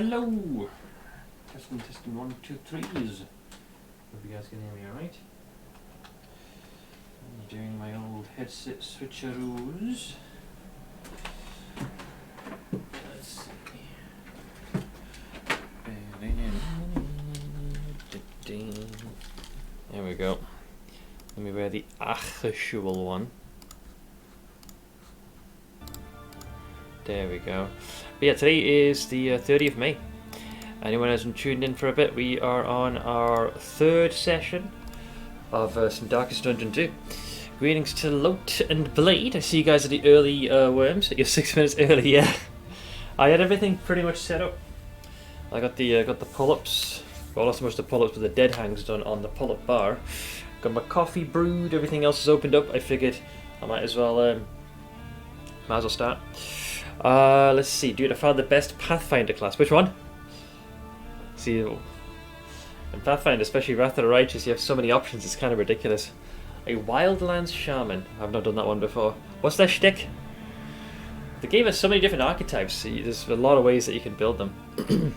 Hello! Testing 1, 2, 3s. Hope you guys can hear me alright. I'm doing my old headset switcheroos. Let's see. There we go. Let me wear the actual one. There we go. But yeah, today is the 30th of May. Anyone who hasn't tuned in for a bit, we are on our third session of some Darkest Dungeon 2. Greetings to Lote and Blade. I see you guys are the early worms. You're 6 minutes early, yeah. I had everything pretty much set up. I got the pull-ups. Well, not so much the pull-ups, but the dead hangs done on the pull-up bar. Got my coffee brewed. Everything else is opened up. I figured I might as well start. Let's see. Dude, I found the best Pathfinder class. Which one? See, in Pathfinder, especially Wrath of the Righteous, you have so many options. It's kind of ridiculous. A Wildlands Shaman. I've not done that one before. What's their shtick? The game has so many different archetypes. There's a lot of ways that you can build them, and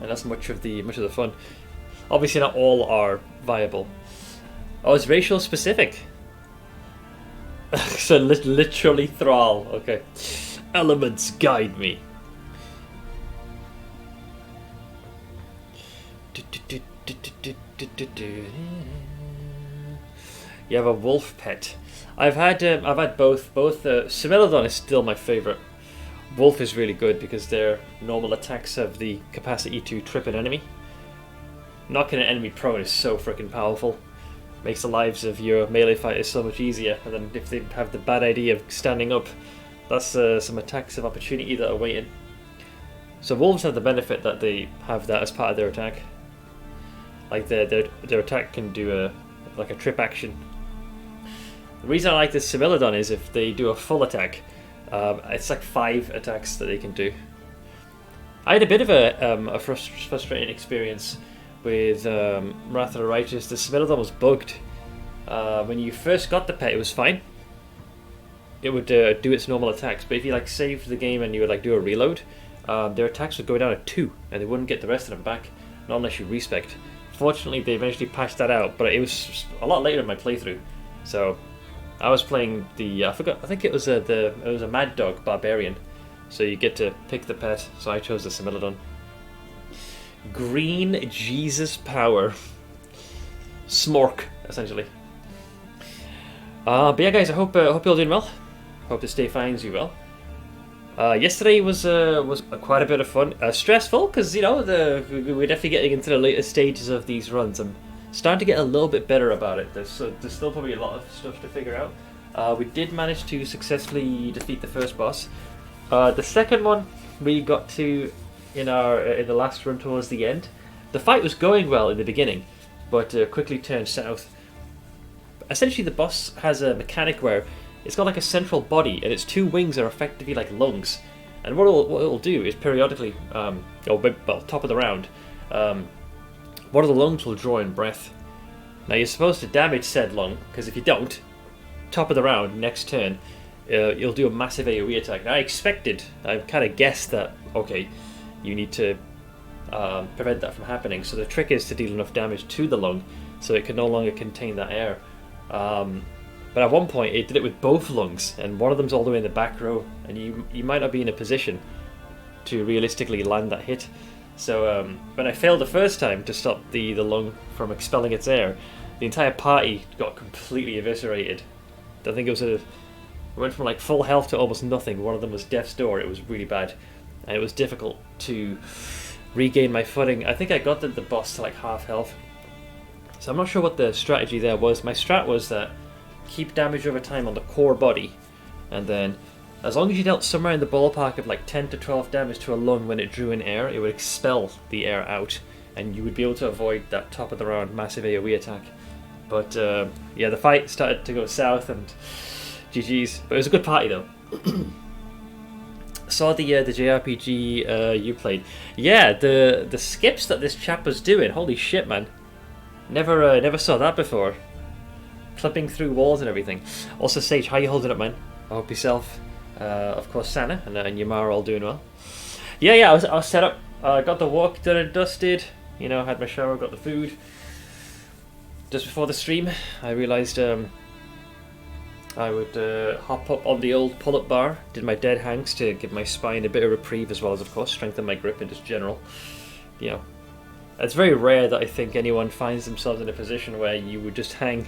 that's much of the fun. Obviously, not all are viable. Oh, it's racial specific. So literally Thrall. Okay. Elements guide me. You have a wolf pet. I've had both. Similodon is still my favorite. Wolf is really good because their normal attacks have the capacity to trip an enemy. Knocking an enemy prone is so freaking powerful. Makes the lives of your melee fighters so much easier. And then if they have the bad idea of standing up, that's some attacks of opportunity that are waiting. So wolves have the benefit that they have that as part of their attack. Like their attack can do like a trip action. The reason I like this Similodon is if they do a full attack, it's like 5 attacks that they can do. I had a bit of a frustrating experience with Wrath of the Righteous. The Similodon was bugged. When you first got the pet, it was fine. It would do its normal attacks, but if you like saved the game and you would like do a reload, their attacks would go down to 2, and they wouldn't get the rest of them back, not unless you respect. Fortunately, they eventually patched that out, but it was a lot later in my playthrough. So I was playing the I think it was a Mad Dog Barbarian, so you get to pick the pet. So I chose the Similodon. Green Jesus power. Smork, essentially. But yeah, guys, I hope you're all doing well. Hope this day finds you well. Yesterday was quite a bit of fun. Stressful because we're definitely getting into the later stages of these runs. I'm starting to get a little bit better about it. There's still probably a lot of stuff to figure out. We did manage to successfully defeat the first boss. The second one we got to in the last run towards the end. The fight was going well in the beginning, but quickly turned south. Essentially, the boss has a mechanic where it's got like a central body, and its 2 wings are effectively like lungs. And what it'll do is periodically, top of the round, one of the lungs will draw in breath. Now you're supposed to damage said lung, because if you don't, top of the round, next turn, you'll do a massive AoE attack. Now I kind of guessed that, okay, you need to prevent that from happening. So the trick is to deal enough damage to the lung so it can no longer contain that air. But at one point it did it with both lungs, and one of them's all the way in the back row, and you might not be in a position to realistically land that hit. So when I failed the first time to stop the lung from expelling its air, the entire party got completely eviscerated. I think it went from like full health to almost nothing. One of them was death's door. It was really bad, and it was difficult to regain my footing. I think I got the boss to like half health, so I'm not sure what the strategy there was. My strat was that keep damage over time on the core body, and then as long as you dealt somewhere in the ballpark of like 10 to 12 damage to a lung when it drew in air, it would expel the air out, and you would be able to avoid that top of the round massive AoE attack. But yeah, the fight started to go south, and GG's. But it was a good party though. Saw the JRPG you played. Yeah, the skips that this chap was doing. Holy shit, man! Never saw that before. Clipping through walls and everything. Also, Sage, how you holding up, man? I hope yourself, of course, Sana and Yamar are all doing well. Yeah. I was set up. Got the walk done and dusted. You know, had my shower, got the food. Just before the stream, I realised I would hop up on the old pull-up bar, did my dead hangs to give my spine a bit of reprieve, as well as, of course, strengthen my grip and just general. You know, it's very rare that I think anyone finds themselves in a position where you would just hang,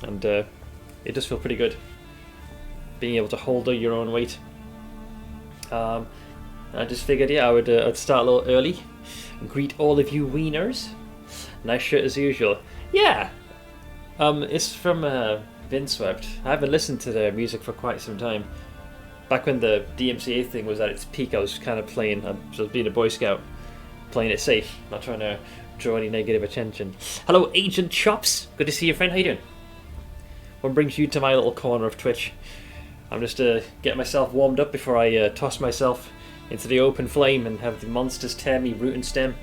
and it does feel pretty good, being able to hold your own weight. I just figured, yeah, I'd start a little early, and greet all of you wieners. Nice shirt as usual. Yeah, it's from Windswept. I haven't listened to their music for quite some time. Back when the DMCA thing was at its peak, I was kind of playing, I was being a Boy Scout, playing it safe, not trying to draw any negative attention. Hello, Agent Chops. Good to see you, friend. How you doing? What brings you to my little corner of Twitch? I'm just getting myself warmed up before I toss myself into the open flame and have the monsters tear me root and stem.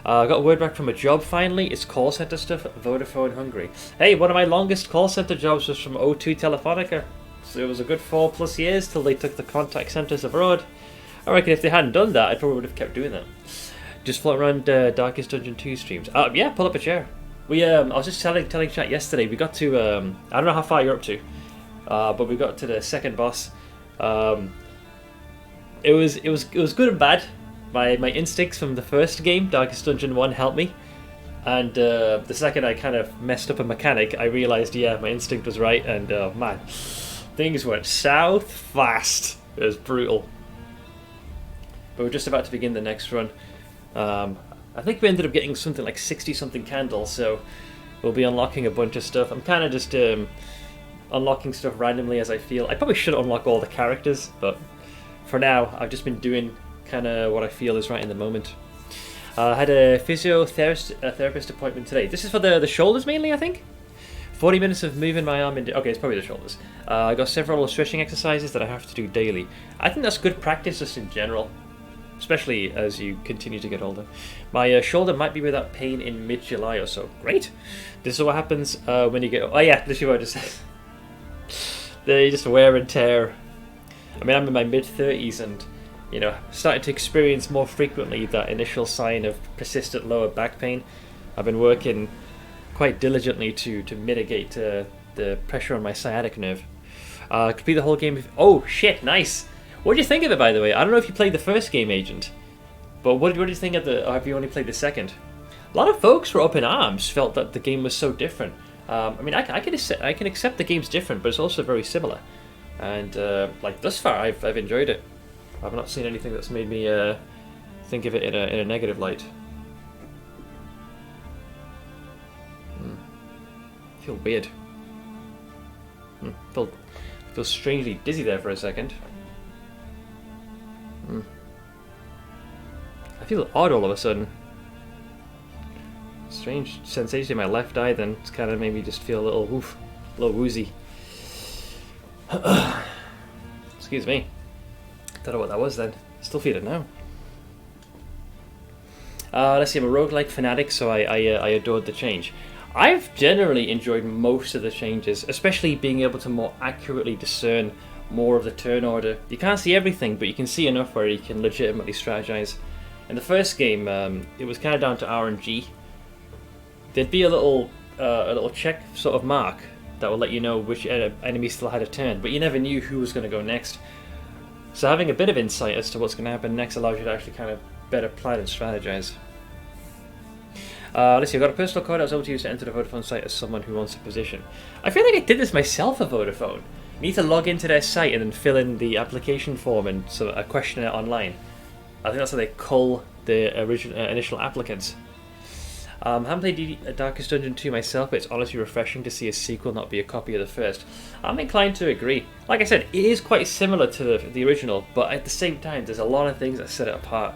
I got word back from a job finally. It's call centre stuff at Vodafone Hungary. Hey, one of my longest call centre jobs was from O2 Telefonica. So it was a good 4+ years till they took the contact centres abroad. I reckon if they hadn't done that, I probably would have kept doing that. Just float around Darkest Dungeon 2 streams. Yeah, pull up a chair. I was just telling chat yesterday, we got to, I don't know how far you're up to, but we got to the second boss. It was good and bad. My instincts from the first game, Darkest Dungeon 1, helped me. And the second I kind of messed up a mechanic, I realised, yeah, my instinct was right, and man, things went south fast. It was brutal. But we're just about to begin the next run. I think we ended up getting something like 60-something candles, so we'll be unlocking a bunch of stuff. I'm kind of just unlocking stuff randomly as I feel. I probably should unlock all the characters, but for now, I've just been doing kind of what I feel is right in the moment. I had a physiotherapist appointment today. This is for the shoulders mainly, I think. 40 minutes of moving my arm into... Okay, it's probably the shoulders. I got several stretching exercises that I have to do daily. I think that's good practice just in general, especially as you continue to get older. My shoulder might be without pain in mid-July or so. Great! This is what happens when you get... Oh yeah, this is what I just said. They just wear and tear. I mean, I'm in my mid-30s and, you know, starting to experience more frequently that initial sign of persistent lower back pain. I've been working quite diligently to mitigate the pressure on my sciatic nerve. Complete the whole game. Oh shit! Nice. What did you think of it, by the way? I don't know if you played the first game, Agent, but what did you think of the? Or have you only played the second? A lot of folks were up in arms, felt that the game was so different. I mean, I can accept the game's different, but it's also very similar. And like thus far, I've enjoyed it. I've not seen anything that's made me think of it in a negative light. I feel weird. Feel strangely dizzy there for a second. I feel odd all of a sudden. Strange sensation in my left eye. Then it's kind of made me just feel a little woozy. Excuse me. Don't know what that was then. Still feel it now. Let's see, I'm a roguelike fanatic, so I adored the change. I've generally enjoyed most of the changes, especially being able to more accurately discern more of the turn order. You can't see everything, but you can see enough where you can legitimately strategize. In the first game, it was kind of down to RNG. There'd be a little check sort of mark that will let you know which enemy still had a turn, but you never knew who was going to go next. So having a bit of insight as to what's going to happen next allows you to actually kind of better plan and strategize. Let's see, I've got a personal code I was able to use to enter the Vodafone site as someone who wants a position. I feel like I did this myself at Vodafone. You need to log into their site and then fill in the application form and so a questionnaire online. I think that's how they cull the initial applicants. I haven't played Darkest Dungeon 2 myself, but it's honestly refreshing to see a sequel not be a copy of the first. I'm inclined to agree. Like I said, it is quite similar to the original, but at the same time, there's a lot of things that set it apart.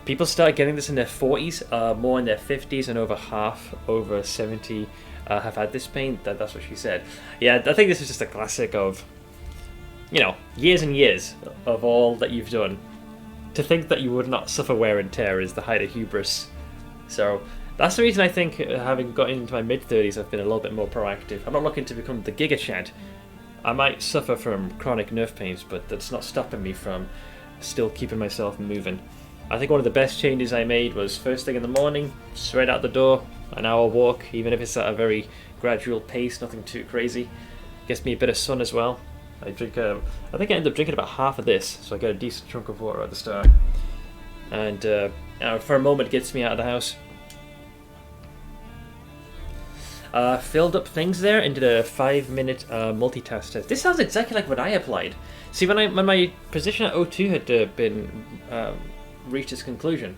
People start getting this in their 40s, more in their 50s, and over half, over 70, have had this pain. That's what she said. Yeah, I think this is just a classic of, you know, years and years of all that you've done. To think that you would not suffer wear and tear is the height of hubris. So that's the reason I think, having got into my mid-30s, I've been a little bit more proactive. I'm not looking to become the Giga Chad. I might suffer from chronic nerve pains, but that's not stopping me from still keeping myself moving. I think one of the best changes I made was first thing in the morning, straight out the door, an hour walk, even if it's at a very gradual pace, nothing too crazy. Gets me a bit of sun as well. I think I end up drinking about half of this, so I get a decent chunk of water at the start. And for a moment, it gets me out of the house. Filled up things there and did a 5-minute multitask test. This sounds exactly like what I applied. See, when my position at O2 had been reached its conclusion,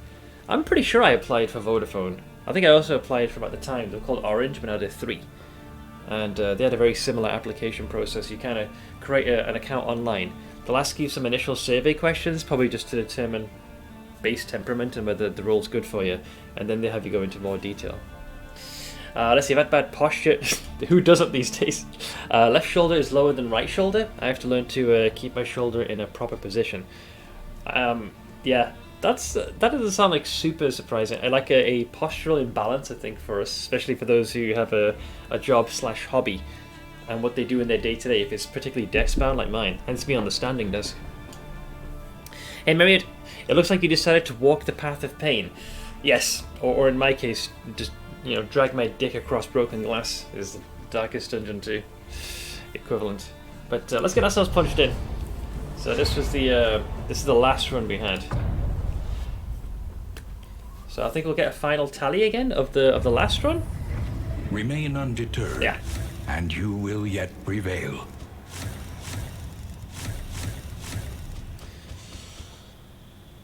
I'm pretty sure I applied for Vodafone. I think I also applied for, at the time, they were called Orange, but now they're 3. And they had a very similar application process. You kind of create an account online. They'll ask you some initial survey questions, probably just to determine base temperament and whether the role's good for you, and then they have you go into more detail. Let's see, I've had bad posture. Who doesn't these days? Left shoulder is lower than right shoulder. I have to learn to keep my shoulder in a proper position. Yeah, that doesn't sound like super surprising. I like a postural imbalance, I think, for us, especially for those who have a job/hobby and what they do in their day-to-day, if it's particularly desk-bound like mine, hence me on the standing desk. Hey Myriad, it looks like you decided to walk the path of pain. Yes, or in my case, just drag my dick across broken glass is the Darkest Dungeon 2 equivalent. But let's get ourselves punched in. So this is the last run we had. So I think we'll get a final tally again of the last run. Remain undeterred. Yeah. And you will yet prevail.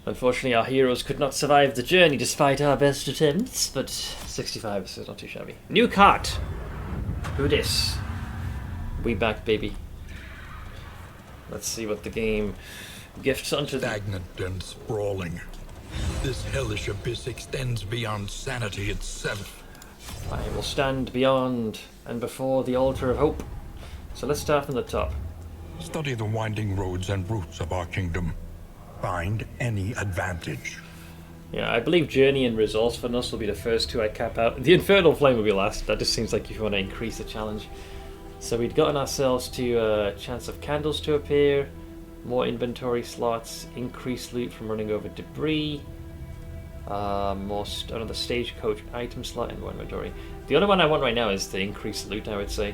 Unfortunately, our heroes could not survive the journey despite our best attempts, but 65 is not too shabby. New cart! Who dis? We back, baby. Let's see what the game gifts unto the... Stagnant and sprawling. This hellish abyss extends beyond sanity itself. I will stand beyond and before the altar of hope. So let's start from the top. Study the winding roads and routes of our kingdom. Find any advantage. Yeah, I believe Journey and Resourcefulness will be the first 2 I cap out. The Infernal Flame will be last. That just seems like if you want to increase the challenge. So we'd gotten ourselves to a chance of candles to appear, more inventory slots, increased loot from running over debris, another stagecoach item slot in more inventory. The only one I want right now is the increased loot, I would say.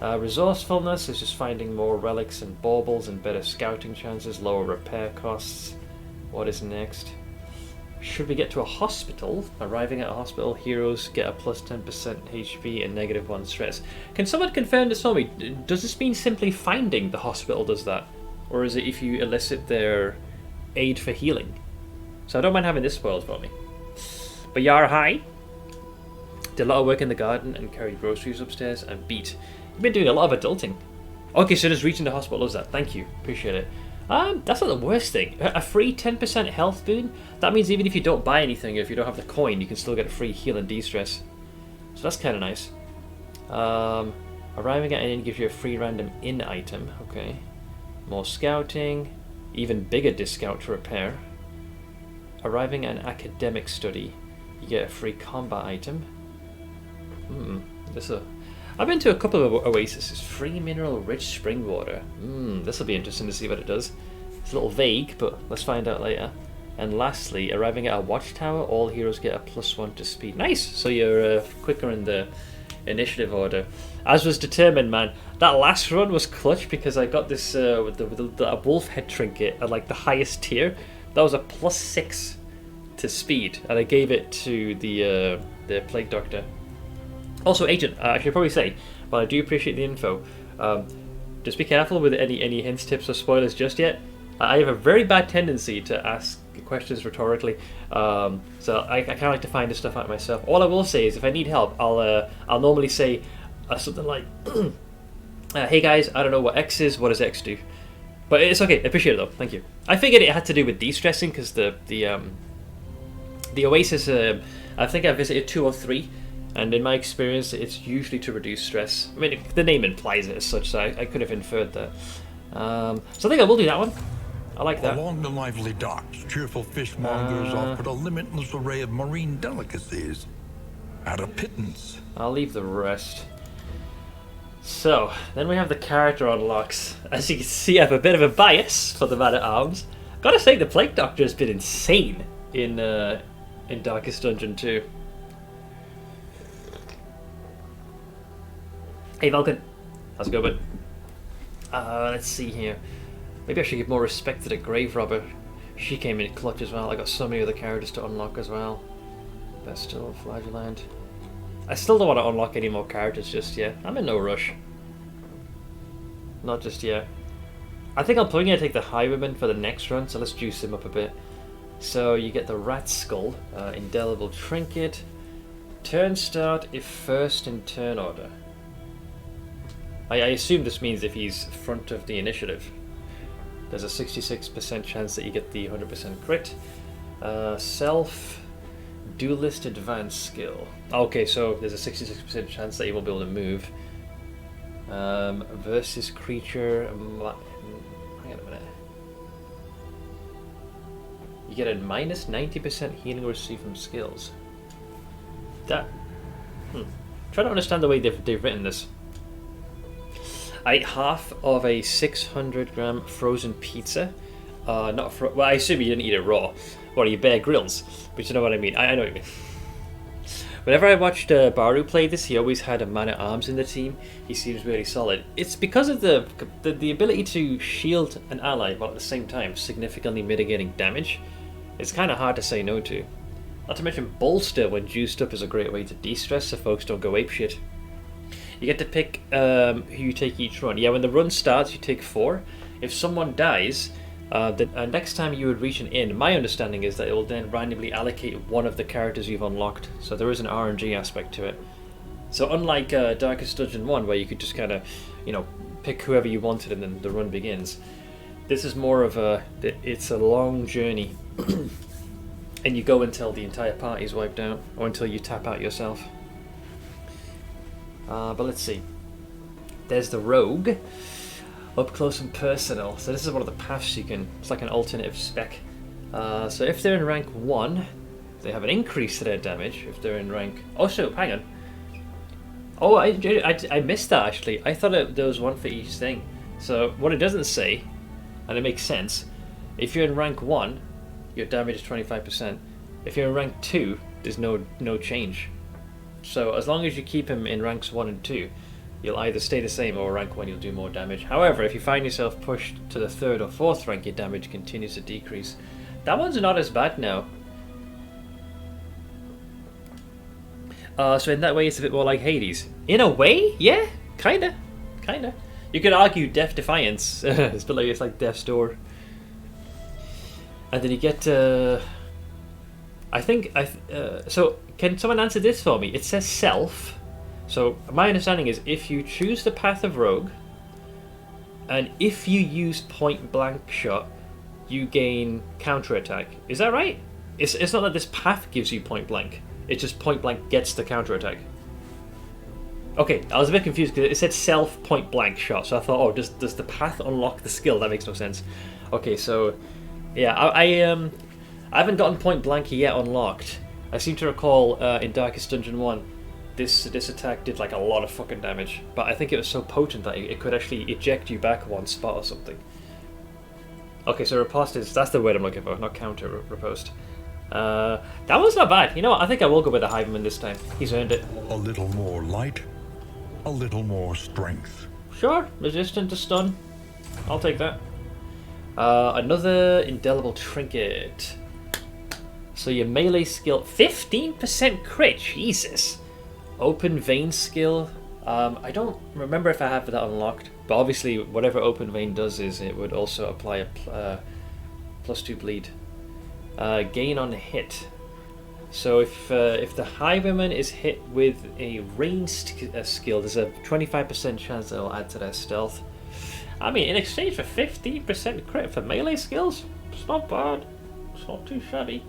Resourcefulness is just finding more relics and baubles and better scouting chances, lower repair costs. What is next? Should we get to a hospital? Arriving at a hospital, heroes get a plus 10% HP and -1 stress. Can someone confirm this for me? Does this mean simply finding the hospital does that? Or is it if you elicit their aid for healing? So I don't mind having this spoiled for me. But Yara High did a lot of work in the garden and carried groceries upstairs and beat. You've been doing a lot of adulting. Okay, so just reaching the hospital does that. Thank you. Appreciate it. That's not the worst thing. A free 10% health boon? That means even if you don't buy anything, if you don't have the coin, you can still get a free heal and de-stress. So that's kind of nice. Arriving at an inn gives you a free random inn item. Okay. More scouting. Even bigger discount to repair. Arriving at an academic study, you get a free combat item. I've been to a couple of oases. Free mineral rich spring water. This will be interesting to see what it does. It's a little vague, but let's find out later. And lastly, arriving at a watchtower, all heroes get a +1 to speed. Nice! So you're quicker in the initiative order. As was determined, man. That last run was clutch because I got this with the wolf head trinket at like the highest tier. That was a +6 to speed, and I gave it to the plague doctor. Also, Agent, I should probably say, but I do appreciate the info. Just be careful with any hints, tips, or spoilers just yet. I have a very bad tendency to ask questions rhetorically, so I kind of like to find this stuff out myself. All I will say is, if I need help, I'll normally say something like, "Hey guys, I don't know what X is. What does X do?" But it's okay. I appreciate it though. Thank you. I figured it had to do with de-stressing because the oasis. I think I visited 2 or 3. And in my experience, it's usually to reduce stress. I mean, the name implies it as such, so I could have inferred that. So I think I will do that one. I like that. Along the lively docks, cheerful fishmongers offered a limitless array of marine delicacies at a pittance. I'll leave the rest. So, then we have the character unlocks. As you can see, I have a bit of a bias for the man-at-arms. Gotta say, the Plague Doctor has been insane in Darkest Dungeon 2. Hey Vulcan, how's it going? Let's see here. Maybe I should give more respect to the Grave Robber. She came in clutch as well. I got so many other characters to unlock as well. Vestal, Flagellant. I still don't want to unlock any more characters just yet. I'm in no rush. Not just yet. I think I'm probably going to take the Highwayman for the next run, so let's juice him up a bit. So you get the Rat Skull, Indelible Trinket. Turn start if first in turn order. I assume this means if he's front of the initiative. There's a 66% chance that you get the 100% crit. Self Duelist Advanced Skill. Okay, so there's a 66% chance that you won't be able to move. Versus creature. Hang on a minute. You get a minus 90% healing received from skills. That. Trying to understand the way they've written this. I ate half of a 600-gram frozen pizza. Well, I assume you didn't eat it raw. What are you, Bear Grylls? But you know what I mean. I know what you mean. Whenever I watched Baru play this, he always had a man-at-arms in the team. He seems really solid. It's because of the ability to shield an ally while at the same time significantly mitigating damage. It's kind of hard to say no to. Not to mention Bolster when juiced up is a great way to de-stress so folks don't go apeshit. You get to pick who you take each run. Yeah, when the run starts, you take 4. If someone dies, the next time you would reach an inn, my understanding is that it will then randomly allocate one of the characters you've unlocked. So there is an RNG aspect to it. So unlike Darkest Dungeon 1, where you could just kind of, pick whoever you wanted and then the run begins, this is more of it's a long journey. And you go until the entire party is wiped out, or until you tap out yourself. But let's see. There's the Rogue. Up close and personal. So this is one of the paths you can... It's like an alternative spec. So if they're in rank 1, they have an increase to their damage. If they're in rank... Oh, so hang on. Oh, I missed that, actually. I thought there was one for each thing. So what it doesn't say, and it makes sense, if you're in rank 1, your damage is 25%. If you're in rank 2, there's no change. So as long as you keep him in ranks 1 and 2, you'll either stay the same or rank 1 you'll do more damage. However, if you find yourself pushed to the 3rd or 4th rank, your damage continues to decrease. That one's not as bad now. So in that way it's a bit more like Hades. In a way, yeah, kinda. You could argue Death Defiance. It's like Death's Door. And then you get so can someone answer this for me? It says self. So my understanding is if you choose the path of Rogue, and if you use point blank shot, you gain counterattack. Is that right? It's not that this path gives you point blank. It's just point blank gets the counterattack. Okay, I was a bit confused because it said self point blank shot, so I thought, oh, does the path unlock the skill? That makes no sense. Okay, so yeah, I haven't gotten point blank yet unlocked. I seem to recall in Darkest Dungeon 1, this attack did like a lot of fucking damage, but I think it was so potent that it could actually eject you back one spot or something. Okay, so riposte that's the word I'm looking for, not counter, riposte. That one's not bad. You know what, I think I will go with the Hiveman this time. He's earned it. A little more light, a little more strength. Sure, resistant to stun. I'll take that. Another Indelible Trinket. So your melee skill, 15% crit, Jesus. Open Vein skill, I don't remember if I have that unlocked, but obviously whatever Open Vein does is it would also apply a +2 bleed. Gain on hit. So if the Highwayman is hit with a ranged skill, there's a 25% chance that it'll add to their stealth. I mean, in exchange for 15% crit for melee skills, it's not bad. It's not too shabby.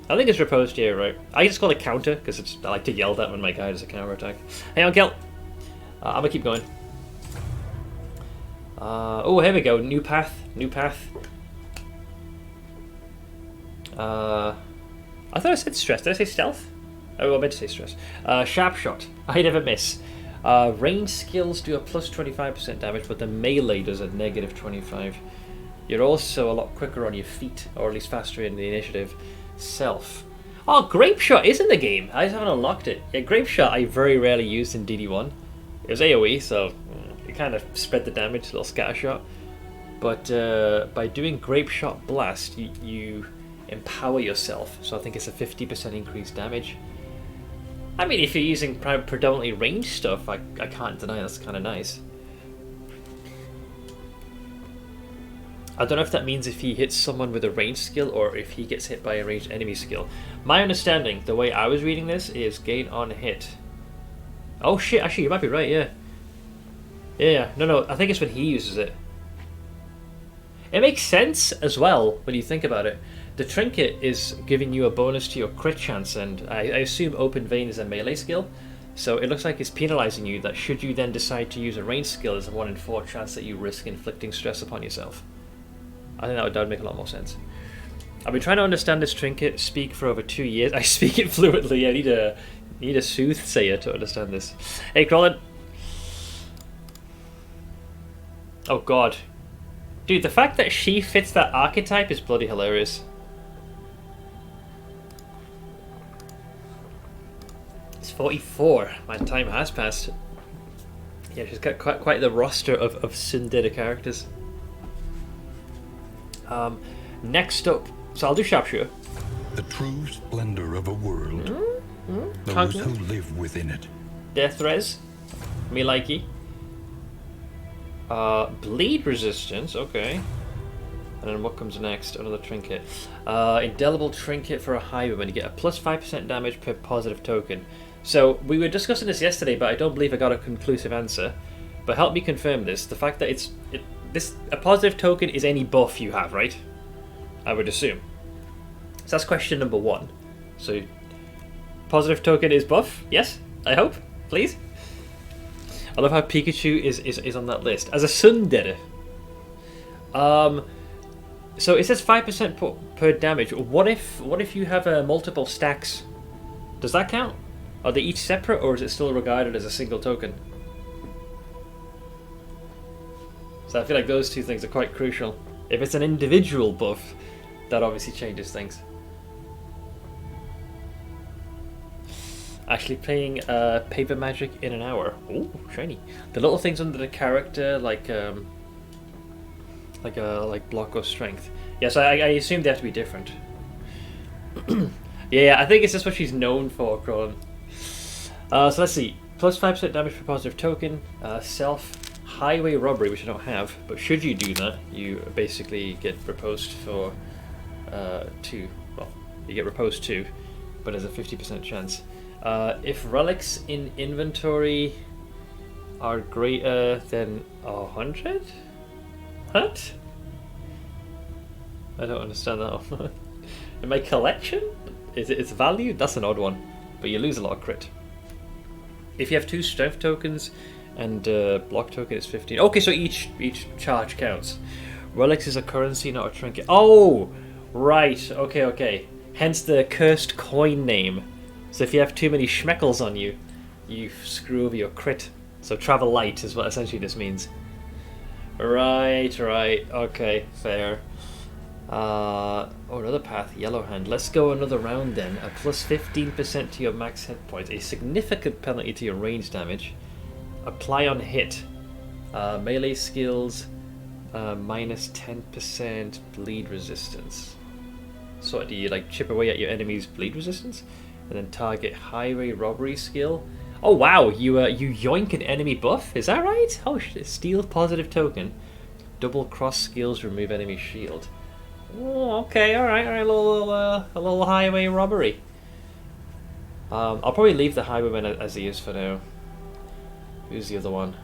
I think it's riposte here, right? I just call it counter because I like to yell that when my guy does a counter attack. Hang on, Kel. I'm gonna keep going. Oh, here we go. New path. I thought I said stress. Did I say stealth? Oh, I meant to say stress. Sharp shot. I never miss. Range skills do a +25% damage, but the melee does a -25. You're also a lot quicker on your feet, or at least faster in the initiative. Self. Oh, Grape Shot is in the game. I just haven't unlocked it. Yeah, Grape Shot I very rarely used in DD1. It was AoE, so it kind of spread the damage, a little scatter shot. But by doing Grape Shot Blast, you empower yourself. So I think it's a 50% increased damage. I mean, if you're using predominantly ranged stuff, I can't deny that's kind of nice. I don't know if that means if he hits someone with a ranged skill or if he gets hit by a ranged enemy skill. My understanding, the way I was reading this, is gain on hit. Oh shit, actually you might be right, yeah. Yeah, no, I think it's when he uses it. It makes sense as well when you think about it. The trinket is giving you a bonus to your crit chance, and I assume Open Vein is a melee skill. So it looks like it's penalising you that should you then decide to use a ranged skill, there's a 1 in 4 chance that you risk inflicting stress upon yourself. I think that would make a lot more sense. I've been trying to understand this trinket, speak for over 2 years. I speak it fluently. I need a soothsayer to understand this. Hey, Crolin. Oh god. Dude, the fact that she fits that archetype is bloody hilarious. It's 44. My time has passed. Yeah, she's got quite the roster of tsundere characters. Next up, so I'll do Sharpshooter. The true splendor of a world. Those who live within it. Death Res. Me likey. Bleed resistance, okay. And then what comes next? Another trinket. Indelible trinket for a highwayman. You get a plus 5% damage per positive token. So we were discussing this yesterday, but I don't believe I got a conclusive answer. But help me confirm this. The fact that a positive token is any buff you have, right? I would assume. So that's question number 1. So, positive token is buff? Yes? I hope? Please? I love how Pikachu is on that list. As a tsundere. So it says 5% per damage. What if you have multiple stacks? Does that count? Are they each separate, or is it still regarded as a single token? So I feel like those two things are quite crucial. If it's an individual buff, that obviously changes things. Actually playing Paper Magic in an hour. Ooh, shiny. The little things under the character, like block or strength. Yes, I assume they have to be different. Yeah, I think it's just what she's known for, Crolin. So let's see. Plus 5% damage per positive token. Self. Highway robbery, which I don't have, but should you do that, you basically get riposed for 2. Well, you get riposed 2, but there's a 50% chance. If relics in inventory are greater than 100? What? I don't understand that one. In my collection? Is it its value? That's an odd one, but you lose a lot of crit. If you have 2 strength tokens, and block token is 15. Okay, so each charge counts. Relics is a currency, not a trinket. Oh, right. Okay. Hence the cursed coin name. So if you have too many schmeckles on you, you screw over your crit. So travel light is what essentially this means. Right. Okay, fair. Another path, Yellow Hand. Let's go another round then. A plus 15% to your max hit points. A significant penalty to your range damage. Apply on hit. Melee skills, minus 10% bleed resistance. So do you like chip away at your enemy's bleed resistance? And then target highway robbery skill. Oh wow, you yoink an enemy buff? Is that right? Oh shit, steal positive token. Double cross skills, remove enemy shield. Oh, okay, alright, a little highway robbery. I'll probably leave the highwayman as he is for now. Who's the other one?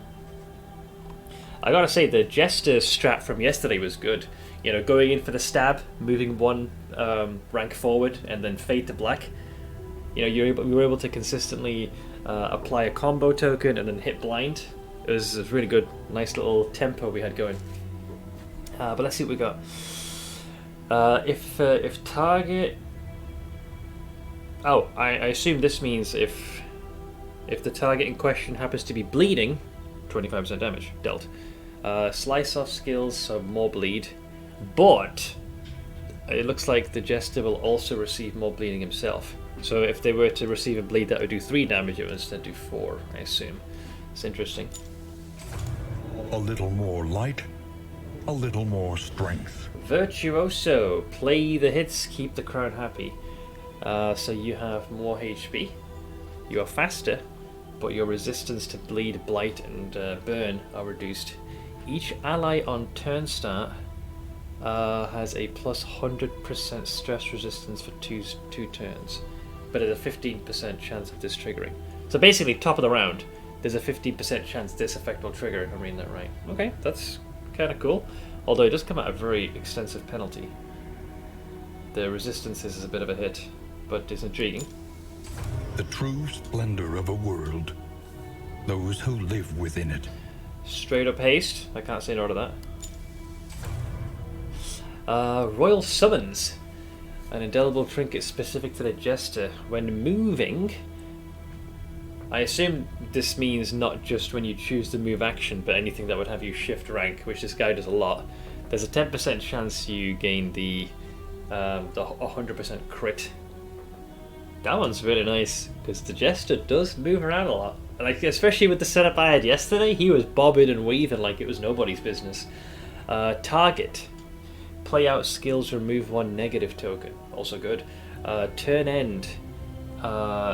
I gotta say, the Jester strat from yesterday was good. You know, going in for the stab, moving 1 rank forward, and then fade to black. You know, we were able to consistently apply a combo token and then hit blind. It was really good. Nice little tempo we had going. But let's see what we got. If target... Oh, I assume this means if the target in question happens to be bleeding, 25% damage dealt. Slice off skills, so more bleed. But it looks like the Jester will also receive more bleeding himself. So if they were to receive a bleed that would do 3 damage, it would instead do 4, I assume. It's interesting. A little more light, a little more strength. Virtuoso. Play the hits, keep the crowd happy. So you have more HP. You are faster, but your resistance to bleed, blight, and burn are reduced. Each ally on turn start has a plus 100% stress resistance for two turns, but there's a 15% chance of this triggering. So basically, top of the round, there's a 15% chance this effect will trigger, if I'm reading that right. Okay, that's kind of cool. Although it does come at a very extensive penalty. The resistance is a bit of a hit, but it's intriguing. The true splendor of a world. Those who live within it. Straight up haste. I can't say no to that. Royal Summons. An indelible trinket specific to the Jester. When moving, I assume this means not just when you choose the move action, but anything that would have you shift rank, which this guy does a lot. There's a 10% chance you gain the 100% crit. That one's really nice, because the Jester does move around a lot. Like, especially with the setup I had yesterday, he was bobbing and weaving like it was nobody's business. Target. Play out skills, remove 1 negative token. Also good. Turn end.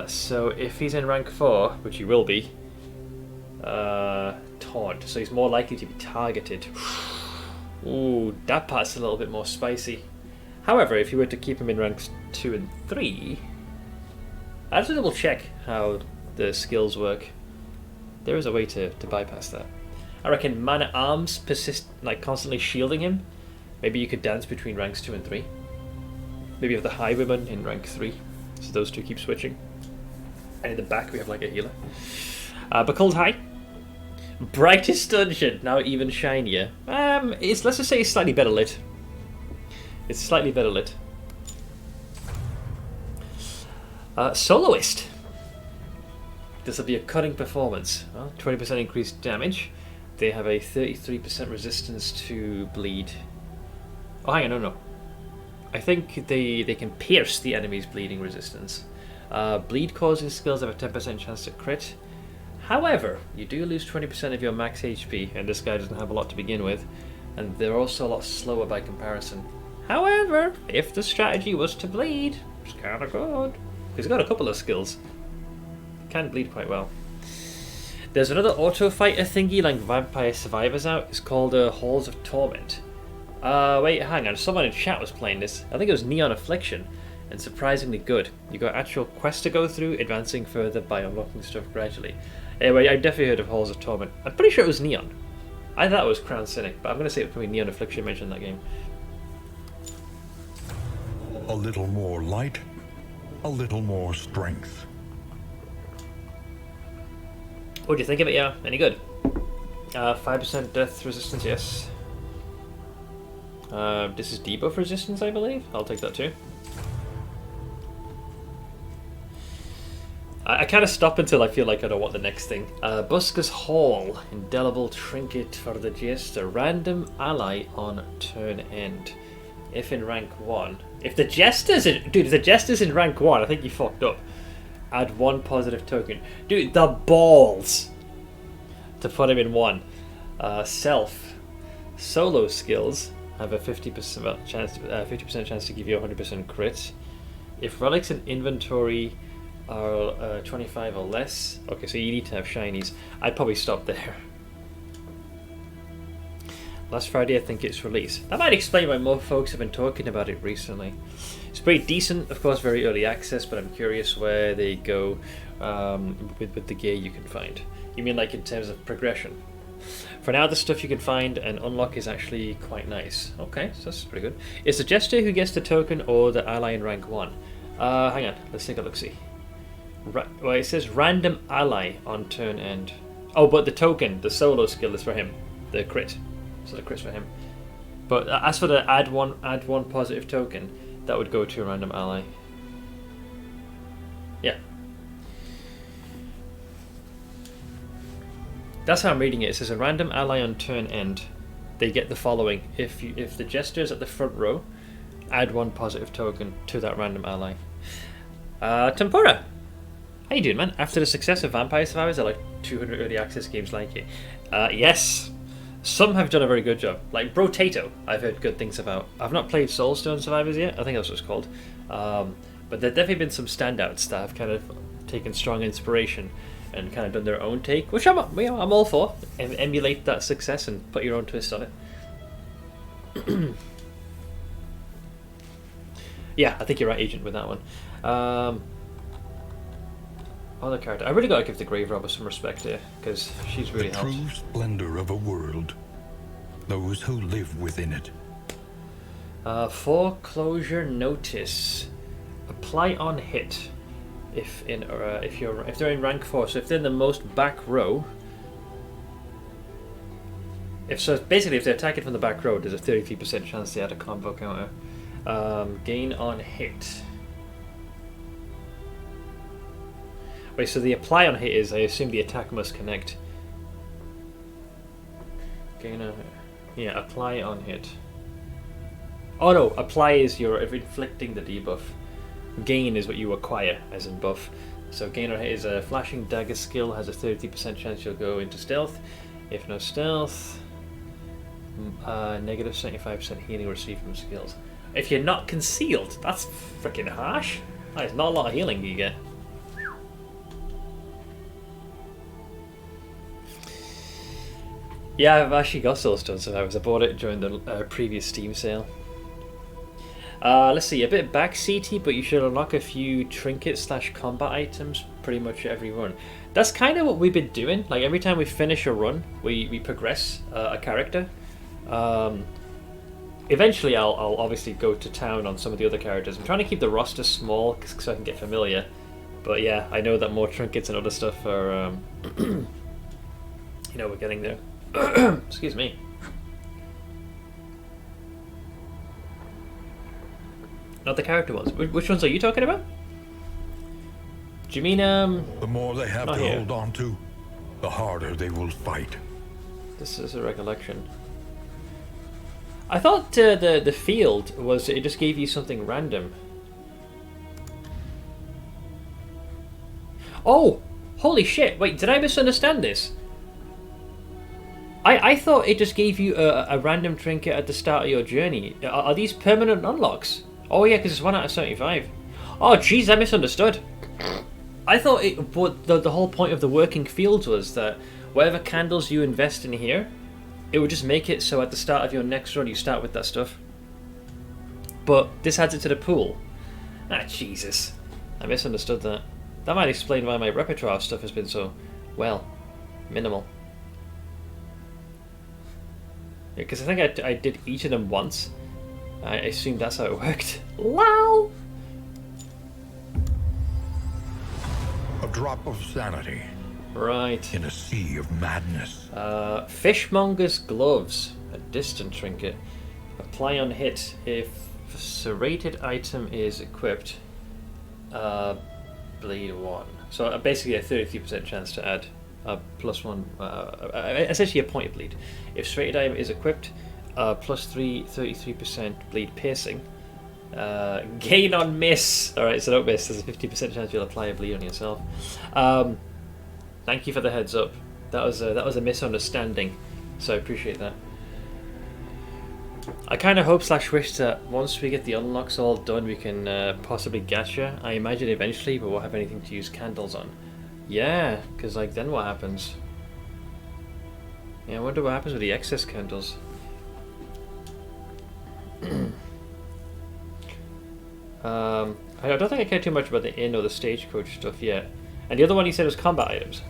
So if he's in rank 4, which he will be, taunt. So he's more likely to be targeted. Ooh, that part's a little bit more spicy. However, if you were to keep him in ranks 2 and 3... I have to double check how the skills work. There is a way to bypass that. I reckon Man at Arms persist, like constantly shielding him. Maybe you could dance between ranks 2 and 3. Maybe you have the Highwayman in rank 3, so those two keep switching. And in the back we have like a healer. Buckled High. Brightest Dungeon, now even shinier. Let's just say it's slightly better lit. It's slightly better lit. Soloist. This will be a cutting performance. Well, 20% increased damage. They have a 33% resistance to bleed. Oh, hang on, no. I think they can pierce the enemy's bleeding resistance. Bleed causing skills have a 10% chance to crit. However, you do lose 20% of your max HP, and this guy doesn't have a lot to begin with, and they're also a lot slower by comparison. However, if the strategy was to bleed, it's kind of good. He's got a couple of skills. He can bleed quite well. There's another auto fighter thingy like Vampire Survivors out. It's called Halls of Torment. Wait, hang on. Someone in chat was playing this. I think it was Neon Affliction, and surprisingly good. You got actual quests to go through, advancing further by unlocking stuff gradually. Anyway, I've definitely heard of Halls of Torment. I'm pretty sure it was Neon. I thought it was Crown Cynic, but I'm going to say it was probably Neon Affliction mentioned that game. A little more light, a little more strength. What do you think of it? Yeah, any good? 5% death resistance, yes. This is debuff resistance, I believe. I'll take that too. I kind of stop until I feel like I know what the next thing. Busker's Hall, indelible trinket for the Jester. Random ally on turn end. If in rank 1. If the Jester's in... Dude, if the Jester's in rank 1, I think you fucked up. Add 1 positive token. Dude, the balls to put him in 1. Self. Solo skills have a 50% chance, 50% chance to give you a 100% crit. If relics in inventory are 25 or less... Okay, so you need to have shinies. I'd probably stop there. Last Friday, I think it's released. That might explain why more folks have been talking about it recently. It's pretty decent, of course, very early access, but I'm curious where they go with the gear you can find. You mean like in terms of progression? For now, the stuff you can find and unlock is actually quite nice. Okay, so that's pretty good. It's the Jester who gets the token or the ally in rank 1. Hang on, let's take a look-see. Well, it says random ally on turn end. Oh, but the token, the solo skill is for him. The crit. So the crit's for him. But as for the add one positive token, that would go to a random ally. Yeah. That's how I'm reading it. It says a random ally on turn end they get the following. If the jester is at the front row, add 1 positive token to that random ally. Tempura! How you doing, man? After the success of Vampire Survivors, are like 200 early access games like it. Yes! Some have done a very good job. Like Brotato, I've heard good things about. I've not played Soulstone Survivors yet, I think that's what it's called. But there have definitely been some standouts that have kind of taken strong inspiration and kind of done their own take, which I'm all for. Emulate that success and put your own twist on it. Yeah, I think you're right, Agent, with that one. Other character. I really gotta give the Grave Robber some respect here, because she's really helped. The true splendor of a world. Those who live within it. Foreclosure notice. Apply on hit. If they're in rank 4, so if they're in the most back row. Basically, if they're attacking from the back row, there's a 33% chance they add a combo counter. Gain on hit. Wait, so the apply on hit is, I assume the attack must connect. Gain on hit. Yeah, apply on hit. Oh no, apply is you're inflicting the debuff. Gain is what you acquire, as in buff. So gain on hit is a flashing dagger skill, has a 30% chance you'll go into stealth. If no stealth, negative 75% healing received from skills. If you're not concealed, that's freaking harsh. That is not a lot of healing you get. Yeah, I've actually got Soulstone Survivors. I bought it during the previous Steam sale. Let's see, a bit backseaty, but you should unlock a few trinket/combat items pretty much every run. That's kind of what we've been doing. Like every time we finish a run, we progress a character. Eventually, I'll obviously go to town on some of the other characters. I'm trying to keep the roster small so I can get familiar. But yeah, I know that more trinkets and other stuff are, you know, we're getting there. Excuse me. Not the character ones. Which ones are you talking about? Do you mean The more they have to hold on to, the harder they will fight. This is a recollection. I thought the field was, it just gave you something random. Oh, holy shit! Wait, did I misunderstand this? I thought it just gave you a random trinket at the start of your journey. Are these permanent unlocks? Oh yeah, because it's 1 out of 75. Oh jeez, I misunderstood. I thought the whole point of the working fields was that whatever candles you invest in here, it would just make it so at the start of your next run you start with that stuff. But this adds it to the pool. Ah, Jesus. I misunderstood that. That might explain why my repertoire of stuff has been so, well, minimal. Because I think I did each of them once. I assumed that's how it worked. Wow! A drop of sanity. Right. In a sea of madness. Fishmonger's gloves. A distant trinket. Apply on hit. If a serrated item is equipped, bleed 1. So basically a 33% chance to add +1, essentially a point of bleed. If serrated item is equipped, +3, 33% bleed piercing. Gain on miss. Alright, so don't miss. There's a 50% chance you'll apply a bleed on yourself. Thank you for the heads up. That was a misunderstanding, so I appreciate that. I kind of hope / wish that once we get the unlocks all done, we can possibly gacha. I imagine eventually, but we'll have anything to use candles on. Yeah, because like then what happens? Yeah, I wonder what happens with the excess candles. I don't think I care too much about the inn or the stagecoach stuff yet. And the other one you said was combat items.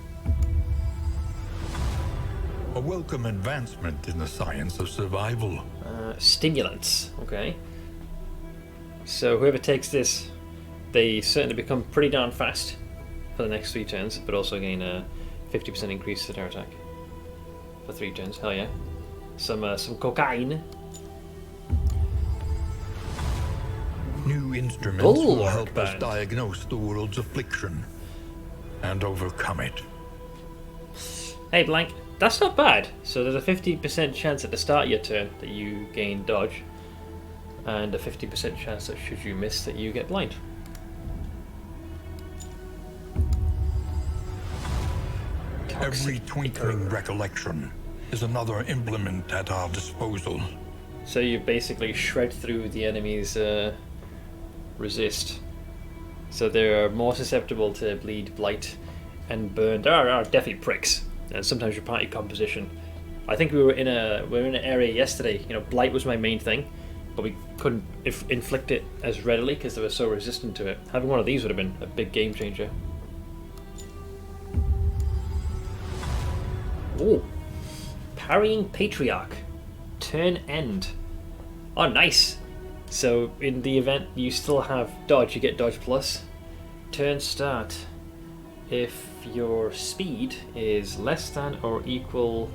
A welcome advancement in the science of survival. Stimulants, okay. So whoever takes this, they certainly become pretty darn fast for the next 3 turns, but also gain a 50% increase to their attack for 3 turns. Hell yeah. Some cocaine. New instruments will help us diagnose the world's affliction and overcome it. Hey, Blank. That's not bad. So there's a 50% chance at the start of your turn that you gain dodge, and a 50% chance that should you miss that you get blind. Every twinkling recollection is another implement at our disposal. So you basically shred through the enemy's resist. So they're more susceptible to bleed, blight, and burn. There are definitely pricks, and sometimes your party composition. I think we were in an area yesterday. You know, blight was my main thing, but we couldn't inflict it as readily because they were so resistant to it. Having one of these would have been a big game changer. Oh, parrying patriarch, turn end. Oh, nice. So in the event you still have dodge, you get dodge plus. Turn start. If your speed is less than or equal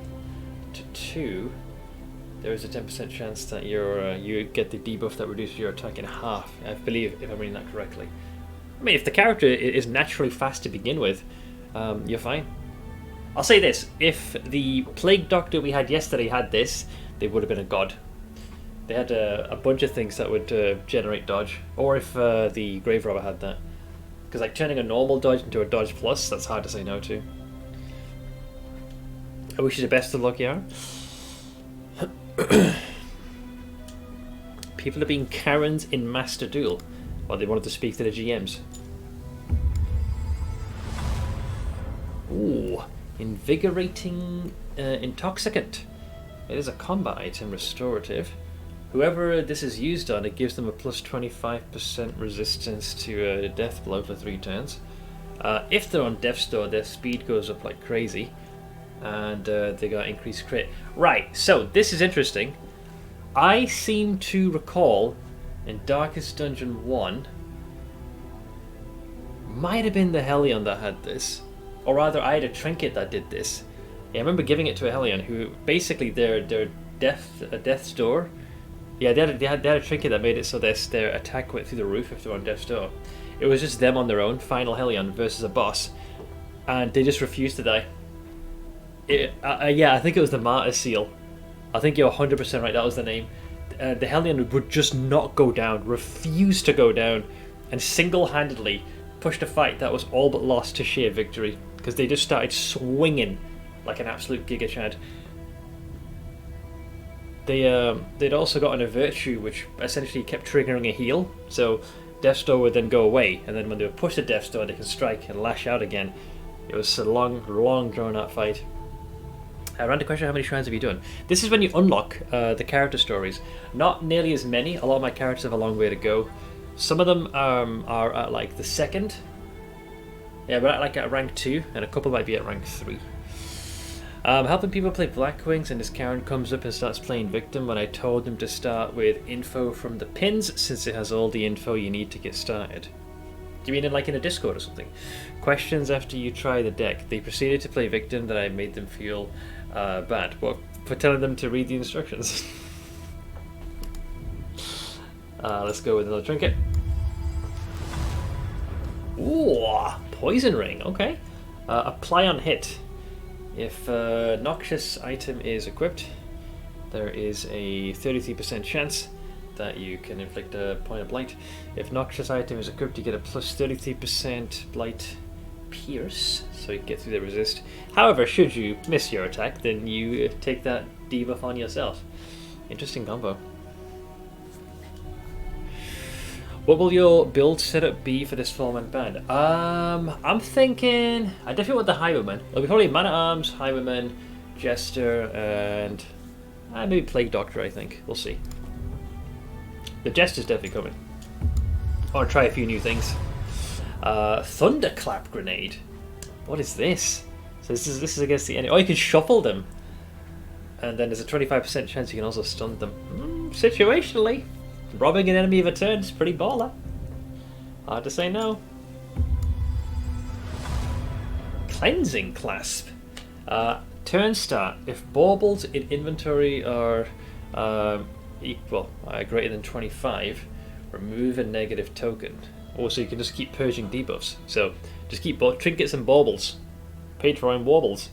to 2, there is a 10% chance that you get the debuff that reduces your attack in half. I believe, if I'm reading that correctly. I mean, if the character is naturally fast to begin with, you're fine. I'll say this, if the Plague Doctor we had yesterday had this, they would have been a god. They had a bunch of things that would generate dodge, or if the Grave Robber had that. Because like turning a normal dodge into a dodge plus, that's hard to say no to. I wish you the best of luck, Yara. People are being Karens in Master Duel. Well, they wanted to speak to the GMs. Ooh. Invigorating Intoxicant. It is a combat item, restorative. Whoever this is used on, it gives them a plus 25% resistance to a death blow for 3 turns. If they're on Death's Door, their speed goes up like crazy, and they got increased crit. Right, so this is interesting. I seem to recall in Darkest Dungeon 1, might have been the Hellion that had this. Or rather, I had a trinket that did this. Yeah, I remember giving it to a Hellion who basically their death's door. Yeah, they had a trinket that made it so their attack went through the roof if they're on death's door. It was just them on their own, final Hellion versus a boss, and they just refused to die. Yeah, I think it was the Martyr Seal. I think you're 100% right. That was the name. The Hellion would just not go down, refuse to go down, and single-handedly pushed a fight that was all but lost to sheer victory because they just started swinging like an absolute Giga Chad. They'd also got an avert which essentially kept triggering a heal, so Death's Door would then go away, and then when they would push the Death's Door they can strike and lash out again. It was a long drawn out fight. Random question, how many shrines have you done? This is when you unlock the character stories. Not nearly as many. A lot of my characters have a long way to go. Some of them are at like the 2nd. Yeah, we're at rank 2, and a couple might be at rank 3. Helping people play Blackwings, and this Karen comes up and starts playing Victim when I told them to start with info from the pins, since it has all the info you need to get started. Do you mean in a Discord or something? Questions after you try the deck. They proceeded to play Victim, that I made them feel bad. Well, for telling them to read the instructions. Let's go with another trinket. Ooh, poison ring. Okay. Apply on hit. If a noxious item is equipped, there is a 33% chance that you can inflict a point of blight. If noxious item is equipped, you get a plus 33% blight pierce, so you get through the resist. However, should you miss your attack, then you take that debuff on yourself. Interesting combo. What will your build setup be for this 4-man band? I'm thinking I definitely want the Highwayman. It'll be probably Man-at-Arms, Highwayman, Jester, and maybe Plague Doctor. I think we'll see. The Jester's definitely coming. I want to try a few new things. Thunderclap grenade. What is this? So this is against the enemy. Oh, you can shuffle them, and then there's a 25% chance you can also stun them. Situationally. Robbing an enemy of a turn is pretty baller. Hard to say no. Cleansing Clasp. Turn start. If baubles in inventory are greater than 25, remove a negative token. Also, you can just keep purging debuffs. So just keep trinkets and baubles. Pay to warbles.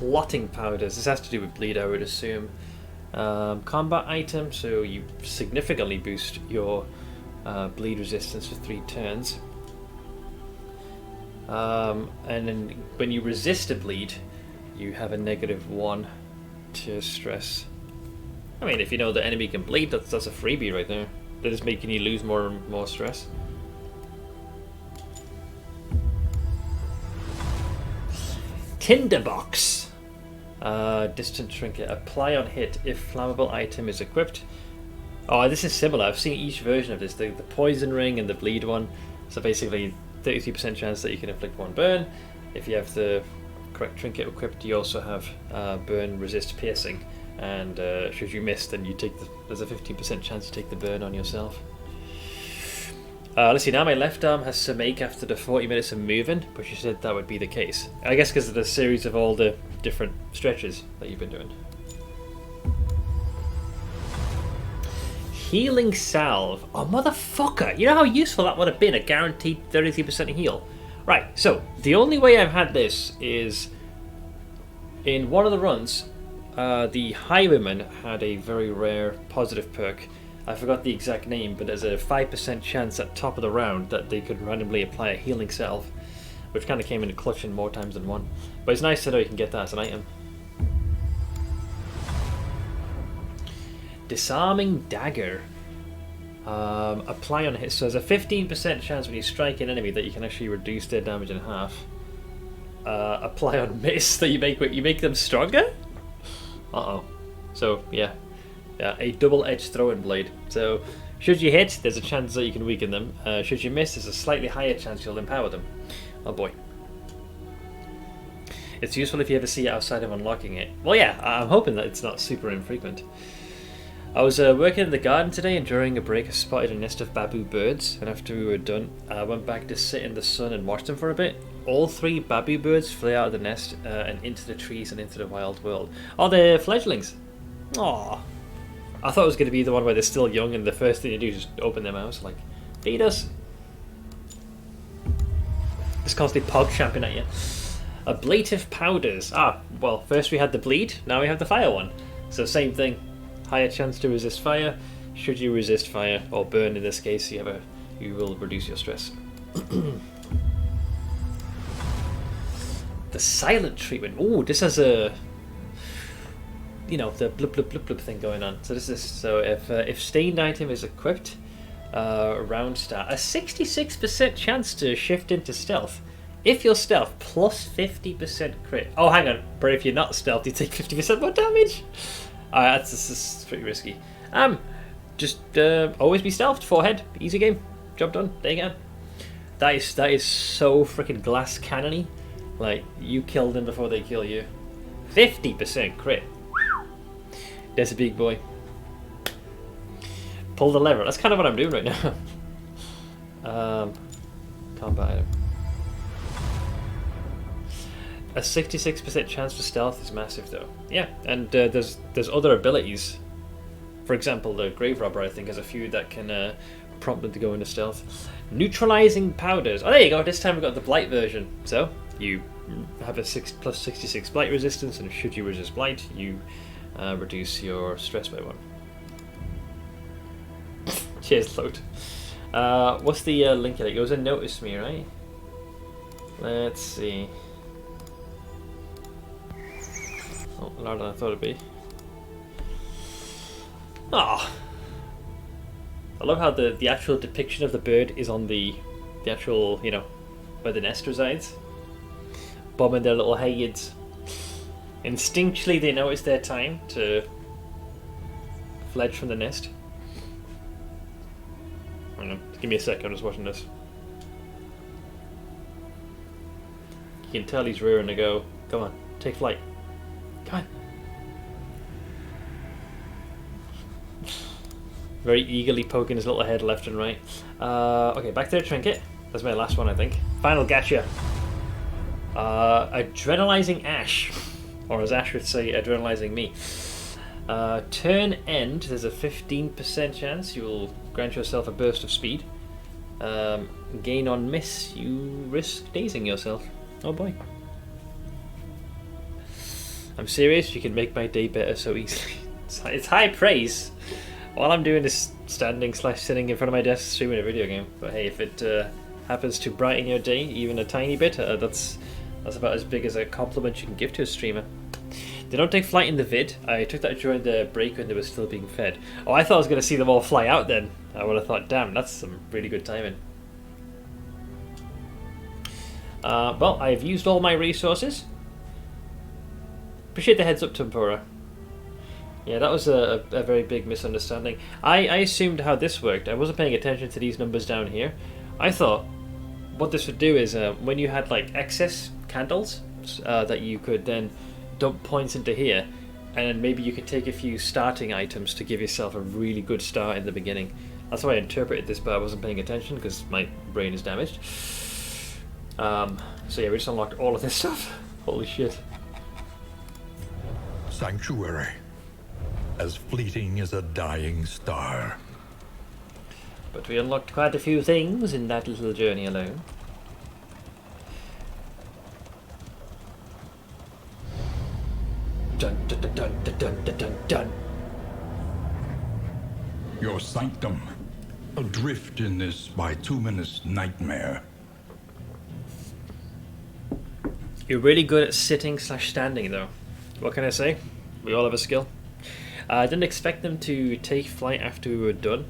clotting powders. This has to do with bleed, I would assume. Combat item, so you significantly boost your bleed resistance for 3 turns. And then when you resist a bleed, you have a -1 to stress. I mean, if you know the enemy can bleed, that's a freebie right there. They're just making you lose more and more stress. Tinderbox. Distant trinket. Apply on hit if flammable item is equipped. Oh, this is similar. I've seen each version of this. The poison ring and the bleed one. So basically 33% chance that you can inflict 1 burn. If you have the correct trinket equipped, you also have burn resist piercing. And should you miss, then you take there's a 15% chance to take the burn on yourself. Let's see, now my left arm has some ache after the 40 minutes of moving, but you said that would be the case. I guess because of the series of all the different stretches that you've been doing. Healing salve. Oh, motherfucker! You know how useful that would have been, a guaranteed 33% heal? Right, so the only way I've had this is in one of the runs, the Highwayman had a very rare positive perk. I forgot the exact name, but there's a 5% chance at top of the round that they could randomly apply a healing salve, which kind of came into clutch in more times than one. But it's nice to know you can get that as an item. Disarming dagger. Apply on hit. So there's a 15% chance when you strike an enemy that you can actually reduce their damage in half. Apply on miss that you make them stronger. So yeah, a double-edged throwing blade. So should you hit, there's a chance that you can weaken them. Should you miss, there's a slightly higher chance you'll empower them. Oh boy. It's useful if you ever see it outside of unlocking it. Well, yeah, I'm hoping that it's not super infrequent. I was working in the garden today, and during a break I spotted a nest of babu birds, and after we were done, I went back to sit in the sun and watch them for a bit. All 3 babu birds flew out of the nest and into the trees and into the wild world. Oh, they're fledglings. Aww. I thought it was going to be the one where they're still young and the first thing you do is just open their mouths like, feed us. Just constantly pog champing at you. Ablative powders. Well, first we had the bleed, now we have the fire one. So same thing. Higher chance to resist fire. Should you resist fire, or burn in this case, you will reduce your stress. The silent treatment. Ooh, this has a, the blub blub blub blub thing going on. So this is if stained item is equipped, round start, a 66% chance to shift into stealth. If you're stealth, plus 50% crit. Oh, hang on, but if you're not stealth, you take 50% more damage. This is pretty risky. Just always be stealthed. Forehead, easy game, job done. There you go. That is so freaking glass cannony. Like, you kill them before they kill you. 50% crit. There's a big boy. Pull the lever. That's kind of what I'm doing right now. Combat item. A 66% chance for stealth is massive, though. Yeah, and there's other abilities. For example, the Grave Robber, I think, has a few that can prompt them to go into stealth. Neutralizing powders. Oh, there you go. This time we've got the Blight version. So you have a plus 66 Blight resistance, and should you resist Blight, you reduce your stress by 1. Cheers, load. What's the link here? It goes and notice me, right? Let's see. Oh, louder than I thought it'd be. Ah, I love how the actual depiction of the bird is on the actual, where the nest resides. Bombing their little heads. Instinctually, they know it's their time to fledge from the nest. Hang on, give me a sec. I'm just watching this. You can tell he's rearing to go. Come on, take flight. Come on. Very eagerly poking his little head left and right. Okay, back to the trinket. That's my last one, I think. Final gacha. Adrenalizing Ash. Or as Ash would say, adrenalizing me. Turn end, there's a 15% chance you will grant yourself a burst of speed. Gain on miss, you risk dazing yourself. Oh boy. I'm serious, you can make my day better so easily. It's high praise. All I'm doing is standing / sitting in front of my desk streaming a video game. But hey, if it happens to brighten your day even a tiny bit, that's about as big as a compliment you can give to a streamer. They don't take flight in the vid. I took that during the break when they were still being fed. Oh, I thought I was going to see them all fly out then. I would have thought, damn, that's some really good timing. Well, I've used all my resources. Appreciate the heads up, Tempura. Yeah, that was a very big misunderstanding. I assumed how this worked. I wasn't paying attention to these numbers down here. I thought what this would do is when you had like excess candles that you could then dump points into here, and then maybe you could take a few starting items to give yourself a really good start in the beginning. That's how I interpreted this, but I wasn't paying attention because my brain is damaged. So yeah, we just unlocked all of this stuff. Holy shit. Sanctuary. As fleeting as a dying star. But we unlocked quite a few things in that little journey alone. Dun dun dun dun dun dun dun dun. Your sanctum. Adrift in this bituminous nightmare. You're really good at sitting / standing though. What can I say? We all have a skill. I didn't expect them to take flight after we were done,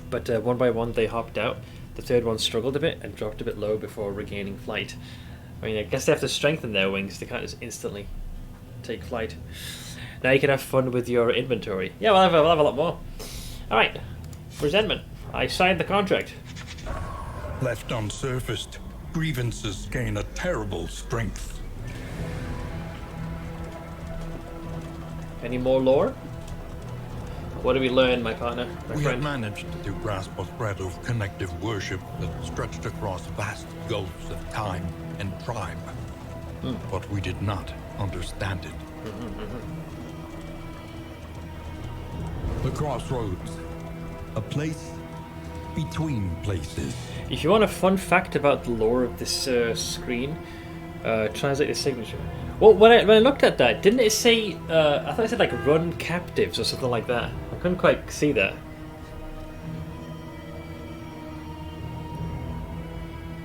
but one by one they hopped out. The third one struggled a bit and dropped a bit low before regaining flight. I mean, I guess they have to strengthen their wings. They can't just instantly take flight. Now you can have fun with your inventory. Yeah, we'll have a lot more. Alright, resentment. I signed the contract. Left unsurfaced, grievances gain a terrible strength. Any more lore? What did we learn, my partner, my We friend? had managed to grasp a thread of connective worship that stretched across vast gulfs of time and time. But we did not understand it. The crossroads. A place between places. If you want a fun fact about the lore of this screen, translate the signature. Well, when I looked at that, didn't it say, I thought it said like run captives or something like that. I couldn't quite see that.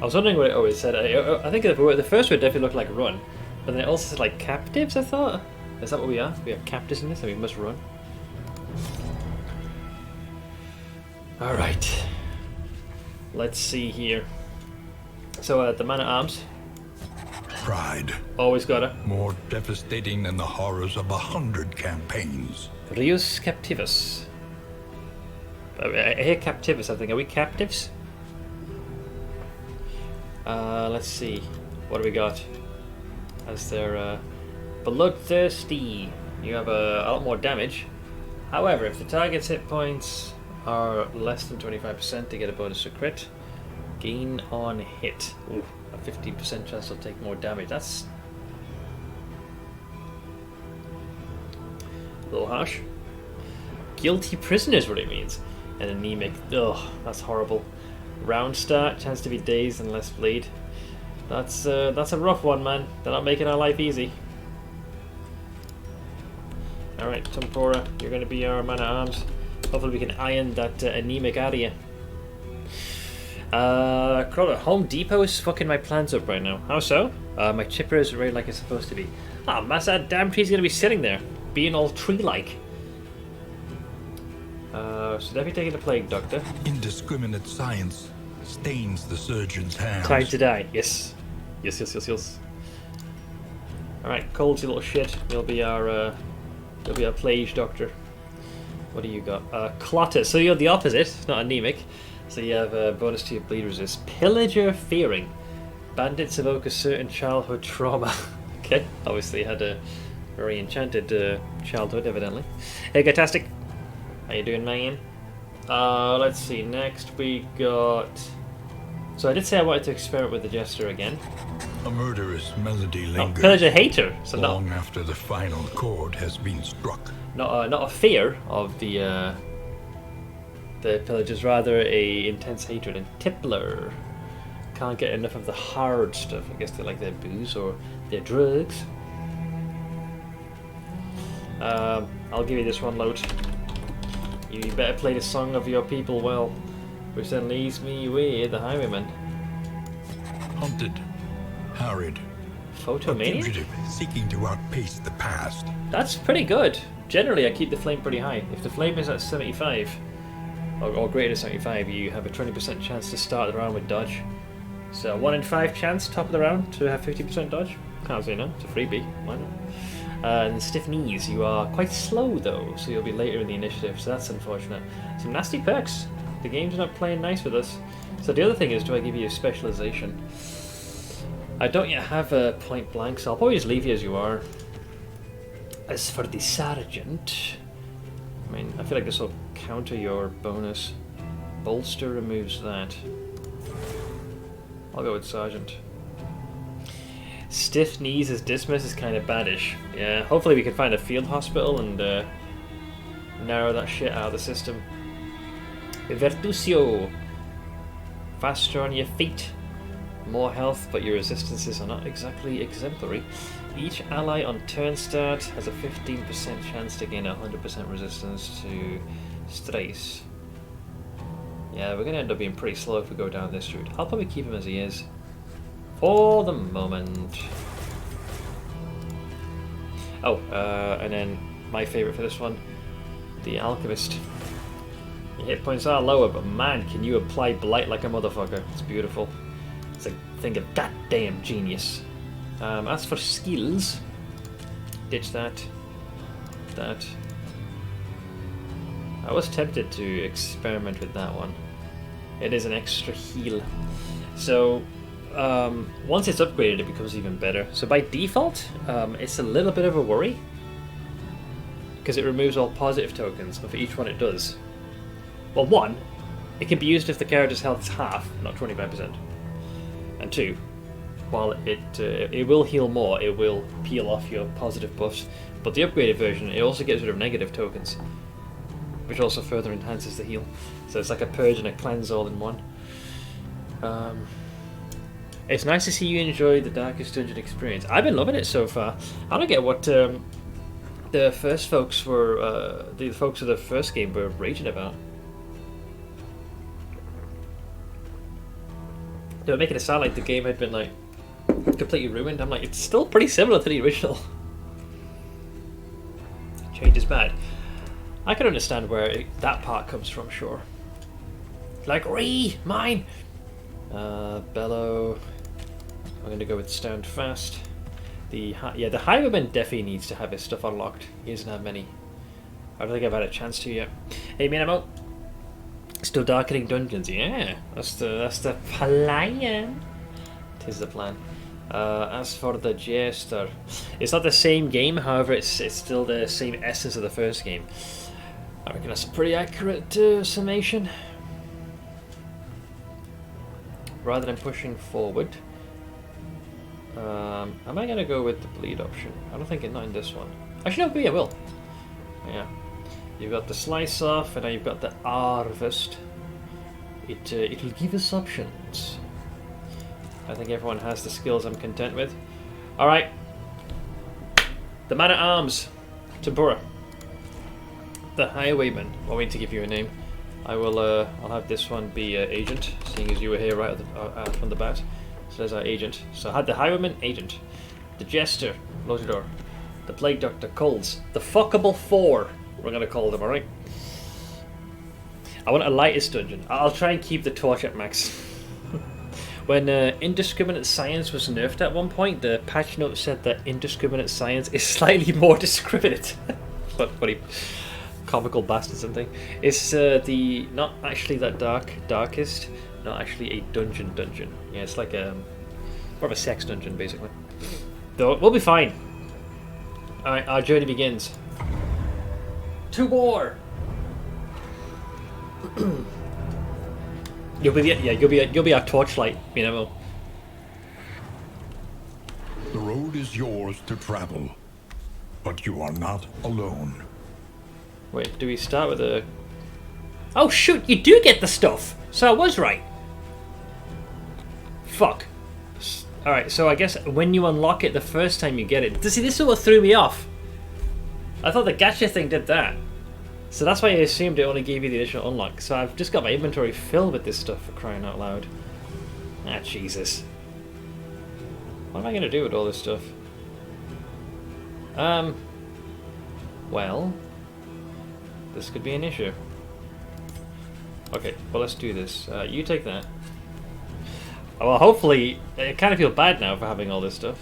I was wondering what it always said. I think the first word definitely looked like run, but then it also said like captives, I thought. Is that what we are? We have captives in this and we must run. Alright. Let's see here. So the man at arms. Pride. Always gotta. More devastating than the horrors of 100 campaigns. Rius captivus. I hear captivus, I think. Are we captives? Let's see. What do we got? As their bloodthirsty. You have a lot more damage. However, if the target's hit points are less than 25%, they get a bonus to crit. Gain on hit. Ooh, a 15% chance they'll take more damage. That's a little harsh. Guilty prisoner is what it means. And anemic. Ugh, that's horrible. Round start, chance to be dazed and less bleed. That's a rough one, man. They're not making our life easy. Alright, Tempura, you're going to be our man at arms. Hopefully we can iron that anemic out of you. Crawler, Home Depot is fucking my plans up right now. How so? My chipper isn't really like it's supposed to be. Ah, man, that damn tree's going to be sitting there, being all tree-like. So definitely taking the plague, Doctor. Indiscriminate science stains the surgeon's hands. Time to die. Yes. Yes. Alright, Cold, you little shit. You'll be our plague doctor. What do you got? Clotter. So you're the opposite, not anemic. So you have a bonus to your bleed resist. Pillager fearing. Bandits evoke a certain childhood trauma. Okay, obviously had a very enchanted childhood, evidently. Hey, Gatastic. How you doing, man? Let's see. Next we got. So I did say I wanted to experiment with the Jester again. A murderous melody Oh, lingers Pillager hater. So long after the final chord has been struck. not a fear of the pillagers, rather a intense hatred. And Tippler can't get enough of the hard stuff. I guess they like their booze or their drugs. I'll give you this one, load. You better play the song of your people well, which then leaves me with the highwayman. Hunted, harried, a Photomania? fugitive seeking to outpace the past. That's pretty good. Generally, I keep the flame pretty high. If the flame is at 75, or greater than 75, you have a 20% chance to start the round with dodge. So 1 in 5 chance, top of the round, to have 50% dodge. Can't say no, it's a freebie, why not? And stiff knees, you are quite slow though, so you'll be later in the initiative, so that's unfortunate. Some nasty perks. The game's not playing nice with us. So the other thing is, do I give you a specialization? I don't yet have a point blank, so I'll probably just leave you as you are. As for the sergeant, I mean, I feel like this will counter your bonus. Bolster removes that. I'll go with sergeant. Stiff knees as dismiss is kind of baddish. Yeah, hopefully we can find a field hospital and narrow that shit out of the system. Vertusio. Faster on your feet. More health, but your resistances are not exactly exemplary. Each ally on turn start has a 15% chance to gain 100% resistance to strays. Yeah, we're going to end up being pretty slow if we go down this route. I'll probably keep him as he is for the moment. Oh, and then my favourite for this one, the Alchemist. Your hit points are lower, but man, can you apply Blight like a motherfucker. It's beautiful. It's a thing of goddamn genius. As for skills, ditch that. That. I was tempted to experiment with that one. It is an extra heal. So, once it's upgraded, it becomes even better. So by default, it's a little bit of a worry, because it removes all positive tokens, but for each one it does. Well, 1, it can be used if the character's health is half, not 25%. And 2, while it will heal more, it will peel off your positive buffs. But the upgraded version, it also gets rid of negative tokens, which also further enhances the heal. So it's like a purge and a cleanse all in one. It's nice to see you enjoy the Darkest Dungeon experience. I've been loving it so far. I don't get what the first folks were, the folks of the first game were raging about. They were making it sound like the game had been like completely ruined. I'm like, it's still pretty similar to the original. Change is bad. I can understand where that part comes from, sure. Like, mine! Bellow. I'm going to go with Stand Fast. The Highwayman definitely needs to have his stuff unlocked. He doesn't have many. I don't think I've had a chance to yet. Hey, Minamo. Still darkening dungeons, yeah. That's the plan. Tis the plan. As for the Jester, it's not the same game. However, it's still the same essence of the first game. I reckon that's a pretty accurate summation. Rather than pushing forward, am I going to go with the bleed option? I don't think not in this one. Actually, no, I will. Yeah. You've got the slice off, and now you've got the harvest. It'll give us options. I think everyone has the skills I'm content with. Alright. The man at arms. Tambura. The highwayman. Want me to give you a name? I will. I'll have this one be agent, seeing as you were here right from the bat. So there's our agent. So I had the highwayman, agent. The jester, Lotidor. The plague doctor, Coles. The fuckable 4. We're gonna call them, alright? I want a lightest dungeon. I'll try and keep the torch at max. When indiscriminate science was nerfed at one point, the patch note said that indiscriminate science is slightly more discriminate. What funny comical bastard something. It's not actually that darkest, not actually a dungeon. Yeah, it's like more of a sex dungeon basically. Though we'll be fine. Alright, our journey begins. To war. You'll be our torchlight, you know. The road is yours to travel, but you are not alone. Wait, do we start with a... Oh shoot, you do get the stuff! So I was right. Fuck. Alright, so I guess when you unlock it the first time you get it... See, this is what threw me off. I thought the gacha thing did that. So that's why I assumed it only gave you the initial unlock. So I've just got my inventory filled with this stuff, for crying out loud. Ah, Jesus. What am I going to do with all this stuff? Well, this could be an issue. Okay, well, let's do this. You take that. Well, hopefully, I kind of feel bad now for having all this stuff.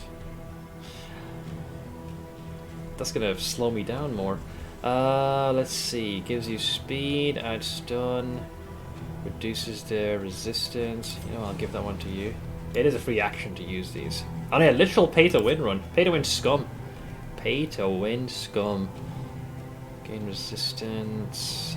That's going to slow me down more. Let's see. Gives you speed, adds stun, reduces their resistance. You know, I'll give that one to you. It is a free action to use these. Oh yeah, literal pay to win run. Pay to win scum. Pay to win scum. Gain resistance.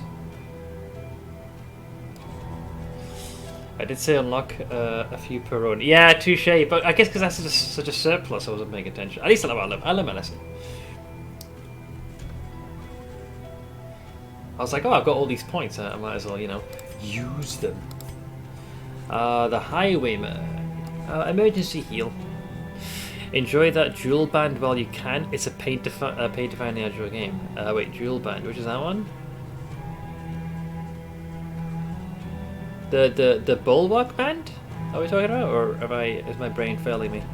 I did say unlock a few per run. Yeah, touche. But I guess because that's such a surplus, I wasn't paying attention. At least I learned my lesson. I was like, oh, I've got all these points. I might as well, you know, use them. The Highwayman. Emergency heal. Enjoy that dual band while you can. It's a paid to find the actual game. Wait, dual band. Which is that one? The Bulwark band? Are we talking about, or is my brain failing me?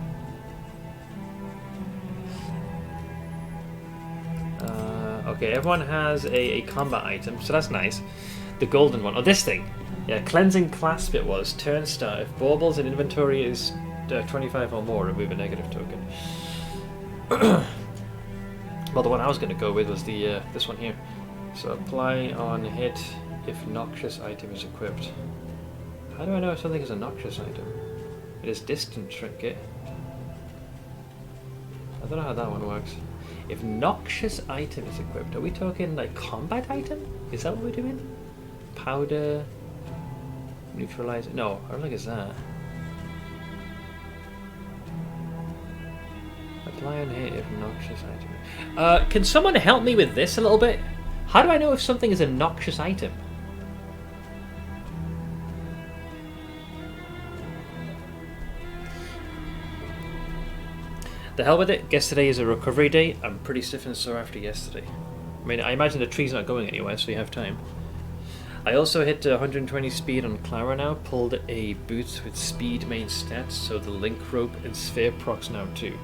Okay, everyone has a combat item, so that's nice. The golden one. Oh, this thing. Yeah, cleansing clasp it was. Turn start. If baubles in inventory is 25 or more, remove a negative token. Well, the one I was going to go with was the this one here. So apply on hit if noxious item is equipped. How do I know if something is a noxious item? It is distant trinket. I don't know how that one works. If noxious item is equipped, are we talking like combat item? Is that what we're doing? Powder, neutralizer. No, I don't think it's that. Apply on hit if noxious item. Can someone help me with this a little bit? How do I know if something is a noxious item? The hell with it. Guess today is a recovery day. I'm pretty stiff and sore after yesterday. I mean, I imagine the tree's not going anywhere, so you have time. I also hit 120 speed on Clara now. Pulled a boots with speed main stats, so the link rope and sphere procs now too.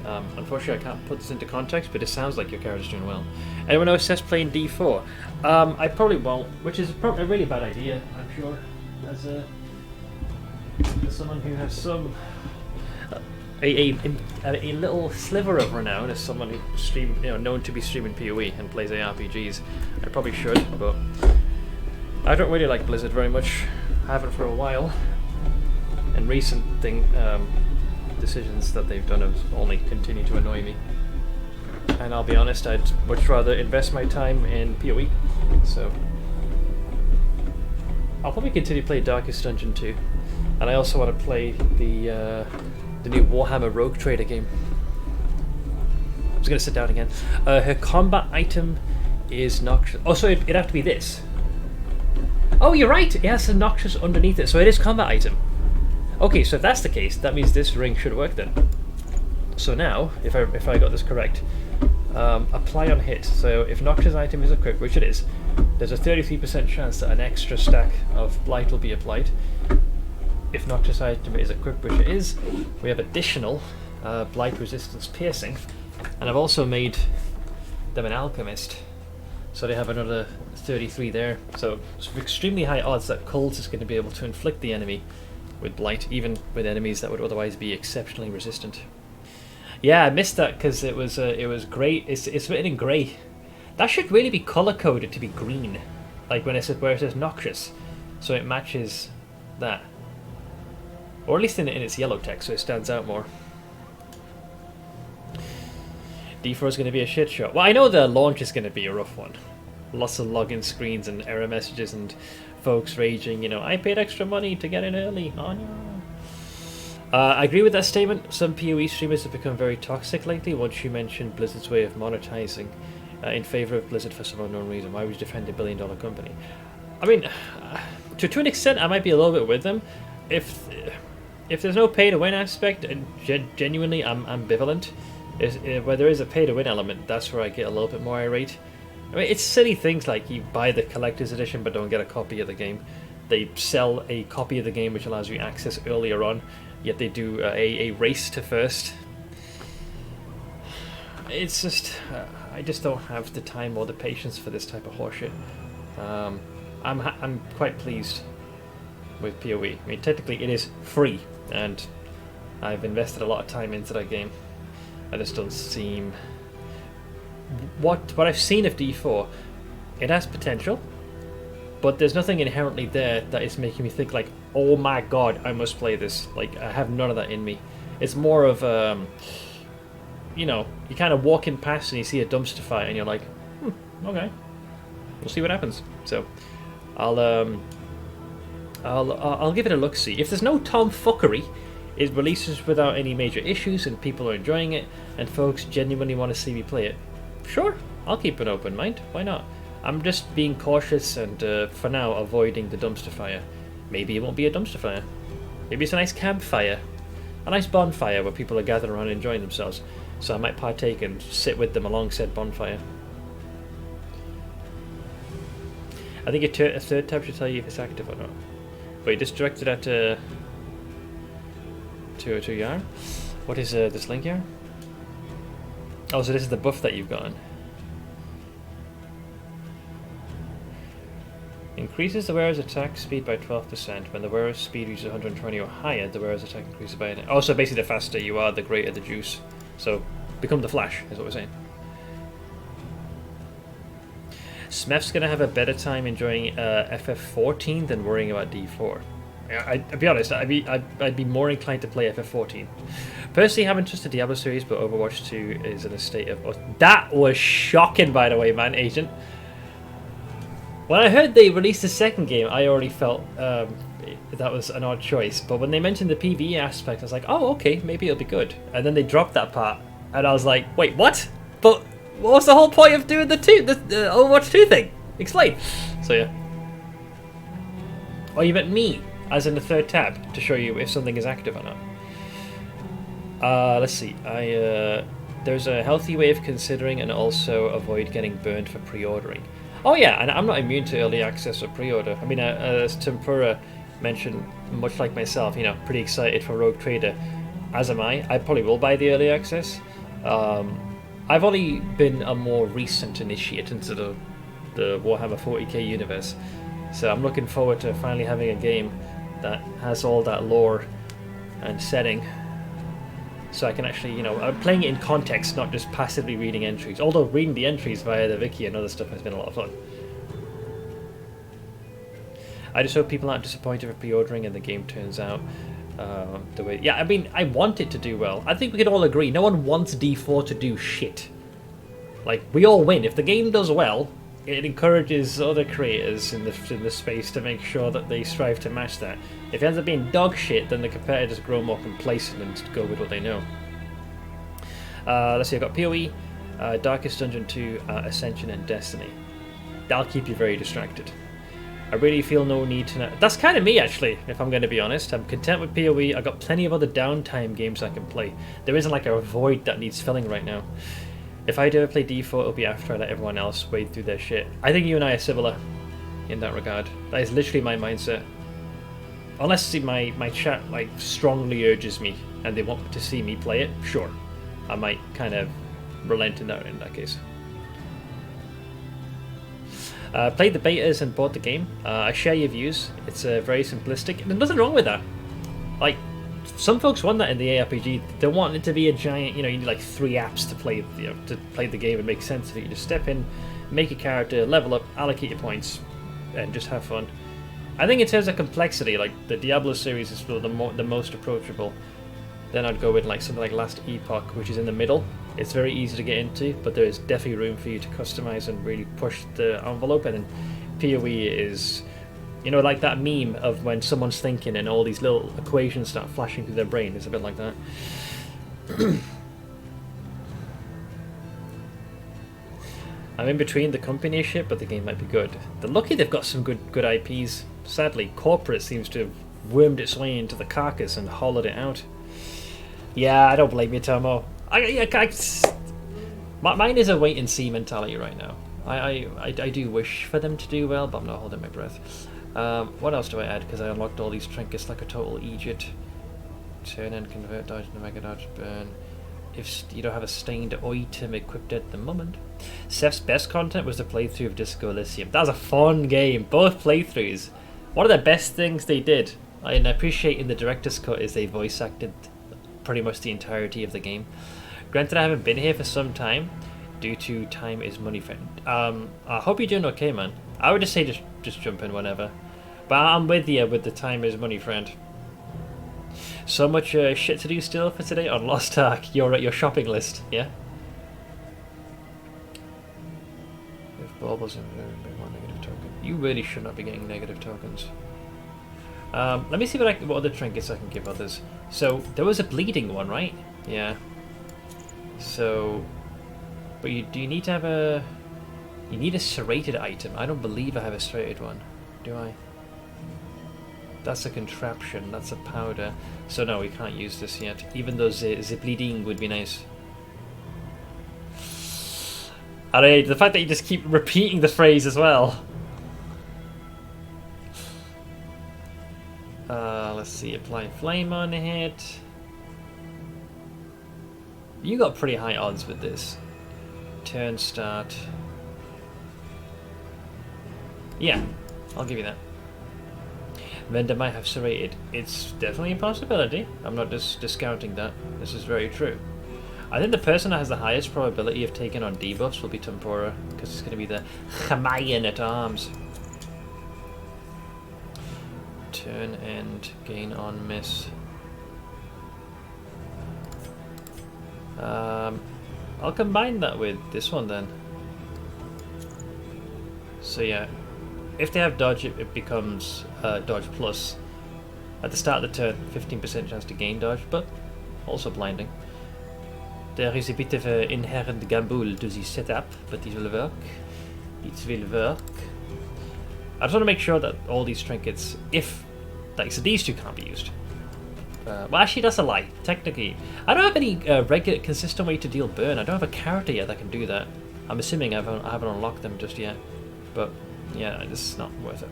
Unfortunately, I can't put this into context, but it sounds like your character's doing well. Anyone else says playing D4? I probably won't, which is probably a really bad idea, I'm sure. As someone who has some a little sliver of renown as someone who known to be streaming PoE and plays ARPGs, I probably should, but I don't really like Blizzard very much. I haven't for a while, and recent decisions that they've done have only continued to annoy me. And I'll be honest, I'd much rather invest my time in PoE. So I'll probably continue to play Darkest Dungeon 2, and I also want to play the new Warhammer Rogue Trader game. I'm just gonna sit down again. Her combat item is noxious. Oh, so it'd have to be this. Oh, you're right. It has a noxious underneath it, so it is combat item. Okay, so if that's the case, that means this ring should work then. So now, if I got this correct, apply on hit. So if noxious item is equipped, which it is, there's a 33% chance that an extra stack of blight will be applied. If noxious item is equipped, which it is, we have additional blight resistance piercing, and I've also made them an alchemist, so they have another 33 there. So it's extremely high odds that Colt is going to be able to inflict the enemy with blight, even with enemies that would otherwise be exceptionally resistant. Yeah, I missed that because it was grey. It's written in grey. That should really be color coded to be green, like when where it says noxious, so it matches that. Or at least in its yellow text, so it stands out more. D4 is going to be a shit show. Well, I know the launch is going to be a rough one. Lots of login screens and error messages and folks raging, I paid extra money to get in early. Oh, no. I agree with that statement. Some PoE streamers have become very toxic lately once you mentioned Blizzard's way of monetizing in favor of Blizzard for some unknown reason. Why would you defend a billion-dollar company? I mean, to an extent, I might be a little bit with them. If there's no pay-to-win aspect, and genuinely I'm ambivalent, Where there is a pay-to-win element, that's where I get a little bit more irate. I mean, it's silly things like you buy the collector's edition but don't get a copy of the game. They sell a copy of the game which allows you access earlier on, yet they do a race to first. It's just, I just don't have the time or the patience for this type of horseshit. I'm quite pleased with PoE. I mean, technically it is free, and I've invested a lot of time into that game. I just don't seem... What I've seen of D4, it has potential, but there's nothing inherently there that is making me think like, oh my god, I must play this. Like, I have none of that in me. It's more of, you know, you kind of walk in past and you see a dumpster fire and you're like, okay, we'll see what happens. So, I'll give it a look. See if there's no tomfuckery. It releases without any major issues and people are enjoying it and folks genuinely want to see me play it. Sure, I'll keep an open mind. Why not? I'm just being cautious and, for now, avoiding the dumpster fire. Maybe it won't be a dumpster fire. Maybe it's a nice campfire. A nice bonfire where people are gathered around enjoying themselves. So I might partake and sit with them along said bonfire. I think a third tab should tell you if it's active or not. Wait, just directed at to Yarn? What is this link here? Oh, so this is the buff that you've gotten. Increases the wearer's attack speed by 12%. When the wearer's speed reaches 120 or higher, the wearer's attack increases by... Oh, so basically the faster you are, the greater the juice. So, become the Flash, is what we're saying. Smef's going to have a better time enjoying FF14 than worrying about D4. I'd be honest, I'd be more inclined to play FF14. Personally, haven't touched the Diablo series, but Overwatch 2 is in a state of... That was shocking, by the way, man, Agent. When I heard they released the second game, I already felt that was an odd choice. But when they mentioned the PvE aspect, I was like, oh, okay, maybe it'll be good. And then they dropped that part, and I was like, wait, what? But what was the whole point of doing the Overwatch 2 thing? Explain. So, yeah. Oh, you meant me, as in the third tab, to show you if something is active or not. Let's see. There's a healthy way of considering and also avoid getting burned for pre-ordering. Oh yeah, and I'm not immune to early access or pre-order. I mean, as Tempura mentioned, much like myself, you know, pretty excited for Rogue Trader, as am I. I probably will buy the early access. I've only been a more recent initiate into the Warhammer 40k universe, so I'm looking forward to finally having a game that has all that lore and setting. So I can actually, you know, I'm playing it in context, not just passively reading entries. Although reading the entries via the wiki and other stuff has been a lot of fun. I just hope people aren't disappointed with pre-ordering and the game turns out the way... Yeah, I mean, I want it to do well. I think we can all agree, no one wants D4 to do shit. Like, we all win. If the game does well, it encourages other creators in the space to make sure that they strive to match that. If it ends up being dog shit, then the competitors grow more complacent and go with what they know. Let's see, I've got PoE, Darkest Dungeon 2, Ascension, and Destiny. That'll keep you very distracted. I really feel no need to... That's kind of me, actually, if I'm going to be honest. I'm content with PoE. I've got plenty of other downtime games I can play. There isn't like a void that needs filling right now. If I do ever play D4, it'll be after I let everyone else wade through their shit. I think you and I are similar in that regard. That is literally my mindset. Unless my chat like strongly urges me and they want to see me play it, sure. I might kind of relent in that case. Played the betas and bought the game. I share your views. It's very simplistic, and there's nothing wrong with that. Like, some folks want that in the ARPG. They want it to be a giant, you know, you need like 3 apps to play, you know, to play the game and make sense of it. You just step in, make a character, level up, allocate your points, and just have fun. I think in terms of complexity, like the Diablo series is still the most approachable. Then I'd go with like something like Last Epoch, which is in the middle. It's very easy to get into, but there is definitely room for you to customize and really push the envelope. And then PoE is, you know, like that meme of when someone's thinking and all these little equations start flashing through their brain. It's a bit like that. I'm in between the company shit, but the game might be good. They're lucky they've got some good IPs. Sadly, corporate seems to have wormed its way into the carcass and hollowed it out. Yeah, I don't blame you, Tomo. Mine is a wait and see mentality right now. I do wish for them to do well, but I'm not holding my breath. What else do I add? Because I unlocked all these trinkets like a total idiot. Turn and convert dodge to mega dodge burn. If you don't have a stained item equipped at the moment. Seth's best content was the playthrough of Disco Elysium. That was a fun game. Both playthroughs. One of the best things they did, and I appreciate in the director's cut, is they voice acted pretty much the entirety of the game. Granted, I haven't been here for some time due to time is money, friend. I hope you're doing okay, man. I would just say just jump in whenever. But I'm with you with the time is money, friend. So much shit to do still for today on Lost Ark. You're at your shopping list, yeah? If baubles and more negative token. You really should not be getting negative tokens. Let me see what other trinkets I can give others. So there was a bleeding one, right? Yeah. So, but do you need to have a? You need a serrated item. I don't believe I have a serrated one, do I? That's a contraption. That's a powder. So no, we can't use this yet. Even though the bleeding would be nice. Alright, the fact that you just keep repeating the phrase as well. Let's see, apply flame on hit. You got pretty high odds with this. Turn start. Yeah, I'll give you that. Vendor might have serrated. It's definitely a possibility. I'm not just discounting that. This is very true. I think the person that has the highest probability of taking on debuffs will be Tempora, because it's going to be the Chamayan at arms. Turn and gain on miss. I'll combine that with this one then. So yeah, if they have dodge, it becomes dodge plus. At the start of the turn, 15% chance to gain dodge, but also blinding. There is a bit of an inherent gamble to the setup, but it will work. It will work. I just want to make sure that all these trinkets, so these two can't be used. Well, actually, that's a lie. Technically, I don't have any regular, consistent way to deal burn. I don't have a character yet that can do that. I'm assuming I haven't unlocked them just yet. But yeah, it's not worth it.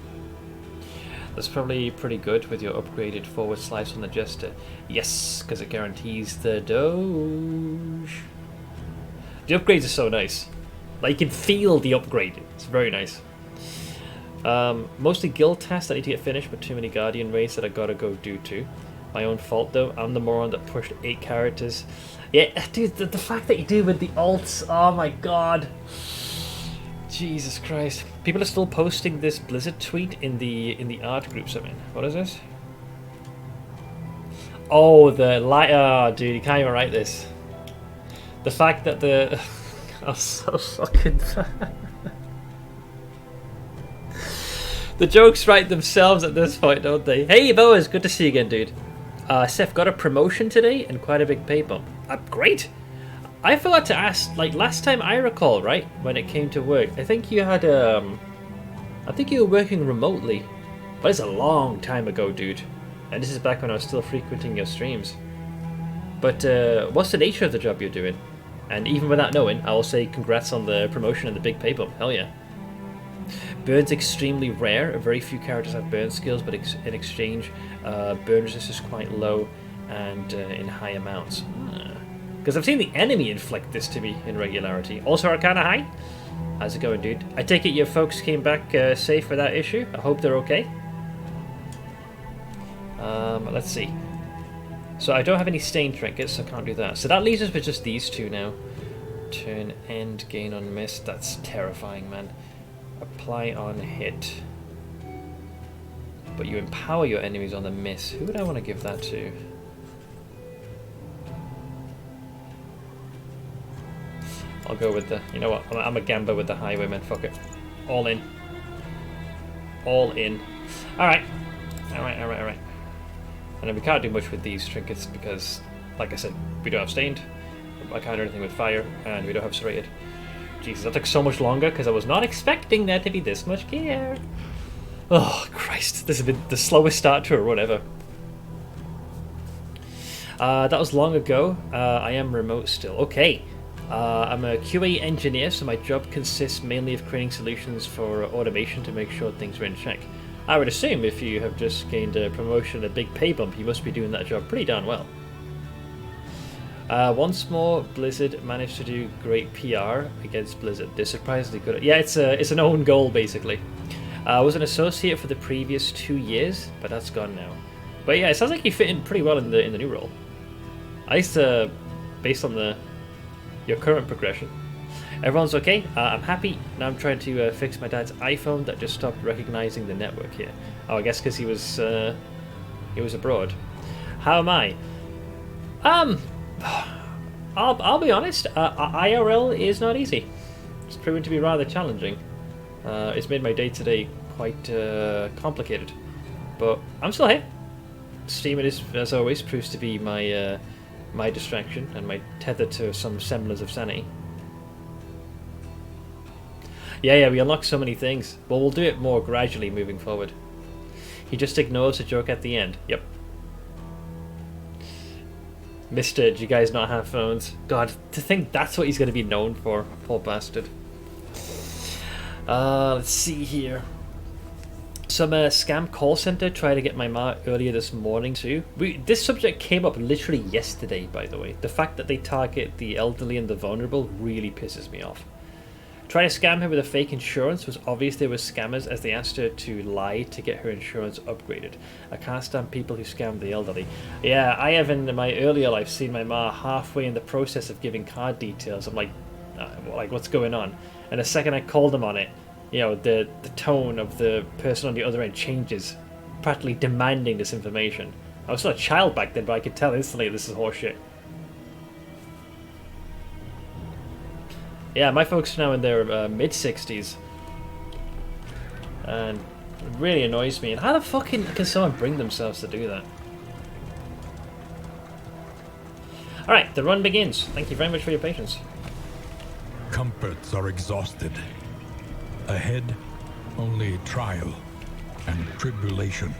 That's probably pretty good with your upgraded forward slice on the Jester. Yes, because it guarantees the doge. The upgrades are so nice. Like, you can feel the upgrade. It's very nice. Mostly guild tasks that need to get finished, but too many Guardian raids that I gotta go do too. My own fault though. I'm the moron that pushed 8 characters. Yeah, dude, the fact that you do with the alts. Oh my god. Jesus Christ. People are still posting this Blizzard tweet in the art groups I'm in. What is this? Oh, the light. Oh, dude, you can't even write this. The fact that the. I'm so fucking. The jokes write themselves at this point, don't they? Hey, Boaz, good to see you again, dude. Seth got a promotion today and quite a big pay bump. Great. I forgot to ask, like last time I recall, right, when it came to work, I think you had, I think you were working remotely, but it's a long time ago, dude. And this is back when I was still frequenting your streams. But what's the nature of the job you're doing? And even without knowing, I will say congrats on the promotion and the big pay bump. Hell yeah. Burn's extremely rare. Very few characters have burn skills, but in exchange, burn resistance is quite low and in high amounts. Because I've seen the enemy inflict this to me in regularity. Also Arcana High. How's it going, dude? I take it your folks came back safe without issue. I hope they're okay. Let's see. So I don't have any stain trinkets, so I can't do that. So that leaves us with just these two now. Turn and gain on miss. That's terrifying, man. Apply on hit. But you empower your enemies on the miss. Who would I want to give that to? I'll go with the... You know what? I'm a gambler with the highwayman. Fuck it. All in. All in. Alright. Alright. And then we can't do much with these trinkets because, like I said, we don't have stained. I can't do anything with fire. And we don't have serrated. Jesus, that took so much longer because I was not expecting there to be this much gear. Oh, Christ. This has been the slowest start to a run ever. That was long ago. I am remote still. Okay. I'm a QA engineer, so my job consists mainly of creating solutions for automation to make sure things are in check. I would assume if you have just gained a promotion, a big pay bump, you must be doing that job pretty darn well. Once more, Blizzard managed to do great PR against Blizzard. They're surprisingly good at... Yeah, it's an own goal, basically. I was an associate for the previous 2 years, but that's gone now. But yeah, it sounds like you fit in pretty well in the new role. I used to, based on your current progression. Everyone's okay. I'm happy. Now I'm trying to fix my dad's iPhone that just stopped recognizing the network here. Oh, I guess because he was abroad. How am I? I'll be honest. IRL is not easy. It's proven to be rather challenging. It's made my day-to-day quite complicated. But I'm still here. Steaming is, as always, proves to be my my distraction and my tether to some semblance of sanity. Yeah, we unlock so many things. Well, we'll do it more gradually moving forward. He just ignores the joke at the end. Yep. Mister, do you guys not have phones? God, to think that's what he's going to be known for. Poor bastard. Let's see here. Some scam call center tried to get my ma earlier this morning too. This subject came up literally yesterday, by the way. The fact that they target the elderly and the vulnerable really pisses me off. Trying to scam her with a fake insurance was obvious they were scammers as they asked her to lie to get her insurance upgraded. I can't stand people who scam the elderly. Yeah, I have in my earlier life seen my ma halfway in the process of giving card details. I'm like what's going on? And the second I called them on it, you know, the tone of the person on the other end changes, practically demanding this information. I was still a child back then, but I could tell instantly this is horseshit. Yeah, my folks are now in their mid-60s. And it really annoys me. And how the fuck can someone bring themselves to do that? Alright, the run begins. Thank you very much for your patience. Comforts are exhausted. Ahead, only trial and tribulation.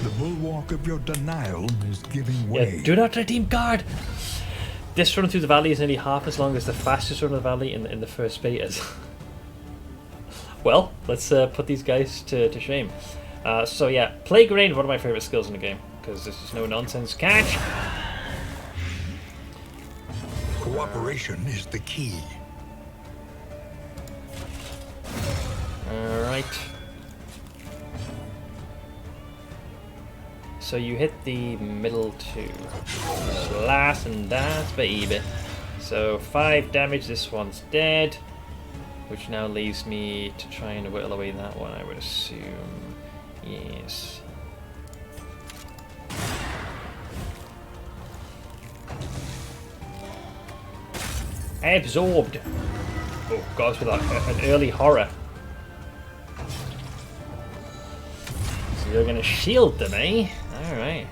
The bulwark of your denial is giving way. Yeah, do not redeem guard! This run through the valley is nearly half as long as the fastest run of the valley in the first betas. Well, let's put these guys to shame. So yeah, Plague Rain, one of my favourite skills in the game, because this is no nonsense. Catch! Cooperation is the key. Alright. So you hit the middle two. Slice and dice, baby. So 5 damage, this one's dead. Which now leaves me to try and whittle away that one, I would assume. Yes. Absorbed. Oh, goes with an early horror. So you're gonna shield them, eh? Alright.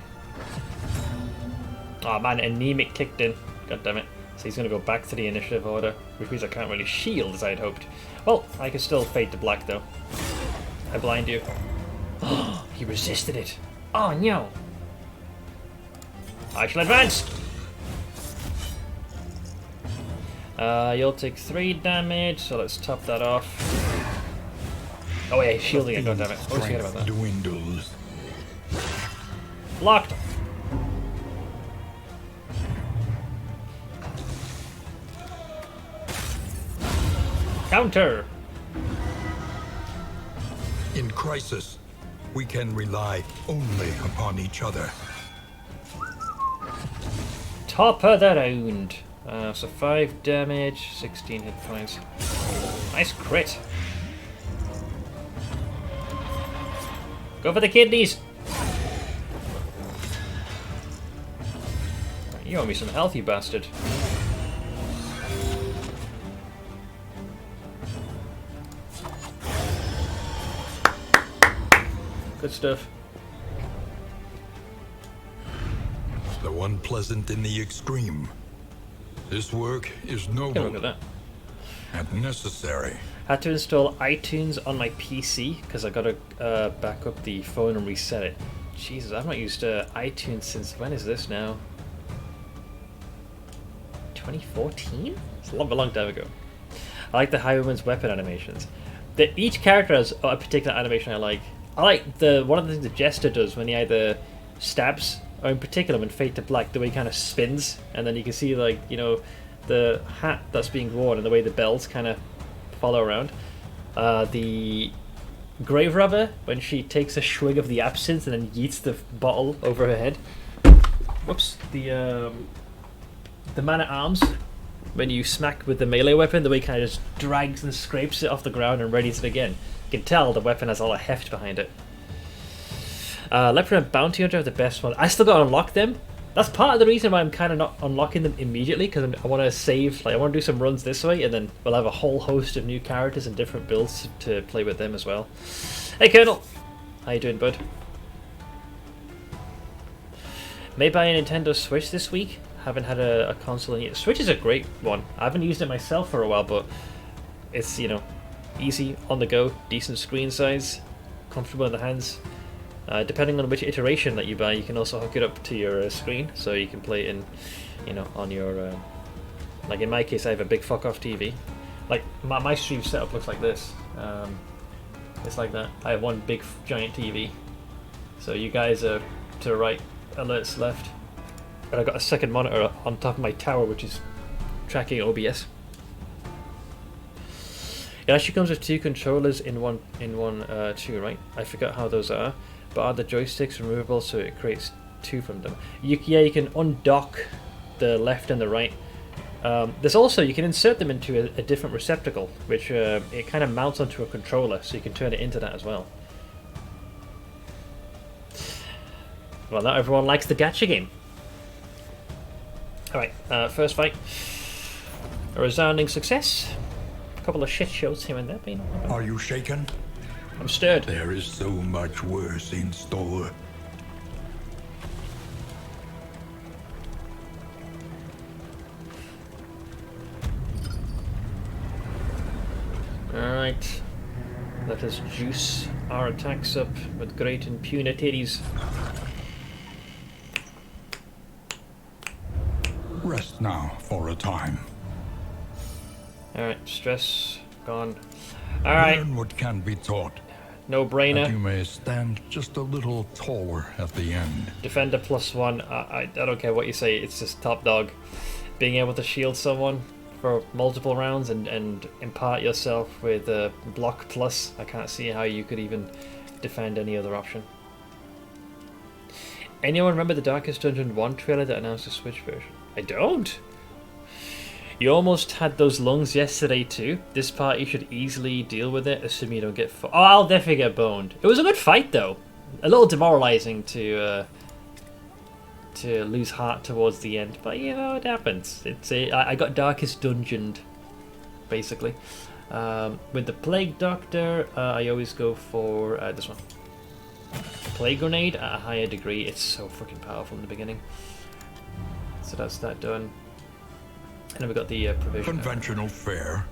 Oh man, anemic kicked in. God damn it. So he's gonna go back to the initiative order, which means I can't really shield as I'd hoped. Well, I can still fade to black though. I blind you. Oh, he resisted it. Oh no. I shall advance. You'll take 3 damage, so let's top that off. Oh yeah, he's shielding it, god damn it. Always forget about that. Dwindles. Locked. Counter. In crisis, we can rely only upon each other. Top of the round. So 5 damage, 16 hit points. Nice crit. Go for the kidneys. You owe me some health, you bastard. Good stuff. The one pleasant in the extreme. This work is noble Look at that. and necessary. Had to install iTunes on my PC because I got to back up the phone and reset it. Jesus, I've not used iTunes since, when is this now? 2014? It's a long time ago. I like the Highwayman's weapon animations. Each character has a particular animation I like. I like one of the things the Jester does when he either stabs, or in particular when Fade to Black, the way he kind of spins, and then you can see, like, you know, the hat that's being worn and the way the bells kind of follow around. The Grave Robber, when she takes a swig of the absinthe and then yeets the bottle over her head. Whoops. The Man at Arms, when you smack with the melee weapon, the way he kind of just drags and scrapes it off the ground and readies it again. You can tell the weapon has a lot of heft behind it. Leper and Bounty Hunter are the best one. I still got to unlock them. That's part of the reason why I'm kind of not unlocking them immediately, because I want to save, like, I want to do some runs this way, and then we'll have a whole host of new characters and different builds to play with them as well. Hey Colonel! How you doing, bud? May buy a Nintendo Switch this week. Haven't had a console in yet. Switch is a great one. I haven't used it myself for a while, but it's, you know, easy, on the go, decent screen size, comfortable in the hands. Depending on which iteration that you buy, you can also hook it up to your screen, so you can play it in, you know, on your, like in my case, I have a big fuck-off TV. Like, my stream setup looks like this. It's like that. I have one big, giant TV. So you guys are to the right, alerts left. And I've got a second monitor on top of my tower, which is tracking OBS. It actually comes with 2 controllers in one too, right? I forgot how those are. But are the joysticks removable so it creates 2 from them? Yeah, you can undock the left and the right. There's also, you can insert them into a different receptacle, which it kind of mounts onto a controller, so you can turn it into that as well. Well, not everyone likes the gacha game. Alright, first fight. A resounding success. A couple of shit shows here and there, but not bad. Are you shaken? I'm stirred. There is so much worse in store. Alright. Let us juice our attacks up with great impunities. Rest now for a time. Alright, stress gone. Alright. Learn what can be taught. No brainer. And you may stand just a little taller at the end. Defender +1. I don't care what you say, it's just top dog. Being able to shield someone for multiple rounds and impart yourself with block plus. I can't see how you could even defend any other option. Anyone remember the Darkest Dungeon 1 trailer that announced the Switch version? I don't. You almost had those lungs yesterday too. This part you should easily deal with it, assuming you don't get oh, I'll definitely get boned. It was a good fight though. A little demoralizing to lose heart towards the end, but you know, it happens. I got Darkest Dungeoned, basically. With the Plague Doctor, I always go for this one. Plague Grenade at a higher degree. It's so freaking powerful in the beginning. So that's that done. And then we got the provision. Conventional fare,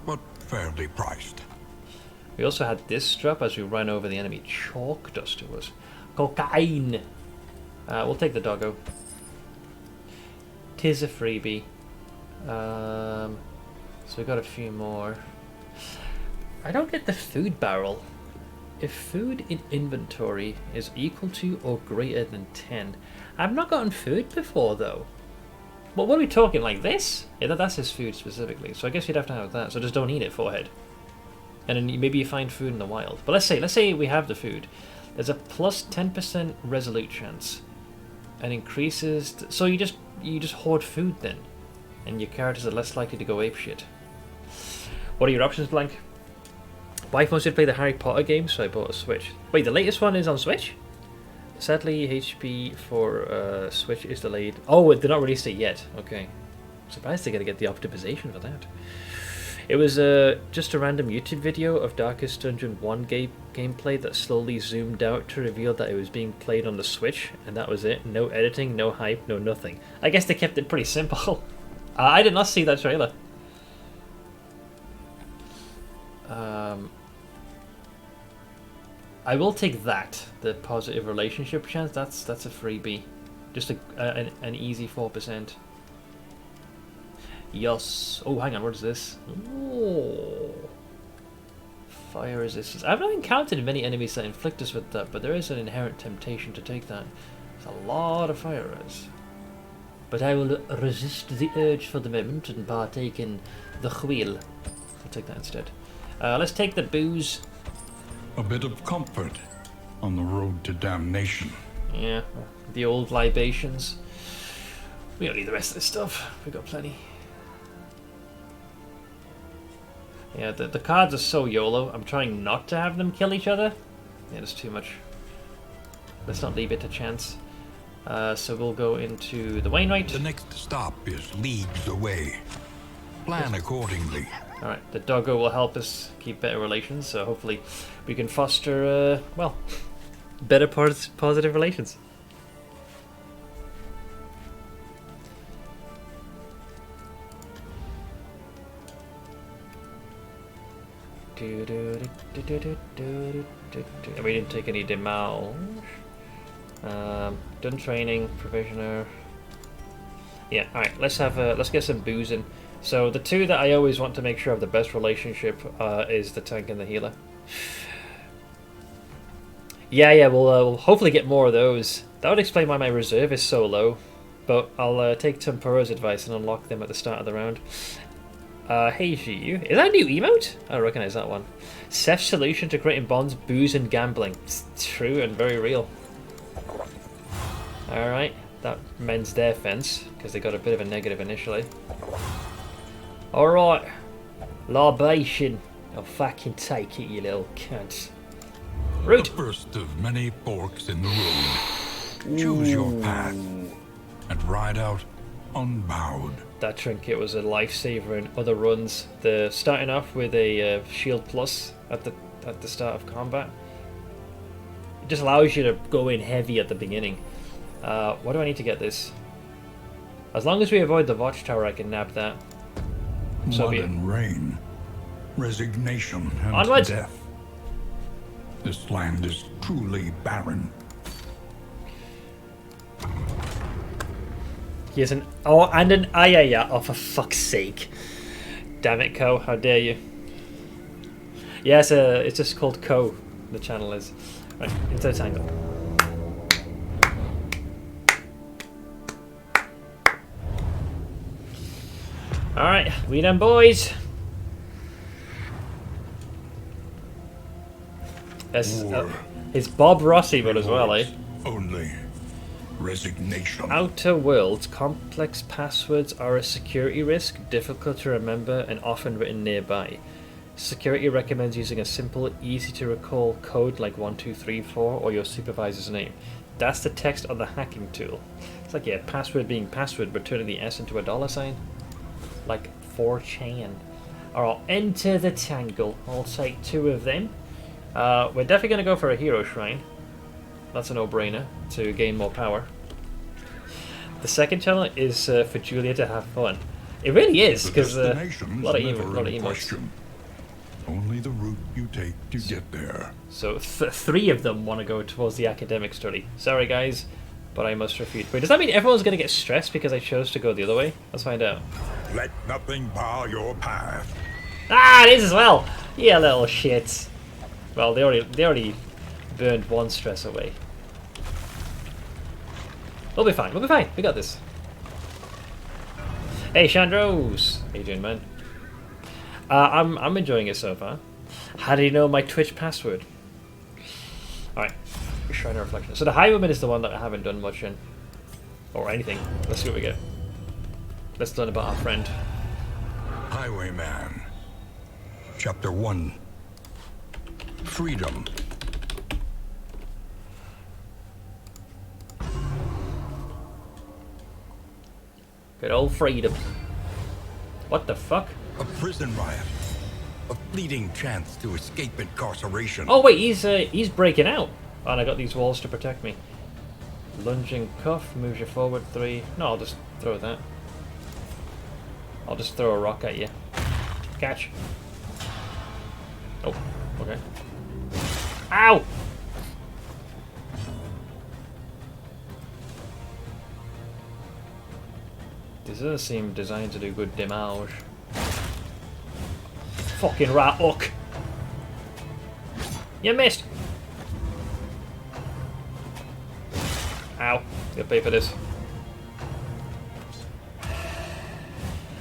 but fairly priced. We also had this drop as we ran over the enemy. Chalk dust it was. Cocaine. We'll take the doggo. Tis a freebie. So we got a few more. I don't get the food barrel. If food in inventory is equal to or greater than 10. I've not gotten food before though. Well, what are we talking, like this? Yeah, that's his food specifically, so I guess you'd have to have that, so just don't eat it, forehead. And then maybe you find food in the wild. But let's say we have the food. There's a plus 10% resolute chance. And increases... so you just hoard food then. And your characters are less likely to go apeshit. What are your options, Blank? Wife wants to play the Harry Potter game, so I bought a Switch. Wait, the latest one is on Switch? Sadly, HP for Switch is delayed. Oh, they're not released it yet. Okay. Surprised they're going to get the optimization for that. It was just a random YouTube video of Darkest Dungeon 1 gameplay that slowly zoomed out to reveal that it was being played on the Switch, and that was it. No editing, no hype, no nothing. I guess they kept it pretty simple. I did not see that trailer. I will take that. The positive relationship chance. That's a freebie. Just an easy 4%. Yes. Oh, hang on. What is this? Oh. Fire resistance. I've not encountered many enemies that inflict us with that, but there is an inherent temptation to take that. There's a lot of fire res. But I will resist the urge for the moment and partake in the wheel. I'll take that instead. Let's take the booze. A bit of comfort on the road to damnation. Yeah, the old libations. We don't need the rest of this stuff. We've got plenty. Yeah, the cards are so YOLO. I'm trying not to have them kill each other. Yeah, there's too much. Let's not leave it to chance. So we'll go into the Wainwright. The next stop is leagues away. Plan accordingly. Alright, the doggo will help us keep better relations, so hopefully we can foster, well, better positive relations. And we didn't take any demouge. Done training, provisioner. Yeah, alright, let's get some booze in. So the two that I always want to make sure have the best relationship is the tank and the healer. Yeah, we'll hopefully get more of those. That would explain why my reserve is so low. But I'll take Tempura's advice and unlock them at the start of the round. Hey you. Is that a new emote? I don't recognize that one. Seth's solution to creating bonds, booze and gambling. It's true and very real. Alright, that mends their fence, because they got a bit of a negative initially. Alright. Libation. I'll fucking take it, you little cunt. Root! The first of many forks in the road. Choose your path and ride out unbowed. That trinket was a lifesaver in other runs. The starting off with a shield plus at the start of combat. It just allows you to go in heavy at the beginning. What do I need to get this? As long as we avoid the watchtower, I can nab that. So Blood and rain, resignation and onwards. death. This land is truly barren. Here's an and an ayaya. Oh, for fuck's sake! Damn it, Co! How dare you? Yeah, it's just called Co. The channel is right into the tangle. All right, we done, boys. It's Bob Rossi, but as well, eh? Only resignation. Outer Worlds complex passwords are a security risk, difficult to remember, and often written nearby. Security recommends using a simple, easy to recall code like 1234 or your supervisor's name. That's the text on the hacking tool. It's like, yeah, password being password, but turning the S into a $sign. Like 4chan. Alright, enter the tangle. I'll take 2 of them. We're definitely going to go for a hero shrine. That's a no-brainer to gain more power. The second channel is for Julia to have fun. It really is, because a lot of emotes. Only the route you take to get there. So 3 of them want to go towards the academic study. Sorry guys, but I must refute. Wait, does that mean everyone's going to get stressed because I chose to go the other way? Let's find out. Let nothing bar your path. Ah, it is as well! Yeah, little shits. Well, they already burned 1 stress away. We'll be fine, we'll be fine. We got this. Hey, Chandros! How you doing, man? I'm enjoying it so far. How do you know my Twitch password? Alright, Shrine of Reflection. So the Highwayman is the one that I haven't done much in. Or anything. Let's see what we get. Let's learn about our friend. Highwayman. Chapter 1. Freedom. Good old freedom. What the fuck? A prison riot. A fleeting chance to escape incarceration. Oh wait, he's breaking out. Oh, and I got these walls to protect me. Lunging cuff moves you forward 3. No, I'll just throw that. I'll just throw a rock at you. Catch. Oh, okay. Ow! This doesn't seem designed to do good damage. Fucking rat hook! You missed! Ow. You'll pay for this.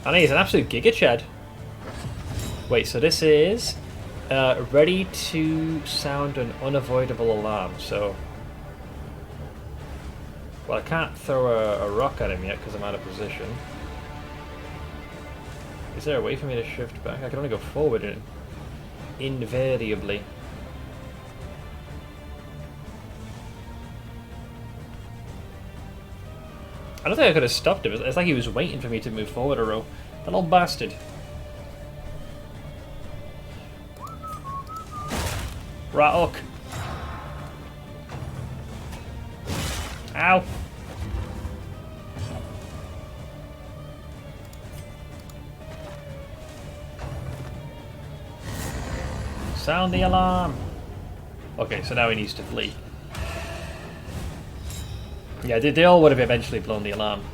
I know he's an absolute giga chad. Wait, so this is ready to sound an unavoidable alarm, so... Well, I can't throw a rock at him yet because I'm out of position. Is there a way for me to shift back? I can only go forward invariably. I don't think I could have stopped him. It's like he was waiting for me to move forward a row. That old bastard. Rat hook. Ow. Sound the alarm. Okay, so now he needs to flee. Yeah, they all would have eventually blown the alarm.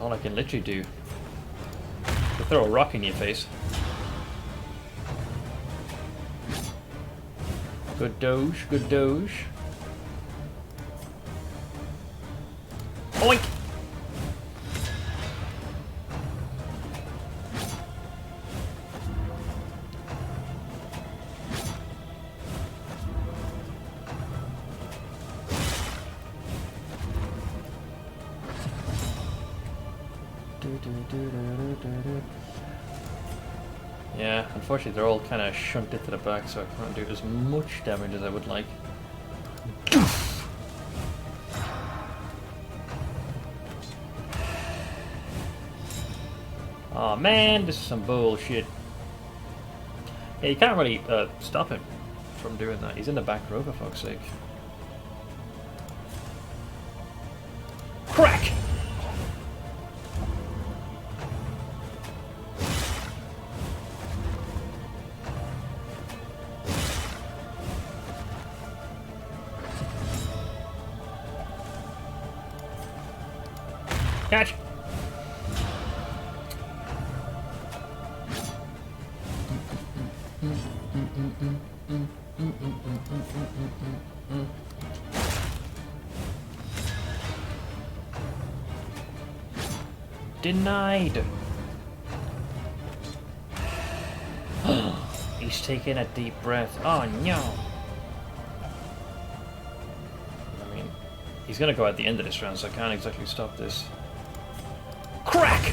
All I can literally do is throw a rock in your face. Good doge, good doge. Oink! Yeah, unfortunately they're all kind of shunted to the back, so I can't do as much damage as I would like. Oh man, this is some bullshit. Yeah, you can't really stop him from doing that. He's in the back row, for fuck's sake. Crack! Catch! Denied! He's taking a deep breath. Oh no! I mean, he's gonna go at the end of this round, so I can't exactly stop this. Crack!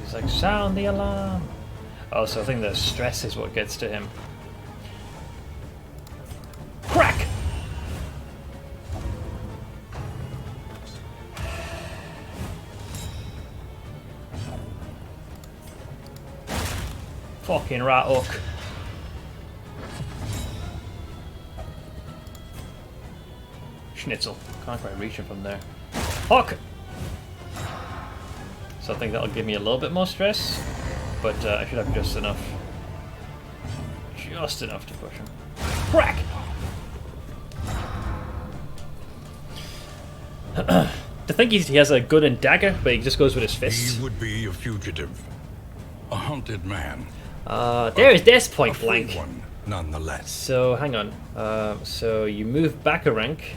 He's like, sound the alarm! Oh, so I think the stress is what gets to him. Crack! Fucking rat hook. Schnitzel. Can't quite reach him from there. Hook! So I think that'll give me a little bit more stress, but I should have just enough. Just enough to push him. Crack! To think he has a gun and dagger, but he just goes with his fists. He would be a fugitive, a hunted man. There is this point A free blank. one, nonetheless. So hang on. So you move back a rank,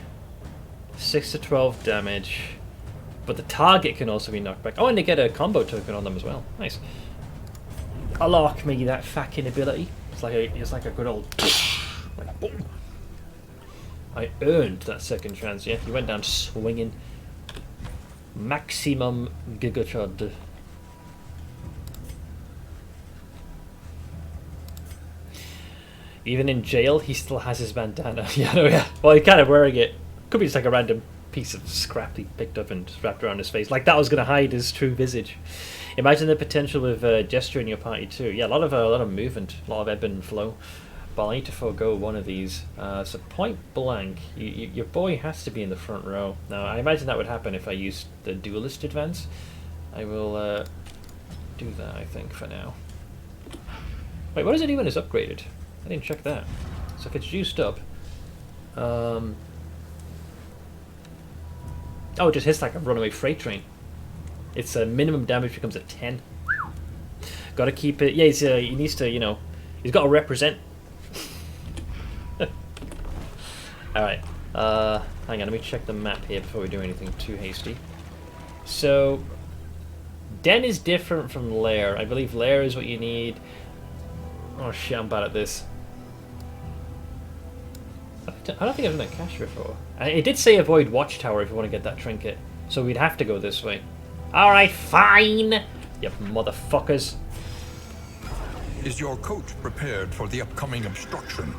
6 to 12 damage, but the target can also be knocked back. Oh, and they get a combo token on them as well. Nice. Unlock me that fucking ability. It's like a good old like boom. I earned that second chance. Yeah, you went down swinging. Maximum gigachud. Even in jail, he still has his bandana. Yeah, no, yeah. Well, he's kind of wearing it. Could be just like a random piece of scrap he picked up and wrapped around his face. Like that was going to hide his true visage. Imagine the potential of gesture in your party too. Yeah, a lot of movement, a lot of ebb and flow. but I need to forego one of these. So point blank, your boy has to be in the front row. Now, I imagine that would happen if I used the duelist advance. I will do that, I think, for now. Wait, what does it do when it's upgraded? I didn't check that. So if it's juiced up... oh, it just hits like a runaway freight train. Its minimum damage becomes a 10. Gotta keep it... Yeah, he needs to, you know... He's got to represent. Alright. Hang on, let me check the map here before we do anything too hasty. So... Den is different from Lair. I believe Lair is what you need. Oh shit, I'm bad at this. I don't think I've done that cache before. It did say avoid Watchtower if you want to get that trinket. So we'd have to go this way. Alright, fine! You motherfuckers. Is your coach prepared for the upcoming obstruction?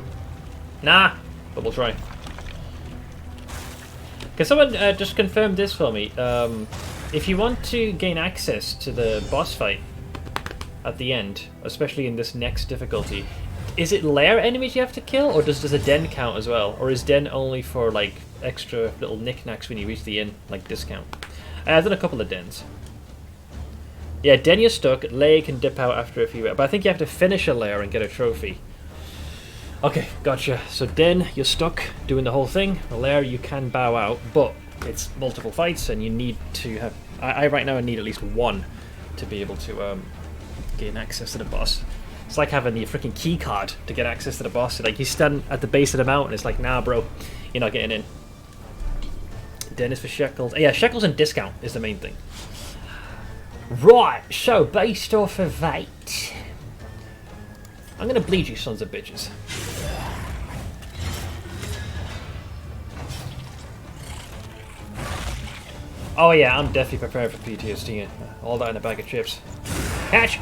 Nah, but we'll try. Can someone just confirm this for me? If you want to gain access to the boss fight at the end, especially in this next difficulty, is it lair enemies you have to kill, or does a den count as well? Or is den only for like extra little knickknacks when you reach the inn, like discount? I've done a couple of dens. Yeah, den you're stuck, lair can dip out after a few, but I think you have to finish a lair and get a trophy. Okay, gotcha. So den, you're stuck doing the whole thing. A lair, you can bow out, but it's multiple fights and you need to have... I right now need at least one to be able to gain access to the boss. It's like having the freaking key card to get access to the boss. Like, you stand at the base of the mountain, it's like, nah bro, you're not getting in. Den is for shekels. Yeah, shekels and discount is the main thing. Right, so based off of that, I'm gonna bleed you sons of bitches. Oh yeah, I'm definitely prepared for PTSD. All that in a bag of chips. Catch!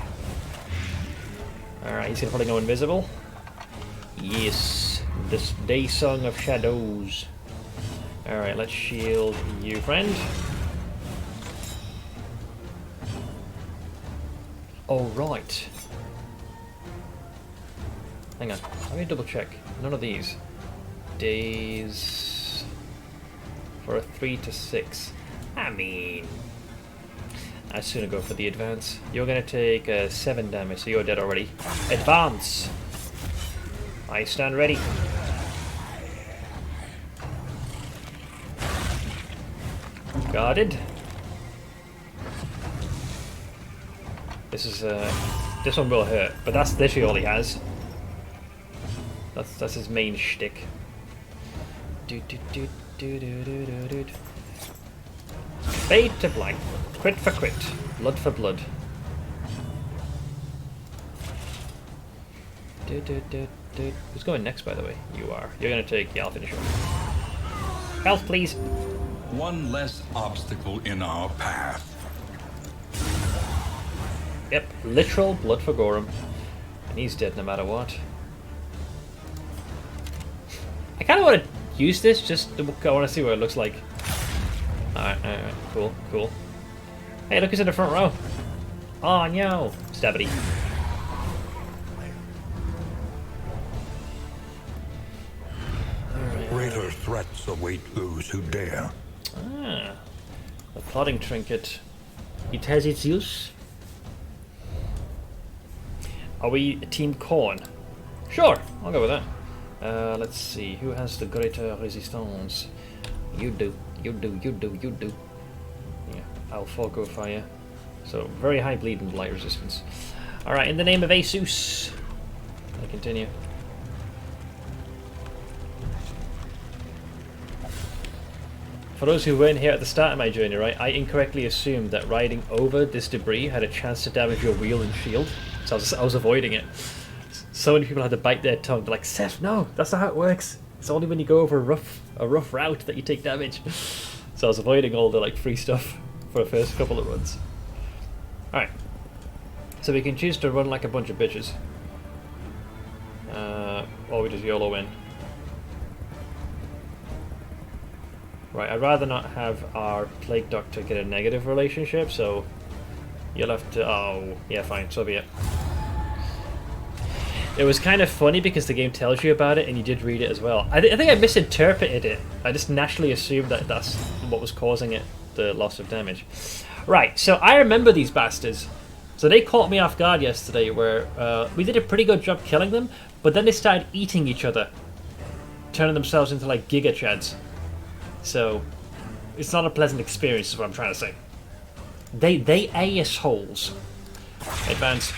Alright, he's gonna probably go invisible. Yes, this day song of shadows. Alright, let's shield you, friend. Alright. Hang on, let me double check. None of these. Days for a 3 to 6. I mean, I'd sooner go for the advance. You're gonna take 7 damage, so you're dead already. Advance! I stand ready. Guarded. This is this one will hurt, but that's literally all he has. That's his main shtick. Fade to blank. Crit for crit. Blood for blood. Who's going next, by the way? You are. You're gonna take... Yeah, I'll finish him. Health, please. One less obstacle in our path. Yep, literal blood for Gorham. And he's dead no matter what. I kind of want to use this, just to, I want to see what it looks like. Alright, cool, cool. Hey, look who's in the front row. Oh, no. Stabity. Greater threats await those who dare. Ah, the plotting trinket. It has its use. Are we Team Corn? Sure, I'll go with that. Let's see, who has the greater resistance? You do, you do, you do, you do. Yeah, I'll forego fire. So, very high bleed and light resistance. Alright, in the name of Asus. I continue. For those who weren't here at the start of my journey, right, I incorrectly assumed that riding over this debris had a chance to damage your wheel and shield, so I was avoiding it. So many people had to bite their tongue. They're like, Seth, no, that's not how it works. It's only when you go over a rough route that you take damage. So I was avoiding all the like free stuff for the first couple of runs. Alright. So we can choose to run like a bunch of bitches. Or we just YOLO in. Right, I'd rather not have our Plague Doctor get a negative relationship, so you'll have to... Oh, yeah, fine, so be it. It was kind of funny because the game tells you about it and you did read it as well. I think I misinterpreted it. I just naturally assumed that that's what was causing it, the loss of damage. Right, so I remember these bastards. So they caught me off guard yesterday where we did a pretty good job killing them, but then they started eating each other, turning themselves into like Giga Chads. So it's not a pleasant experience is what I'm trying to say. They assholes. Advance.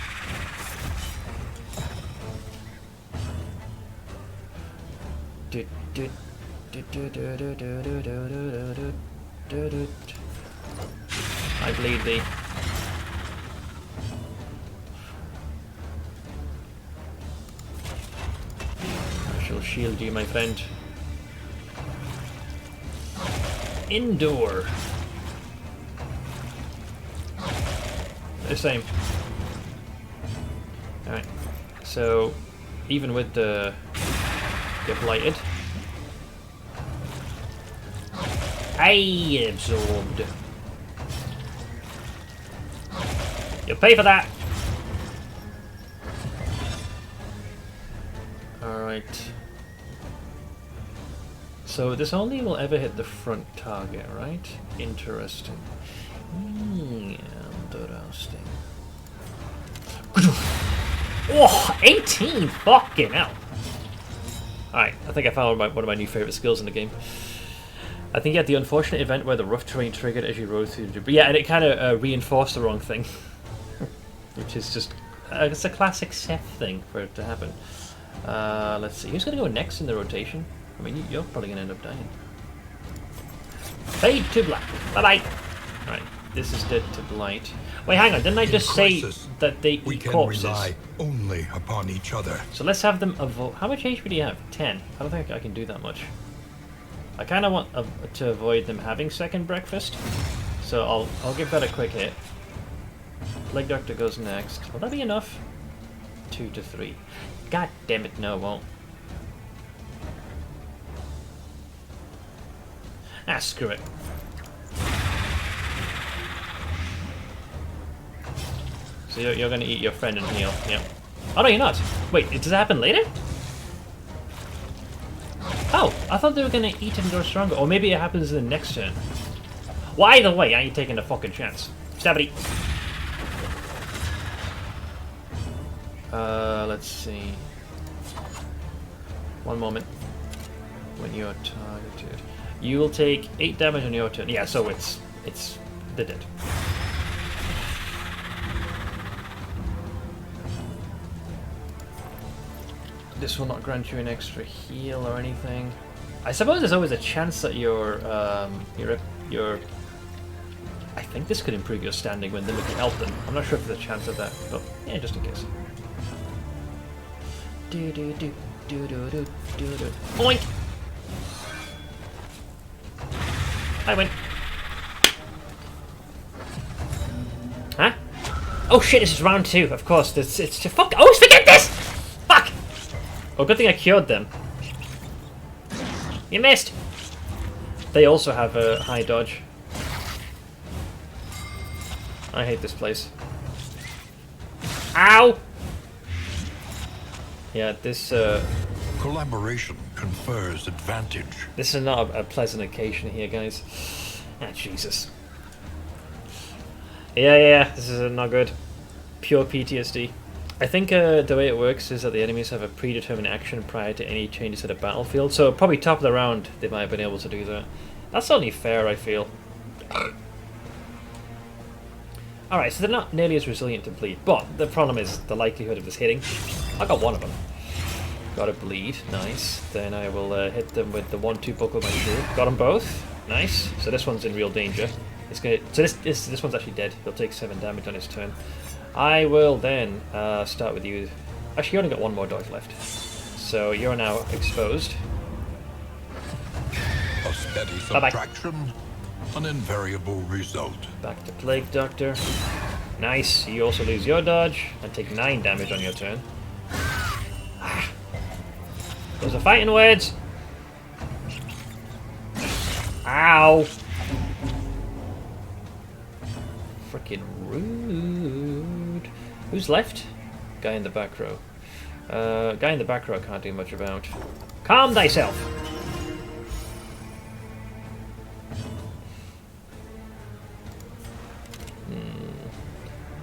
I bleed thee. I shall shield you, my friend. Indoor. The same. Alright. So, even with the... get blighted. I absorbed. You'll pay for that! Alright. So this only will ever hit the front target, right? Interesting. Interesting. Oh, 18! Fucking hell! Alright, I think I found one of my new favourite skills in the game. I think you had the unfortunate event where the rough terrain triggered as you rode through the debris. Yeah, and it kind of reinforced the wrong thing. Which is just... it's a classic Seth thing for it to happen. Let's see. Who's going to go next in the rotation? I mean, you're probably going to end up dying. Fade to black. Bye-bye. Alright, this is dead to blight. Wait, hang on. Didn't I just say that they eat corpses? We can rely only upon each other. So let's have them avoid... How much HP do you have? 10. I don't think I can do that much. I kind of want to avoid them having second breakfast. So I'll give that a quick hit. Plague Doctor goes next. Will that be enough? 2 to 3. God damn it, no, it won't. Ah, screw it. So you're going to eat your friend and heal. Yep. Oh, no, you're not. Wait, does that happen later? Oh, I thought they were going to eat and grow stronger. Or maybe it happens in the next turn. Well, either way, I ain't taking a fucking chance. Stabity. Let's see. One moment. When you're targeted. You will take 8 damage on your turn. Yeah, so it's they're dead. This will not grant you an extra heal or anything. I suppose there's always a chance that your I think this could improve your standing when them if you help them. I'm not sure if there's a chance of that, but yeah, just in case. Oink! I win. Huh? Oh shit! This is round 2. Of course, it's to fuck. I always forget this. Fuck. Oh, good thing I cured them. You missed. They also have a high dodge. I hate this place. Ow! Yeah, this Collaboration confers advantage. this is not a pleasant occasion here, guys. Ah, Jesus. Yeah, this is not good. Pure PTSD. I think the way it works is that the enemies have a predetermined action prior to any changes to the battlefield, so probably top of the round they might have been able to do that. That's only fair, I feel. Alright, so they're not nearly as resilient to bleed, but the problem is the likelihood of this hitting. I got one of them. Got a bleed, nice. Then I will hit them with the 1-2 buckle of my shield. Got them both, nice. So this one's in real danger. It's gonna. So this one's actually dead. He'll take 7 damage on his turn. I will then start with you. Actually, you only got 1 more dodge left, so you're now exposed. A steady subtraction, an invariable result. Back to Plague Doctor. Nice. You also lose your dodge and take 9 damage on your turn. Ah. Those are fighting words. Ow. Freaking rude. Who's left? Guy in the back row. Guy in the back row I can't do much about. Calm thyself!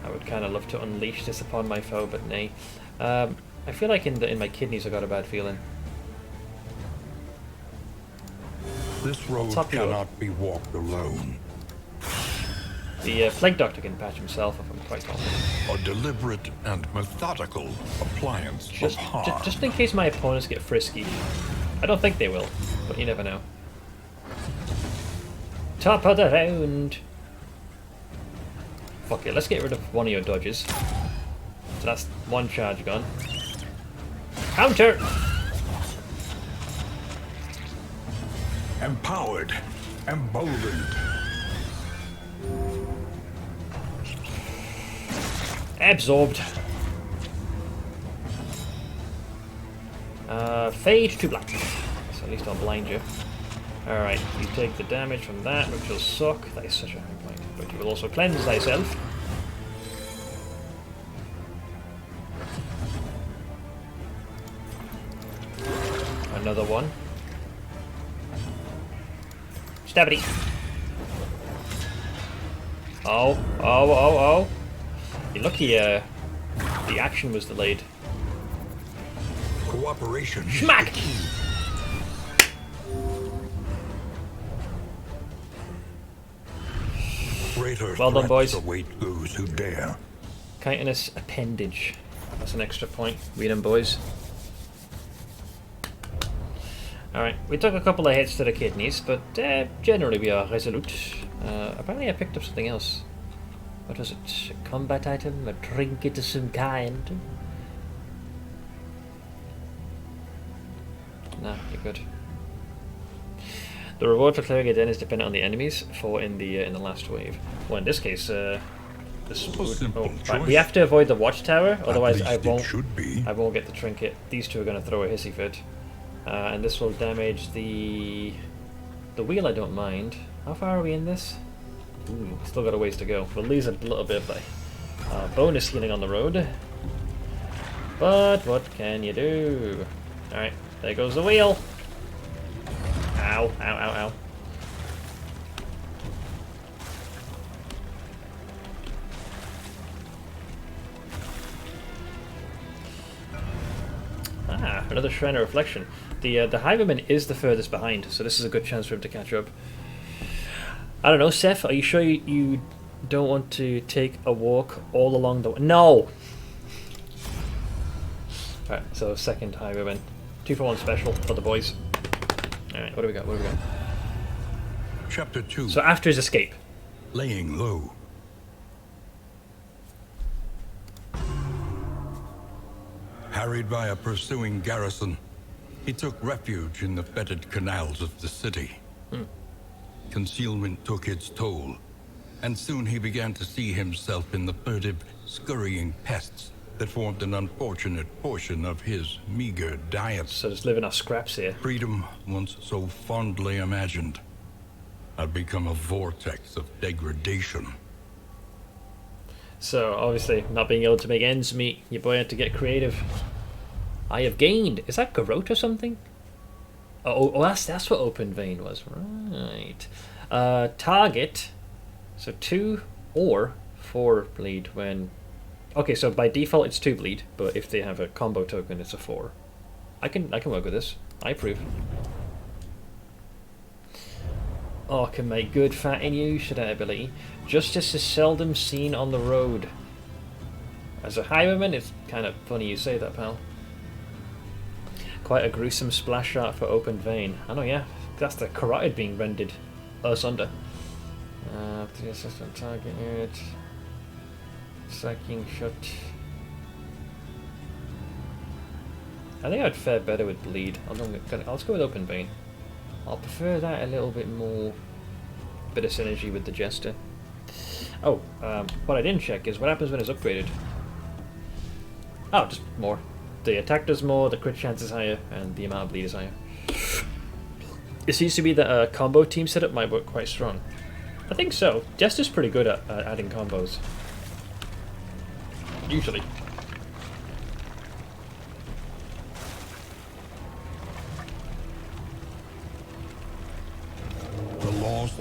I would kind of love to unleash this upon my foe, but nay. I feel like in my kidneys I got a bad feeling. This road Top you cannot be walked alone. The Plague Doctor can patch himself if I'm quite confident. A deliberate and methodical appliance of harm. Just in case my opponents get frisky. I don't think they will, but you never know. Top of the round! Fuck it, let's get rid of one of your dodges. So that's one charge gone. Counter! Empowered, emboldened. Absorbed. Fade to black. So at least I'll blind you. Alright, you take the damage from that, which will suck. That is such a high point. But you will also cleanse thyself. Another one. Stabity. Oh, oh, oh, oh. You're lucky the action was delayed. Cooperation. Smack! Greater Well done, boys. await those who dare. Chitinous appendage. That's an extra point. Read them, boys. Alright, we took a couple of hits to the kidneys, but generally we are resolute. Apparently I picked up something else. What was it? A combat item? A trinket of some kind? Nah, you're good. The reward for clearing a den is dependent on the enemies fought in the last wave. Well, in this case, this would, right, we have to avoid the watchtower, otherwise I won't get the trinket. These two are going to throw a hissy fit, and this will damage the wheel. I don't mind. How far are we in this? Ooh, still got a ways to go. We'll lose a little bit of bonus healing on the road, but what can you do? All right, there goes the wheel. Ow, ow, ow, ow. Ah, another Shrine of Reflection. The Highwayman is the furthest behind, so this is a good chance for him to catch up. I don't know, Seth, are you sure you don't want to take a walk all along the way? No! Alright, so second Highwayman. 2-for-1 special for the boys. Alright, what do we got? What do we got? Chapter 2. So after his escape. Laying low. Harried by a pursuing garrison, he took refuge in the fetid canals of the city. Concealment took its toll, and soon he began to see himself in the furtive, scurrying pests that formed an unfortunate portion of his meager diet. So just living off scraps here. Freedom, once so fondly imagined, had become a vortex of degradation. So obviously, not being able to make ends meet, your boy had to get creative. I have gained. Is that garrote or something? Oh, that's what open vein was. Right. Target. So 2 or 4 bleed when... Okay, so by default it's 2 bleed, but if they have a combo token, it's a 4. I can work with this. I approve. Oh, can make good fat in use of that ability. Justice is seldom seen on the road. As a highwayman, it's kind of funny you say that, pal. Quite a gruesome splash art for open vein. I know, yeah. That's the carotid being rendered asunder. The assistant target. Sacking shot. I think I'd fare better with bleed. Let's go with open vein. I'll prefer that a little bit more. Bit of synergy with the jester. Oh, what I didn't check is what happens when it's upgraded. Oh, just more. The attack does more, the crit chance is higher, and the amount of bleed is higher. It seems to be that a combo team setup might work quite strong. I think so. Jester's pretty good at adding combos. Usually.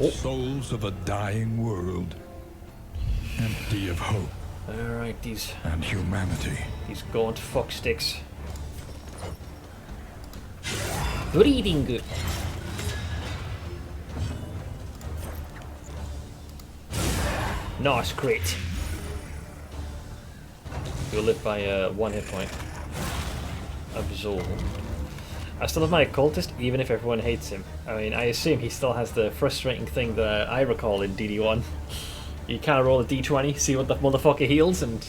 Souls of a dying world, empty of hope Alright, these and humanity. gaunt fuck sticks. Bleeding good. Nice crit. You'll live by 1 hit point. Absorb. I still have my occultist, even if everyone hates him. I mean, I assume he still has the frustrating thing that I recall in DD1. You kind of roll a d20, see what the motherfucker heals, and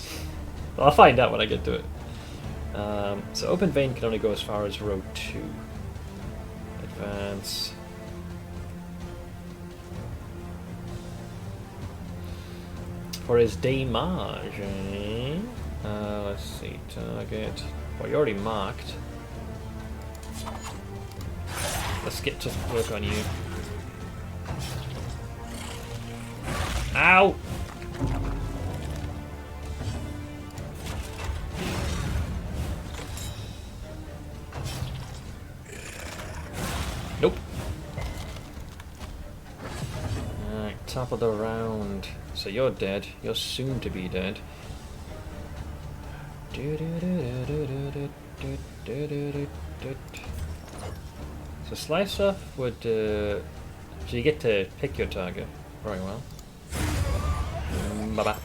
well, I'll find out when I get to it. So open vein can only go as far as row 2. Advance. For his damage, eh? Let's see, target. Well, you already marked. Let's get to work on you. Ow! Nope. Alright, top of the round. So you're dead. You're soon to be dead. So slice off would so you get to pick your target. Very well. Bye-bye.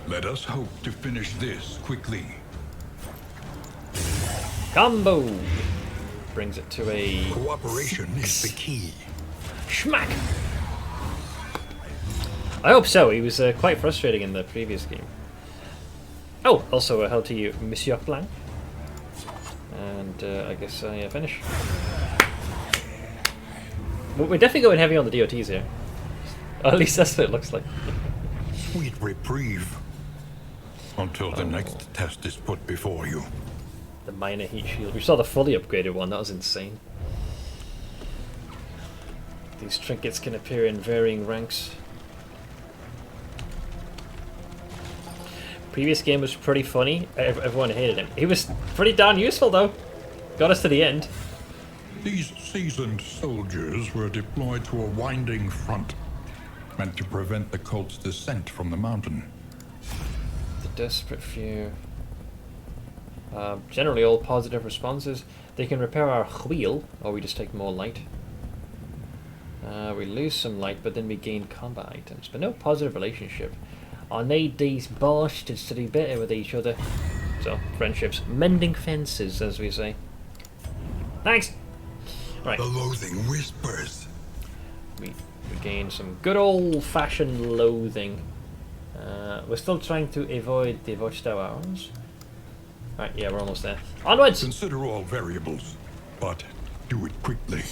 Let us hope to finish this quickly. Combo! Brings it to a Cooperation is the key. schmack! I hope so. He was quite frustrating in the previous game. Oh, also a hello to you, Monsieur Blanc. And I guess I finish. Well, we're definitely going heavy on the DOTs here. Or at least that's what it looks like. Sweet reprieve. Until the next test is put before you. The minor heat shield. We saw the fully upgraded one. That was insane. These trinkets can appear in varying ranks. Previous game was pretty funny. Everyone hated him. He was pretty darn useful though. Got us to the end. These seasoned soldiers were deployed to a winding front, meant to prevent the cult's descent from the mountain. The desperate few. Generally all positive responses. They can repair our wheel, or we just take more light. We lose some light, but then we gain combat items. But no positive relationship. I need these bastards to do better with each other. So, friendships. Mending fences, as we say. Thanks! Right. The loathing whispers. We gain some good old-fashioned loathing. We're still trying to avoid the watchtowers. Right, yeah, we're almost there. Onwards! Consider all variables, but do it quickly.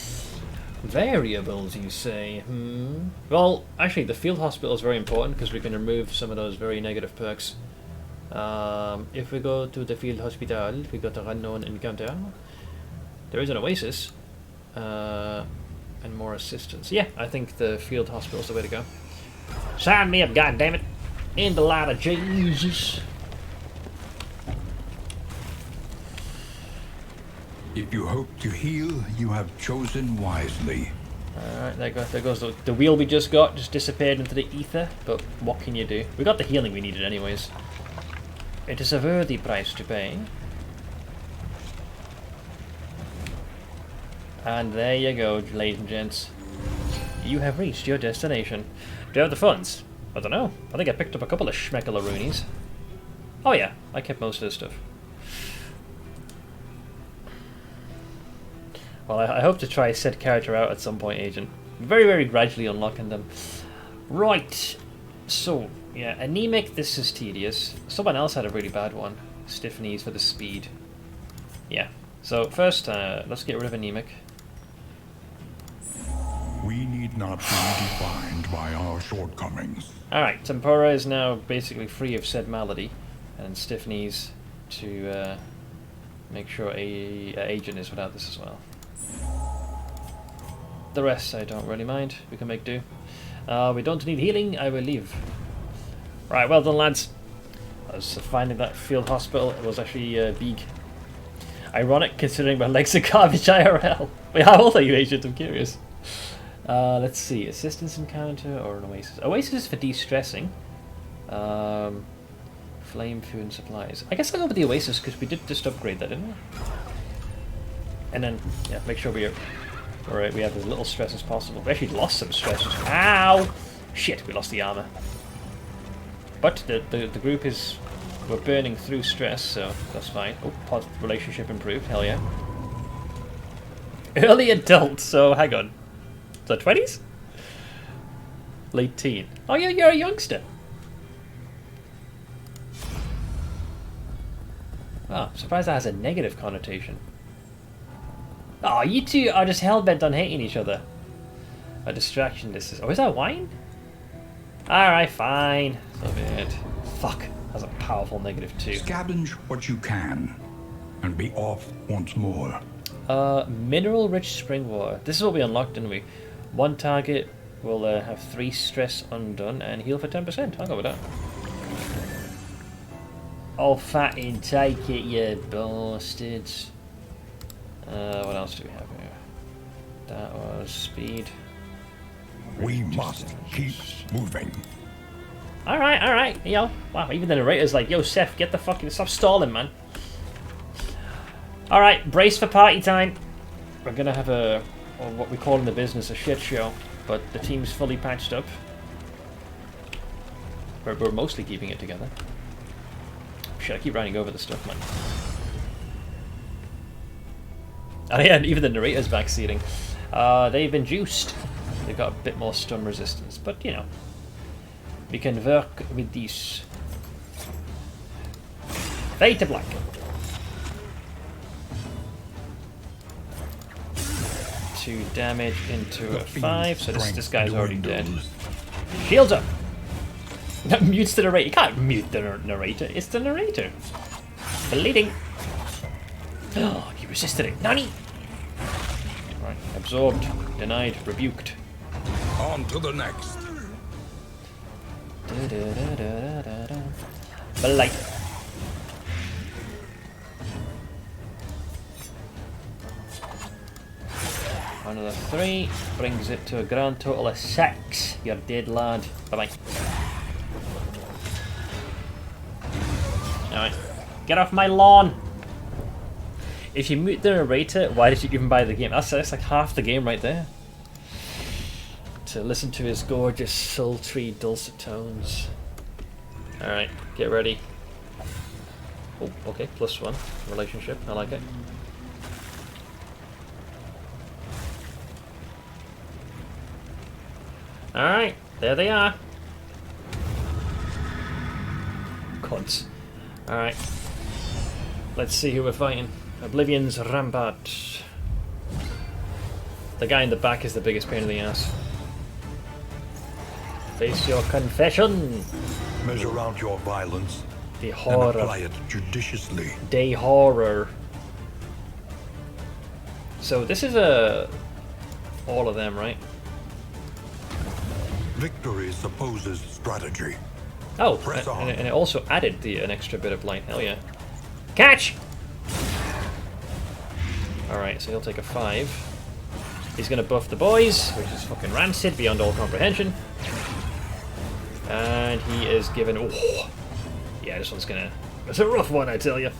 Variables, you say? Well, actually, the field hospital is very important because we can remove some of those very negative perks. If we go to the field hospital, we got a unknown encounter. There is an oasis. And more assistance. Yeah, I think the field hospital is the way to go. Sign me up, goddammit! In the light of Jesus! If you hope to heal, you have chosen wisely. Alright, there goes the wheel we just got, just disappeared into the ether, but what can you do? We got the healing we needed anyways. It is a worthy price to pay. And there you go, ladies and gents. You have reached your destination. Do you have the funds? I don't know. I think I picked up a couple of schmeckalaroonies. Oh yeah, I kept most of this stuff. Well, I hope to try said character out at some point, Agent. Very, very gradually unlocking them. Right. So, yeah, anemic, this is tedious. Someone else had a really bad one. Stiff knees for the speed. Yeah. So, first, let's get rid of anemic. We need not be defined by our shortcomings. Alright, Tempora is now basically free of said malady. And stiff knees to make sure Agent is without this as well. The rest I don't really mind. We can make do. We don't need healing. I will leave. Right, well done, lads. I was finding that field hospital. It was actually big. Ironic, considering my legs are garbage IRL. Wait, how old are you, Agent? I'm curious. Let's see. Assistance encounter or an oasis? Oasis is for de-stressing. Flame, food, and supplies. I guess I'll go with the oasis because we did just upgrade that, didn't we? And then, yeah, make sure we are... Alright, we have as little stress as possible. We actually lost some stress. Ow! Shit, we lost the armor. But the group is... We're burning through stress, so that's fine. Oh, relationship improved. Hell yeah. Early adult, so hang on. Is that 20s? Late teen. Oh yeah, you're a youngster. Oh, I'm surprised that has a negative connotation. Oh, you two are just hell-bent on hating each other. A distraction, this is... Oh, is that wine? Alright, fine. So be it. Fuck. That's a powerful -2. Scavenge what you can, and be off once more. Mineral-rich spring water. This is what we unlocked, didn't we? One target will have 3 stress undone and heal for 10%. I'll go with that. Oh, fat and take it, you bastards. What else do we have here? That was speed. We must keep moving. Alright, yo. Wow, even the narrator's like, yo, Seth, get the fucking... Stop stalling, man. Alright, brace for party time. We're gonna have a... Or what we call in the business, a shit show. But the team's fully patched up. We're mostly keeping it together. Shit, I keep running over the stuff, man. And yeah, even the narrator's backseating. They've been juiced. They've got a bit more stun resistance, but you know. We can work with these. Fade to black. 2 damage into a 5, so this guy's already dead. Shields up! Mutes the narrator. You can't mute the narrator, it's the narrator. Bleeding. Oh, he resisted it. Nani! Right, absorbed, denied, rebuked. On to the next. Blight. Another 3 brings it to a grand total of 6. You're dead, lad. Bye bye. Alright, get off my lawn. If you mute the narrator, why did you even buy the game? That's like half the game right there. To listen to his gorgeous, sultry, dulcet tones. Alright, get ready. Oh, okay, +1 relationship. I like it. Alright, there they are. Cunts. Alright. Let's see who we're fighting. Oblivion's Rampart. The guy in the back is the biggest pain in the ass. Face your confession! Measure out your violence. The And horror. apply it judiciously. The horror. So this is all of them, right? Victory supposes strategy. Oh, Press on. and it also added an extra bit of blight. Hell yeah. Catch! Alright, so he'll take a 5. He's gonna buff the boys, which is fucking rancid beyond all comprehension. And he is given... Oh, yeah, this one's gonna... It's a rough one, I tell you.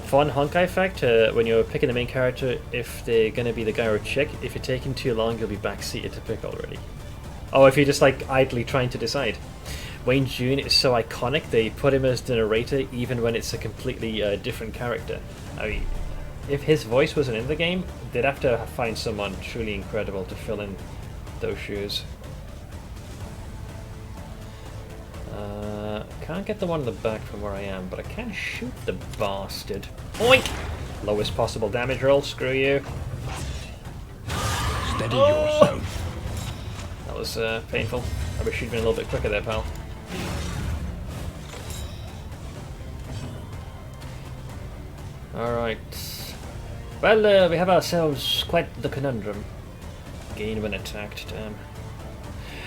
Fun Honkai fact, when you're picking the main character, if they're gonna be the guy or chick, if you're taking too long, you'll be backseated to pick already. Oh, if you're just like idly trying to decide. Wayne June is so iconic, they put him as the narrator even when it's a completely different character. I mean, if his voice wasn't in the game, they'd have to find someone truly incredible to fill in those shoes. Can't get the one in the back from where I am, but I can shoot the bastard. Oink! Lowest possible damage roll, screw you. Steady yourself. That was painful. I wish you'd been a little bit quicker there, pal. Alright. Well, we have ourselves quite the conundrum. Gain when attacked, damn.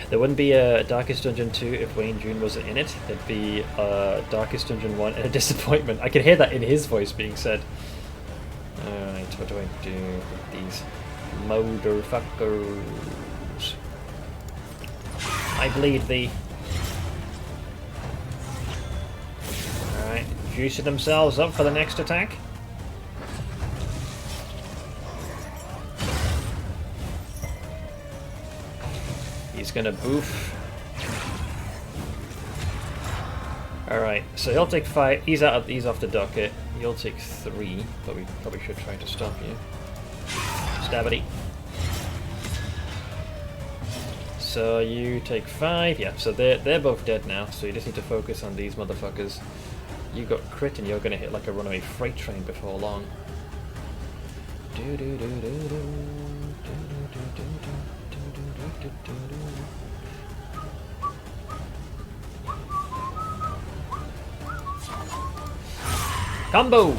There wouldn't be a Darkest Dungeon 2 if Wayne June wasn't in it. There'd be Darkest Dungeon 1 and a disappointment. I could hear that in his voice being said. Alright, what do I do with these motherfuckers? I bleed thee. Alright, juicing themselves up for the next attack. He's gonna boof. Alright, so he'll take 5. He's off the docket. You'll take 3, but we probably should try to stop you. Stabity. So you take 5, yeah, so they're both dead now, so you just need to focus on these motherfuckers. You got crit and you're gonna hit like a runaway freight train before long. Combo!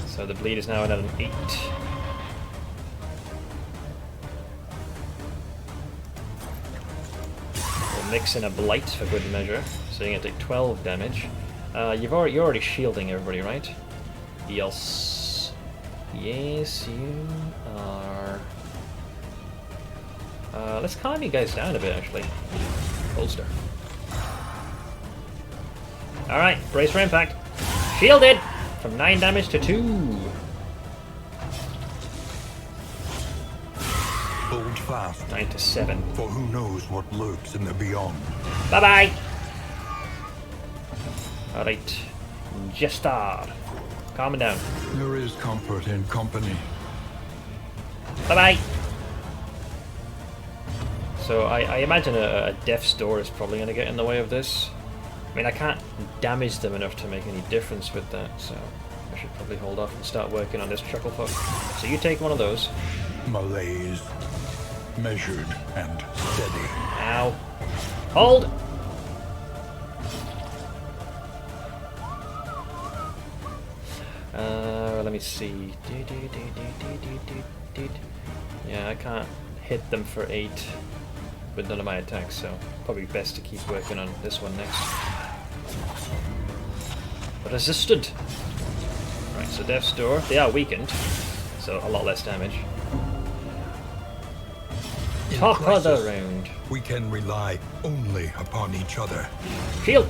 So the bleed is now at an 8. We'll mix in a blight for good measure, so you're gonna take 12 damage. You're already shielding everybody, right? Yes. Yes, you are. Let's calm you guys down a bit, actually. Holster. Alright, brace for impact. Shielded! From 9 damage to 2. Hold fast. 9 to 7. For who knows what lurks in the beyond. Bye-bye! Alright. Gestar. Calming down. There is comfort in company. Bye-bye! So I imagine a Death's Door is probably going to get in the way of this. I mean, I can't damage them enough to make any difference with that, so I should probably hold off and start working on this chucklefuck. So you take one of those. Malaise. Measured and steady. Ow. Hold! Let me see. Yeah, I can't hit them for 8 with none of my attacks, so probably best to keep working on this one next. Resisted! Right, so Death's Door. They are weakened, so a lot less damage. Top of the round. We can rely only upon each other. Shield!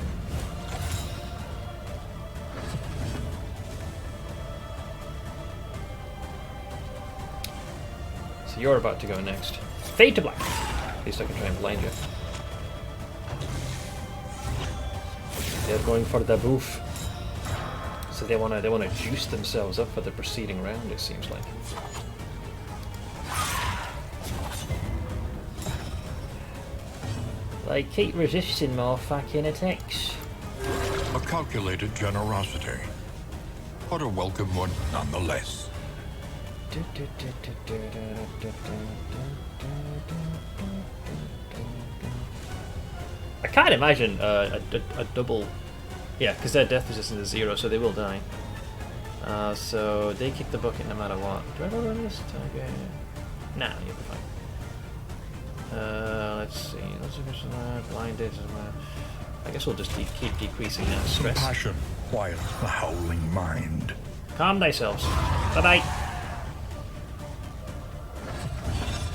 So you're about to go next. Fade to black. At least I can try and blind you. They're going for the boof. So they wanna juice themselves up for the preceding round, it seems like. They keep resisting more fucking attacks. A calculated generosity, but a welcome one nonetheless. I can't imagine a double. Yeah, because their death resistance is 0, so they will die. So they kick the bucket no matter what. Do I roll on this target? Nah, you'll be fine. Let's see. Blinded. I guess we'll just keep decreasing that stress. Compassion quiets the howling mind. Calm thyselves. Bye bye.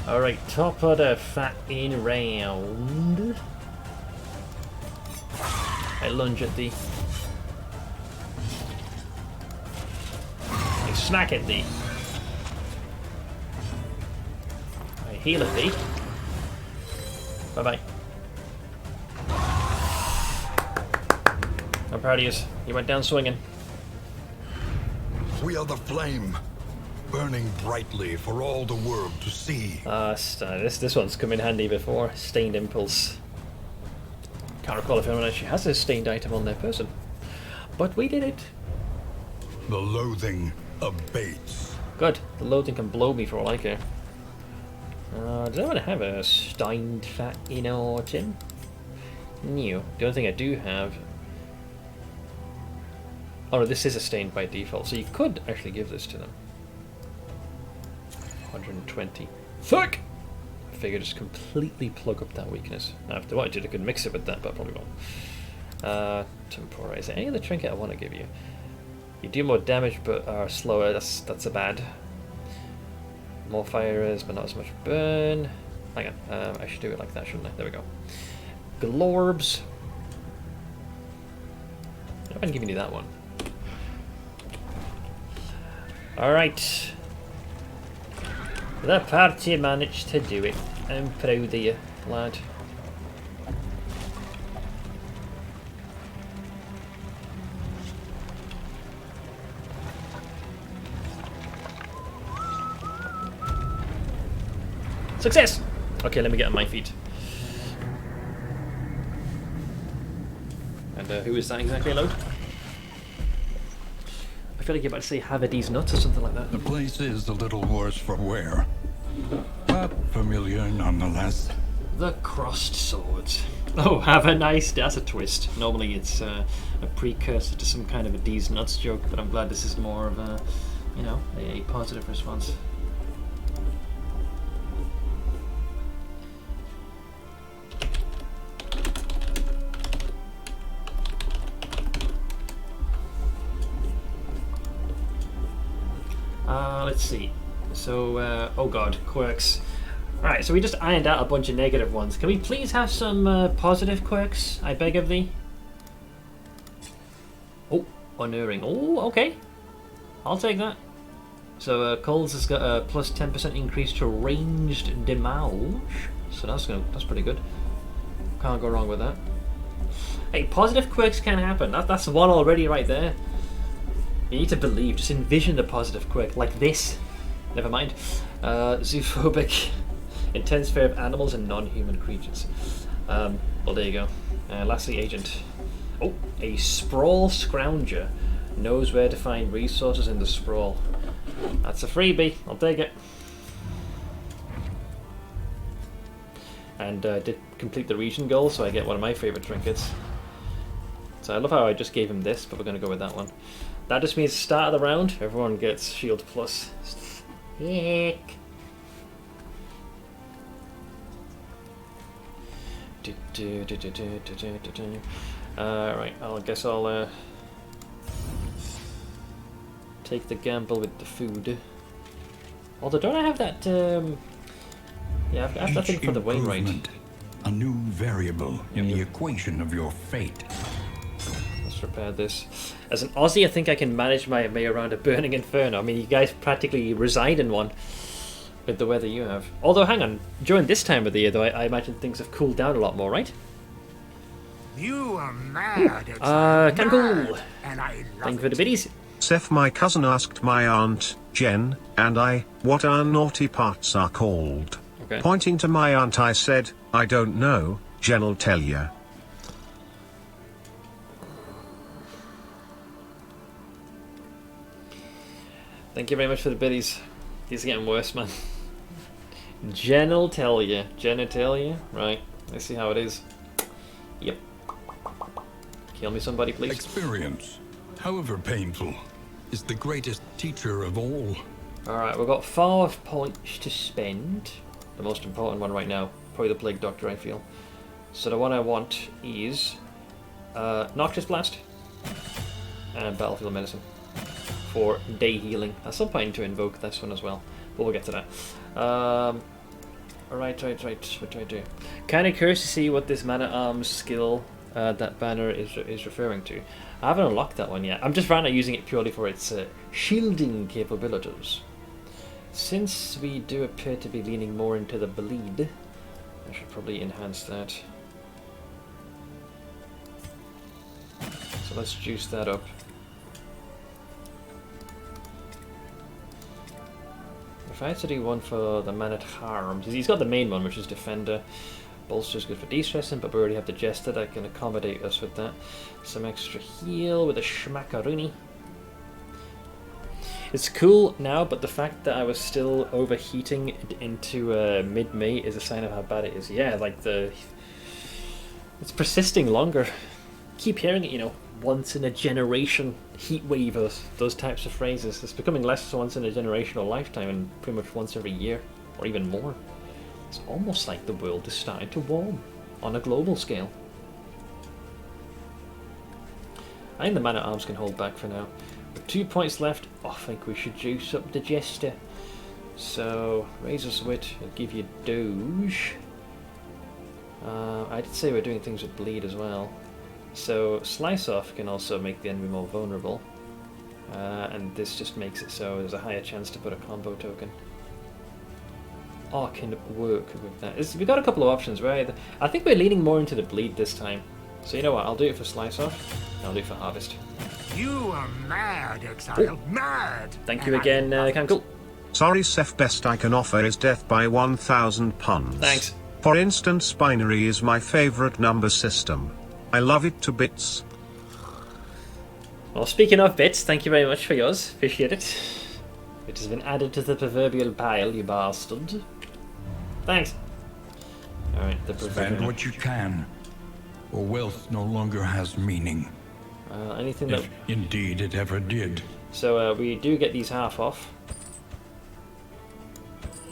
Alright, top of the fucking round. I lunge at thee. I smack at thee. I heal at thee. Bye bye. I'm proud of you. You went down swinging. We are the flame, burning brightly for all the world to see. This one's come in handy before. Stained Impulse. Can't recall if anyone actually has a stained item on their person, but we did it. The loathing abates. Good. The loathing can blow me for all I care. Does anyone have a stained fat item? No. The only thing I do have. Oh no, this is a stained by default, so you could actually give this to them. 120. Fuck! I figured just completely plug up that weakness. Now, if they wanted to, they could mix it with that, but probably won't. Tempora. Is there any other trinket I want to give you? You do more damage, but are slower. That's a bad. More fire is, but not as much burn. Hang on. I should do it like that, shouldn't I? There we go. Glorbs. I can give you that one. Alright. The party managed to do it. I'm proud of you, lad. Success! Okay, let me get on my feet. And who is that exactly, Load? I feel like you're about to say have a these nuts or something like that. The place is a little worse for wear, but familiar nonetheless. The crossed swords. Oh, have a nice day. That's a twist. Normally it's a precursor to some kind of a D's nuts joke, but I'm glad this is more of a, you know, a positive response. Let's see. So, oh god, quirks. Alright, so we just ironed out a bunch of negative ones. Can we please have some positive quirks, I beg of thee? Oh, unerring. Oh, okay. I'll take that. So, Coles has got a plus 10% increase to ranged damage. So that's pretty good. Can't go wrong with that. Hey, positive quirks can happen. That's one already right there. You need to believe. Just envision the positive quirk like this. Never mind. Zoophobic. Intense fear of animals and non-human creatures. Well, there you go. Lastly, agent. Oh, a sprawl scrounger. Knows where to find resources in the sprawl. That's a freebie. I'll take it. And did complete the region goal, so I get one of my favourite trinkets. So I love how I just gave him this, but we're going to go with that one. That just means start of the round, everyone gets shield plus. Heck. Right, I guess I'll take the gamble with the food. Although, don't I have that? Yeah, I have that thing for the win rate. A new variable in the equation of your fate. Let's repair this. As an Aussie, I think I can manage my way around a burning inferno. I mean, you guys practically reside in one with the weather you have. Although, hang on, during this time of the year, though, I imagine things have cooled down a lot more, right? You are mad. Cancun. And I love Thank you for the biddies. Seth, my cousin, asked my aunt, Jen, and I, what our naughty parts are called. Okay. Pointing to my aunt, I said, I don't know, Jen'll tell ya. Thank you very much for the biddies. These are getting worse, man. Jen'll tell you. Jen'll tell you? Right. Let's see how it is. Yep. Kill me somebody, please. Experience, however painful, is the greatest teacher of all. Alright, we've got 5 points to spend. The most important one right now. Probably the Plague Doctor, I feel. So the one I want is Noxious Blast and Battlefield Medicine for day healing. At some point to invoke this one as well, but we'll get to that. Right. What do I do? Kind of curious to see what this Man-at-Arms skill that banner is referring to. I haven't unlocked that one yet. I'm just right now using it purely for its shielding capabilities. Since we do appear to be leaning more into the bleed, I should probably enhance that. So let's juice that up. If I had to do one for the Man-at-Arms, he's got the main one, which is Defender. Bolster's good for de-stressing, but we already have the Jester that can accommodate us with that. Some extra heal with a Schmackaroonie. It's cool now, but the fact that I was still overheating into mid-May is a sign of how bad it is. Yeah, like it's persisting longer. Keep hearing it, you know, once in a generation heat wave, those types of phrases. It's becoming less once in a generation or lifetime and pretty much once every year, or even more. It's almost like the world is starting to warm on a global scale. I think the Man-at-Arms can hold back for now. With 2 points left, I think we should juice up the Jester. So, Razor's Wit will give you Doge. I did say we're doing things with bleed as well. So slice off can also make the enemy more vulnerable. And this just makes it so there's a higher chance to put a combo token. Or can work with that. We've got a couple of options, right? I think we're leaning more into the bleed this time. So you know what, I'll do it for slice off, and I'll do it for harvest. You are mad, Exile. Mad! Thank you again, Cancel. Sorry, Seth, best I can offer is death by 1,000 puns. Thanks. For instance, binary is my favorite number system. I love it to bits. Well, speaking of bits, thank you very much for yours. Appreciate it. It has been added to the proverbial pile, you bastard. Thanks. Alright, the Spend proverbial. what you can, or wealth no longer has meaning. Anything that... If indeed it ever did. So we do get these half off.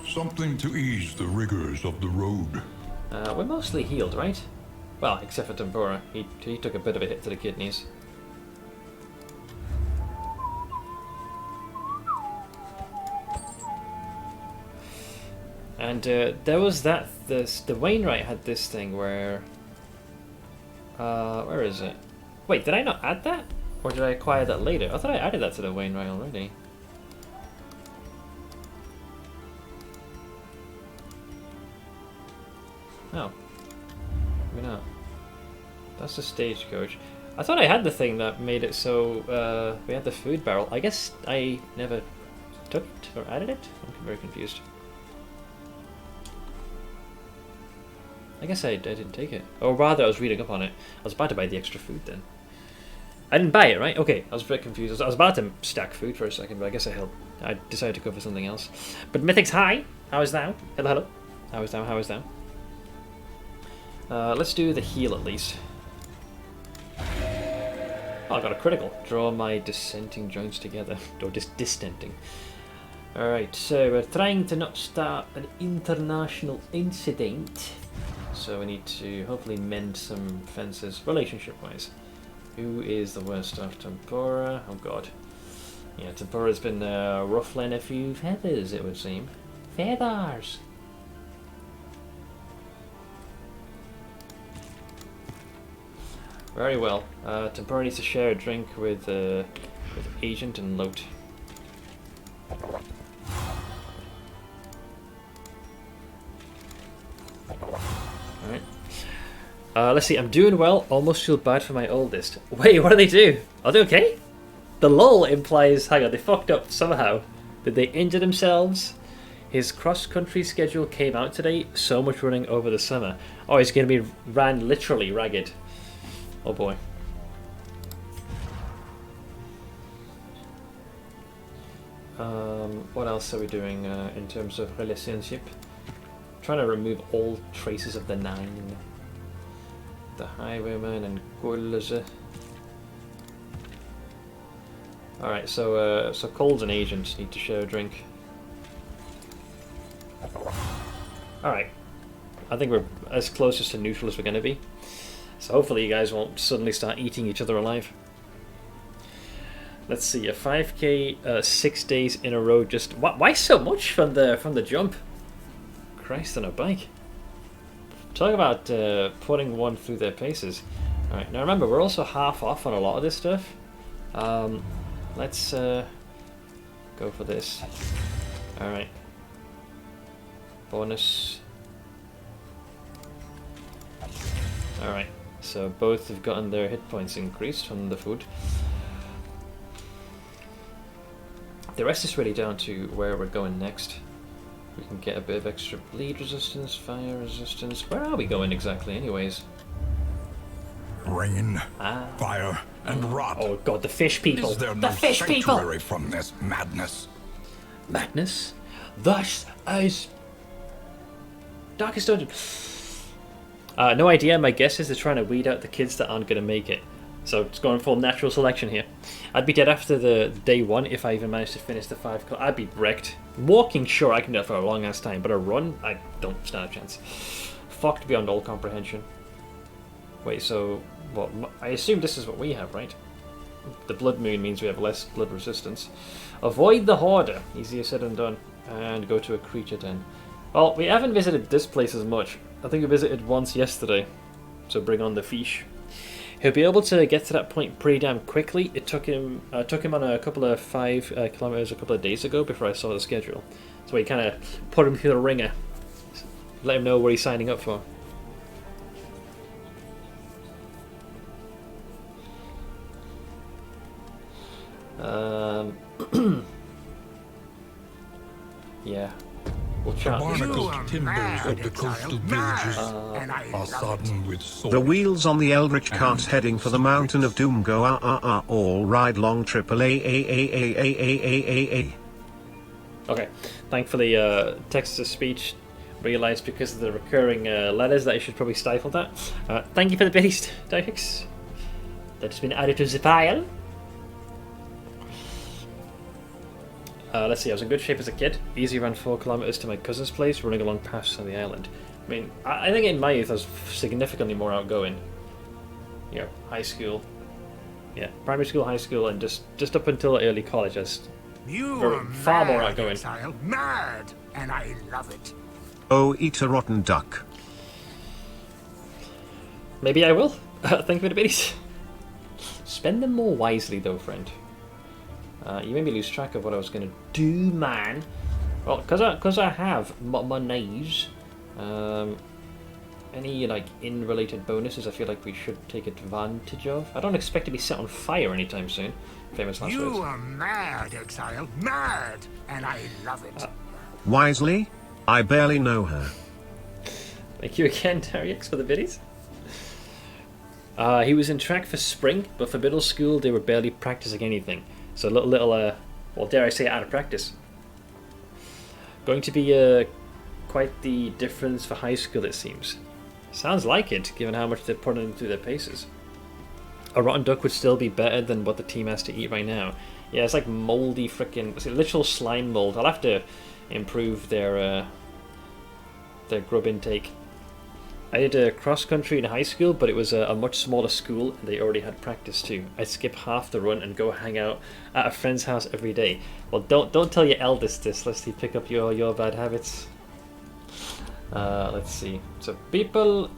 Something to ease the rigors of the road. We're mostly healed, right? Well, except for Tempura. He took a bit of a hit to the kidneys. And there was that... The Wainwright had this thing where... where is it? Wait, did I not add that? Or did I acquire that later? I thought I added that to the Wainwright already. No. Maybe not. That's the stagecoach. I thought I had the thing that made it so we had the food barrel. I guess I never took it or added it? I'm very confused. I guess I didn't take it. Or rather, I was reading up on it. I was about to buy the extra food then. I didn't buy it, right? Okay, I was a bit confused. I was about to stack food for a second, but I guess I decided to go for something else. But Mythic's hi! How is thou? Hello, hello. How is thou? How is thou? Let's do the heal at least. Oh, I got a critical. Draw my dissenting joints together. Or distenting. Alright, so we're trying to not start an international incident. So we need to hopefully mend some fences, relationship-wise. Who is the worst of Tempura? Oh god. Yeah, Tempura's been ruffling a few feathers, it would seem. Feathers! Very well. Tempura needs to share a drink with Agent and Lote. Alright. Let's see, I'm doing well, almost feel bad for my oldest. Wait, what do they do? Are they okay? The lull implies, hang on, they fucked up somehow. Did they injure themselves? His cross-country schedule came out today, so much running over the summer. Oh, he's going to be ran literally ragged. Oh boy. What else are we doing in terms of relationship? Trying to remove all traces of the nine. The highwayman and Gulze. Alright, so Coles and Agents need to share a drink. Alright. I think we're as close to neutral as we're going to be. So hopefully you guys won't suddenly start eating each other alive. Let's see, a 5k 6 days in a row. Just why so much from the jump? Christ on a bike. Talk about putting one through their paces. Alright, now remember, we're also half off on a lot of this stuff. Let's go for this. Alright. Bonus. Alright, so both have gotten their hit points increased from the food. The rest is really down to where we're going next. We can get a bit of extra bleed resistance, fire resistance. Where are we going exactly anyways? Rain, fire, and rot. Oh god, the fish people! Is there The no fish people! sanctuary from this madness? Madness? Thus as... Darkest Dungeon. No idea, my guess is they're trying to weed out the kids that aren't going to make it. So it's going full natural selection here. I'd be dead after the day one if I even managed to finish the 5 I'd be wrecked. Walking, sure, I can do it for a long ass time, but a run, I don't stand a chance. Fucked beyond all comprehension. Wait, so, what? I assume this is what we have, right? The Blood Moon means we have less blood resistance. Avoid the Hoarder, easier said than done. And go to a creature den. Well, we haven't visited this place as much. I think we visited once yesterday, so bring on the fish. He'll be able to get to that point pretty damn quickly. It took him on a couple of 5 kilometers a couple of days ago before I saw the schedule. So we kind of put him through the ringer, let him know what he's signing up for. Yeah. We'll The chat. barnacled timbers of the coastal villages are sodden with soil. The wheels on the Eldritch cart heading for the Mountain of Doom go all ride long triple A. Okay. Thankfully, text-to-speech realised because of the recurring letters that I should probably stifle that. Thank you for the base, Dykes. That's been added to the pile. Let's see, I was in good shape as a kid. Easy ran 4 kilometers to my cousin's place, running along paths on the island. I mean, I think in my youth I was significantly more outgoing. You know, high school. Yeah, primary school, high school, and just up until early college I was far more outgoing. Exile. Mad, and I love it. Oh, eat a rotten duck. Maybe I will. Thank you for the biddies. Spend them more wisely though, friend. You made me lose track of what I was going to do, man. Well, because I have monies. Any like in-related bonuses I feel like we should take advantage of. I don't expect to be set on fire anytime soon. Famous last words. You are mad, Exile. Mad, and I love it. Wisely? I barely know her. Thank you again, Dariex, for the biddies. He was in track for spring, but for middle school they were barely practicing anything. So a little, well, dare I say, out of practice. Going to be quite the difference for high school, it seems. Sounds like it, given how much they're putting through their paces. A rotten duck would still be better than what the team has to eat right now. Yeah, it's like moldy frickin', it's a literal slime mold. I'll have to improve their grub intake. I did cross country in high school, but it was a much smaller school, and they already had practice too. I'd skip half the run and go hang out at a friend's house every day. Well, don't tell your eldest this, lest he pick up your bad habits. Let's see. So people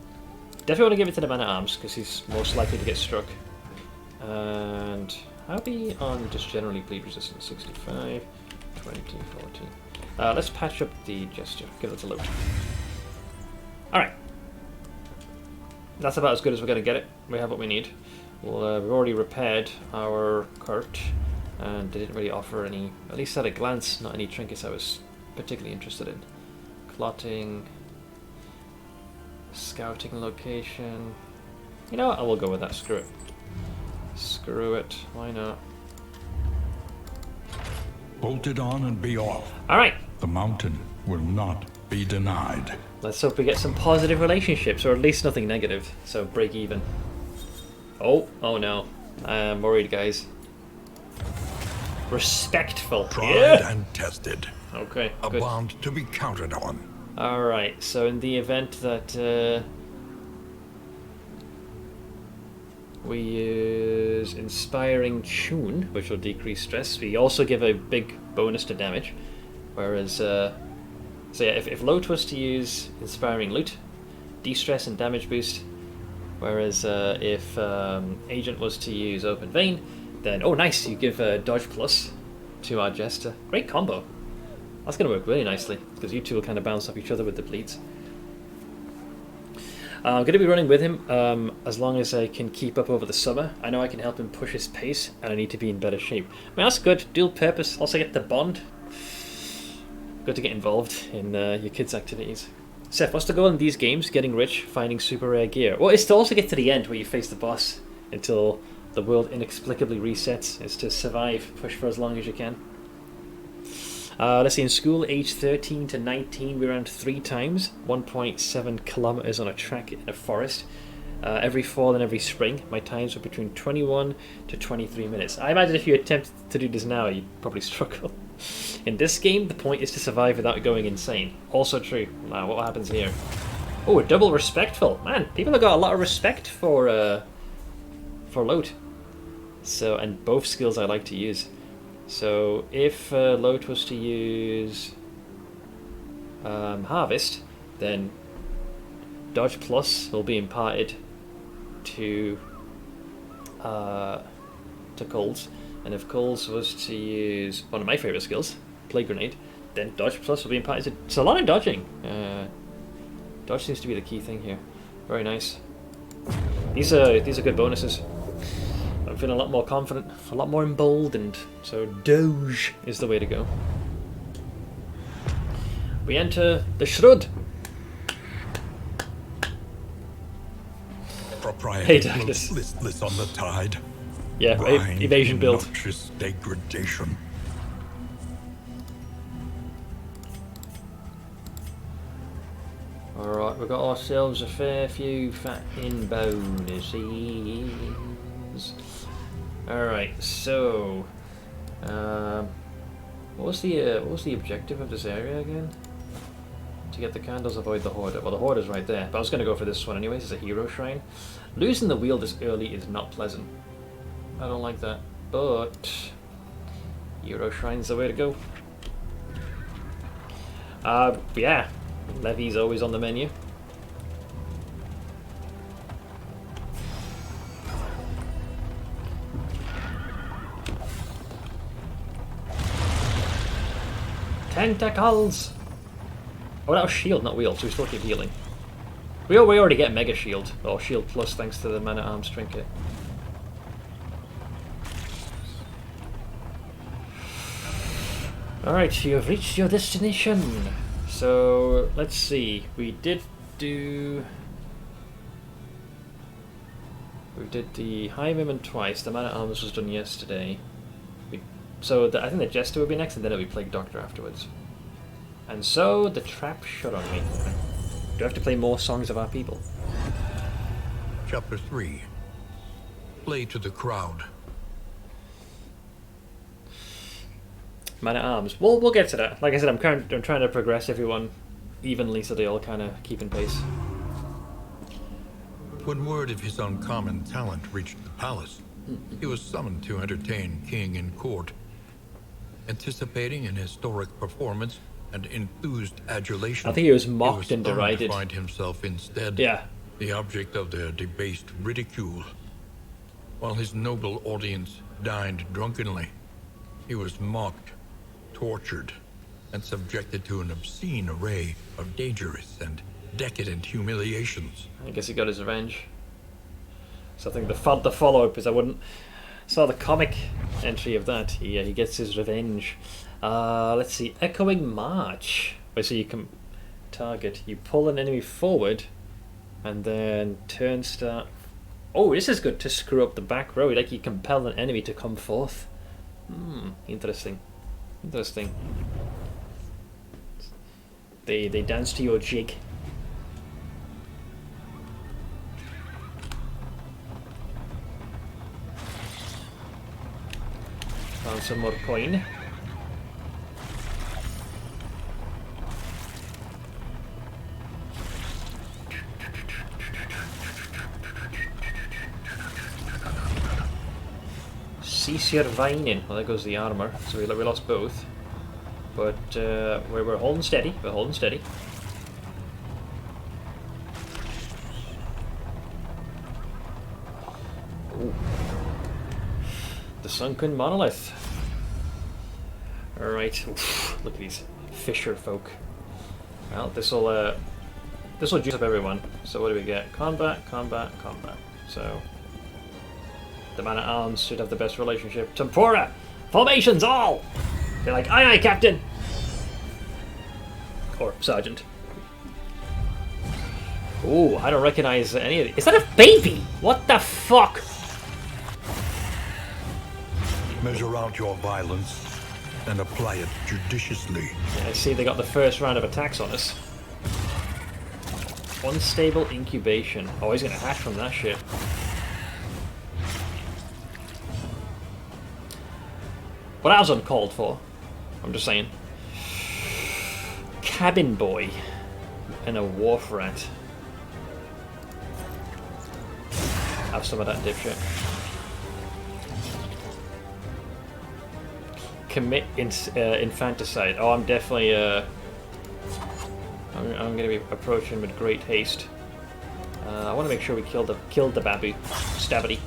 definitely want to give it to the man at arms because he's most likely to get struck. And I'll be on just generally bleed resistance 65, 20, 40. Let's patch up the gesture. Give it a load. All right. That's about as good as we're going to get it. We have what we need. Well, we've already repaired our cart, and they didn't really offer any, at least at a glance, not any trinkets I was particularly interested in. Clotting, scouting location. You know what? I will go with that. Screw it. Screw it. Why not? Bolt it on and be off. All right. The mountain will not be denied. Let's hope we get some positive relationships, or at least nothing negative. So break even. Oh no. I'm worried, guys. Respectful. Tried and tested. Okay, A good. bond to be counted on. Alright, so in the event that we use Inspiring Tune, which will decrease stress, we also give a big bonus to damage. Whereas, so yeah, if Loat was to use Inspiring Loot, de-stress and damage boost. Whereas if Agent was to use Open Vein, then, oh nice, you give Dodge Plus to our Jester. Great combo. That's going to work really nicely, because you two will kind of bounce off each other with the bleeds. I'm going to be running with him as long as I can keep up over the summer. I know I can help him push his pace, and I need to be in better shape. I mean, that's good. Dual purpose. Also get the bond. Good to get involved in your kids' activities. Seth, what's the goal in these games? Getting rich, finding super rare gear. Well, it's to also get to the end where you face the boss until the world inexplicably resets. It's to survive, push for as long as you can. Let's see, in school, age 13 to 19, we ran 3 times, 1.7 kilometers on a track in a forest. Every fall and every spring, my times were between 21 to 23 minutes. I imagine if you attempt to do this now, you'd probably struggle. In this game, the point is to survive without going insane. Also true. Now, what happens here? Oh, double respectful. Man, people have got a lot of respect for Loat. So, and both skills I like to use. So if Loat was to use harvest, then dodge plus will be imparted to Coles, and if Coles was to use one of my favourite skills, Plague Grenade, then dodge plus will be imparted to... It's a lot of dodging. Dodge seems to be the key thing here. Very nice. These are good bonuses. I'm feeling a lot more confident, a lot more emboldened, so Doge is the way to go. We enter the Shrud. Propriety Hey, Douglas. listless on the tide. Yeah, Grind evasion build. noxious degradation. Alright, we've got ourselves a fair few fat in bonuses. Alright, so what was the objective of this area again? To get the candles, avoid the Horde. Well, the Horde is right there, but I was going to go for this one anyways. It's a hero shrine. Losing the wheel this early is not pleasant. I don't like that, but hero shrine's the way to go. Yeah, Levy's always on the menu. Tentacles! Oh, that was shield, not wheel, so we still keep healing. We already get Mega Shield, or Shield Plus, thanks to the Man-at-Arms trinket. Alright, you have reached your destination. So, let's see. We did the Highwayman twice. The Man-at-Arms was done yesterday. I think the Jester would be next, and then it'll be Plague Doctor afterwards. And so, the trap shut on me. Do I have to play more Songs of Our People? Chapter 3. Play to the crowd. Man-at-Arms. We'll get to that. Like I said, I'm trying to progress everyone evenly so they all kind of keep in pace. When word of his uncommon talent reached the palace, he was summoned to entertain King in court. Anticipating an historic performance and enthused adulation, I think he was mocked and stunned derided. to find himself instead the object of their debased ridicule. While his noble audience dined drunkenly, he was mocked, tortured, and subjected to an obscene array of dangerous and decadent humiliations. I guess he got his revenge. So I think the follow-up is I saw the comic entry of that. He gets his revenge. Let's see, Echoing March. So you can target. You pull an enemy forward, and then turn start. Oh, this is good to screw up the back row. Like you compel an enemy to come forth. Interesting. Interesting. They dance to your jig. Found some more coin. Cease your whining. Well, there goes the armor. So we lost both. But we're holding steady. We're holding steady. Ooh. The Sunken Monolith. Alright. Look at these fisher folk. Well, this'll juice up everyone. So what do we get? Combat, combat, combat. So the Man-at-Arms should have the best relationship. Tempora! Formations all! They're like, aye aye, Captain! Or Sergeant. Ooh, I don't recognize any of these. Is that a baby? What the fuck? Measure out your violence and apply it judiciously. Yeah, I see they got the first round of attacks on us. Unstable incubation. Oh, he's gonna hash from that shit. Well, that was uncalled for. I'm just saying. Cabin boy and a wharf rat. Have some of that dipshit. Commit infanticide. Oh, I'm definitely I'm going to be approaching with great haste. I want to make sure we killed the babu. Stabity.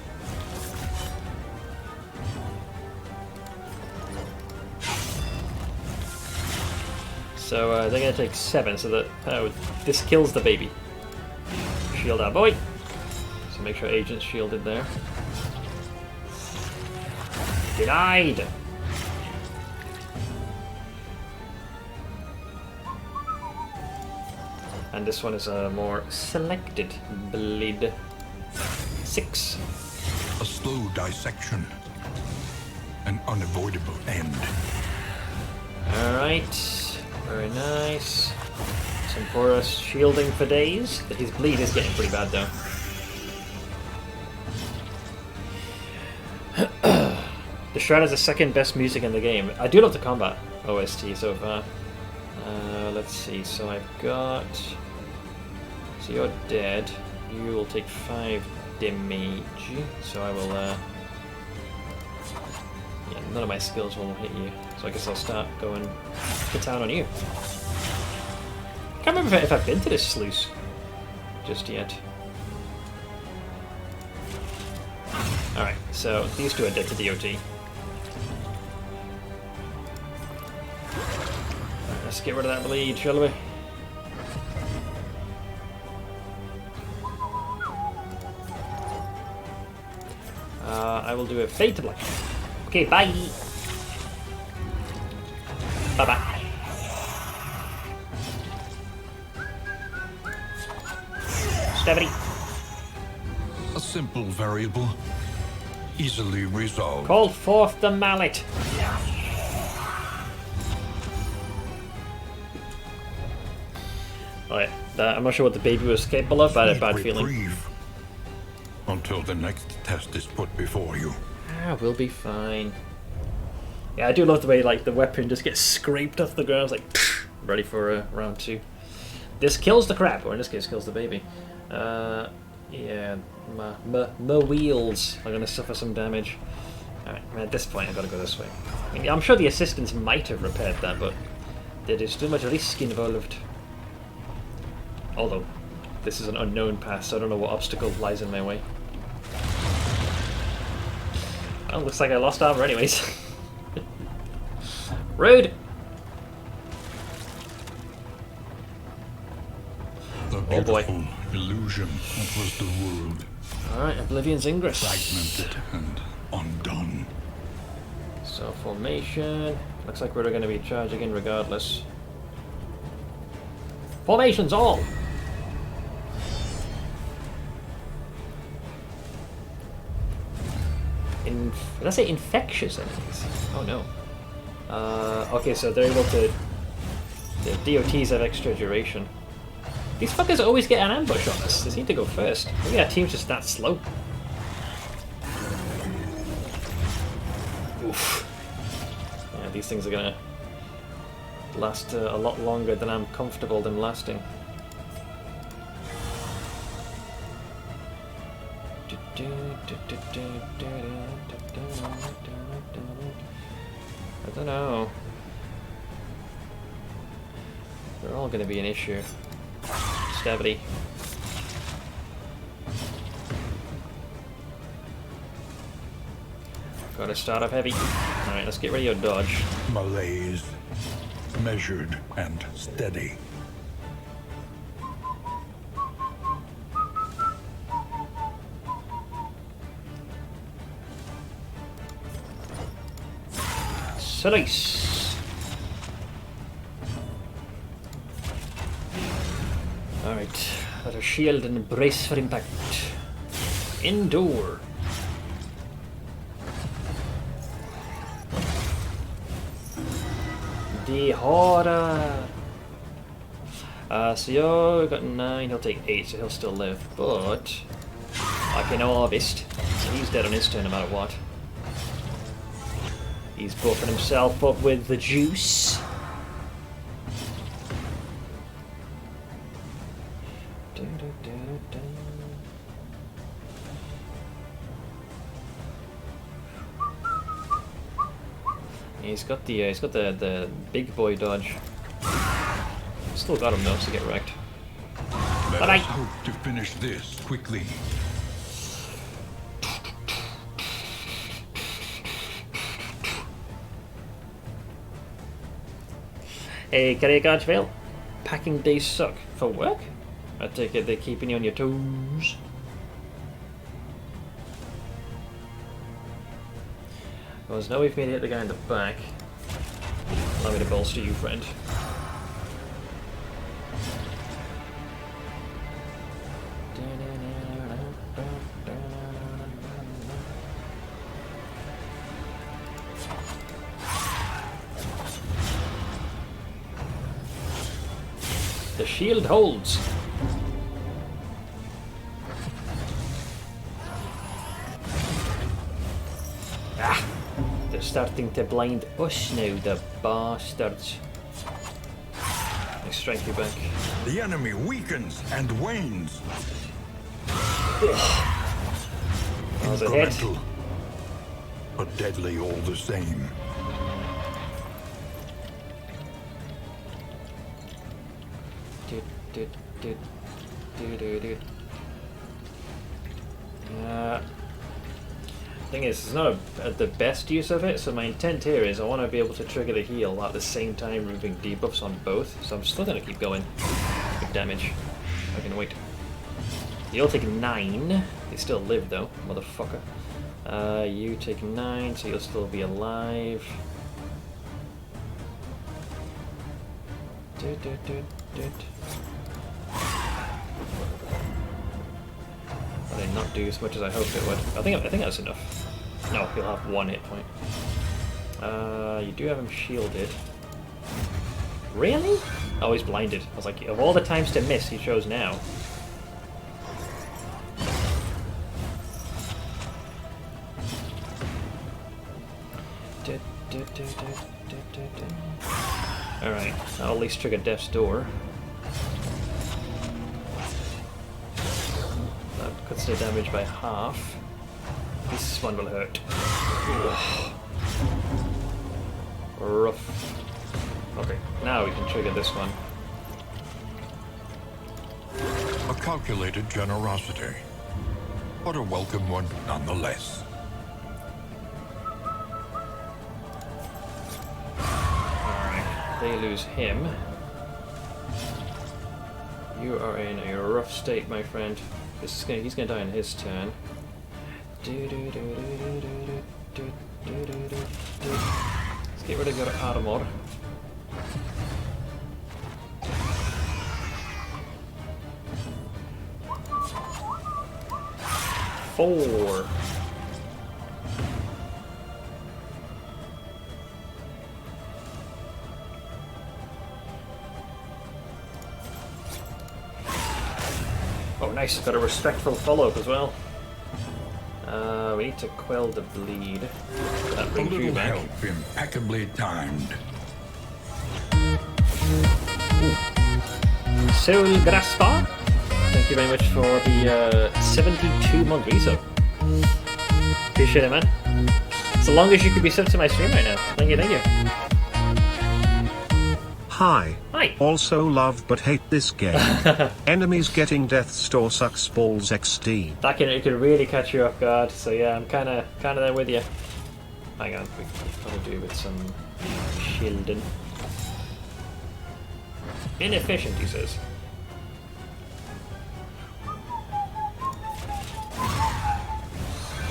So they're going to take 7, so that this kills the baby. Shield our boy. So make sure agent's shielded there. Denied! And this one is a more selected bleed. 6. A slow dissection. An unavoidable end. Alright. Very nice. Some Porus shielding for days. His bleed is getting pretty bad though. The Shroud is the second best music in the game. I do love the combat OST so far. Let's see, so I've got... So you're dead. You will take 5 damage. So I will... Yeah, none of my skills will hit you. So I guess I'll start going to town on you. Can't remember if I've been to this sluice just yet. Alright, so these two are dead to DOT. Let's get rid of that bleed, shall we? I will do a fade to black. Okay, bye! Bye-bye. Stabity. A simple variable. Easily resolved. Call forth the mallet. Alright, I'm not sure what the baby was capable of, but I had a bad feeling. Reprieve until the next test is put before you. We'll be fine. Yeah, I do love the way like the weapon just gets scraped off the ground. It's like pfft, ready for round 2. This kills the crab, or in this case, kills the baby. Yeah, my wheels are gonna suffer some damage. Alright, at this point, I've got to go this way. I mean, I'm sure the assistants might have repaired that, but there is too much risk involved. Although, this is an unknown path, so I don't know what obstacle lies in my way. Well, looks like I lost armor anyways. Rude! The beautiful illusion that was the world. Alright, Oblivion's Ingress. Fragmented and undone. So, formation. Looks like we're going to be charging in regardless. Formations all! Did I say infectious enemies? Oh no. Okay, so they're able to... The DOTs have extra duration. These fuckers always get an ambush on us. They need to go first. Maybe our team's just that slow. Oof. Yeah, these things are gonna last a lot longer than I'm comfortable them lasting. I don't know. They're all going to be an issue. Stabity. Gotta start off heavy. Alright, let's get rid of your dodge. Malaise. Measured and steady. Slice. Alright, let us shield and brace for impact. Endure. The horror. So you've got 9, he'll take 8, so he'll still live. But I can harvest, so he's dead on his turn no matter what. He's buffing himself up with the juice. He's got the big boy dodge. Still got him though, so get wrecked. Let Bye-bye. us hope to finish this quickly. Hey, career guards fail. Packing days suck. For work? I take it they're keeping you on your toes. Well, there's no way for me to hit the guy in the back. Allow me to bolster you, friend. The shield holds. Ah! They're starting to blind us now, the bastards. I strike you back. The enemy weakens and wanes. That was a hit. Incremental, but deadly all the same. Thing is, it's not the best use of it, so my intent here is I want to be able to trigger the heal at the same time removing debuffs on both, so I'm still going to keep going. Good damage. I can wait. You'll take 9. You still live though, motherfucker. You take 9, so you'll still be alive. That did not do as much as I hoped it would. I think that's enough. No, he'll have 1 hit point. You do have him shielded. Really? Oh, he's blinded. I was like, of all the times to miss, he chose now. Alright, I'll at least trigger Death's Door. That cuts the damage by half. This one will hurt. Ugh. Rough. Okay, now we can trigger this one. A calculated generosity, but a welcome one nonetheless. Alright, they lose him. You are in a rough state, my friend. He's gonna die in his turn. Let's get rid of your armor. Four. Oh, nice. Got a respectful follow-up as well. We need to quell the bleed. That A brings you little back. help impeccably timed. Soul Graspa, thank you very much for the 72-month resub. Appreciate it, man. It's the longest you could be subbed to my stream right now. Thank you, thank you. Hi. Hi. Also love but hate this game. Enemies getting Death's Door sucks balls XD. That can, it can really catch you off guard, so yeah, I'm kind of there with you. Hang on, we can probably do with some shielding. Inefficient, he says.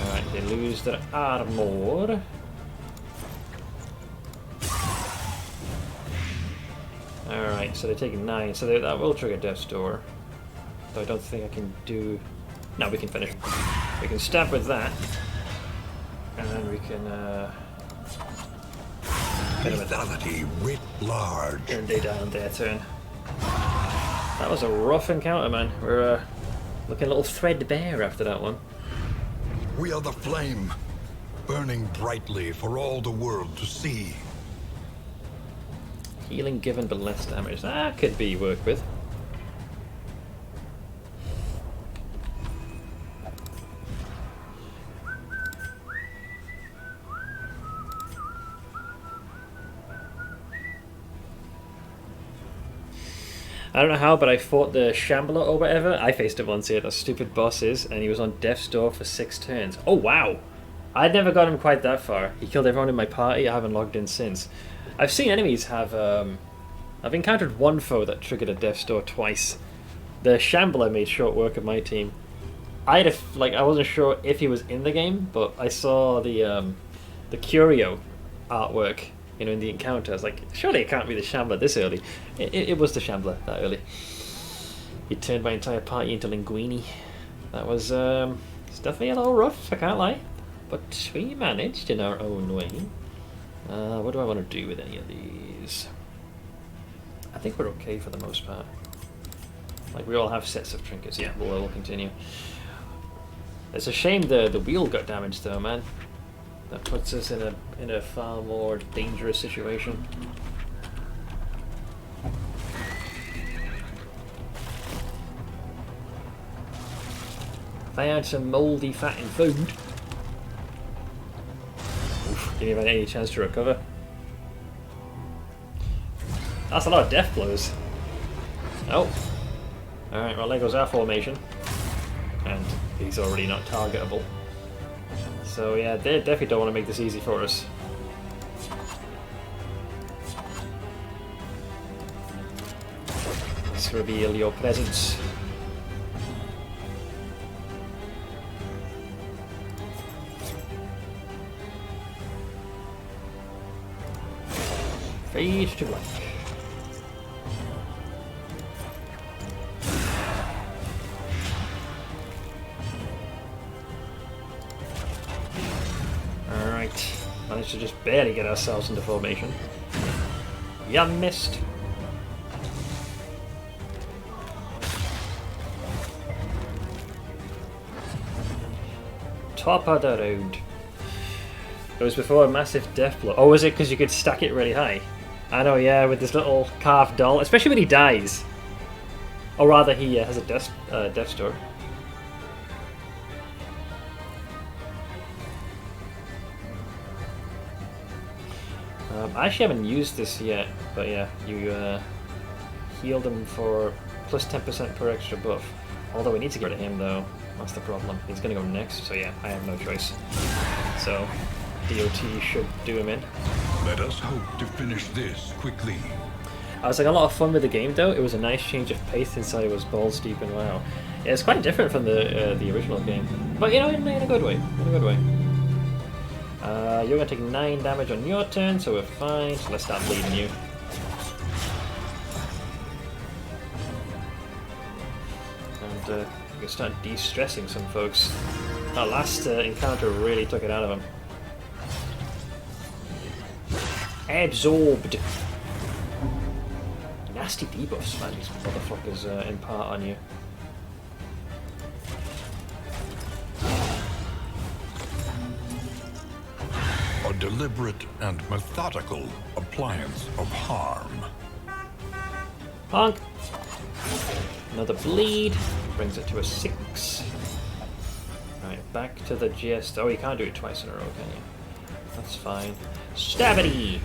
Alright, they lose their armor. Alright, so they're taking 9, so that will trigger Death's Door. Though I don't think I can do... No, we can finish. We can stab with that. And then we can, Lethality writ large. and they die on their turn. That was a rough encounter, man. We're looking a little threadbare after that one. We are the flame, burning brightly for all the world to see. Healing given but less damage. That could be worked with. I don't know how, but I fought the Shambler or whatever. I faced him once here, that stupid boss is, and he was on death's door for 6 turns. Oh wow! I'd never got him quite that far. He killed everyone in my party. I haven't logged in since. I've seen enemies have... I've encountered one foe that triggered a death's door twice. The Shambler made short work of my team. I wasn't sure if he was in the game, but I saw the Curio artwork, you know, in the encounter. I was like, surely it can't be the Shambler this early. It was the Shambler that early. He turned my entire party into linguini. That was it's definitely a little rough, I can't lie. But we managed in our own way. What do I want to do with any of these? I think we're okay for the most part. Like, we all have sets of trinkets. Yeah, we'll continue. It's a shame the wheel got damaged though, man. That puts us in a far more dangerous situation. If I had some mouldy, fattened food... Oof, didn't even have any chance to recover. That's a lot of death blows. Oh. Alright, well there goes our formation. And he's already not targetable. So yeah, they definitely don't want to make this easy for us. Let's reveal your presence. Fade to black. Alright, managed to just barely get ourselves into formation. Ya missed. Top of the road. It was before a massive death blow. Oh, was it because you could stack it really high? I know, yeah, with this little carved doll, especially when he dies. Or rather, he has a death store. I actually haven't used this yet, but yeah, you healed him for plus 10% per extra buff. Although we need to get rid of him though, that's the problem. He's gonna go next, so yeah, I have no choice. So, DOT should do him in. Let us hope to finish this quickly. I was having a lot of fun with the game though. It was a nice change of pace since I was balls deep in WoW. Yeah, it's quite different from the original game, but you know, in a good way. In a good way. You're gonna take 9 damage on your turn, so we're fine. So let's start bleeding you. And you can start de-stressing some folks. That last encounter really took it out of them. Absorbed. Nasty debuffs, man. These motherfuckers impart on you. A deliberate and methodical appliance of harm. Honk. Another bleed. Brings it to a 6. Alright, back to the gist. Oh, you can't do it twice in a row, can you? That's fine. Stabity!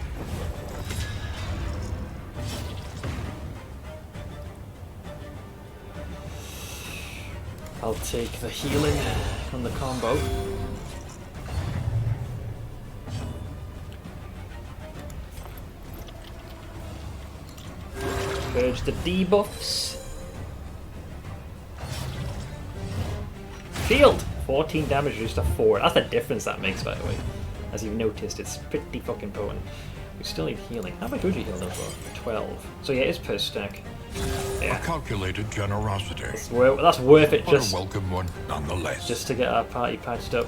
I'll take the healing from the combo. Purge the debuffs. Shield! 14 damage reduced to 4. That's the difference that makes, by the way. As you've noticed, it's pretty fucking potent. We still need healing. How much would you heal them for? 12. So yeah, it's per stack. Yeah. A calculated generosity. That's worth it, But just a welcome one nonetheless. to get our party patched up.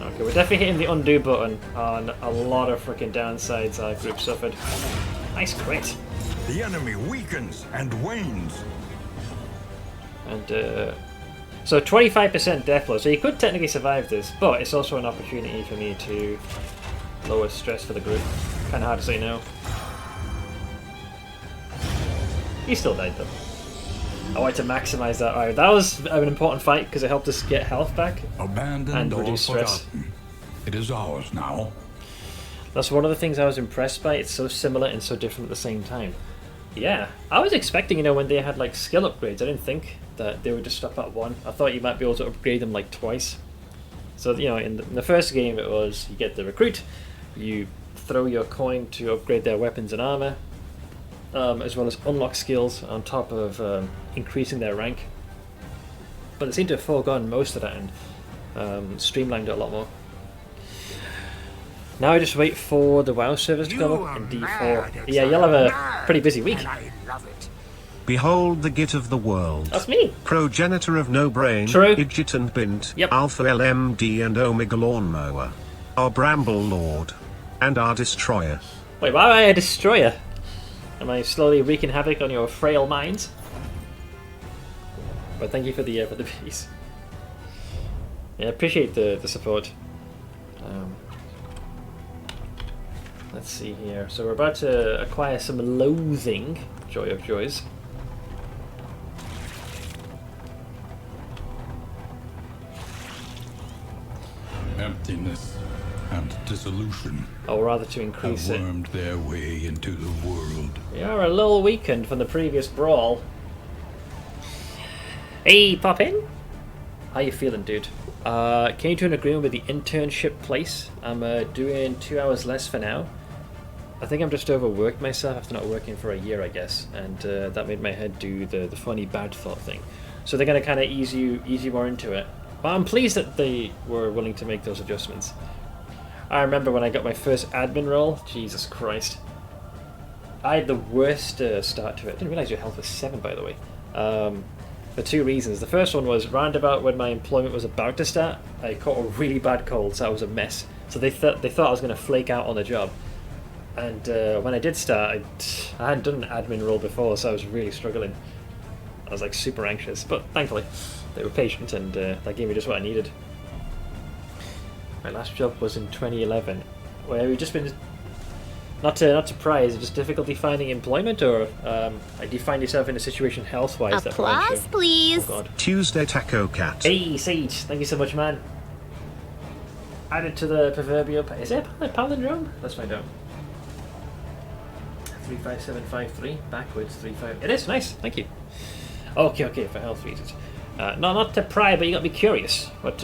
Okay, we're definitely hitting the undo button on a lot of freaking downsides our group suffered. Nice crit. The enemy weakens and wanes. And so 25% death blow. So you could technically survive this, but it's also an opportunity for me to lower stress for the group. Kind of hard to say no. He still died though. I wanted to maximize that. Alright, that was an important fight because it helped us get health back Abandoned and or reduce stress. forgotten. It is ours now. That's one of the things I was impressed by. It's so similar and so different at the same time. Yeah, I was expecting, when they had like skill upgrades, I didn't think that they would just stop at one. I thought you might be able to upgrade them like twice. So, in the first game it was you get the recruit, you throw your coin to upgrade their weapons and armor, as well as unlock skills on top of increasing their rank. But they seem to have foregone most of that and streamlined it a lot more. Now I just wait for the WoW servers to come up in D4. Yeah, you'll have a pretty busy week. Behold the git of the world. That's me. Progenitor of no brain, True. Idjit and Bint, Yep. Alpha LMD and Omega Lawnmower. Our Bramble Lord. And our Destroyer. Wait, why am I a destroyer? Am I slowly wreaking havoc on your frail minds? But thank you for the piece. Yeah, appreciate the support. Let's see here. So we're about to acquire some loathing. Joy of joys. Emptiness and dissolution Or rather to have increase it. wormed their way into the world. We are a little weakened from the previous brawl. Hey, pop in. How you feeling, dude? Came to an agreement with the internship place. I'm doing 2 hours less for now. I think I'm just overworked myself after not working for a year, I guess, and that made my head do the funny bad thought thing. So they're going to kind of ease you more into it. But I'm pleased that they were willing to make those adjustments. I remember when I got my first admin role. Jesus Christ. I had the worst start to it. I didn't realise your health was 7, by the way. For 2 reasons. The first one was roundabout when my employment was about to start, I caught a really bad cold, so I was a mess. So they thought I was going to flake out on the job. And when I did start, I hadn't done an admin role before, so I was really struggling. I was like super anxious, but thankfully they were patient, and that gave me just what I needed. My last job was in 2011, where we've just been not to pry. Is it just difficulty finding employment, or do you find yourself in a situation health-wise that Applause, please. Oh God. Tuesday Taco Cat. Hey Sage, thank you so much, man. Added to the proverbial. Is it a palindrome? Let's find out. 35753 backwards 35. It is nice. Thank you. Okay. For health reasons. Not to pry, but you got to be curious. What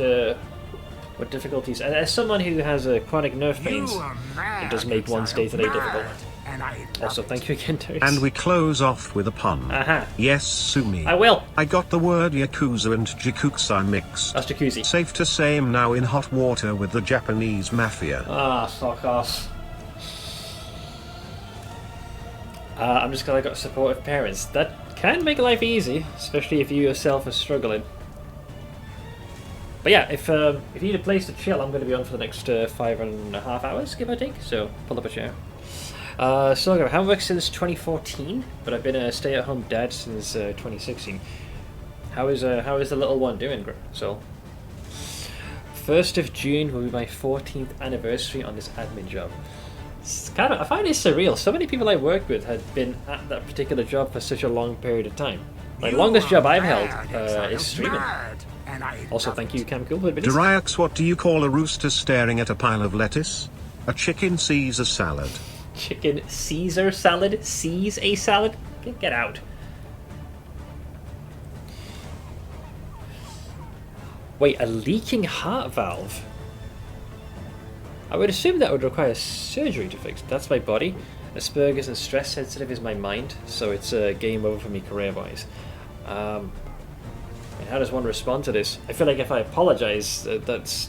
difficulties? As someone who has chronic nerve pains, it does make one's day-to-day difficult. Also, thank you again, Terry. And we close off with a pun. Aha. Yes, Sumi. I will. I got the word Yakuza and Jikusa mixed. That's jacuzzi. Safe to say I'm now in hot water with the Japanese mafia. Ah, fuck off. I'm just glad I got supportive parents. That can make life easy, especially if you yourself are struggling. But yeah, if you need a place to chill, I'm going to be on for the next 5.5 hours, give or take. So pull up a chair. So I haven't worked since 2014, but I've been a stay-at-home dad since 2016. How is the little one doing, So 1st of June will be my 14th anniversary on this admin job. I find it surreal. So many people I work with had been at that particular job for such a long period of time. My longest job I've held is streaming. Also, thank you, Cam Cool, for the Dariax, what do you call a rooster staring at a pile of lettuce? A chicken Caesar salad. Chicken Caesar salad? Sees a salad? Get out. Wait, a leaking heart valve? I would assume that would require surgery to fix. That's my body. Asperger's and stress sensitive is my mind, so it's a game over for me career-wise. And how does one respond to this? I feel like if I apologise, that's...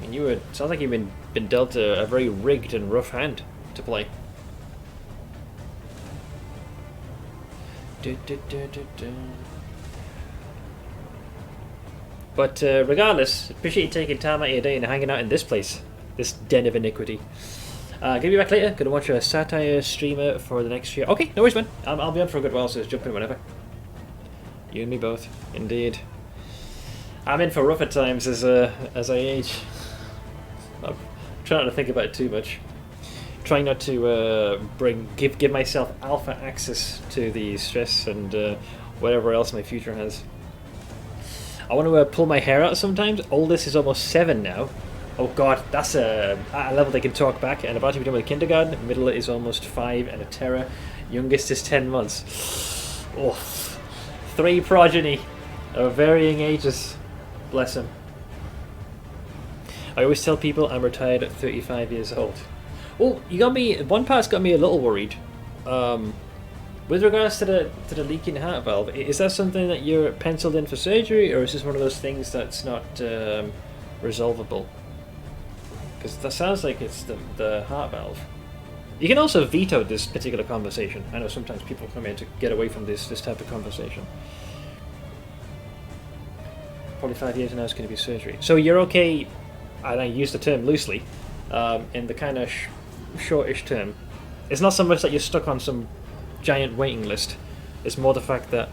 I mean, sounds like you've been dealt a very rigged and rough hand to play. But regardless, appreciate you taking time out of your day and hanging out in this place, this den of iniquity. Gonna be back later. Gonna watch a satire streamer for the next year. Okay, no worries, man. I'll be on for a good while, so just jump in whenever. You and me both, indeed. I'm in for rougher times as I age. I'm trying not to think about it too much. Trying not to give myself alpha access to the stress and whatever else my future has. I want to pull my hair out sometimes. Oldest is almost 7 now. Oh god, that's at a level they can talk back, and about to be done with kindergarten. Middle is almost 5 and a terror. Youngest is 10 months. Oh, 3 progeny of varying ages. Bless him. I always tell people I'm retired at 35 years old. Oh, you got me. One part's got me a little worried. With regards to the leaking heart valve, is that something that you're penciled in for surgery, or is this one of those things that's not resolvable? Because that sounds like it's the heart valve. You can also veto this particular conversation. I know sometimes people come here to get away from this type of conversation. Probably 5 years now it's going to be surgery. So you're okay, and I use the term loosely, in the kind of shortish term. It's not so much that you're stuck on some giant waiting list. It's more the fact that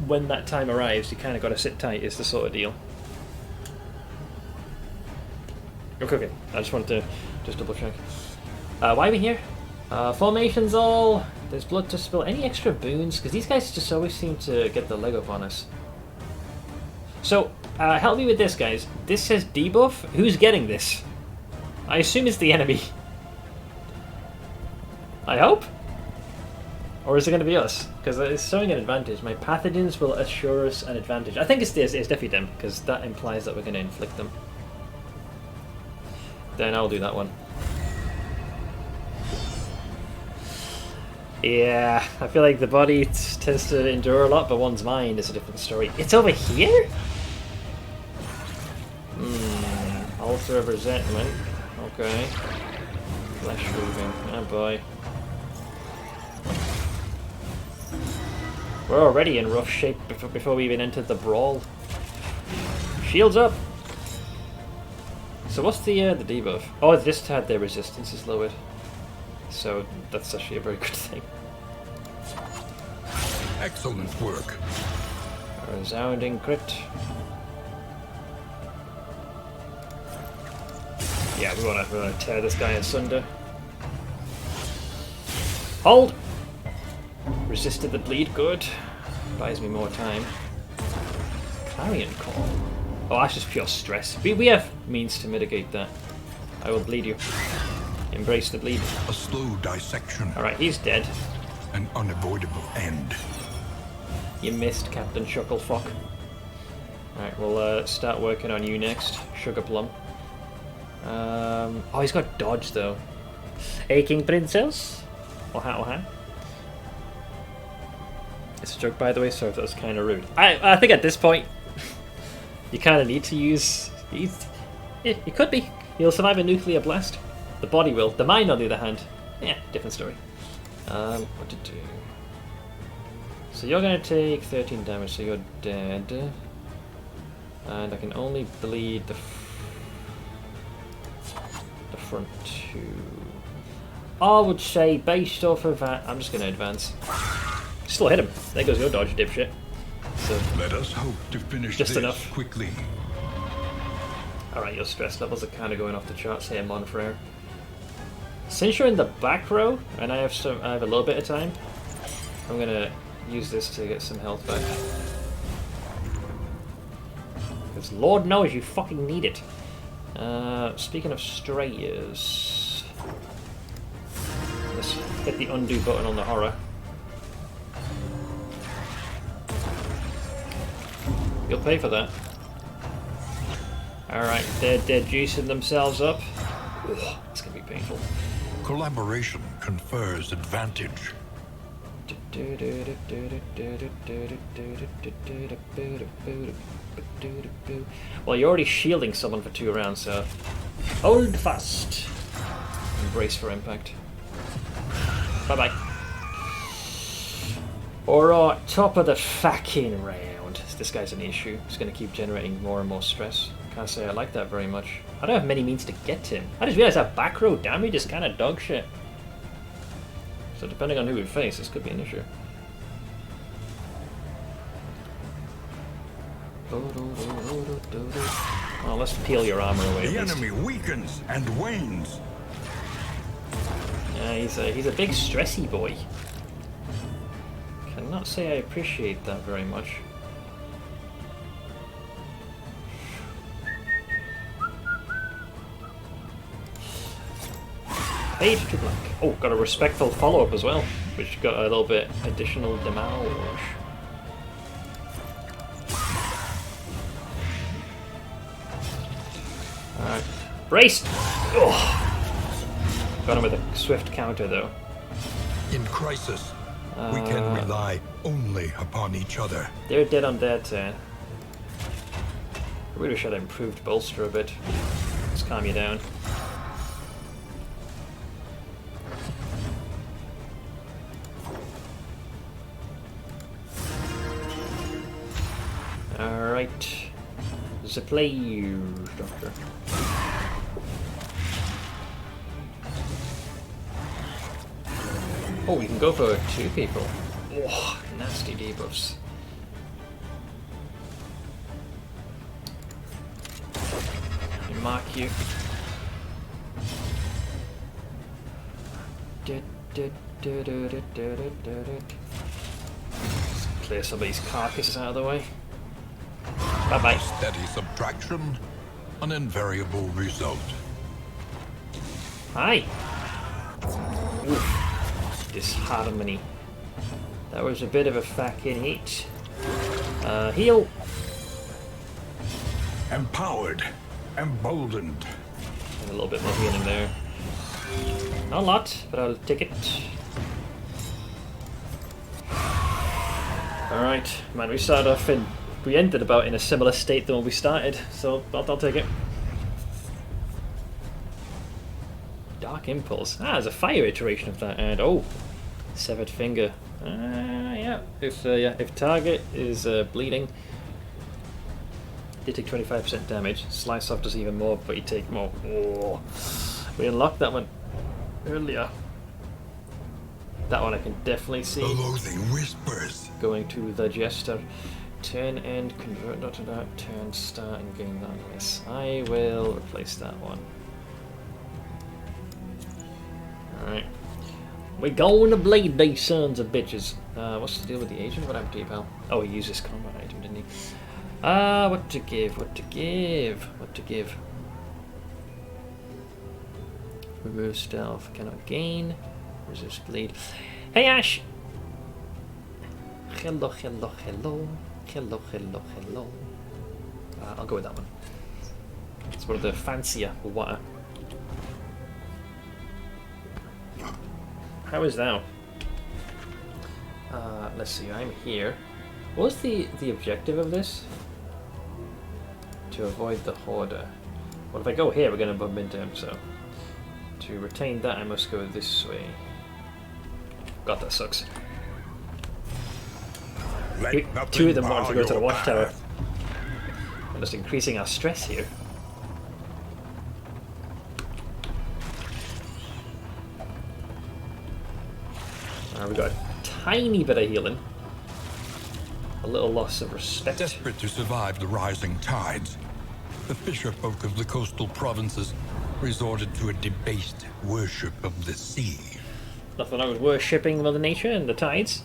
when that time arrives, you kind of got to sit tight. Is the sort of deal. Okay. I just wanted to just double check. Why are we here? Formations all. There's blood to spill. Any extra boons? Because these guys just always seem to get the leg up on us. So, help me with this, guys. This says debuff. Who's getting this? I assume it's the enemy. I hope? Or is it going to be us? Because it's showing an advantage. My pathogens will assure us an advantage. I think it's this. It's definitely them, because that implies that we're going to inflict them. Then I'll do that one. Yeah, I feel like the body tends to endure a lot, but one's mind is a different story. It's over here? Altar of resentment. Okay. Flesh moving. Oh boy. We're already in rough shape before we even entered the brawl. Shields up! So what's the debuff? Oh, they just had their resistance is lowered. So that's actually a very good thing. Excellent work. A resounding crit. Yeah, we want to tear this guy asunder. Hold! Resisted the bleed, good. Buys me more time. Clarion Call. Oh, that's just pure stress. We have means to mitigate that. I will bleed you. Embrace the bleed. A slow dissection. Alright, he's dead. An unavoidable end. You missed, Captain Shucklefuck. Alright, we'll start working on you next. Sugar Plum. Oh, he's got dodge, though. Aching Princess? Oha. It's a joke, by the way, so that was kind of rude. I think at this point, you kind of need to use... Yeah, you could be. You'll survive a nuclear blast. The body will. The mind, on the other hand, yeah, different story. What to do? So you're going to take 13 damage, so you're dead. And I can only bleed the front two. I would say, based off of that, I'm just going to advance. Still hit him. There goes your dodge, dipshit. So, let us hope to finish just this enough. Quickly. Alright, your stress levels are kind of going off the charts here, Monfrere. Since you're in the back row, and I have a little bit of time, I'm gonna use this to get some health back. Because Lord knows you fucking need it. Speaking of strayers, let's hit the undo button on the horror. You'll pay for that. Alright, they're juicing themselves up. Ugh, it's gonna be painful. Collaboration confers advantage. Well, you're already shielding someone for 2 rounds, so hold fast. Brace for impact. Bye-bye. Alright, top of the fucking round. This guy's an issue. He's going to keep generating more and more stress. Can't say I like that very much. I don't have many means to get to him. I just realized that back row damage is kind of dog shit. So depending on who we face, this could be an issue. Oh, let's peel your armor away. The enemy weakens and wanes. Yeah, he's a big stressy boy. Cannot say I appreciate that very much. Page to black. Oh, got a respectful follow-up as well, which got a little bit additional damage. Alright. Brace! Oh. Got him with a swift counter though. In crisis, we can rely only upon each other. They're dead on their turn. I really wish I'd improved bolster a bit. Let's calm you down. Alright. The play, Doctor. Oh, we can go for 2 people. Oh, nasty debuffs. Let me mark you. Let's clear some of these carcasses out of the way. Bye-bye. Steady subtraction, an invariable result. Hi. Oof. Disharmony. That was a bit of a fucking hit. Heal. Empowered, emboldened. And a little bit more healing there. Not a lot, but I'll take it. Alright, man, we started off in... We ended about in a similar state than when we started, so I'll take it. Dark Impulse. Ah, there's a fire iteration of that, and oh, Severed Finger. Yeah. If target is bleeding, you take 25% damage. Slice off does even more, but you take more. Oh, we unlocked that one earlier. That one I can definitely see. The loathing whispers. Going to the Jester. Turn end, convert not to that. Turn start and gain that. Yes, I will replace that one. Alright. We're going to bleed these sons of bitches. What's the deal with the agent? What happened to you, pal? Oh, he used this combat item, didn't he? What to give? What to give? What to give? Remove stealth. Cannot gain. Resist bleed. Hey, Ash! Hello, hello, hello. Hello, hello, hello. I'll go with that one. It's one of the fancier water. How is thou? Let's see, I'm here. What was the objective of this? To avoid the Hoarder. Well, if I go here, we're going to bump into him, so... To retain that, I must go this way. God, that sucks. Two of them wanted to go to the watchtower. I'm just increasing our stress here. We got a tiny bit of healing. A little loss of respect. Desperate to survive the rising tides, the fisherfolk of the coastal provinces resorted to a debased worship of the sea. Nothing wrong with worshipping Mother Nature and the tides.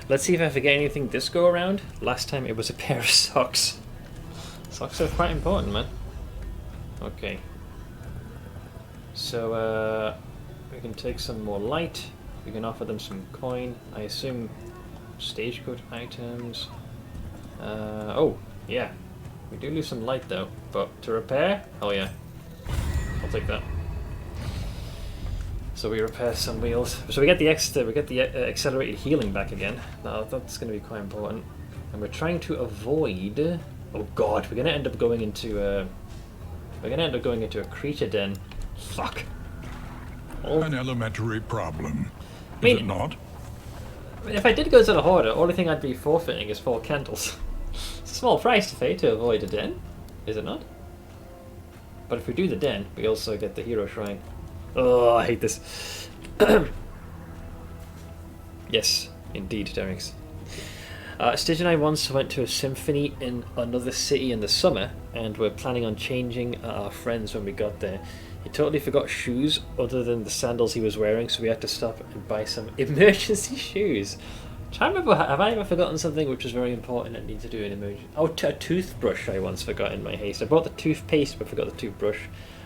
Let's see if I forget anything this go around. Last time it was a pair of socks. Socks are quite important, man. Okay. So, we can take some more light. We can offer them some coin. I assume stagecoach items. Oh, yeah. We do lose some light though, but to repair? Oh yeah. I'll take that. So we repair some wheels. So we get the accelerated healing back again. Now that's going to be quite important. And we're trying to avoid. Oh god, we're going to end up going into. We're going to end up going into a creature den. Fuck. An elementary problem. I mean, is it not? I mean, if I did go to the Hoarder, only thing I'd be forfeiting is 4 candles. It's a small price to pay to avoid a den, is it not? But if we do the den, we also get the hero shrine. Oh, I hate this. Yes, indeed, Derricks. Stage and I once went to a symphony in another city in the summer, and we're planning on changing our friends when we got there. He totally forgot shoes other than the sandals he was wearing, so we had to stop and buy some emergency shoes. I'm trying to remember, have I ever forgotten something which was very important and need to do an emergency? Oh, a toothbrush I once forgot in my haste. I bought the toothpaste but forgot the toothbrush.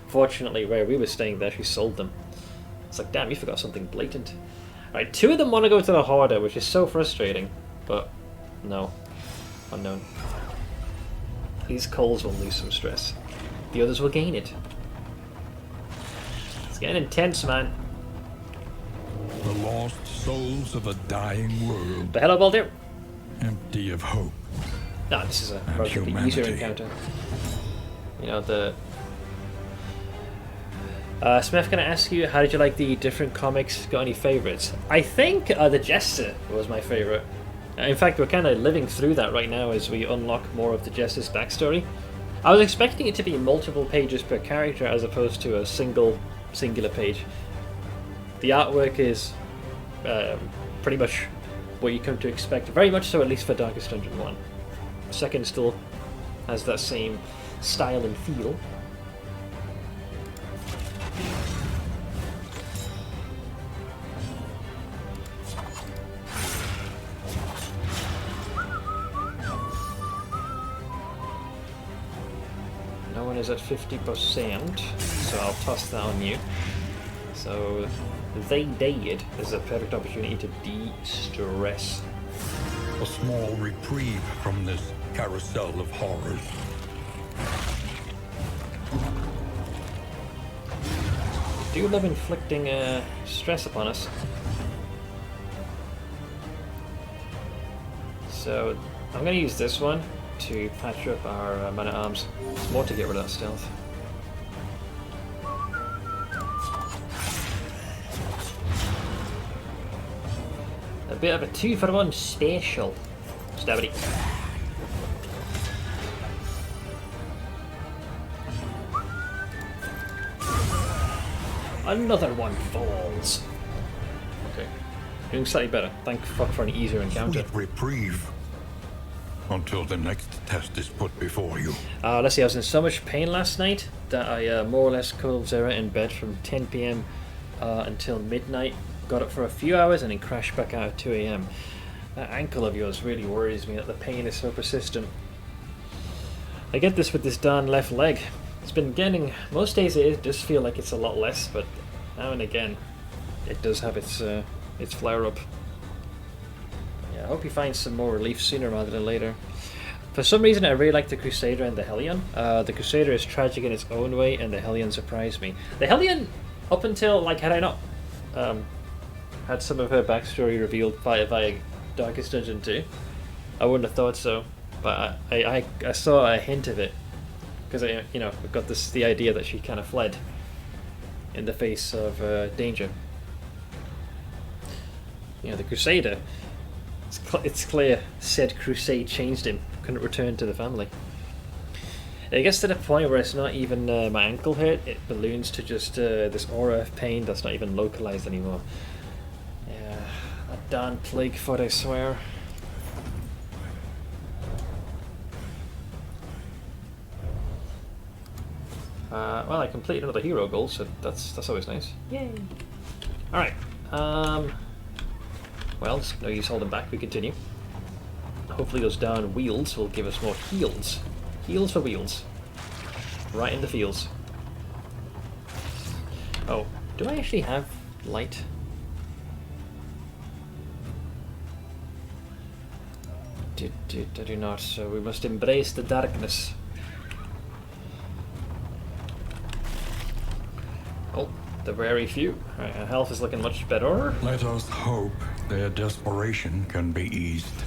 Fortunately, where we were staying, they actually sold them. It's like, damn, you forgot something blatant. Alright, 2 of them want to go to the Hoarder, which is so frustrating. But, no. Unknown. These coals will lose some stress. The others will gain it. It's getting intense, man. The lost souls of a dying world. But hello, Baldur. Empty of hope. No, this is a And relatively easier humanity. encounter. You know, the... Smith, can I ask you, how did you like the different comics? Got any favourites? I think the Jester was my favourite. In fact, we're kind of living through that right now as we unlock more of the Jester's backstory. I was expecting it to be multiple pages per character as opposed to a singular page. The artwork is pretty much what you come to expect, very much so, at least for Darkest Dungeon 1. Second still has that same style and feel. No one is at 50%, so I'll toss that on you. So, they died is a perfect opportunity to de-stress. A small reprieve from this carousel of horrors. Do love inflicting stress upon us. So, I'm going to use this one to patch up our man-at-arms. It's more to get rid of that stealth. A bit of a 2-for-1 special. Stabity. Another one falls. Okay. Doing slightly better. Thank fuck for an easier encounter. Sweet reprieve. Until the next test is put before you. Let's see, I was in so much pain last night that I more or less called Zera in bed from 10 PM until midnight. Got up for a few hours and then crashed back out at 2 AM. That ankle of yours really worries me that the pain is so persistent. I get this with this darn left leg. It's been getting, most days it does feel like it's a lot less, but now and again it does have its flare up. Yeah, I hope you find some more relief sooner rather than later. For some reason I really like the Crusader and the Hellion. The Crusader is tragic in its own way and the Hellion surprised me. The Hellion, up until, like, had I not had some of her backstory revealed via Darkest Dungeon 2, I wouldn't have thought so, but I saw a hint of it, because I got the idea that she kind of fled in the face of danger. You know, the Crusader, it's clear said crusade changed him, couldn't return to the family. It gets to the point where it's not even my ankle hurt, it balloons to just this aura of pain that's not even localized anymore. Yeah, a darn plague foot, I swear. Well, I completed another hero goal, so that's always nice. Yay! Alright, well, no use holding back, we continue. Hopefully those darn wheels will give us more heals. Heals for wheels. Right in the fields. Oh, do I actually have light? I do not, so we must embrace the darkness. Oh, the very few. Right, our health is looking much better. Let us hope their desperation can be eased.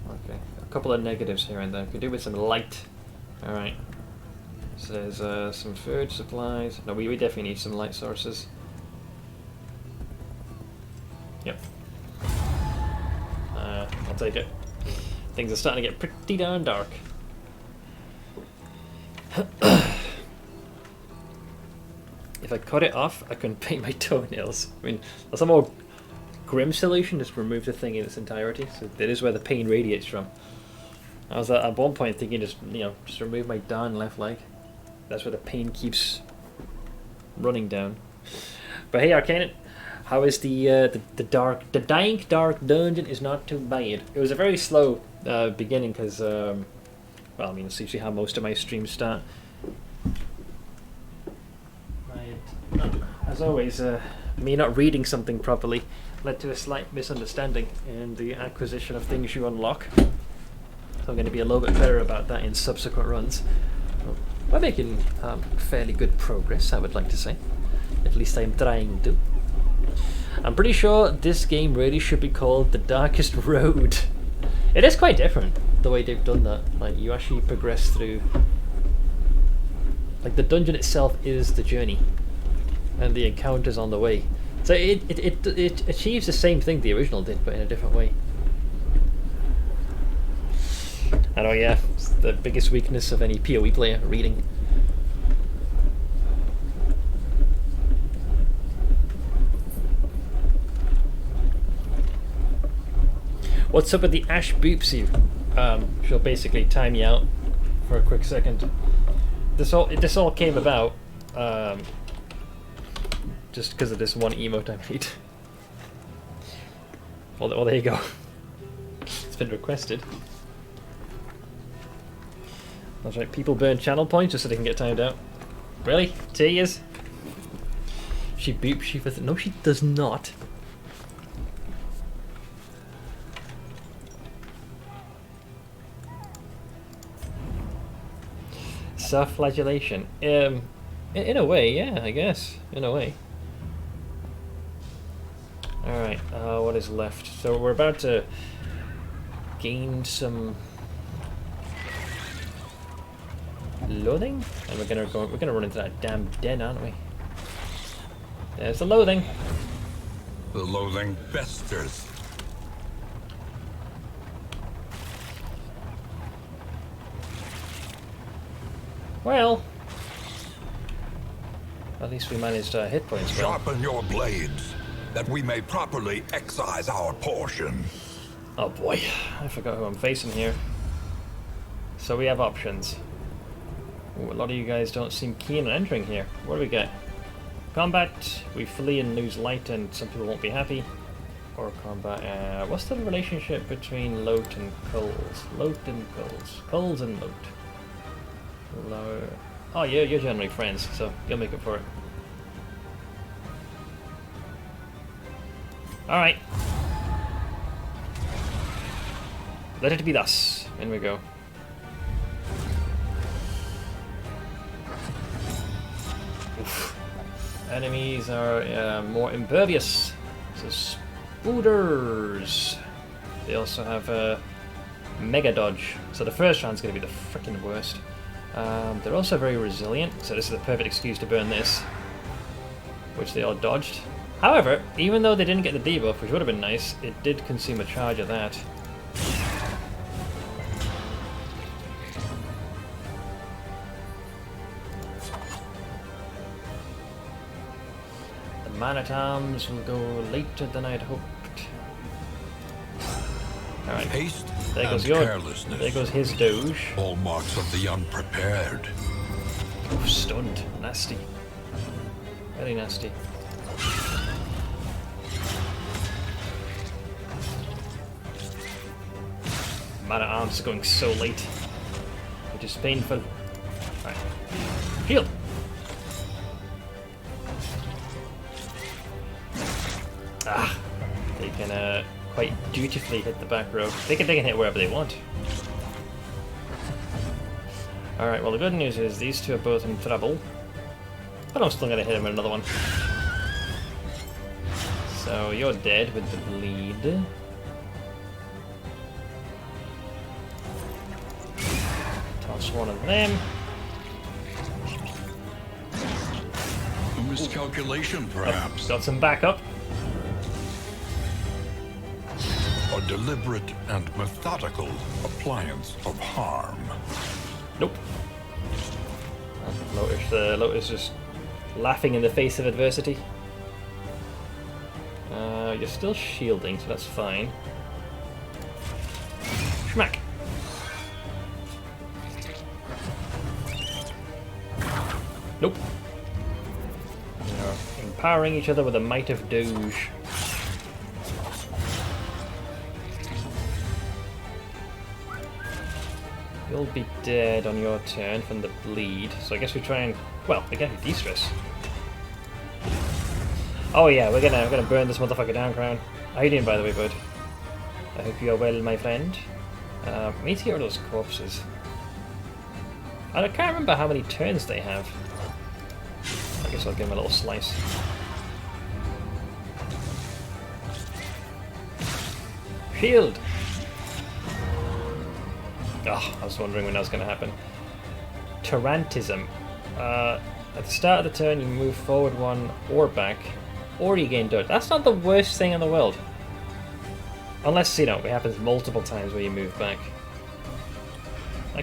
Okay, a couple of negatives here and there. Could do with some light. Alright. So there's some food, supplies. No, we definitely need some light sources. Yep. I'll take it. Things are starting to get pretty darn dark. If I cut it off, I couldn't paint my toenails. I mean, that's a more grim solution, just remove the thing in its entirety. So that is where the pain radiates from. I was at one point thinking just remove my darn left leg. That's where the pain keeps running down. But hey, Arcanine, how is the dying dark dungeon? Is not too bad. It was a very slow beginning because, well, I mean, it's usually how most of my streams start. As always, me not reading something properly led to a slight misunderstanding in the acquisition of things you unlock. So I'm going to be a little bit better about that in subsequent runs. We're making fairly good progress, I would like to say. At least I'm trying to. I'm pretty sure this game really should be called The Darkest Road. It is quite different, the way they've done that. Like, you actually progress through... Like, the dungeon itself is the journey. And the encounters on the way. So it achieves the same thing the original did, but in a different way. And oh yeah, it's the biggest weakness of any PoE player, reading. What's up with the Ash boops you? She'll basically time you out for a quick second. This all came about just because of this one emote I made. Well, there you go. It's been requested. That's right, people burn channel points just so they can get timed out. Really? Tears? She boops you for... No, she does not. Self-flagellation. In a way, yeah, I guess. In a way. Alright, what is left? So we're about to gain some loathing, and we're gonna run into that damn den, aren't we? There's the loathing. The loathing festers. Well, at least we managed hit points well. Sharpen your blades, that we may properly excise our portion. Oh boy, I forgot who I'm facing here. So we have options. Ooh, a lot of you guys don't seem keen on entering here. What do we get? Combat, we flee and lose light and some people won't be happy. Or combat, what's the relationship between Lote and Coals? Lote and Coals. Coals and Lote. Oh, you're generally friends, so you'll make up for it. Alright. Let it be thus. In we go. Oof. Enemies are more impervious. So spooters. They also have mega dodge. So the first round's going to be the freaking worst. They're also very resilient, so this is the perfect excuse to burn this, which they all dodged. However, even though they didn't get the debuff, which would have been nice, it did consume a charge of that. The man-at-arms will go later than I'd hoped. Alright, Haste there goes and carelessness. There goes his doge. Hallmarks of the unprepared. Oh, stunned. Nasty. Very nasty. Man-at-arms are going so late, which is painful. Alright. Shield! Ah! They can quite dutifully hit the back row. They can hit wherever they want. Alright, well the good news is these two are both in trouble. But I'm still gonna hit him with another one. So you're dead with the bleed. Toss one of them. A miscalculation, perhaps. Got some backup. A deliberate and methodical appliance of harm. Nope. Lotus just laughing in the face of adversity. You're still shielding, so that's fine. Schmack. Nope. You're empowering each other with the might of Doge. You'll be dead on your turn from the bleed, so I guess we try and... Well, again, de-stress. Oh yeah, we're gonna burn this motherfucker down, Crown. How you doing, by the way, bud? I hope you're well, my friend. We need to get rid of those corpses. I can't remember how many turns they have. I guess I'll give them a little slice. Shield! Oh, I was wondering when that was going to happen. Tarantism. At the start of the turn, you move forward one or back, or you gain dodge. That's not the worst thing in the world. Unless, you know, it happens multiple times where you move back. My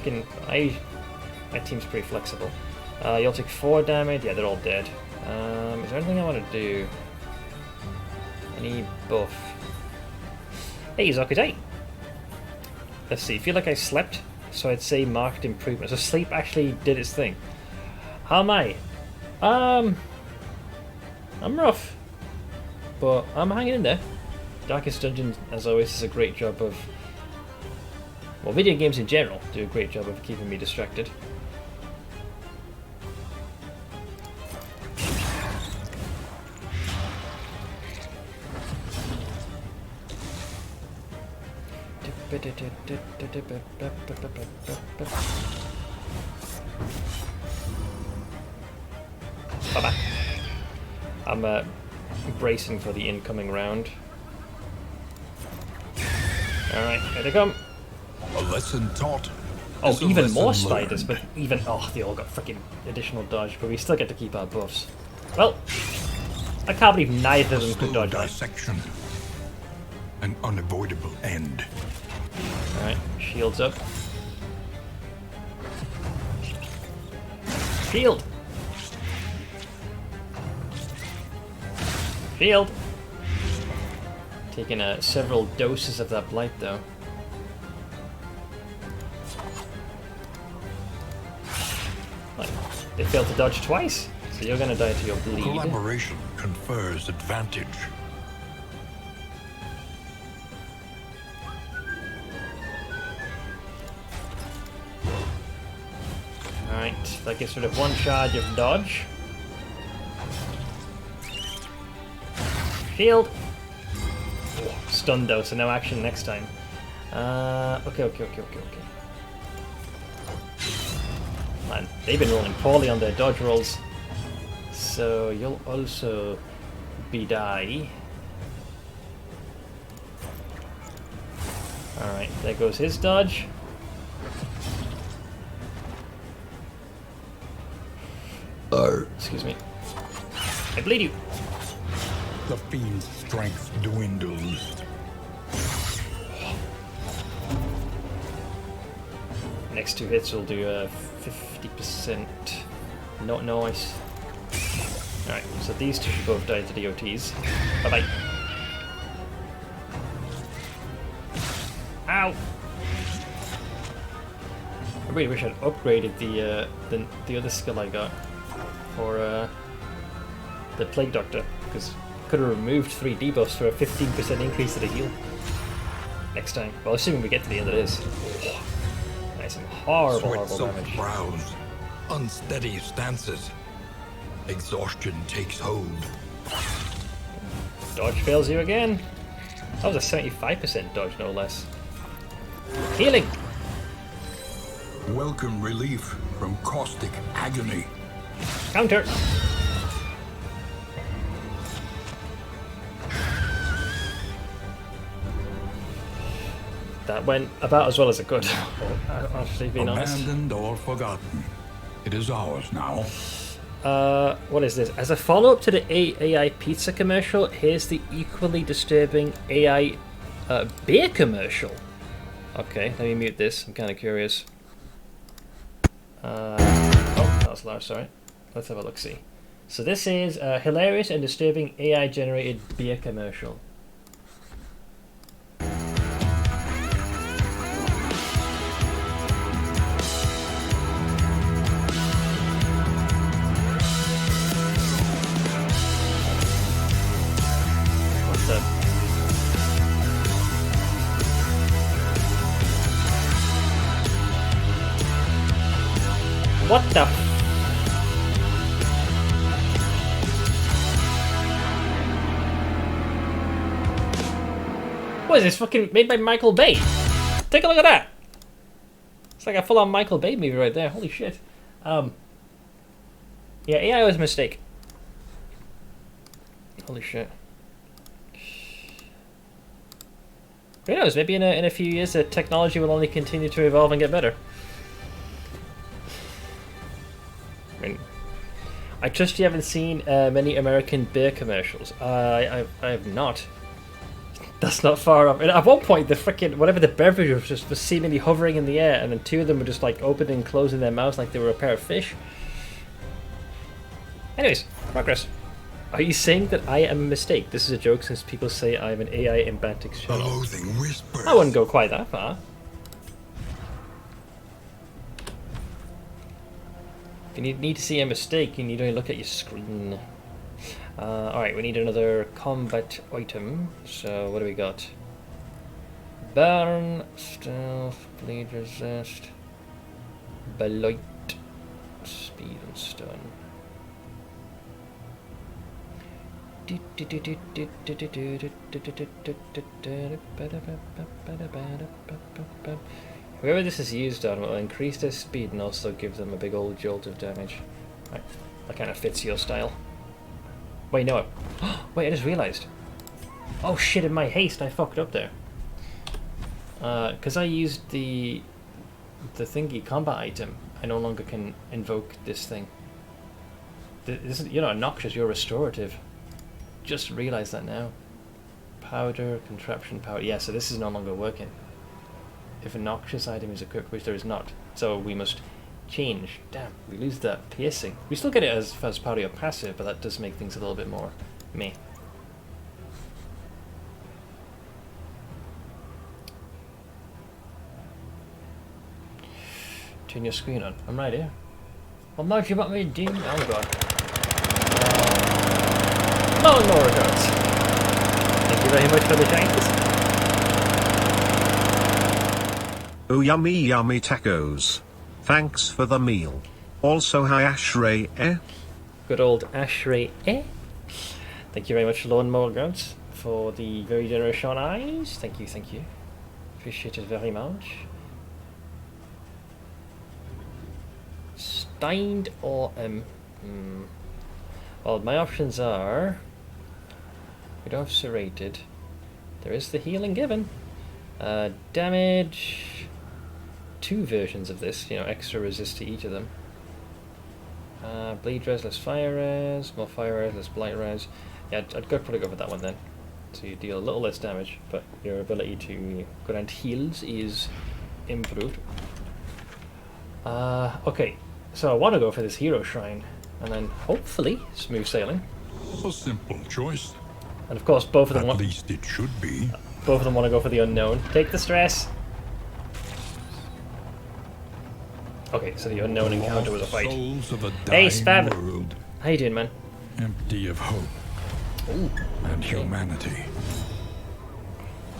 team's pretty flexible. You'll take 4 damage. Yeah, they're all dead. Is there anything I want to do? Any buff? Hey, Zokutai! Let's see, I feel like I slept, so I'd say marked improvement. So sleep actually did its thing. How am I? I'm rough, but I'm hanging in there. Darkest Dungeon, as always, does a great job of... Well, video games in general do a great job of keeping me distracted. Bye-bye. I'm bracing for the incoming round. Alright, here they come. A lesson taught. Oh, even more spiders, but even... Oh, they all got freaking additional dodge, but we still get to keep our buffs. Well, I can't believe neither of them could dodge. Dissection. An unavoidable end. Alright, shields up. Shield! Shield! Taking several doses of that blight, though. Like, they failed to dodge twice, so you're gonna die to your bleed. Collaboration confers advantage. Alright, that gets rid of 1 charge of dodge. Shield! Oh, stunned though, so no action next time. Okay. Man, they've been rolling poorly on their dodge rolls. So you'll also be die. Alright, there goes his dodge. Excuse me. I bleed you. The fiend's strength dwindles. Next 2 hits will do 50%. Not nice. Alright, so these 2 should both die to DOTs. Bye bye. Ow! I really wish I'd upgraded the other skill I got for the Plague Doctor, because I could have removed 3 debuffs for a 15% increase to the heal next time. Well, assuming we get to the end of this. Nice and horrible damage. Brows, unsteady stances. Exhaustion takes hold. Dodge fails you again. That was a 75% dodge, no less. Healing! Welcome relief from caustic agony. Counter! That went about as well as it could. Honestly, being honest. Abandoned or forgotten. It is ours now. What is this? As a follow-up to the AI pizza commercial, here's the equally disturbing AI beer commercial. Okay, let me mute this. I'm kind of curious. Oh, that was loud, sorry. Let's have a look-see. So this is a hilarious and disturbing AI-generated beer commercial. What's up? What the? What is this, fucking made by Michael Bay? Take a look at that! It's like a full-on Michael Bay movie right there, holy shit. Yeah, AI was a mistake. Holy shit. Who knows, maybe in a few years the technology will only continue to evolve and get better. I mean, I trust you haven't seen many American beer commercials. I have not. That's not far off. And at one point, the frickin' whatever the beverage was seemingly hovering in the air, and then two of them were just like opening and closing their mouths like they were a pair of fish. Anyways, progress. Are you saying that I am a mistake? This is a joke since people say I'm an AI in Bantic's channel. Loathing whispers. I wouldn't go quite that far. If you need to see a mistake, you need to look at your screen. Alright, we need another combat item. So, what do we got? Burn, stealth, bleed resist, blight, speed and stun. Whoever this is used on will increase their speed and also give them a big old jolt of damage. Right, that kind of fits your style. Wait, no. Wait, I just realised. Oh shit, in my haste I fucked up there. Because I used the thingy combat item, I no longer can invoke this thing. This is, you're not noxious, you're restorative. Just realised that now. Powder, contraption powder. Yeah, so this is no longer working. If a noxious item is equipped, which there is not. So we must change. Damn, we lose that piercing. We still get it as part of your passive, but that does make things a little bit more meh. Turn your screen on. I'm right here. What much you want me to do? Oh god. No more regards. Thank you very much for the thanks. Oh yummy yummy tacos. Thanks for the meal. Also hi Ashray Good old Ashray Thank you very much Lone Morgans for the very generous Sean eyes. Thank you, thank you. Appreciate it very much. Steined or well, my options are we don't have serrated. There is the healing given. Damage. 2 versions of this, you know, extra resist to each of them. Bleed res, less fire res, more fire res, less blight res. Yeah, I'd probably go for that one then. So you deal a little less damage, but your ability to grant heals is improved. Okay, so I want to go for this hero shrine, and then hopefully smooth sailing. A simple choice. And of course, both of them At least it should be. Both of them want to go for the unknown. Take the stress. Okay, so the unknown encounter was a fight. Hey, Spab! World, how you doing, man? empty of hope. Ooh, And okay. humanity.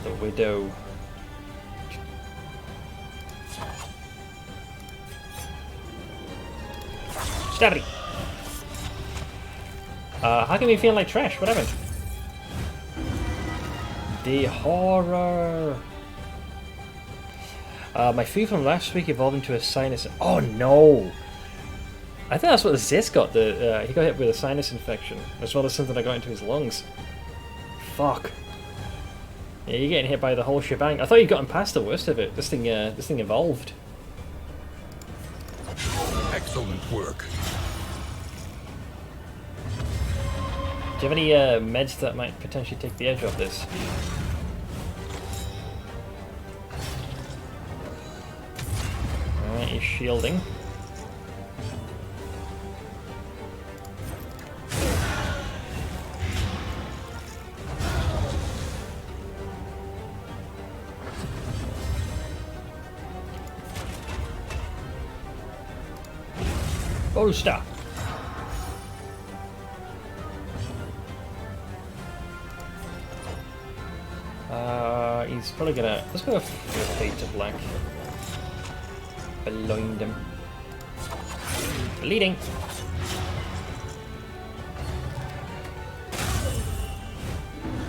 The widow. Stabby! How can we feel like trash? What happened? The horror! My food from last week evolved into a sinus. Oh no! I think that's what Zis got. He got hit with a sinus infection, as well as something that got into his lungs. Fuck. Yeah, you're getting hit by the whole shebang. I thought you'd gotten past the worst of it. This thing evolved. Excellent work. Do you have any meds that might potentially take the edge off this? Alright, he's shielding. Bolster! He's probably gonna... Let's go with Fade to Black. Blind him. Bleeding!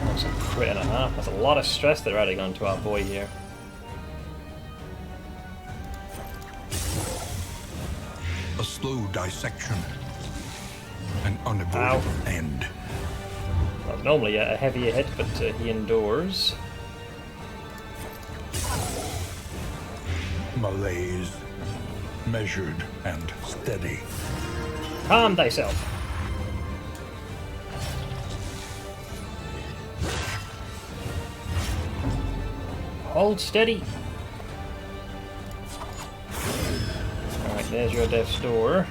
Awesome. crit and a half. That's a lot of stress they're adding onto our boy here. A slow dissection. An unavoidable end. Well, normally a heavier hit, but he endures. Malaise. Measured and steady. Calm thyself. Hold steady. Alright, there's your death's door.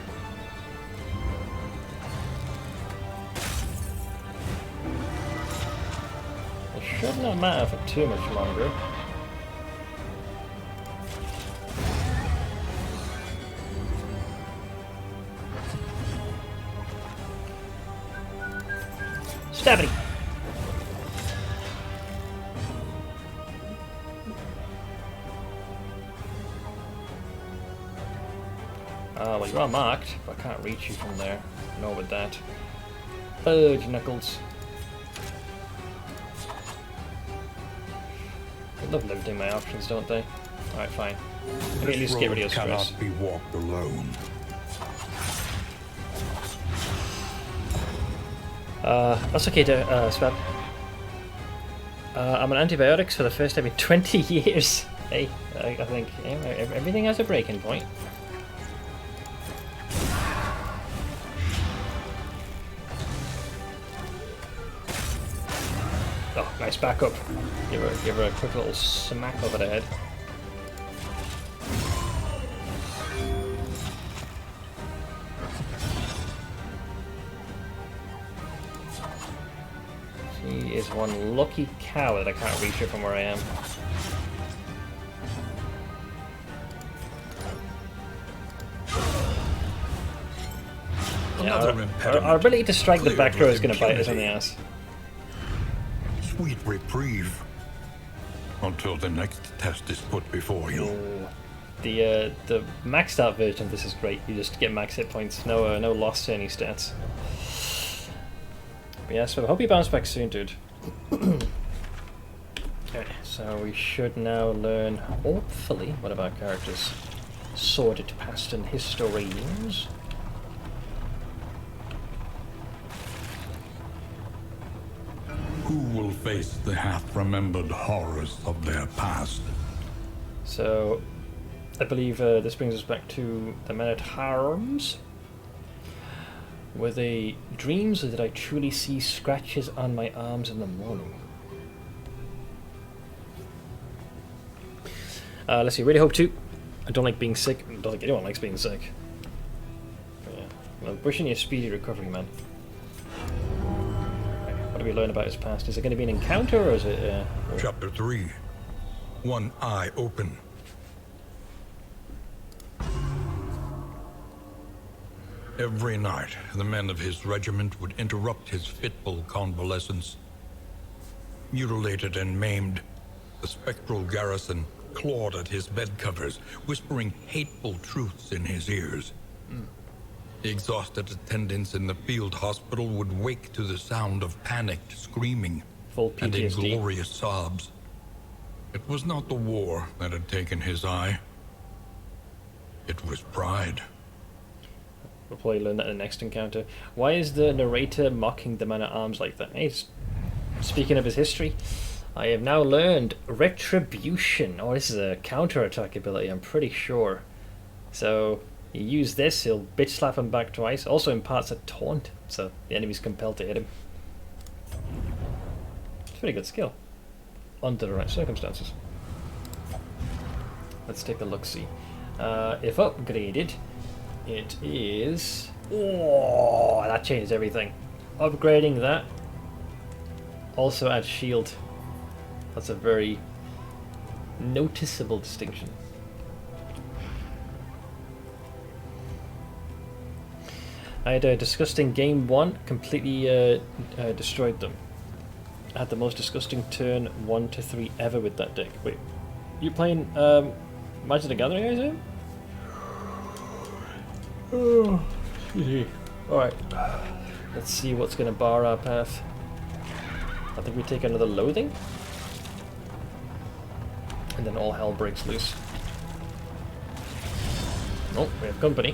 It should not matter for too much longer. Stabby! Well, you are marked, but I can't reach you from there. Nor with that. Fudge knuckles. I love limiting my options, don't they? Alright, fine. I can at least get rid of your stress. Cannot be walked alone. That's okay to Swab. I'm on antibiotics for the first time in 20 years. Hey, I think everything has a breaking point. Oh, nice backup. Give her a quick little smack over the head. She is one lucky cow that I can't reach her from where I am. Yeah, our ability to strike the back row is going to bite us in the ass. Sweet reprieve. Until the next test is put before you. The maxed out version of this is great. You just get max hit points, no loss to any stats. But yeah, so I hope you bounce back soon, dude. Okay, so we should now learn, hopefully, one of our characters' sordid past and histories. Who will face the half-remembered horrors of their past? So, I believe this brings us back to the men-at-arms. Were they dreams, or did I truly see scratches on my arms in the morning? Let's see, really hope to. I don't like being sick. I don't think anyone likes being sick. But yeah. Well, wishing you a speedy recovery, man. Okay, what do we learn about his past? Is it going to be an encounter, or is it... Chapter 3. One eye open. Every night, the men of his regiment would interrupt his fitful convalescence. Mutilated and maimed, the spectral garrison clawed at his bed covers, whispering hateful truths in his ears. The exhausted attendants in the field hospital would wake to the sound of panicked screaming Full and PTSD. inglorious sobs. It was not the war that had taken his eye. It was pride. We'll probably learn that in the next encounter. Why is the narrator mocking the man-at-arms like that? Hey, speaking of his history, I have now learned Retribution. Oh, this is a counter-attack ability, I'm pretty sure. So, you use this, he'll bitch slap him back twice. Also imparts a taunt, so the enemy's compelled to hit him. It's a pretty good skill. Under the right circumstances. Let's take a look-see. If upgraded, it is... Oh, that changed everything. Upgrading that also adds shield. That's a very noticeable distinction. I had a disgusting game 1, completely destroyed them. I had the most disgusting turn 1 to 3 ever with that deck. Wait, you playing Magic the Gathering, I assume? Oh, excuse me. Alright, let's see what's going to bar our path. I think we take another loathing. And then all hell breaks loose. Oh, we have company.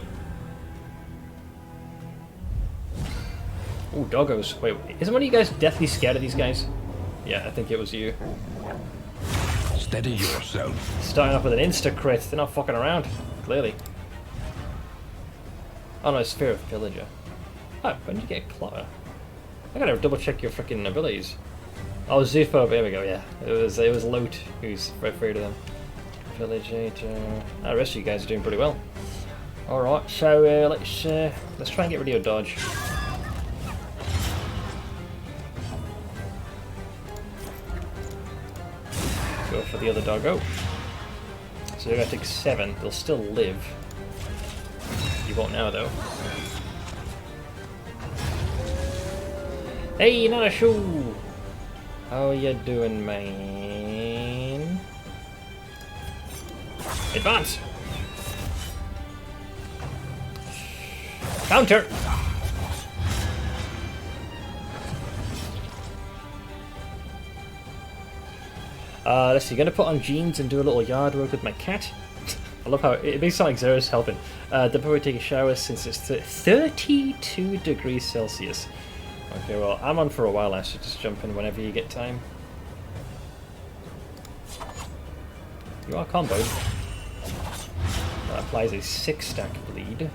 Ooh, doggos. Wait, isn't one of you guys deathly scared of these guys? Yeah, I think it was you. Steady yourself. Starting off with an insta-crit. They're not fucking around, clearly. Oh no, Sphere of Villager. Oh, when did you get Clotter? I gotta double check your freaking abilities. Oh, Zufo, there we go, yeah. It was Lote who's afraid of them. Villager. The rest of you guys are doing pretty well. Alright, so let's try and get rid of your dodge. Go for the other doggo. So they're gonna take 7, they'll still live. You won't now though. Hey, not a shoe! How you doing, man? Advance! Counter! Let's see, gonna put on jeans and do a little yard work with my cat. I love how it makes it sound like Zera's helping. Then probably take a shower since it's 32 degrees Celsius. Okay, well, I'm on for a while, Ash, so just jump in whenever you get time. You are comboed. That applies a 6-stack bleed.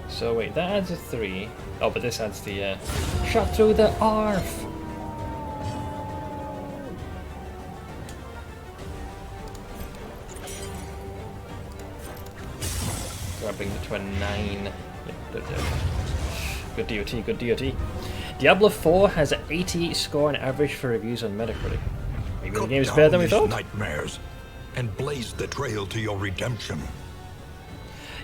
So wait, that adds a 3. Oh, but this adds the shot through the arf. Grabbing the to a 9. Good DOT, good DOT. Diablo 4 has an 88 score on average for reviews on Metacritic. Maybe the game's better than we thought. Nightmares and blaze the trail to your redemption.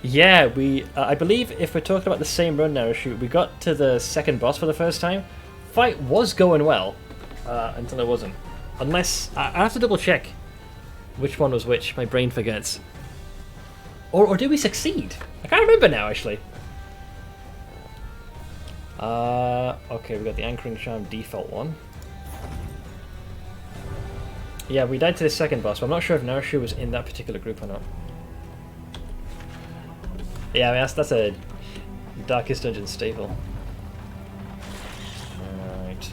Yeah, I believe if we're talking about the same run now, shoot, we got to the second boss for the first time. Fight was going well, until it wasn't. Unless, I have to double check which one was which, my brain forgets. Or did we succeed? I can't remember now, actually. Okay, we got the Anchoring Charm default one. Yeah, we died to the second boss, but I'm not sure if Narshu was in that particular group or not. Yeah, I mean, that's a Darkest Dungeon staple. Alright.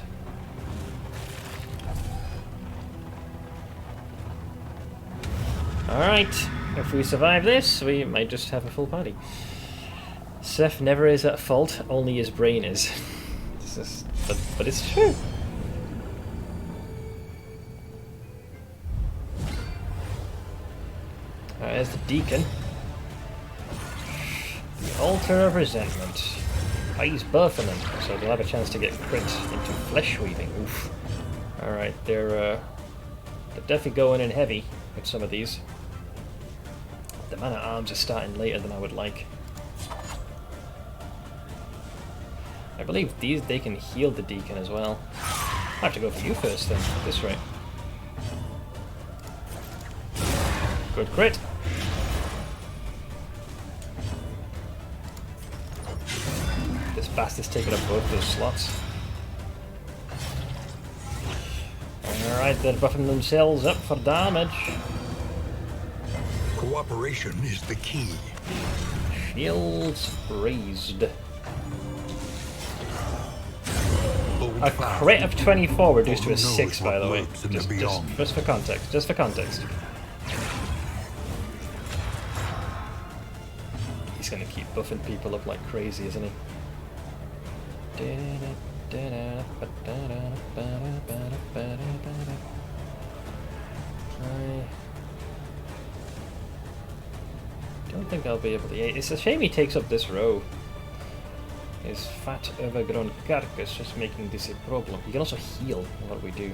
Alright, if we survive this, we might just have a full party. Seth never is at fault, only his brain is. But it's true. Alright, there's the Deacon. The Altar of Resentment. He's buffing them, so they'll have a chance to get crit into Flesh Weaving. Oof. Alright, they're definitely going in heavy with some of these. The Man at Arms is starting later than I would like. I believe they can heal the Deacon as well. I have to go for you first then, at this rate. Good crit. This bastard's taking up both those slots. Alright, they're buffing themselves up for damage. Cooperation is the key. Shields raised. A crit of 24 reduced to a 6, by the way. Just for context. Just for context. He's gonna keep buffing people up like crazy, isn't he? I don't think I'll be able to. It's a shame he takes up this row. His fat, overgrown carcass just making this a problem. He can also heal what we do.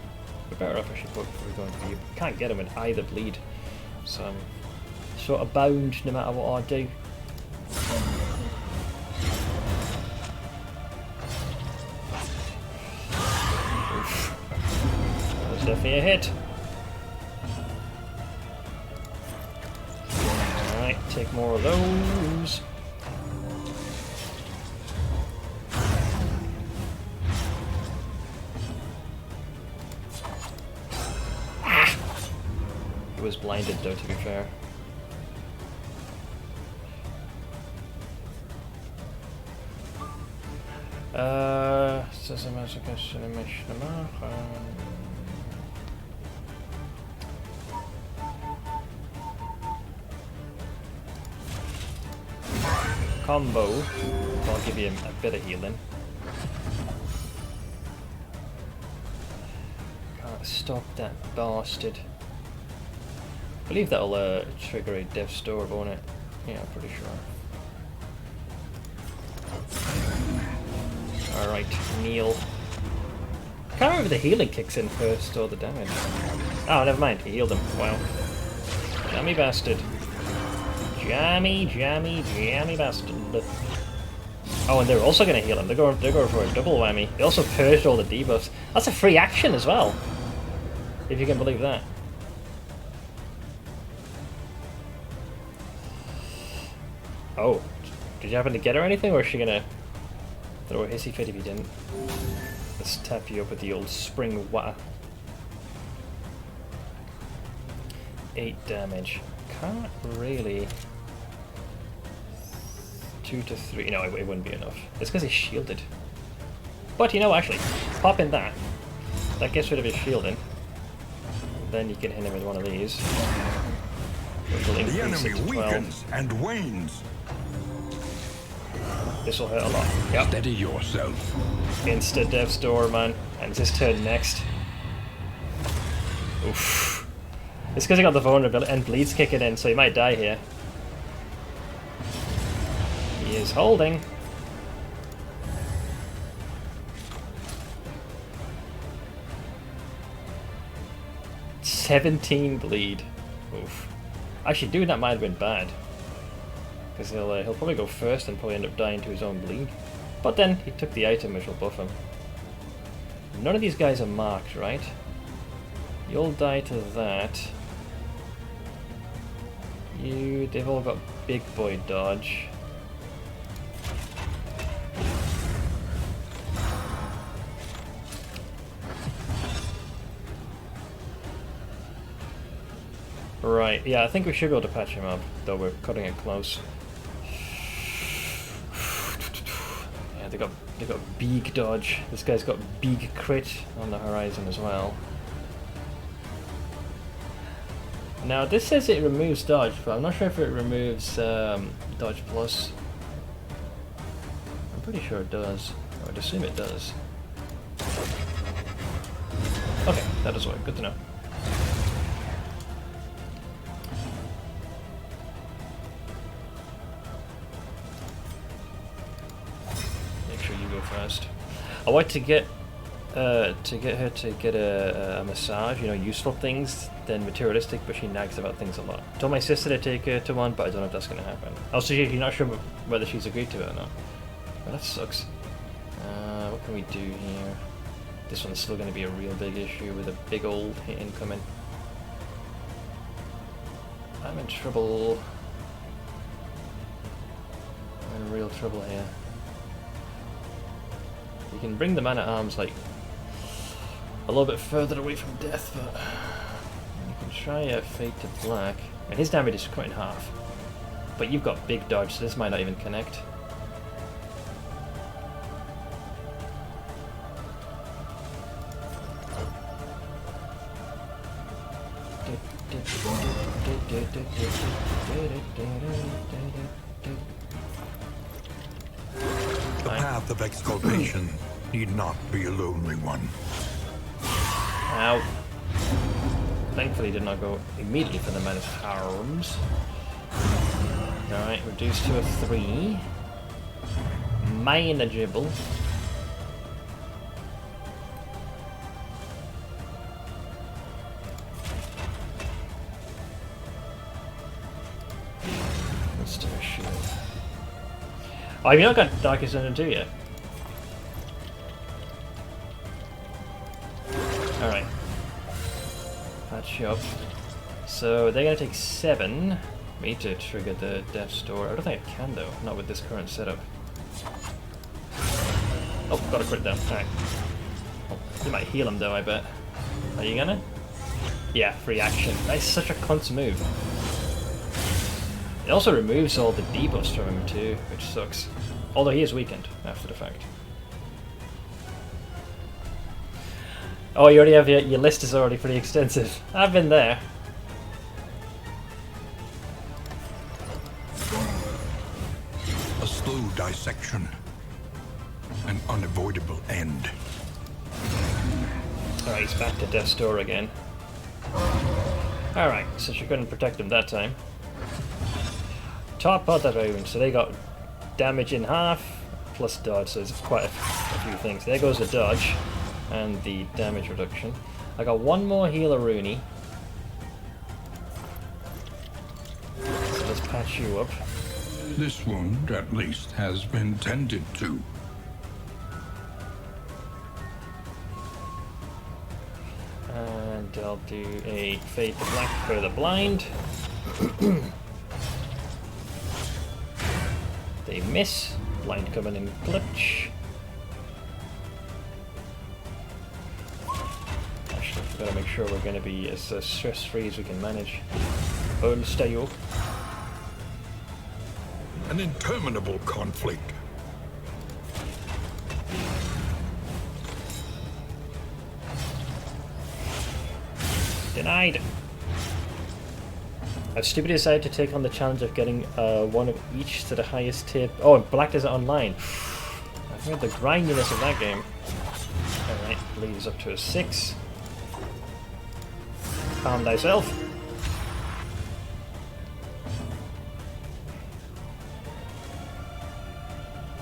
We're better off actually before we go into view. Can't get him with either bleed. So I'm sort of bound no matter what I do. Oof. That was definitely a hit. Alright, take more of those. He was blinded though, to be fair. Combo. I'll give you a bit of healing. Can't stop that bastard. I believe that'll trigger a dev store, won't it? Yeah, I'm pretty sure. Alright, Neil. I can't remember if the healing kicks in first or the damage. Oh, never mind, he healed him. Wow. Jammy bastard. Jammy bastard. Oh, and they're also going to heal him. They're going for a double whammy. They also purged all the debuffs. That's a free action as well. If you can believe that. Oh, did you happen to get her anything, or is she gonna throw a hissy fit if you didn't? Let's tap you up with the old spring water. 8 damage. Can't really. 2 to 3. No, it wouldn't be enough. It's because he's shielded. But you know, actually, pop in that. That gets rid of his shielding. Then you can hit him with one of these. Which will The increase enemy it to 12. weakens and wanes. This will hurt a lot. Yep. Steady yourself. Insta dev store, man. And it's his turn next. Oof. It's because he got the vulnerability and bleed's kicking in, so he might die here. He is holding. $17 bleed. Oof. Actually, doing that might have been bad. Because he'll probably go first and probably end up dying to his own bleed. But then, he took the item which will buff him. None of these guys are marked, right? You'll die to that. They've all got big boy dodge. Right, yeah, I think we should go to patch him up, though we're cutting it close. Yeah, they got big dodge. This guy's got big crit on the horizon as well. Now this says it removes dodge, but I'm not sure if it removes dodge plus. I'm pretty sure it does. I would assume it does. Okay, that does work. Good to know. Make sure you go first. I want to get her to get a massage, you know, useful things, than materialistic, but she nags about things a lot. I told my sister to take her to one, but I don't know if that's going to happen. Also, you're not sure whether she's agreed to it or not. Well, that sucks. What can we do here? This one's still going to be a real big issue with a big old hit incoming. I'm in trouble. I'm in real trouble here. You can bring the man at arms like a little bit further away from death, but you can try a fade to black. And his damage is cut in half. But you've got big dodge, so this might not even connect. The path of exculpation need not be a lonely one. Ow. Thankfully did not go immediately for the man of arms. Alright, reduced to a 3. Manageable. Let's do a shield. Oh, have you not got Darkest Dungeon 2 yet? Alright. Patch up. So they're going to take 7. me to trigger the death's door. I don't think I can though, not with this current setup. Oh, got a crit down. Alright. Oh, you might heal him though, I bet. Are you gonna? Yeah, free action. That's such a cunt's move. It also removes all the debuffs from him too, which sucks. Although he is weakened after the fact. Oh, you already have your list is already pretty extensive. I've been there. A slow dissection. An unavoidable end. Alright, he's back to Death's Door again. Alright, so she couldn't protect him that time. Top of the round, so they got damage in half, plus dodge, so it's quite a few things. There goes the dodge, and the damage reduction. I got one more healer Rooney. So let's patch you up. This wound, at least, has been tended to. And I'll do a Fade to Black for the blind. They miss. Blind coming in clutch. Actually, we've got to make sure we're going to be as stress-free as we can manage. Bone style. An interminable conflict. Denied. I've stupidly decided to take on the challenge of getting one of each to the highest tip. Oh, and Black does it online. I've heard the grindiness of that game. Alright, leads up to a 6. Calm thyself.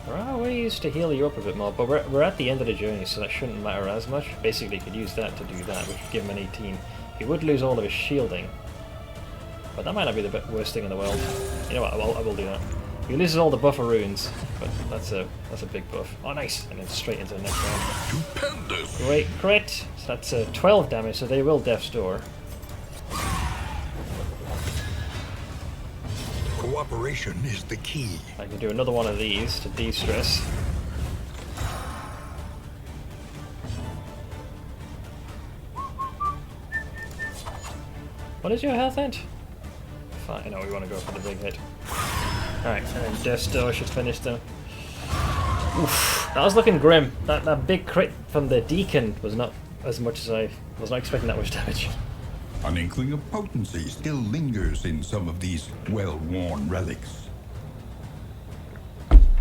There are ways to heal you up a bit more, but we're at the end of the journey, so that shouldn't matter as much. Basically, you could use that to do that, which would give him an 18. He would lose all of his shielding, but that might not be the worst thing in the world. You know what? I will do that. He loses all the buffer runes, but that's a big buff. Oh, nice! And then straight into the next round. Stupendous. Great crit. So that's 12 damage. So they will Death's Door. Cooperation is the key. I can do another one of these to de-stress. What is your health at? Fine, no, we want to go for the big hit. Alright, and then Death's Door should finish them. Oof, that was looking grim. That big crit from the Deacon was not as much as I was not expecting that much damage. An inkling of potency still lingers in some of these well-worn relics.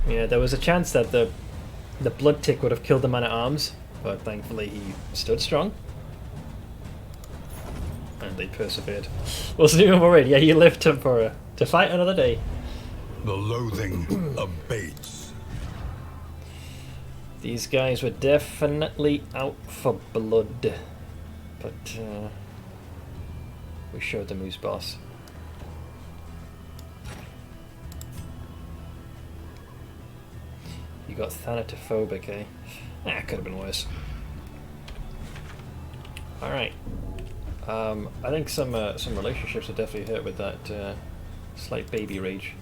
Yeah, there was a chance that the blood tick would have killed the man-at-arms, but thankfully he stood strong. And they persevered. We'll see him worried. Yeah, you lived to fight another day. The loathing abates. These guys were definitely out for blood, but we showed them who's boss. You got thanatophobic, eh? Ah, could have been worse. All right. I think some relationships are definitely hurt with that slight baby rage.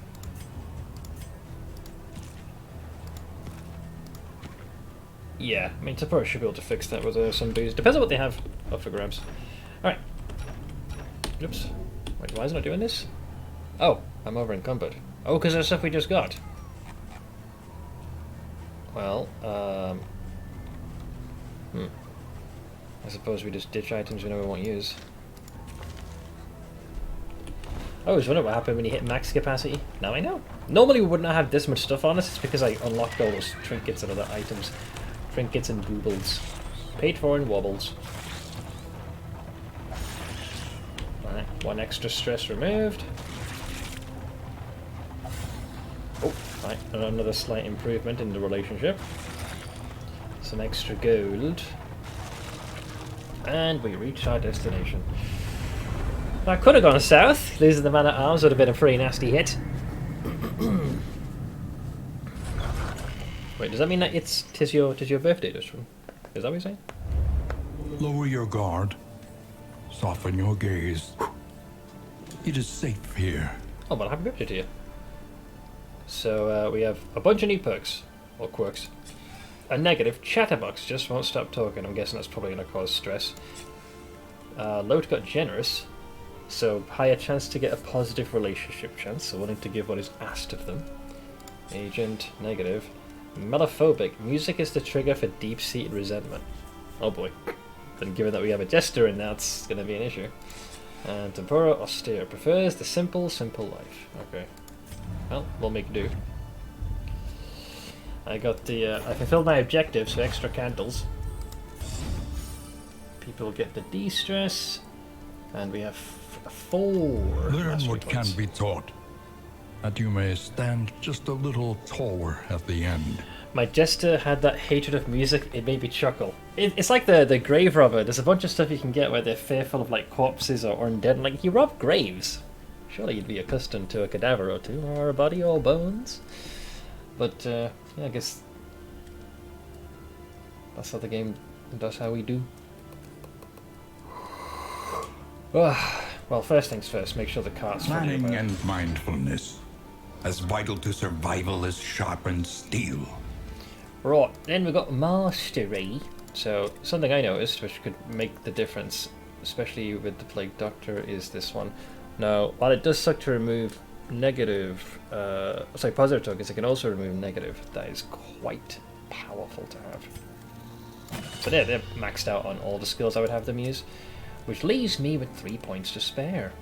Yeah, I mean, Tapura should be able to fix that with some booze. Depends on what they have up for grabs. Alright. Oops. Wait, why is it not doing this? Oh, I'm over encumbered. Oh, because of stuff we just got. Well, I suppose we just ditch items we know we won't use. I always wonder what happened when you hit max capacity. Now I know. Normally we would not have this much stuff on us. It's because I unlocked all those trinkets and other items. Trinkets and boobles. Paid for in wobbles. Alright, one extra stress removed. Oh, right, another slight improvement in the relationship. Some extra gold. And we reach our destination. That could have gone south. Losing the man-at-arms would have been a pretty nasty hit. Wait, does that mean that tis your birthday, Dustron? Is that what you're saying? Lower your guard. Soften your gaze. It is safe here. Oh, well, happy birthday to you. So we have a bunch of new perks, or quirks. A negative, chatterbox just won't stop talking. I'm guessing that's probably going to cause stress. Load got generous, so higher chance to get a positive relationship chance, so willing to give what is asked of them. Agent, negative. Melophobic, music is the trigger for deep-seated resentment. Oh boy. Then given that we have a jester in, that's going to be an issue. And Tempura, austere, prefers the simple life. Okay. Well, we'll make do. I got the, I fulfilled my objective, so extra candles. People get the de-stress, and we have 4 Learn mastery what points. can be taught, that you may stand just a little taller at the end. My jester had that hatred of music, it made me chuckle. It's like the grave robber. There's a bunch of stuff you can get where they're fearful of like corpses or undead. Like, you rob graves. Surely you'd be accustomed to a cadaver or two, or a body or bones. But, yeah, I guess that's how the game does how we do. Well, first things first, make sure the cart's fully Planning aware. and mindfulness, as vital to survival as sharpened steel. Right, then we've got mastery. So, something I noticed, which could make the difference, especially with the Plague Doctor, is this one. Now, while it does suck to remove negative, positive tokens, it can also remove negative. That is quite powerful to have. So they're maxed out on all the skills I would have them use, which leaves me with 3 points to spare.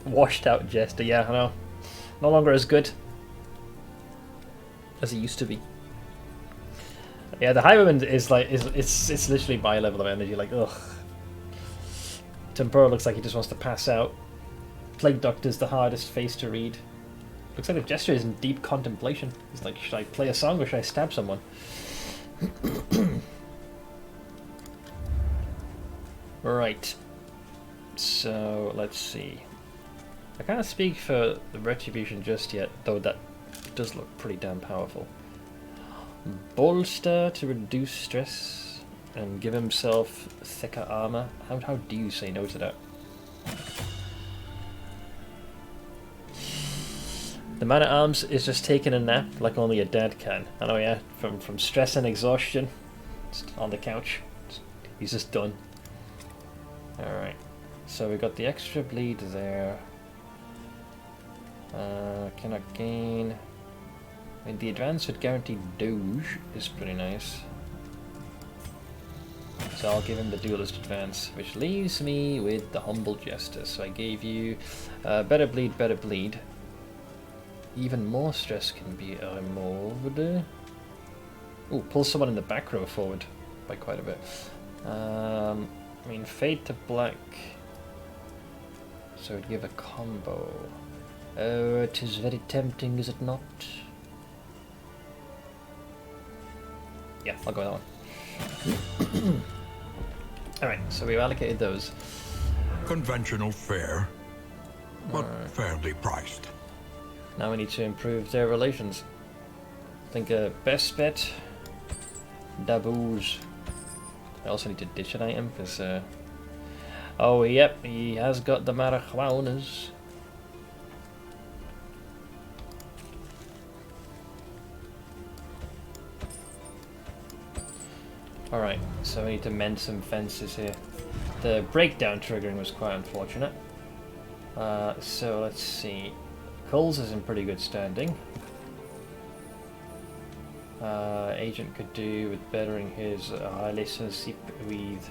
Washed out Jester, yeah, I know. No longer as good as it used to be. Yeah, the Highwayman is like, it's literally my level of energy, like, ugh. Tempura looks like he just wants to pass out. Plague Doctor's the hardest face to read. Looks like the Jester is in deep contemplation. He's like, should I play a song or should I stab someone? Right. So, let's see. I can't speak for the Retribution just yet, though that does look pretty damn powerful. Bolster to reduce stress and give himself thicker armor. How do you say no to that? The man at arms is just taking a nap like only a dad can. I know, yeah, from stress and exhaustion, just on the couch. He's just done. Alright, so we got the extra bleed there. Cannot gain. I mean, the advance with guaranteed doge is pretty nice. So I'll give him the duelist advance, which leaves me with the humble jester. So I gave you better bleed. Even more stress can be removed. Ooh, pull someone in the back row forward by quite a bit. I mean, fade to black. So it'd give a combo. Oh, it is very tempting, is it not? Yeah, I'll go with that one. Alright, so we've allocated those. Conventional fare, but fairly priced. Now we need to improve their relations. I think best bet, Daboos. I also need to ditch an item because, oh yep, he has got the marijuanas. Alright, so we need to mend some fences here. The breakdown triggering was quite unfortunate. So let's see. Coles is in pretty good standing. Agent could do with bettering his relationship with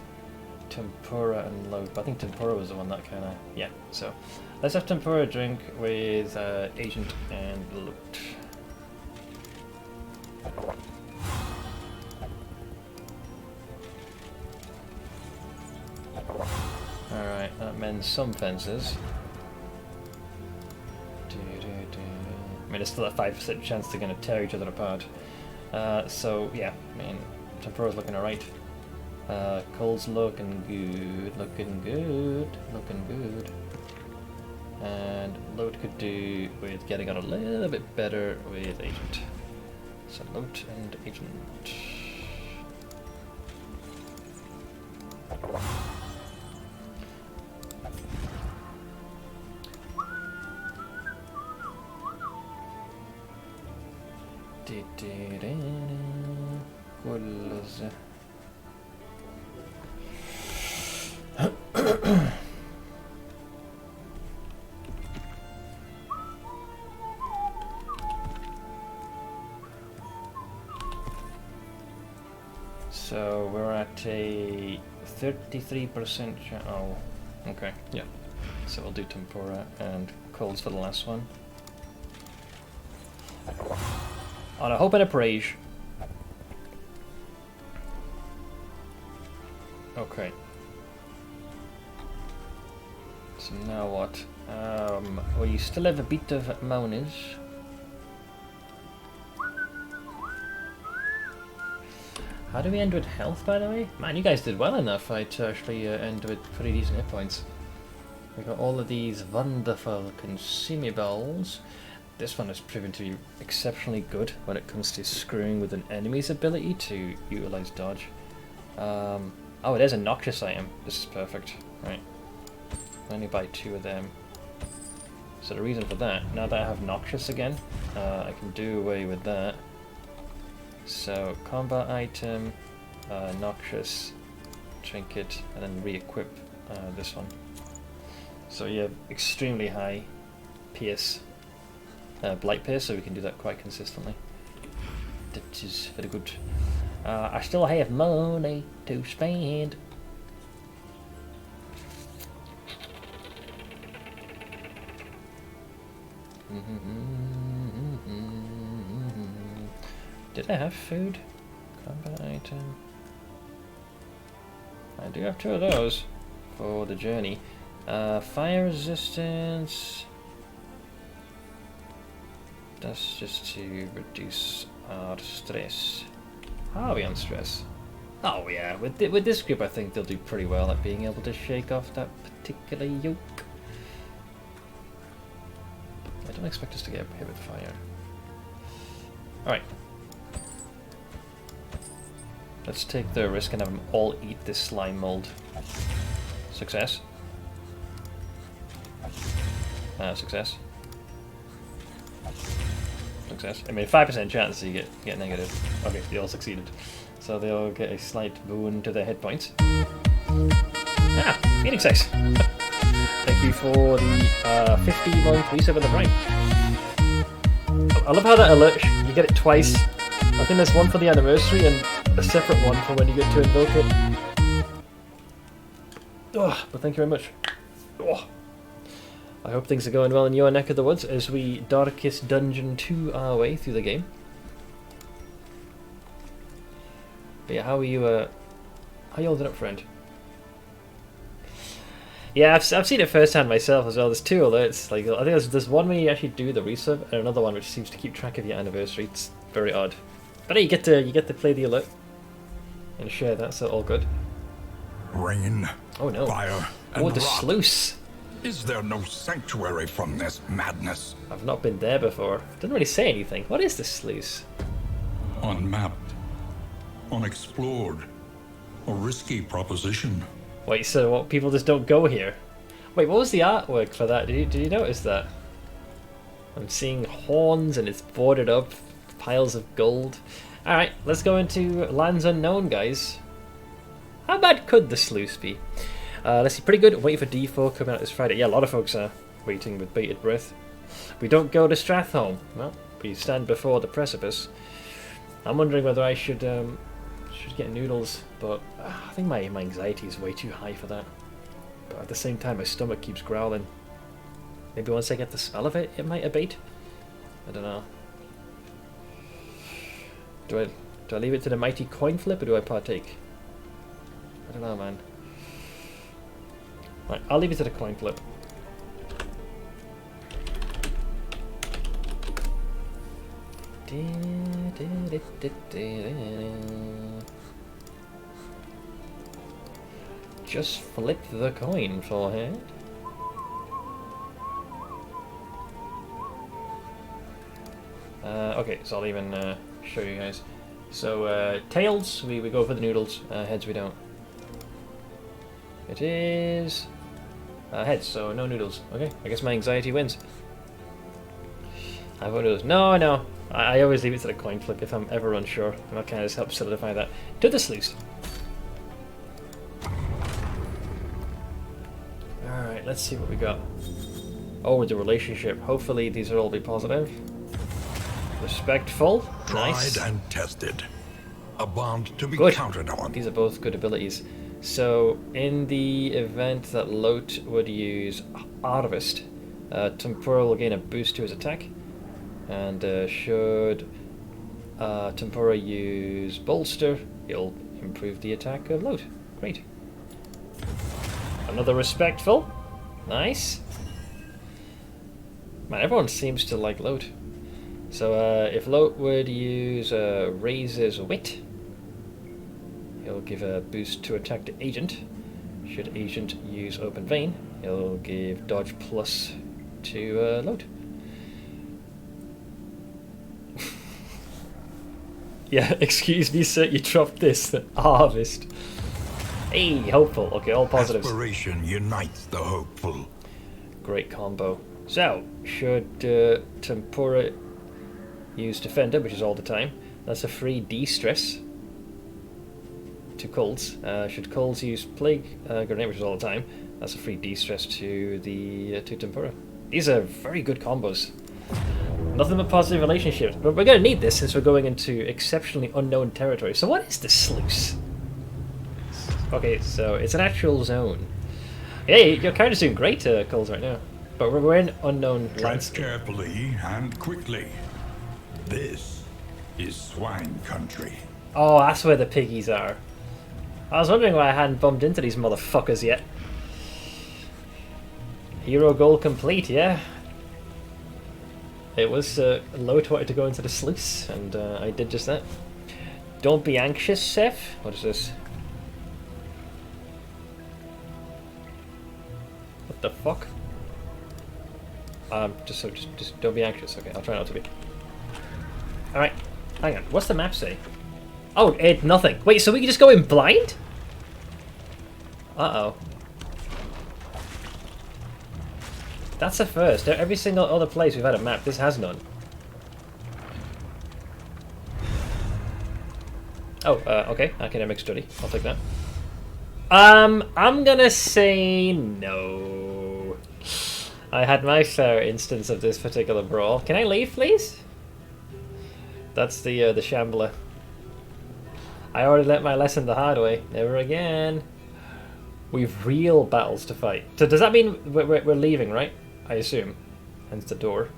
Tempura and Load. But I think Tempura was the one that kind of... Yeah, so let's have Tempura drink with Agent and Loot. Alright, that mends some fences. I mean, there's still a 5% chance they're going to tear each other apart. So, yeah, I mean, Tempura's looking alright. Cole's looking good. And Load could do with getting on a little bit better with Agent. So, Load and Agent. So we're at a 33% chance. Oh, okay, yeah. So we'll do tempura and coals for the last one. On a hope and a praise. Okay. So now what? Well, you still have a bit of mouners. How do we end with health, by the way? Man, you guys did well enough to actually end with pretty decent hit points. We got all of these wonderful consumables. This one has proven to be exceptionally good when it comes to screwing with an enemy's ability to utilize dodge. Oh, it is a noxious item. This is perfect. Right. I only buy 2 of them. So the reason for that, now that I have noxious again, I can do away with that. So combat item, noxious, trinket, and then re-equip this one. So you have extremely high pierce, blight pierce, so we can do that quite consistently. That is very good. I still have money to spend. Did I have food? Combat item. I do have 2 of those for the journey. Fire resistance. That's just to reduce our stress. How are we on stress? Oh yeah, with this group I think they'll do pretty well at being able to shake off that particular yoke. I don't expect us to get hit with fire. Alright. Let's take the risk and have them all eat this slime mold. Success. Success. Success. I mean, 5% chance you get negative. Okay, they all succeeded. So they all get a slight boon to their hit points. Ah, Phoenix Ice. Thank you for the 50-month resub of the Prime. I love how that alerts you get it twice. I think there's one for the anniversary and a separate one for when you get to invoke it. Oh, but thank you very much. Oh. I hope things are going well in your neck of the woods as we Darkest Dungeon 2 our way through the game. But yeah, how are you holding up, friend? Yeah, I've seen it firsthand myself as well. There's 2 alerts. Like I think there's one where you actually do the resub, and another one which seems to keep track of your anniversary. It's very odd. But hey, you get to play the alert and share that, so all good. Rain, oh no, fire, and the rot. sluice. Is there no sanctuary from this madness? I've not been there before. Didn't really say anything. What is the sluice? Unmapped, unexplored, a risky proposition. Wait, so what? People just don't go here? Wait, what was the artwork for that? Did you notice that? I'm seeing horns and it's boarded up, piles of gold. All right, let's go into Lands Unknown, guys. How bad could the sluice be? Let's see, pretty good. Waiting for D4 coming out this Friday. Yeah, a lot of folks are waiting with bated breath. We don't go to Stratholme. Well, we stand before the precipice. I'm wondering whether I should get noodles, but I think my anxiety is way too high for that. But at the same time, my stomach keeps growling. Maybe once I get the smell of it, it might abate. I don't know. Do I leave it to the mighty coin flip, or do I partake? I don't know, man. Right, I'll leave it to the coin flip. Just flip the coin for her. Okay, so I'll even show you guys. So tails, we go for the noodles. Heads, we don't. It is heads, so no noodles. Okay, I guess my anxiety wins. I vote noodles. No, I always leave it to the coin flip if I'm ever unsure, and that kind of just helps solidify that. To the sluice. Alright, let's see what we got. Oh, the relationship. Hopefully these will all be positive. Respectful. Nice. Tried and tested. A bond to be Good. counted on. These are both good abilities. So, in the event that Lot would use Harvest, Tempura will gain a boost to his attack. And should Tempura use Bolster, he'll improve the attack of Lot. Great. Another Respectful. Nice. Man, everyone seems to like Lot. So if Lot would use Razor's Wit, he'll give a boost to attack the Agent. Should Agent use Open Vein, he'll give Dodge Plus to Lot. Yeah, excuse me sir, you dropped this. Harvest. Hey, hopeful. Okay, all positives. Aspiration unites the hopeful. Great combo. So, should Tempura use Defender, which is all the time, that's a free de-stress to Coles. Should Coles use Plague Grenade, which is all the time, that's a free de-stress to the to Tempura. These are very good combos. Nothing but positive relationships, but we're going to need this since we're going into exceptionally unknown territory. So what is the sluice? Okay, so it's an actual zone. Hey, your character's doing great, Coles, right now. But we're in unknown Tread landscape. carefully and quickly. This is swine country. Oh, that's where the piggies are. I was wondering why I hadn't bumped into these motherfuckers yet. Hero goal complete, yeah. It was Lot wanted to go into the sluice, and I did just that. Don't be anxious, Seth. What is this? What the fuck? Just don't be anxious. Okay, I'll try not to be. All right, hang on. What's the map say? Oh, nothing. Wait, so we can just go in blind? Uh-oh. That's a first. Every single other place we've had a map, this has none. Oh, okay. Academic study. I'll take that. I'm gonna say no. I had my fair instance of this particular brawl. Can I leave, please? That's the Shambler. I already learnt my lesson the hard way. Never again. We've real battles to fight. So does that mean we're leaving, right? I assume. Hence the door.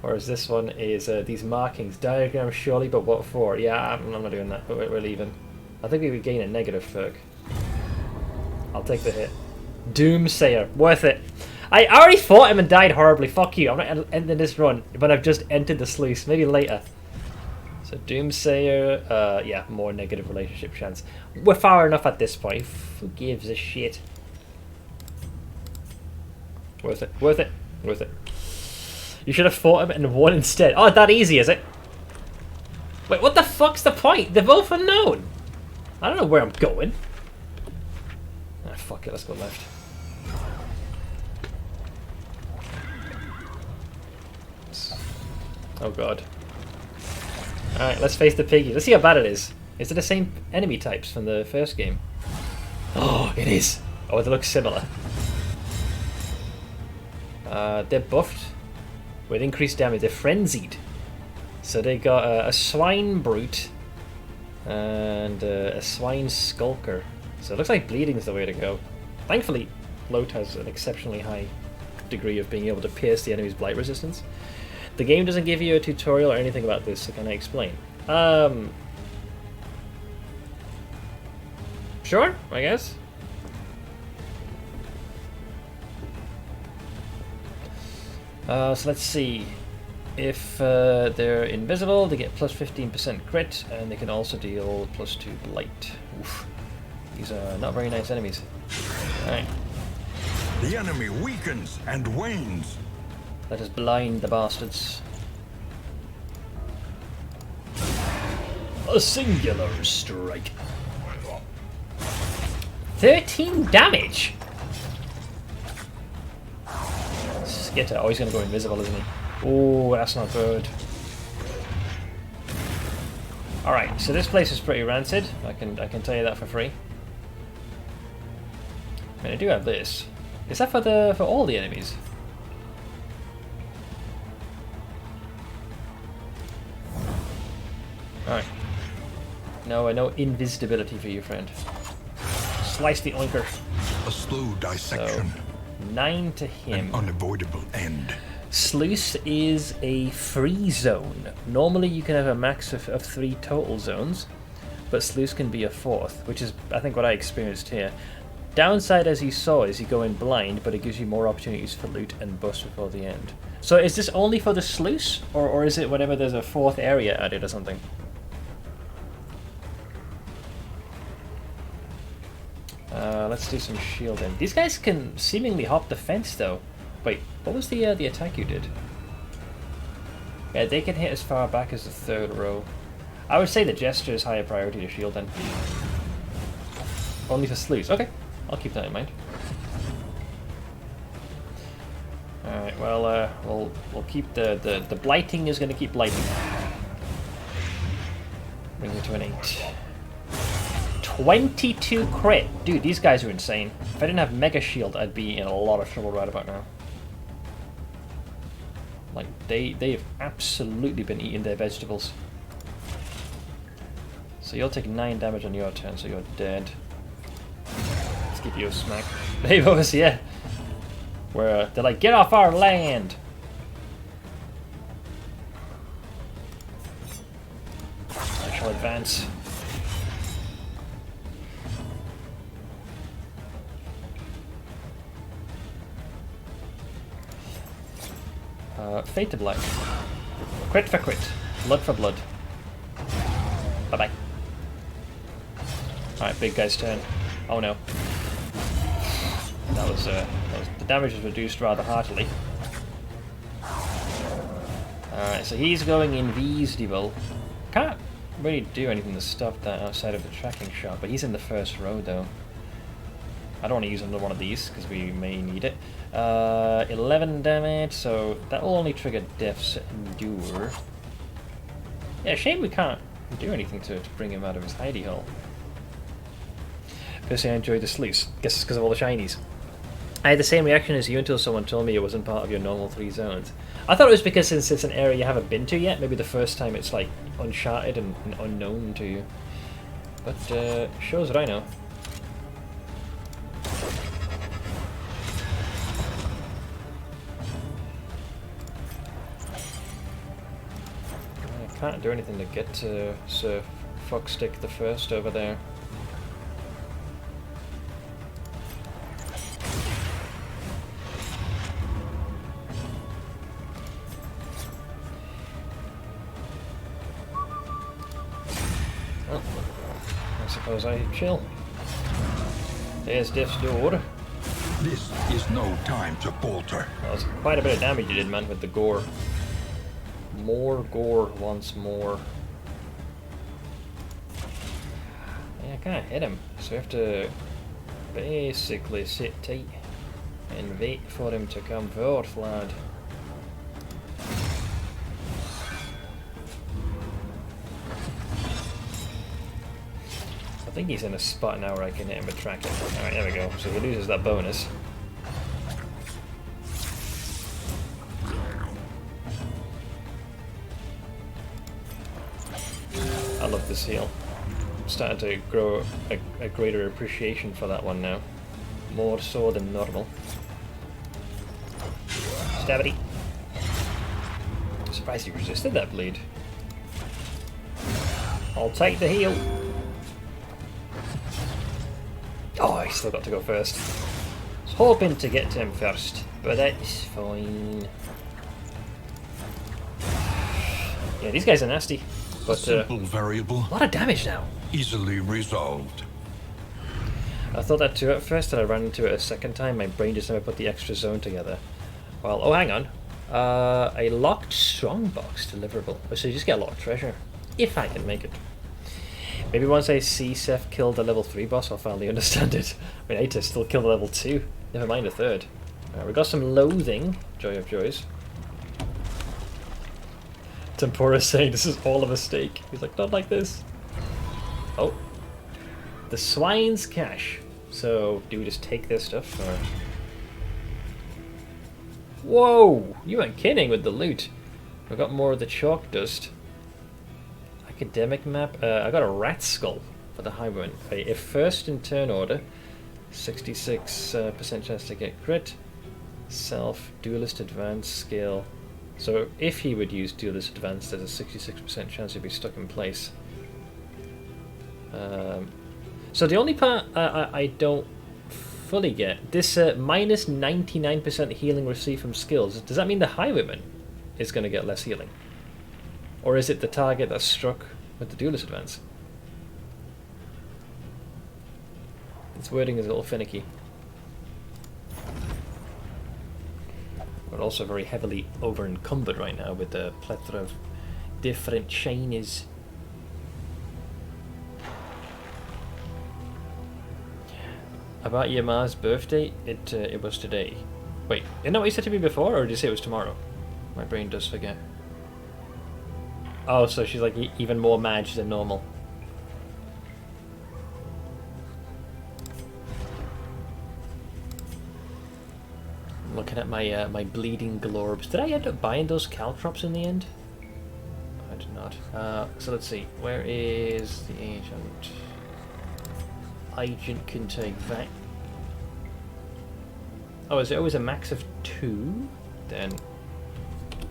Whereas this one is these markings. Diagram surely, but what for? Yeah, I'm not doing that, but we're leaving. I think we would gain a negative perk. I'll take the hit. Doomsayer. Worth it. I already fought him and died horribly. Fuck you. I'm not ending this run, but I've just entered the sluice. Maybe later. So Doomsayer, yeah, more negative relationship chance. We're far enough at this point. Who gives a shit? Worth it. Worth it. Worth it. You should have fought him and won instead. Oh, that easy, is it? Wait, what the fuck's the point? They're both unknown. I don't know where I'm going. Ah, fuck it, let's go left. Oh god. Alright, let's face the piggy. Let's see how bad it is. Is it the same enemy types from the first game? Oh, it is. Oh, they look similar. They're buffed with increased damage. They're frenzied. So they got a swine brute and a swine skulker. So it looks like bleeding is the way to go. Thankfully, Lot has an exceptionally high degree of being able to pierce the enemy's blight resistance. The game doesn't give you a tutorial or anything about this, so can I explain? Sure, I guess. So let's see. If they're invisible, they get plus 15% crit, and they can also deal plus 2 blight. Oof. These are not very nice enemies. Alright. The enemy weakens and wanes. Let us blind the bastards. A singular strike. 13 damage! Skitter, oh, he's gonna go invisible, isn't he? Oh, that's not good. Alright, so this place is pretty rancid. I can tell you that for free. I mean, I do have this. Is that for all the enemies? Alright. No, no invisibility for you, friend. Slice the oinker. A slow dissection. So, 9 to him. An unavoidable end. Sluice is a free zone. Normally you can have a max of 3 total zones, but Sluice can be a 4th, which is, I think, what I experienced here. Downside, as you saw, is you go in blind, but it gives you more opportunities for loot and bust before the end. So is this only for the Sluice, or is it whenever there's a 4th area added or something? Let's do some shielding. These guys can seemingly hop the fence, though. Wait, what was the attack you did? Yeah, they can hit as far back as the 3rd row. I would say the gesture is higher priority to shield then. Only for Sluice. Okay, I'll keep that in mind. Alright, well, we'll keep the blighting is going to keep blighting. Brings it to an 8. 22 crit! Dude, these guys are insane. If I didn't have Mega Shield, I'd be in a lot of trouble right about now. Like, they have absolutely been eating their vegetables. So you'll take 9 damage on your turn, so you're dead. Let's give you a smack. They've obviously, yeah. Where they're like, get off our land! I shall advance. Fate to black. Crit for crit. Blood for blood. Bye-bye. Alright, big guy's turn. Oh no. That was the damage was reduced rather heartily. Alright, so he's going invisible. Can't really do anything to stop that outside of the tracking shot, but he's in the first row though. I don't want to use another one of these because we may need it. 11 damage, so that will only trigger Death's Endure. Yeah, shame we can't do anything to bring him out of his hidey hole. Personally, I enjoyed the Sluice. Guess it's because of all the shinies. I had the same reaction as you until someone told me it wasn't part of your normal 3 zones. I thought it was because since it's an area you haven't been to yet, maybe the first time it's like uncharted and unknown to you. But shows what I know. Can't do anything to get to Sir Fuckstick the First over there. Well, I suppose I chill. There's Death's Door. This is no time to falter. That was quite a bit of damage you did, man, with the gore. More gore once more. Yeah, I can't hit him, so we have to basically sit tight and wait for him to come forth, lad. I think he's in a spot now where I can hit him with tracking. Alright, there we go. So he loses that bonus. I love this heal. I'm starting to grow a greater appreciation for that one now. More so than normal. Stabity. I'm surprised he resisted that bleed. I'll take the heal. Oh, I still got to go first. I was hoping to get to him first, but that's fine. Yeah, these guys are nasty. But, simple variable. A lot of damage now. Easily resolved. I thought that too at first, and I ran into it a second time. My brain just never put the extra zone together. Well, oh, hang on. A locked strongbox deliverable. So you just get a lot of treasure. If I can make it. Maybe once I see Seth kill the level 3 boss, I'll finally understand it. I mean, I need to still kill the level 2. Never mind the 3rd. Alright, we got some loathing. Joy of joys. Tempura's saying this is all a mistake. He's like, not like this. Oh. The swine's cache. So, do we just take this stuff, or... Whoa! You weren't kidding with the loot. I got more of the chalk dust. Academic map. I got a rat skull for the highwayman. If first in turn order, 66% chance to get crit. Self, duelist advanced skill. So if he would use duelist advanced, there's a 66% chance he'd be stuck in place. So the only part I don't fully get, this minus 99% healing received from skills, does that mean the highwayman is going to get less healing? Or is it the target that's struck with the duelist advance? Its wording is a little finicky. We're also very heavily over encumbered right now with a plethora of different shinies. About Yama's birthday, it was today. Wait, isn't that what you said to me before, or did you say it was tomorrow? My brain does forget. Oh, so she's like even more mad than normal. I'm looking at my my bleeding globes. Did I end up buying those caltrops in the end? I did not. So let's see. Where is the agent? Agent can take that. Oh, is it always a max of 2? Then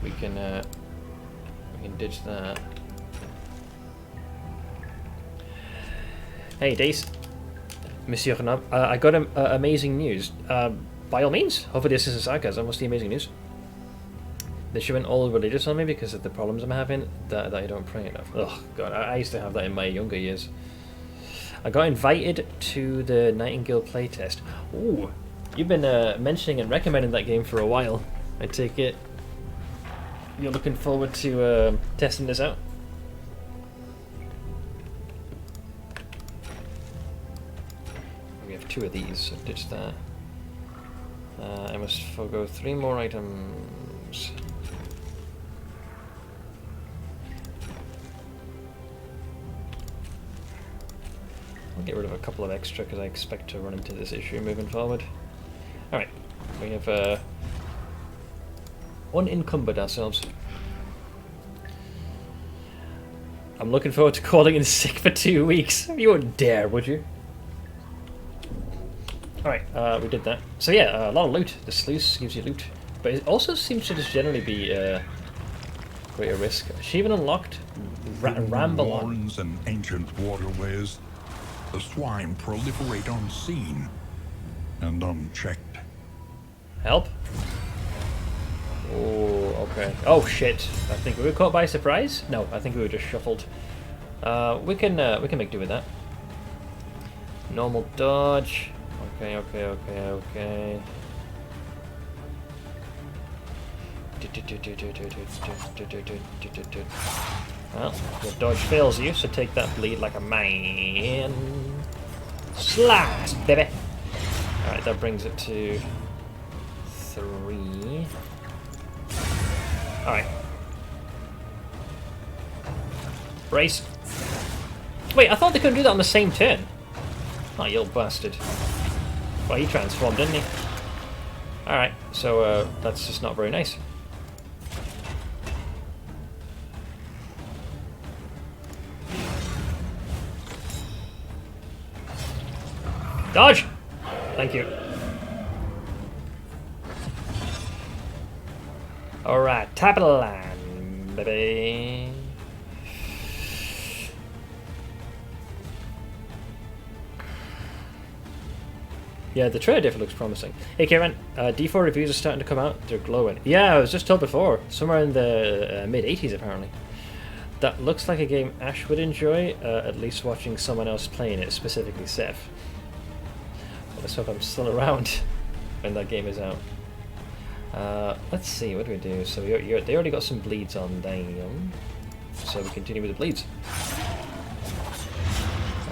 we can ditch that. Hey, Dace, Monsieur Renab, I got amazing news. By all means, hopefully this isn't sarcasm. What's the amazing news? They should went all religious on me because of the problems I'm having that I don't pray enough. Oh God, I used to have that in my younger years. I got invited to the Nightingale playtest. Ooh, you've been mentioning and recommending that game for a while. I take it you're looking forward to testing this out? We have 2 of these, so ditch that. I must forgo 3 more items. I'll get rid of a couple of extra because I expect to run into this issue moving forward. Alright, we have unencumbered ourselves. I'm looking forward to calling in sick for 2 weeks. You wouldn't dare, would you? Alright, we did that. So yeah, a lot of loot. The sluice gives you loot. But it also seems to just generally be greater risk. She even unlocked Ramble On. Warrens and ancient waterways. The swine proliferate unseen and unchecked. Help? Oh, okay. Oh shit! I think we were caught by surprise. No, I think we were just shuffled. We can make do with that. Normal dodge. Okay. Well, your dodge fails you, so take that bleed like a man. Slash, baby! Alright, that brings it to 3. Alright. Brace. Wait, I thought they couldn't do that on the same turn. Oh, you old bastard. Well, he transformed, didn't he? Alright, so that's just not very nice. Dodge! Thank you. Alright, top of the line, baby. Yeah, the trailer diff looks promising. Hey Kieran, D4 reviews are starting to come out. They're glowing. Yeah, I was just told before. Somewhere in the mid-80s apparently. That looks like a game Ash would enjoy, at least watching someone else playing it, specifically Seth. Let's hope I'm still around when that game is out. Let's see, what do we do? So they already got some bleeds on them, so we continue with the bleeds.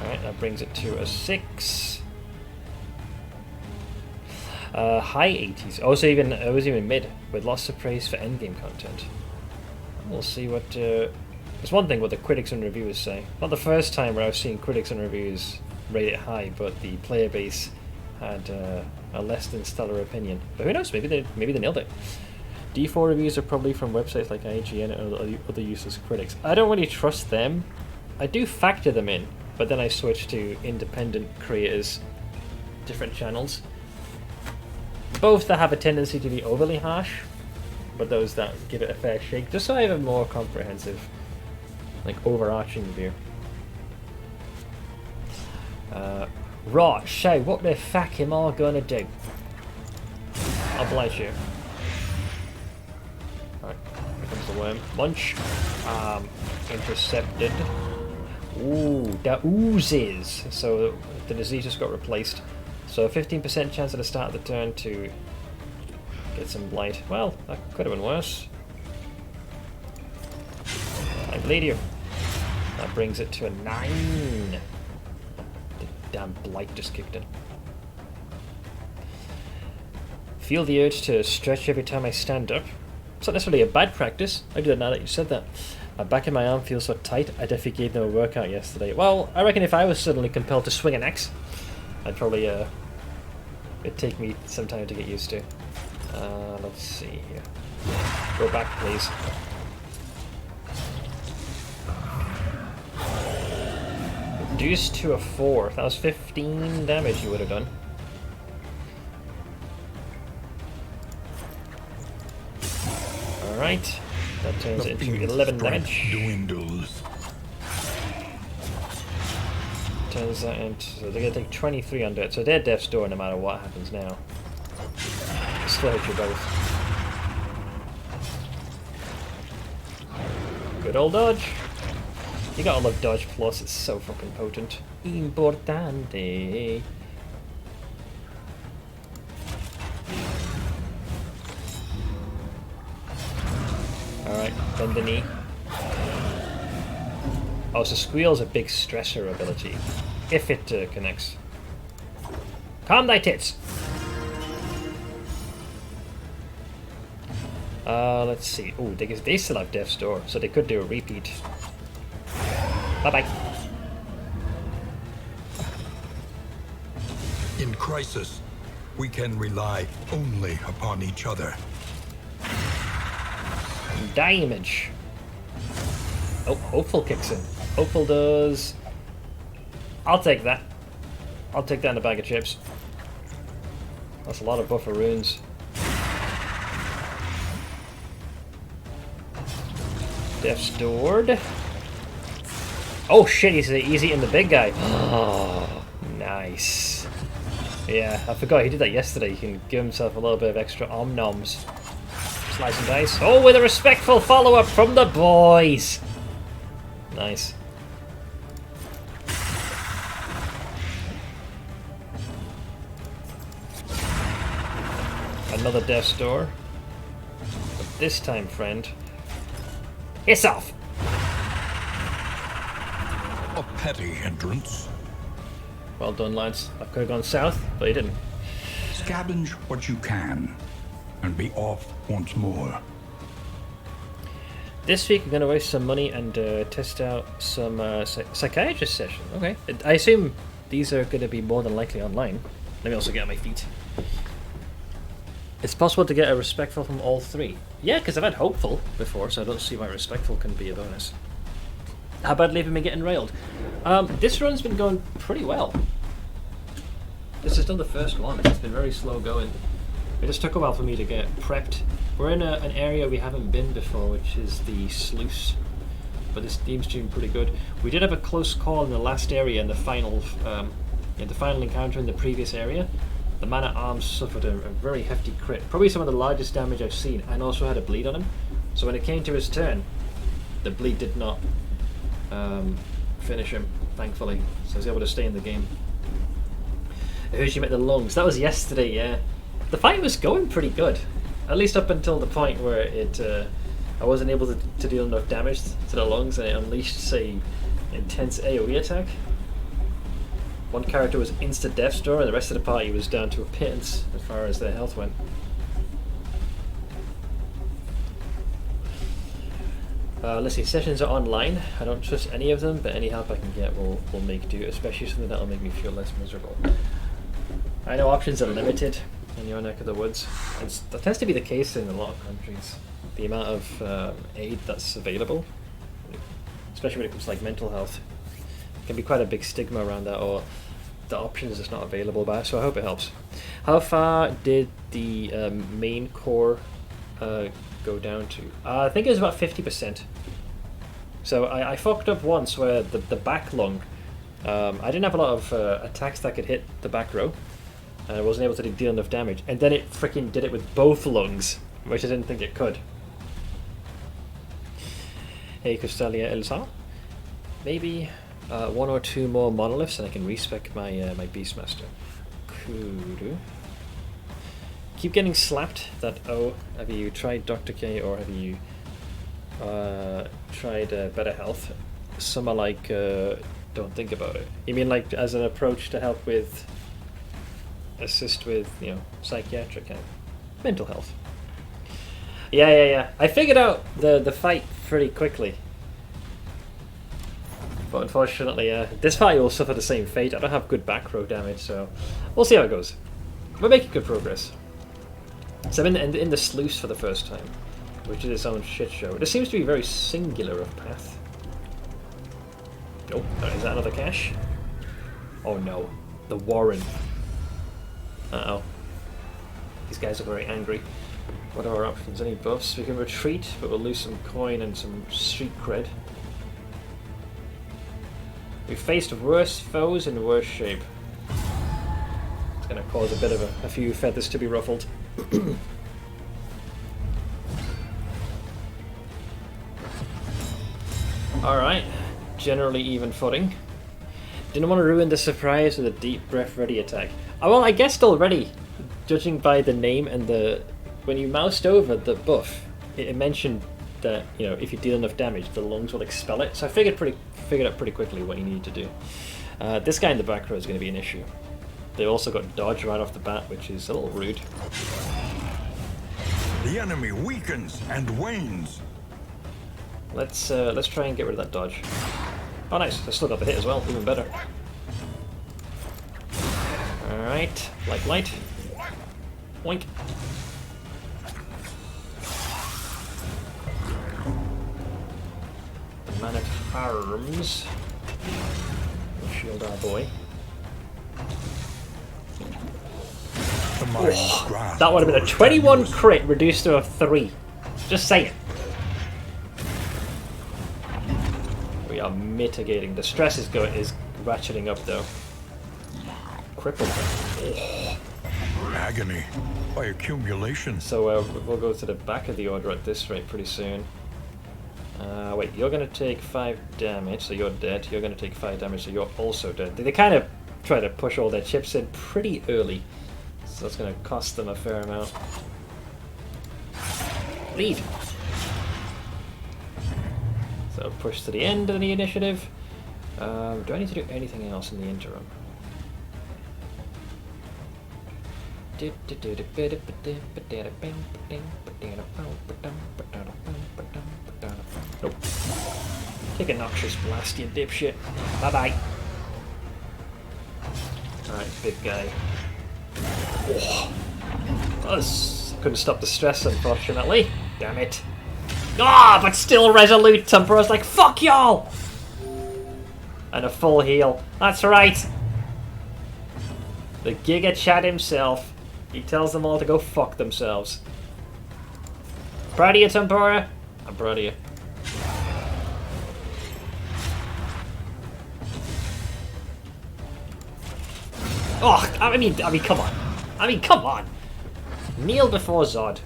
Alright, that brings it to a 6. High 80s. Oh, so it was even mid, with lots of praise for endgame content. We'll see what... There's one thing what the critics and reviewers say. Not the first time where I've seen critics and reviews rate it high, but the player base had a less than stellar opinion. But who knows, maybe they nailed it. D4 reviews are probably from websites like IGN or other useless critics. I don't really trust them. I do factor them in, but then I switch to independent creators, different channels. Both that have a tendency to be overly harsh, but those that give it a fair shake, just so I have a more comprehensive, like, overarching view. Right, so what the fuck am I gonna do? I'll oblige you. Alright, here comes the worm. Lunch. Intercepted. Ooh, that oozes. So the disease just got replaced. So 15% chance at the start of the turn to get some blight. Well, that could have been worse. I bleed you. That brings it to a 9. The damn blight just kicked in. Feel the urge to stretch every time I stand up. It's not necessarily a bad practice. I do that now that you said that. My back of my arm feels so tight, I definitely gave them a workout yesterday. Well, I reckon if I was suddenly compelled to swing an axe, I'd probably, it'd take me some time to get used to. Let's see here. Go back, please. Reduced to a 4. If that was 15 damage, you would have done. Alright. That turns it into 11 damage. Dwindles. Turns that into... So they're going to take 23 under it. So they're death's door no matter what happens now. Still hit you both. Good old dodge. You gotta love dodge plus, it's so fucking potent. Importante. Alright, bend the knee. Oh, so Squeal's a big stressor ability. If it connects. Calm thy tits! Let's see. Oh, they still have Death's Door, so they could do a repeat. Bye-bye. In crisis, we can rely only upon each other. Damage. Oh, Hopeful kicks in. Hopeful does... I'll take that. I'll take that in a bag of chips. That's a lot of buffer runes. Death's Door. Oh shit, he's eating the big guy. Oh, nice. Yeah, I forgot he did that yesterday. He can give himself a little bit of extra om-noms. Slice and dice. Oh, with a respectful follow-up from the boys. Nice. Another Death's Door. But this time, friend, hiss off! A petty hindrance. Well done, lads. I could have gone south, but he didn't. Scavenge what you can, and be off once more. This week I'm going to waste some money and test out some psychiatrist session. Okay. I assume these are going to be more than likely online. Let me also get on my feet. It's possible to get a respectful from all three. Yeah, because I've had hopeful before, so I don't see why respectful can be a bonus. How badly have we been getting railed? This run's been going pretty well. This is still the first one. It's been very slow going. It just took a while for me to get prepped. We're in an area we haven't been before, which is the sluice. But this team's doing pretty good. We did have a close call in the last area in the final encounter in the previous area. The man-at-arms suffered a very hefty crit. Probably some of the largest damage I've seen, and also had a bleed on him. So when it came to his turn, the bleed did not finish him, thankfully. So I was able to stay in the game. I heard you met the lungs. That was yesterday, yeah. The fight was going pretty good. At least up until the point where I wasn't able to deal enough damage to the lungs, and it unleashed, say, intense AoE attack. One character was insta-death's door, and the rest of the party was down to a pittance as far as their health went. Let's see, sessions are online. I don't trust any of them, but any help I can get will make do, especially something that'll make me feel less miserable. I know options are limited in your neck of the woods. That tends to be the case in a lot of countries. The amount of aid that's available, especially when it comes to like mental health, can be quite a big stigma around that, or the options is not available by. So I hope it helps. How far did the main core go down to? I think it was about 50%. So I fucked up once where the back lung, I didn't have a lot of attacks that could hit the back row, and I wasn't able to deal enough damage, and then it freaking did it with both lungs, which I didn't think it could. Hey Crystalia Elsa, maybe 1 or 2 more monoliths and I can respec my my Beastmaster. Kudu. Keep getting slapped. Have you tried Dr. K or have you tried Better Health? Some are like, don't think about it. You mean like as an approach to help with, assist with, you know, psychiatric and mental health? Yeah. I figured out the fight pretty quickly. But unfortunately, this fight will suffer the same fate. I don't have good back row damage, so we'll see how it goes. We're making good progress. So I'm in the sluice for the first time, which is its own shit show. This seems to be very singular of path. Oh, is that another cache? Oh no, the Warren. Uh-oh. These guys are very angry. What are our options? Any buffs? We can retreat, but we'll lose some coin and some street cred. We've faced worse foes in worse shape. It's going to cause a bit of a few feathers to be ruffled. Alright, generally even footing. Didn't want to ruin the surprise with a deep breath ready attack. Oh, well, I guessed already, judging by the name and when you moused over the buff, it mentioned that, you know, if you deal enough damage, the lungs will expel it. So I figured out pretty quickly what you need to do. This guy in the back row is going to be an issue. They also got dodge right off the bat, which is a little rude. The enemy weakens and wanes. Let's try and get rid of that dodge. Oh, nice! I still got the hit as well, even better. All right, light, oink. Man at arms. We'll shield our boy. Oh, that would have been a 21 crit reduced to a 3. Just saying. We are mitigating. The stress is ratcheting up though. Crippled. Oh. Agony by accumulation. So we'll go to the back of the order at this rate pretty soon. Wait, you're going to take 5 damage, so you're dead. You're going to take 5 damage, so you're also dead. They kind of try to push all their chips in pretty early, so that's going to cost them a fair amount. Lead! So push to the end of the initiative. Do I need to do anything else in the interim? Nope. Take a noxious blast, you dipshit. Bye-bye. Alright, big guy. Oh. Couldn't stop the stress, unfortunately. Damn it. Ah, but still resolute. Tempora's like, fuck y'all! And a full heal. That's right. The Giga Chad himself. He tells them all to go fuck themselves. Proud of you, Tempora. I'm proud of you. Oh, I mean, come on. Come on. Kneel before Zod.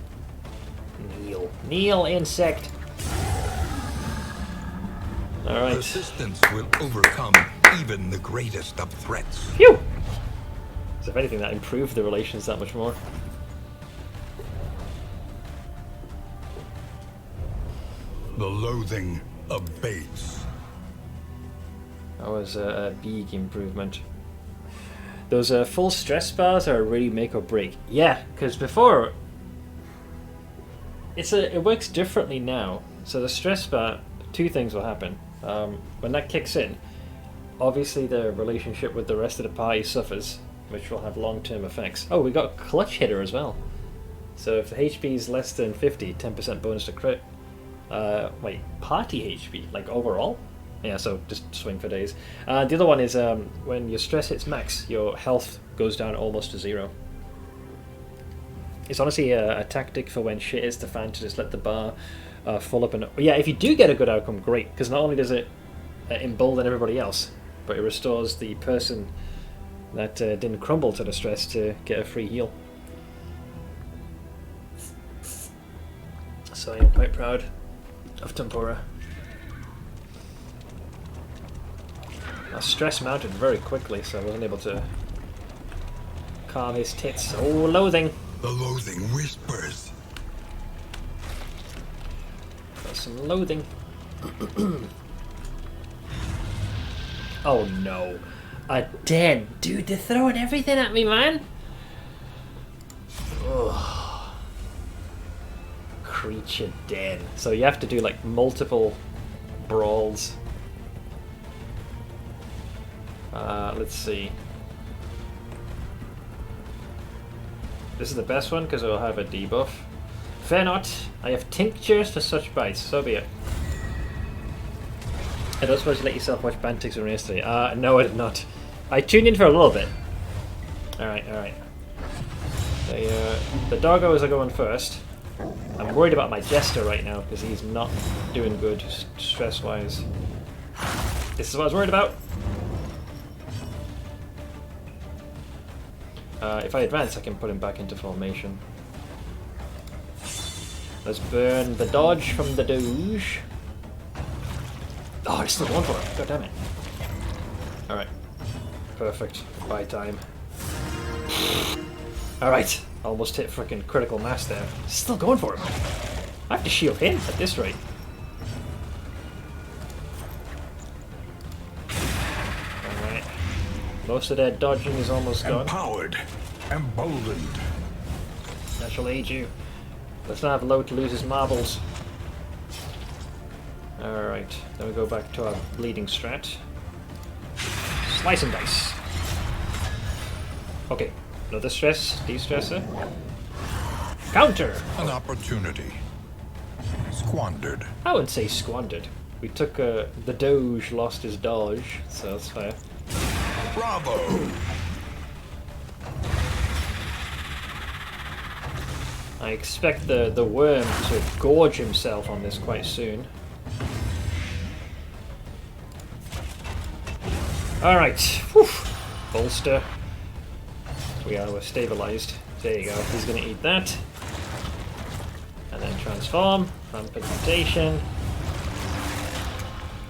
Kneel, insect. Alright. Persistence will overcome even the greatest of threats. Phew! So if anything, that improved the relations that much more. The loathing abates. That was a big improvement. Those full stress bars are really make or break. Yeah, because before it works differently now. So the stress bar, two things will happen. When that kicks in, obviously the relationship with the rest of the party suffers, which will have long-term effects. Oh, we got clutch hitter as well. So if the HP is less than 50, 10% bonus to crit. Wait, party HP, like overall? Yeah, so just swing for days. The other one is when your stress hits max, your health goes down almost to 0. It's honestly a tactic for when shit hits the fan to just let the bar full up. And yeah, if you do get a good outcome, great, because not only does it embolden everybody else, but it restores the person that didn't crumble to the stress to get a free heal. So I am quite proud of Tempura. Our stress mounted very quickly, so I wasn't able to calm his tits. Oh, loathing! The loathing whispers. Got some loathing. Oh no. A den. Dude, they're throwing everything at me, man! Ugh. Creature den. So you have to do like multiple brawls. Let's see. This is the best one because it will have a debuff. Fear not, I have tinctures for such bites, so be it. I don't suppose you let yourself watch Bantix and yesterday. No, I did not. I tuned in for a little bit. Alright, alright. The doggos are going first. I'm worried about my jester right now because he's not doing good stress-wise. This is what I was worried about. If I advance, I can put him back into formation. Let's burn the dodge from the Doge. Oh, it's still going for it. God damn it. Alright. Perfect. Buy time. Alright. Almost hit frickin' critical mass there. Still going for him. I have to shield him at this rate. Alright. Most of their dodging is almost gone. Empowered. Emboldened. That shall aid you. Let's not have low to lose his marbles. Alright, then we go back to our bleeding strat. Slice and dice. Okay, another stress, de-stressor. Counter! An opportunity. Squandered. I wouldn't say squandered. We took, the Doge lost his dodge, so that's fair. Bravo! I expect the worm to gorge himself on this quite soon. Alright, whew. Bolster. We're stabilized. There you go, he's gonna eat that. And then transform, Rampagmentation.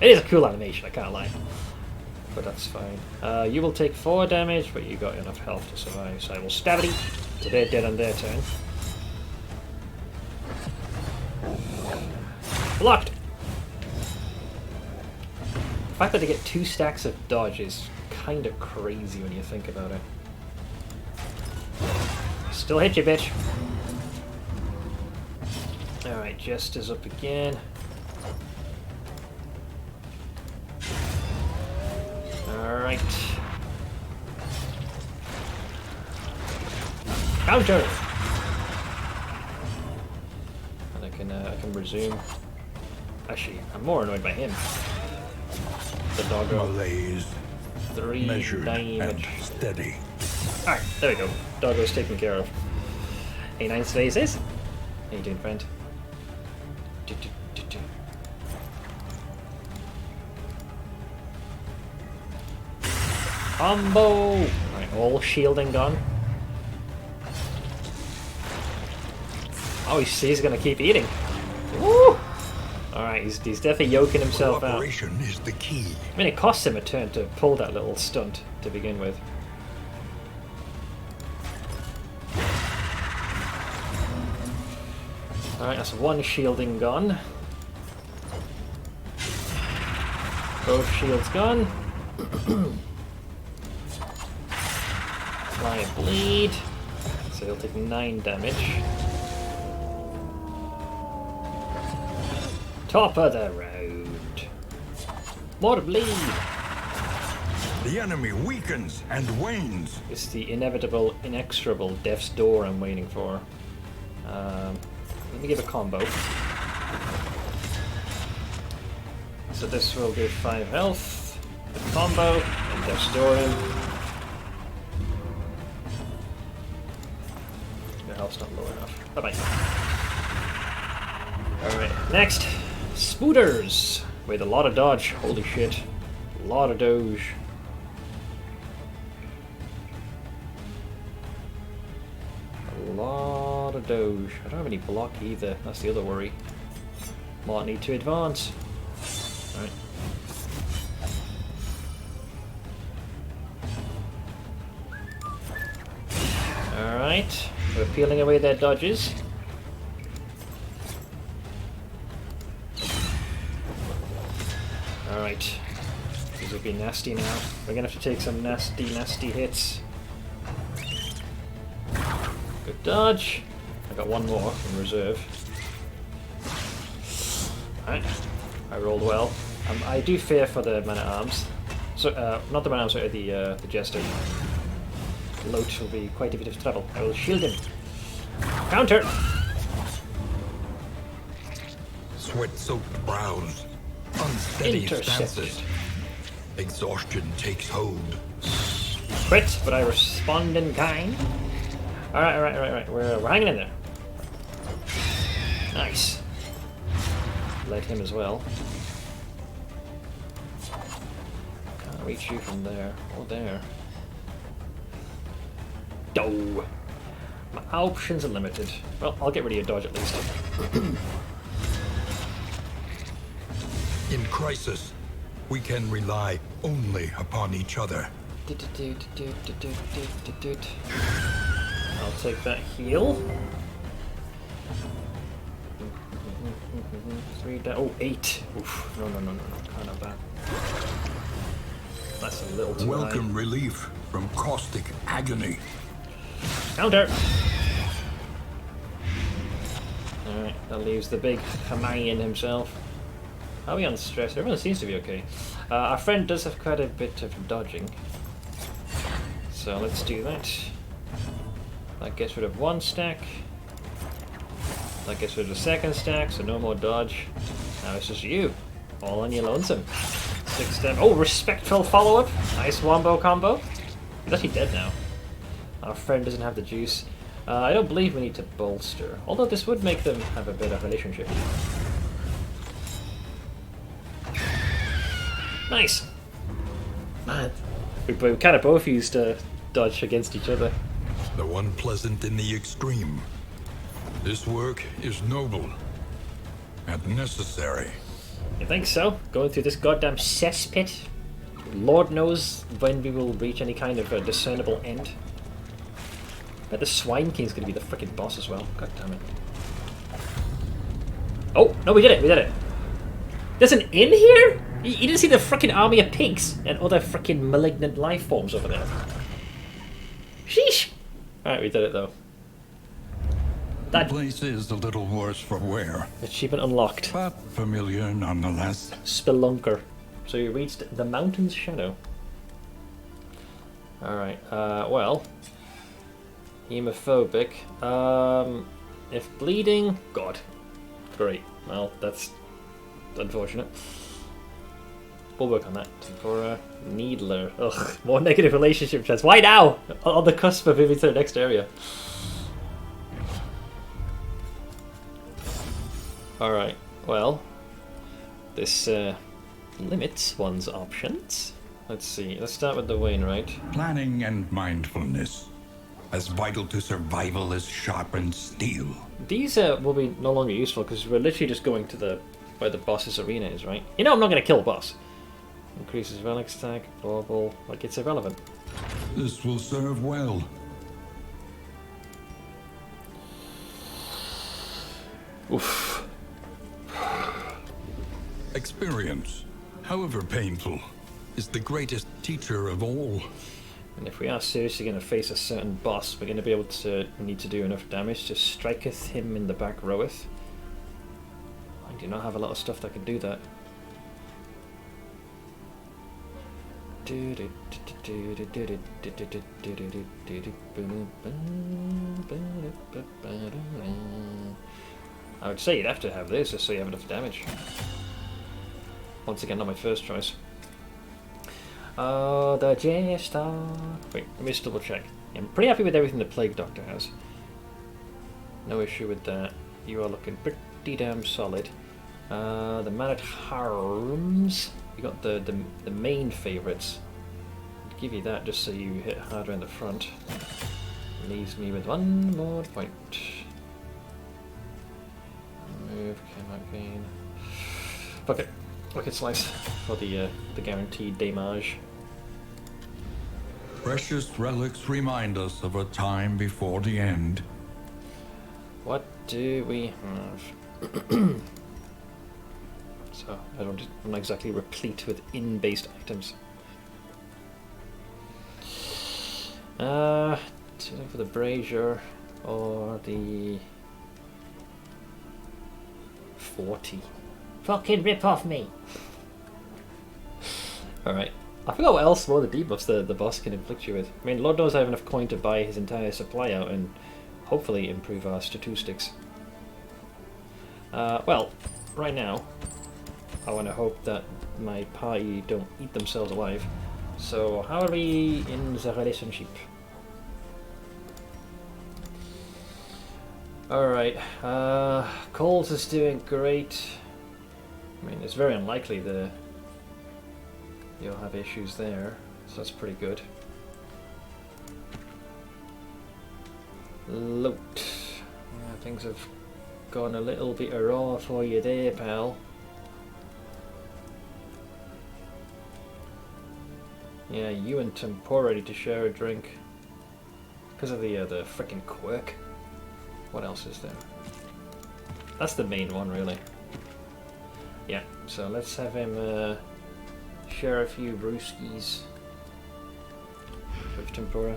It is a cool animation, I can't lie. But that's fine. You will take 4 damage, but you got enough health to survive, so I will stab it. So they're dead on their turn. Blocked! The fact that they get 2 stacks of dodge is kind of crazy when you think about it. Still hit you, bitch! Alright, Jester's up again. Alright. Counter! And I can resume. Actually, I'm more annoyed by him. The doggo. Malaise. 3 Measured damage. and steady. Alright, there we go. Doggo's taken care of. A9 spaces. How you doing, friend? Combo! Alright, all shielding gone. Oh, he's gonna keep eating. Woo! Alright, he's definitely yoking himself out. Cooperation is the key. I mean, it costs him a turn to pull that little stunt to begin with. Alright, that's 1 shielding gone. Both shields gone. Apply a bleed. So he'll take 9 damage. Top of the road. More bleed. The enemy weakens and wanes. It's the inevitable, inexorable death's door I'm waiting for. Let me give a combo. So this will do 5 health. The combo and death's door in. Your health's not low enough. Bye bye. Alright, next. Spooters. With a lot of dodge. Holy shit. A lot of doge. A lot of doge. I don't have any block either. That's the other worry. Might need to advance. Alright. Alright. We're peeling away their dodges. Alright. These will be nasty now. We're gonna have to take some nasty, nasty hits. Good dodge. I got one more in reserve. Alright. I rolled well. I do fear for the man-at-arms. So, not the man-at-arms, sorry, the jester. Loach will be quite a bit of trouble. I will shield him. Counter! Sweat-soaked brows. Unsteady Intercepted. stances. Exhaustion takes hold. Quit, but I respond in kind. Alright. We're hanging in there. Nice. Let him as well. Can't reach you from there. Oh, there. Oh. My options are limited. Well, I'll get rid of your dodge at least. In crisis, we can rely only upon each other. I'll take that heal. 3 down. Oh, 8. Oof. No. Can't have that. That's a little too Welcome relief from caustic agony. high. Counter! Alright, that leaves the big Hamayan himself. Are we on stress? Everyone seems to be okay. Our friend does have quite a bit of dodging. So let's do that. That gets rid of 1 stack. That gets rid of the 2nd stack, so no more dodge. Now it's just you. All on your lonesome. 6 step. Oh, respectful follow-up. Nice wombo combo. He's actually dead now. Our friend doesn't have the juice. I don't believe we need to bolster. Although this would make them have a bit of relationship. Nice. Man. We kind of both used dodge against each other. The one pleasant in the extreme. This work is noble and necessary. You think so? Going through this goddamn cesspit? Lord knows when we will reach any kind of discernible end. I bet the Swine King's gonna be the frickin' boss as well. God damn it. Oh, no, we did it. There's an inn here? You didn't see the frickin' army of pigs and other frickin' malignant life forms over there. Sheesh! Alright, we did it though. The place is a little worse for wear, Achievement unlocked. but familiar nonetheless. Spelunker. So you reached the mountain's shadow. Alright, well. Hemophobic. If bleeding... God. Great. Well, that's unfortunate. We'll work on that. For Needler. Ugh, more negative relationship chance. Why now? On the cusp of moving to the next area. Alright, well. This limits one's options. Let's see. Let's start with the Wainwright. Planning and mindfulness, as vital to survival as sharpened steel. These will be no longer useful because we're literally just going to where the boss's arena is, right? You know I'm not going to kill a boss. Increases relic stack, global, like it's irrelevant. This will serve well. Oof. Experience, however painful, is the greatest teacher of all. And if we are seriously going to face a certain boss, we're going to be able to need to do enough damage to striketh him in the back roweth. I I do not have a lot of stuff that can do that. I would say you'd have to have this just so you have enough damage. Once again, not my first choice. Oh, the J-Star. Wait, let me just double check. I'm pretty happy with everything the Plague Doctor has. No issue with that. You are looking pretty damn solid. The Man at Arms. You got the main favourites. I'd give you that just so you hit harder in the front. Leaves me with one more point. Move, cannot gain. Fuck it. Wicked Slice for the guaranteed damage. Precious relics remind us of a time before the end. What do we have? So I'm not exactly replete with in-based items. For the brazier or the 40. Fucking rip off me. Alright. I forgot what else more the debuffs the boss can inflict you with. I mean, Lord knows I have enough coin to buy his entire supply out and hopefully improve our statistics. Well, right now, I want to hope that my party don't eat themselves alive. So, how are we in the relationship? Alright, Coles is doing great. I mean, it's very unlikely that you'll have issues there, so that's pretty good. Loot. Yeah, things have gone a little bit raw for you there, pal. Yeah, you and Tempor ready to share a drink. Because of the frickin' quirk. What else is there? That's the main one, really. Yeah, so let's have him share a few brewskis with Tempura.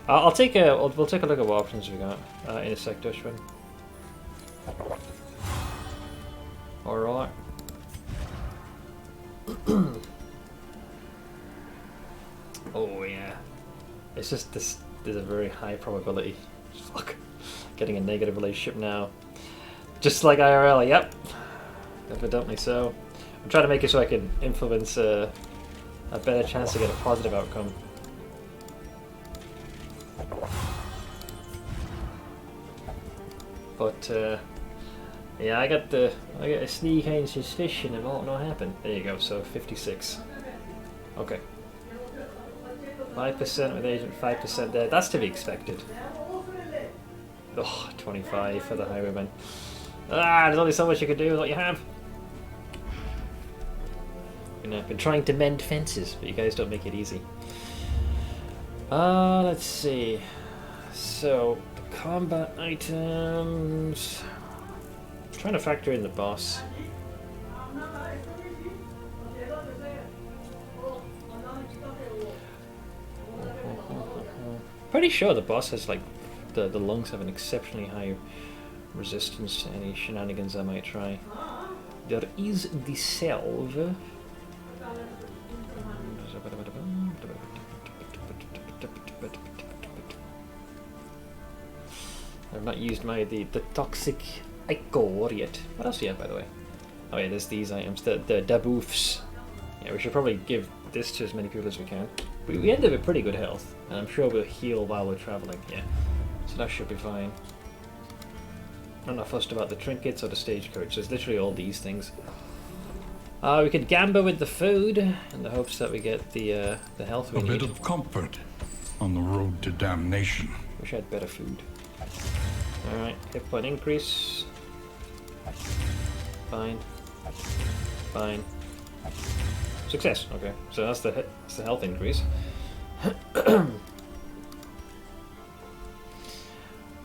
We'll take a look at what options we got in a sec, Dutchman. Alright. Oh yeah. It's just this. There's a very high probability. Fuck. Getting a negative relationship now. Just like IRL. Yep. Evidently so. I'm trying to make it so I can influence a better chance to get a positive outcome. But yeah, I got a sneaking suspicion it won't not happen. There you go. So 56. Okay. 5% with agent, 5% there. That's to be expected. Oh, 25 for the highwayman. There's only so much you can do with what you have. I've been trying to mend fences, but you guys don't make it easy. Let's see. So, the combat items. I'm trying to factor in the boss. Pretty sure the boss has like the lungs have an exceptionally high resistance to any shenanigans I might try. There is the salve. I've not used the toxic ichor yet. What else do you have, by the way? Oh yeah, there's these items, the daboofs. Yeah, we should probably give this to as many people as we can. We end up with pretty good health, and I'm sure we'll heal while we're traveling. Yeah, so that should be fine. I'm not fussed about the trinkets or the stagecoach. There's literally all these things. We could gamble with the food in the hopes that we get the health we need. A bit of comfort on the road to damnation. Wish I had better food. Alright, hit point increase. Fine. Fine. Success. Okay, so that's the health increase.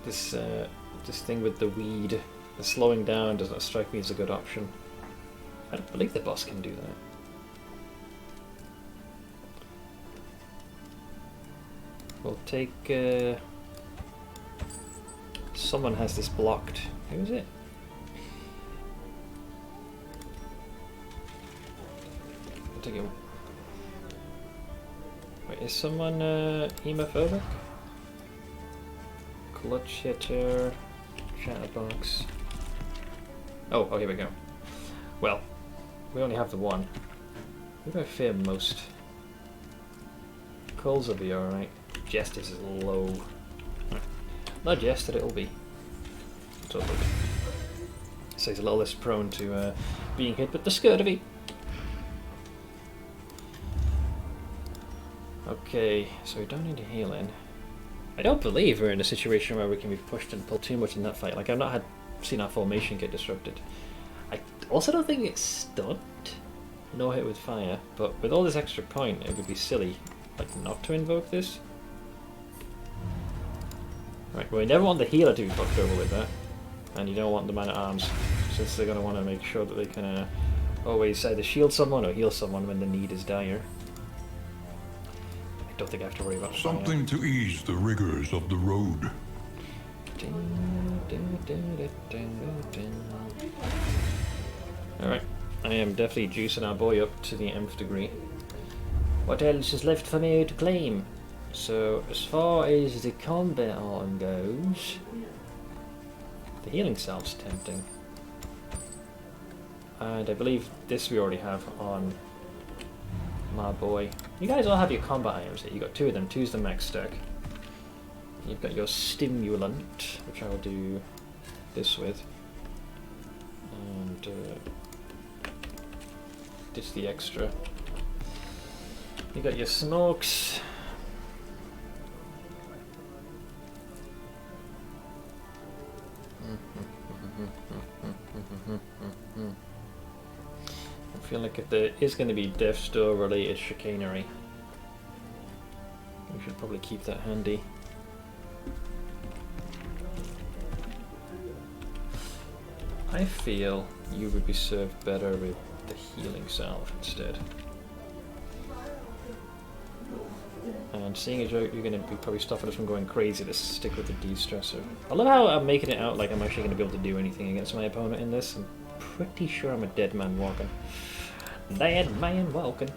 This thing with the weed, the slowing down does not strike me as a good option. I don't believe the boss can do that. We'll take. Someone has this blocked. Who is it? continue. Wait, is someone hemophobic? Clutch hitter, chatterbox. Oh, here we go. Well, we only have the one. Who do I fear most? Coles will be alright. Jester's is low. Not Jester, it'll be. Totally. So he's a little less prone to being hit with the scurvy. Okay, so we don't need to heal in. I don't believe we're in a situation where we can be pushed and pulled too much in that fight. Like, I've not seen our formation get disrupted. I also don't think it's stunned. No hit with fire, but with all this extra point, it would be silly, like, not to invoke this. Right, well, you never want the healer to be fucked over with that. And you don't want the man at arms, since they're going to want to make sure that they can always either shield someone or heal someone when the need is dire. I don't think I have to worry about something to ease the rigors of the road. Alright, I am definitely juicing our boy up to the nth degree. What else is left for me to claim? So, as far as the combat arm goes, the healing salve's tempting. And I believe this we already have on my boy. You guys all have your combat items here. You got two of them. Two's the max stack. You've got your stimulant, which I'll do this with. And this the extra. You got your smokes. I feel like if there is going to be Death's Door related chicanery, we should probably keep that handy. I feel you would be served better with the healing salve instead. And seeing as you're going to be probably stopping us from going crazy, let's stick with the de-stressor. I love how I'm making it out like I'm actually going to be able to do anything against my opponent in this. I'm pretty sure I'm a dead man walking. Dead man walking.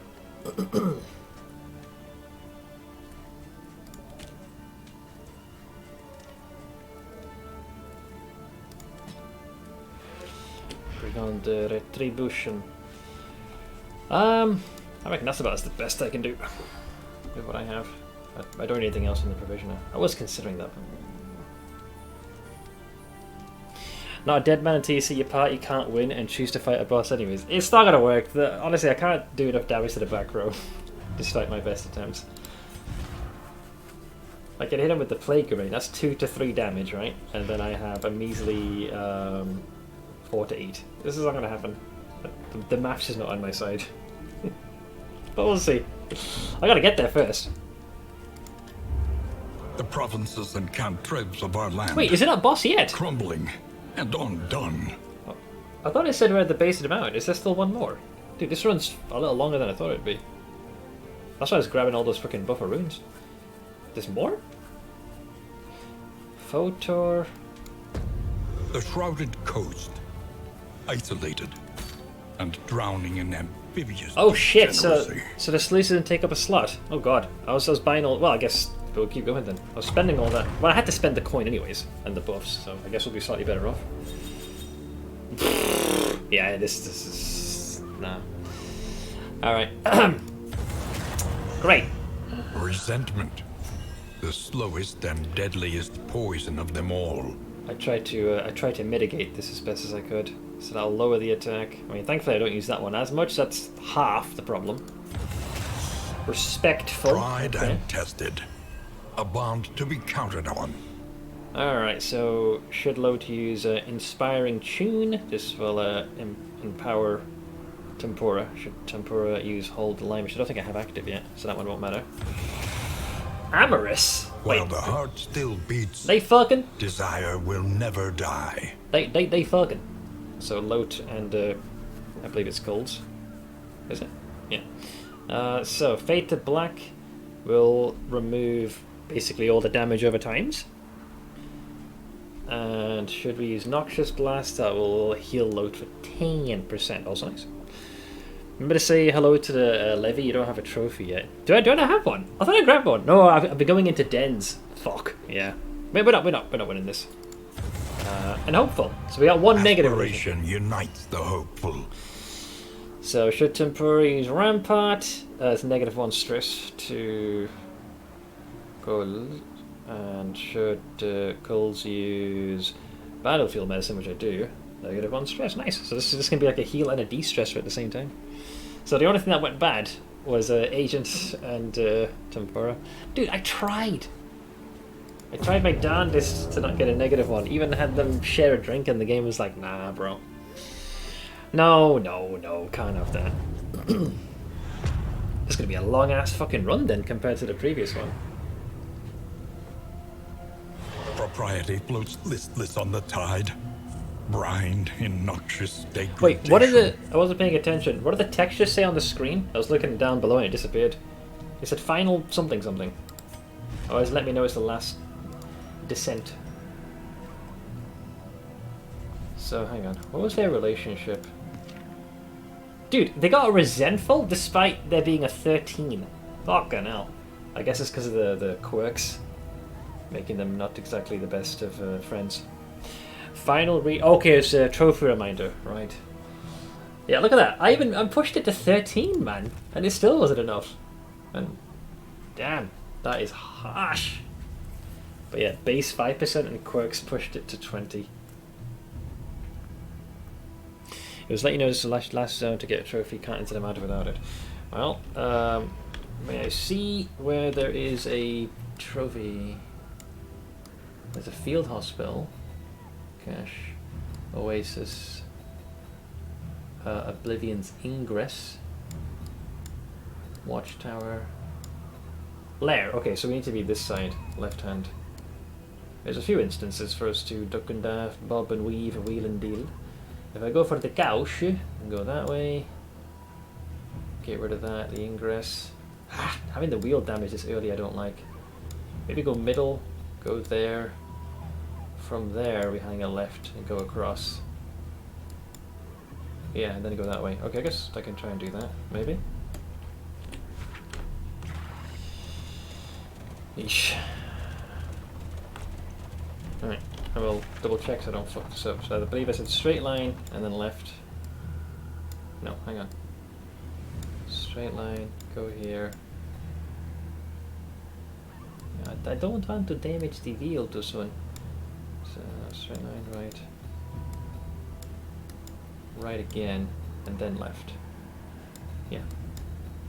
Bring on the retribution. I reckon that's about the best I can do with what I have. I don't need anything else in the provisioner. I was considering that. Not a dead man until you see your party can't win and choose to fight a boss anyways. It's not gonna work. Honestly, I can't do enough damage to the back row, despite my best attempts. I can hit him with the Plague Grenade, that's 2 to 3 damage, right? And then I have a measly 4 to 8. This is not gonna happen. The maths is not on my side. But we'll see. I gotta get there first. The provinces and cantrevs of our land. Wait, is it not boss yet? Crumbling and undone. I thought it said we're at the base of the mountain. Is there still one more? Dude, this runs a little longer than I thought it'd be. That's why I was grabbing all those freaking buffer runes. There's more? Photor. The shrouded coast, isolated and drowning in amphibious. Oh shit! degeneracy. So the sluice didn't take up a slot. Oh god, I was buying all. Well, I guess we'll keep going then. I was spending all that. Well, I had to spend the coin anyways and the buffs, so I guess we'll be slightly better off. Yeah, this is nah. All right. Great. Resentment, the slowest and deadliest poison of them all. I tried to mitigate this as best as I could, so that'll lower the attack. I mean, thankfully I don't use that one as much. That's half the problem. Respectful. Tried okay. and tested, a bond to be counted on. All right, so should load to use inspiring tune. This will empower Tempura. Should Tempura use hold the line, which I don't think I have active yet, so that one won't matter. Amorous. While Wait, the heart still beats, they fucking. desire will never die. They fucking. So Lote and I believe it's Golds. Is it? Yeah. So Fated Black will remove basically all the damage over times. And should we use Noxious Blast, that will heal Lote for 10%. Also nice. Remember to say hello to the levy. You don't have a trophy yet. Do I have one? I thought I grabbed one. No, I've been going into dens. Fuck. Yeah. Wait, we're not winning this. And hopeful. So we got one negative. Aspiration unites the hopeful. So should Tempura use Rampart? It's -1 stress to Gull. And should Gulls use Battlefield Medicine, which I do, -1 stress. Nice. So this is going to be like a heal and a de-stressor at the same time. So the only thing that went bad was Agent and Tempura. Dude, I tried my darndest to not get a -1. Even had them share a drink and the game was like, nah, bro. No, can't have that. It's going to be a long-ass fucking run then compared to the previous one. Propriety floats listless on the tide. Brined in noxious degradation. Wait, what is it? I wasn't paying attention. What did the textures say on the screen? I was looking down below and it disappeared. It said final something something. Oh, it's let me know it's the last descent. So, hang on. What was their relationship? Dude, they got a resentful despite there being a 13. Fucking hell. I guess it's because of the quirks. Making them not exactly the best of friends. Final okay, it's a trophy reminder, right. Yeah, look at that. I pushed it to 13, man. And it still wasn't enough. And damn, that is harsh. But yeah, base 5% and quirks pushed it to 20. It was letting you know this is the last zone to get a trophy, can't enter the matter without it. Well, may I see where there is a trophy? There's a field hospital. Cache. Oasis. Oblivion's Ingress. Watchtower. Lair. Okay, so we need to be this side, left hand. There's a few instances for us to duck and daft, bob and weave, and wheel and deal. If I go for the couch, and go that way, get rid of that, the ingress. Having the wheel damage this early I don't like. Maybe go middle, go there. From there we hang a left and go across. Yeah, and then go that way. Okay, I guess I can try and do that, maybe. Yeesh. Alright, I will double check so I don't fuck this up. So I believe I said straight line and then left. No, hang on. Straight line, go here. I don't want to damage the wheel too soon. So straight line, right. Right again, and then left. Yeah.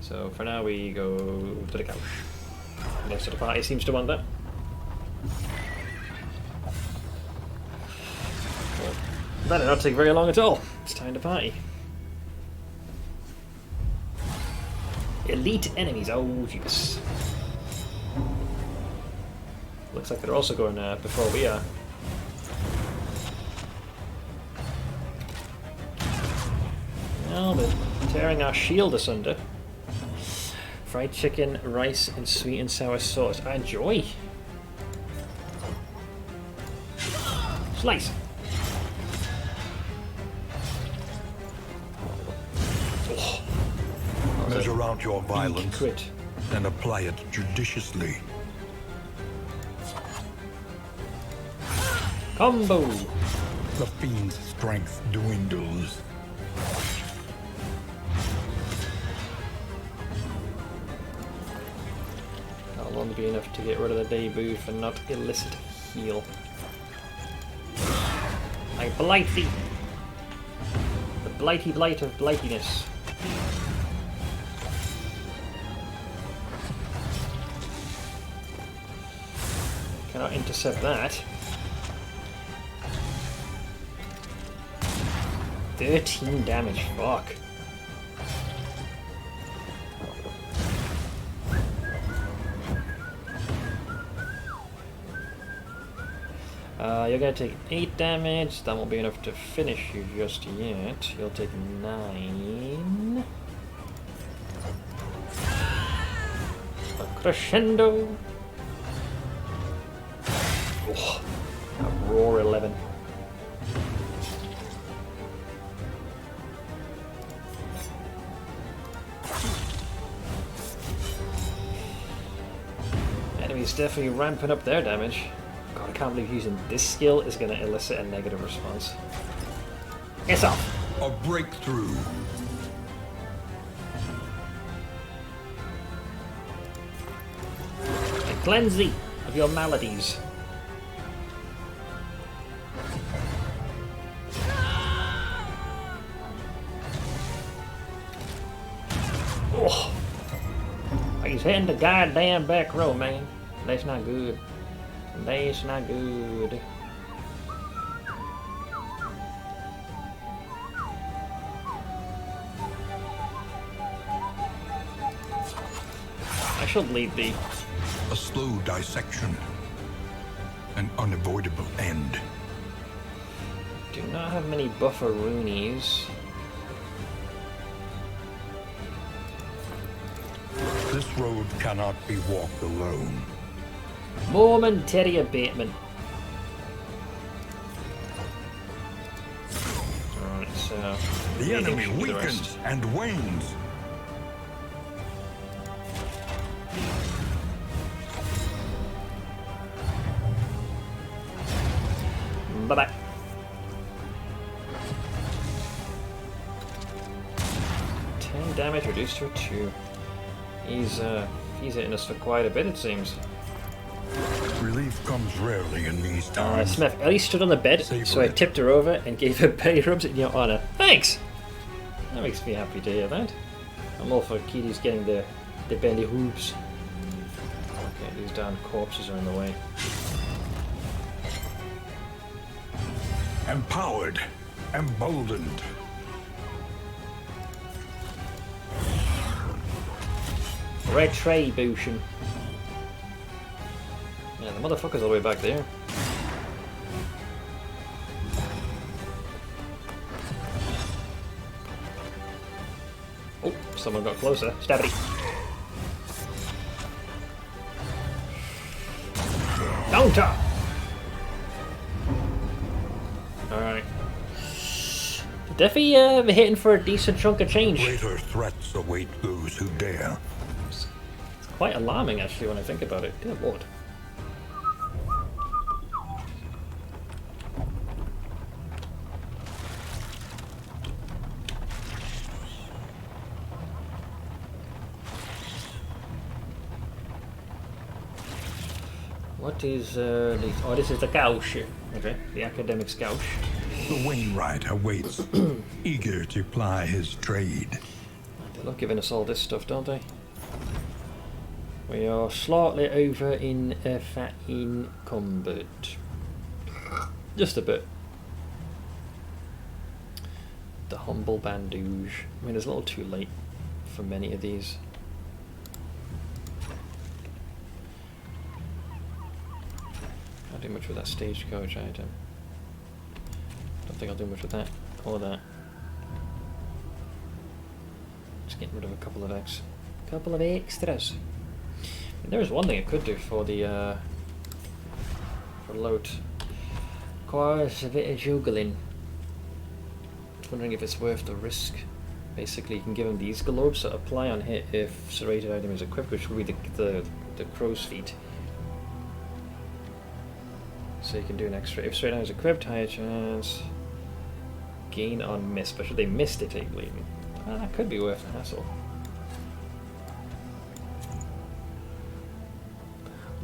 So for now we go to the couch. Most of the party seems to want that. Well, that did not take very long at all. It's time to party. Elite enemies. Oh, jeez. Looks like they're also going before we are. Well, they're tearing our shield asunder. Fried chicken, rice, and sweet and sour sauce. I enjoy. Slice. Oh. Measure out your violence Crit. and apply it judiciously. Combo. The fiend's strength dwindles. That'll only be enough to get rid of the debut and not illicit heal. I blight thee! The blighty blight of blightiness. Cannot intercept that. 13 damage, fuck. You're gonna take 8 damage, that won't be enough to finish you just yet. You'll take 9. A crescendo! Oh, a roar 11. definitely ramping up their damage. God, I can't believe using this skill is going to elicit a negative response. It's off! A breakthrough. And cleanse thee of your maladies. Oh! He's hitting the goddamn back row, man. That's not good. That's not good. I should lead thee. A slow dissection. An unavoidable end. Do not have many bufferoonies. This road cannot be walked alone. Momentary abatement. Alright, so... The enemy weakens and wanes. Bye-bye. Damage reduced to 2. He's hitting us for quite a bit, it seems. Relief comes rarely in these times. Smith, Ellie stood on the bed, so I tipped her over and gave her belly rubs in your honor. Thanks! That makes me happy to hear that. I'm all for Kitty's getting the belly hoops. Okay, these damn corpses are in the way. Empowered, emboldened. Retribution. Yeah, the motherfucker's all the way back there. Oh, someone got closer. Stabby. Counter! Alright. Definitely hitting for a decent chunk of change. Greater threats await those who dare. It's quite alarming, actually, when I think about it. Good lord. What is the... Oh, this is the couch. Okay, the academic couch. The Wainwright awaits, eager to ply his trade. They love giving us all this stuff, don't they? We are slightly over in fat encumbered. Just a bit. The humble bandage. I mean, it's a little too late for many of these. Can't do much with that stagecoach item. Don't think I'll do much with that or that. Just getting rid of a couple of extras. Couple of extras. And there is one thing I could do for the for load. Requires a bit of juggling. Just wondering if it's worth the risk. Basically, you can give him these globes that apply on hit if serrated item is equipped, which will be the crow's feet. So you can do an extra. If straight item is equipped, higher chance. Gain on miss, but should they miss, they take bleeding. That could be worth the hassle.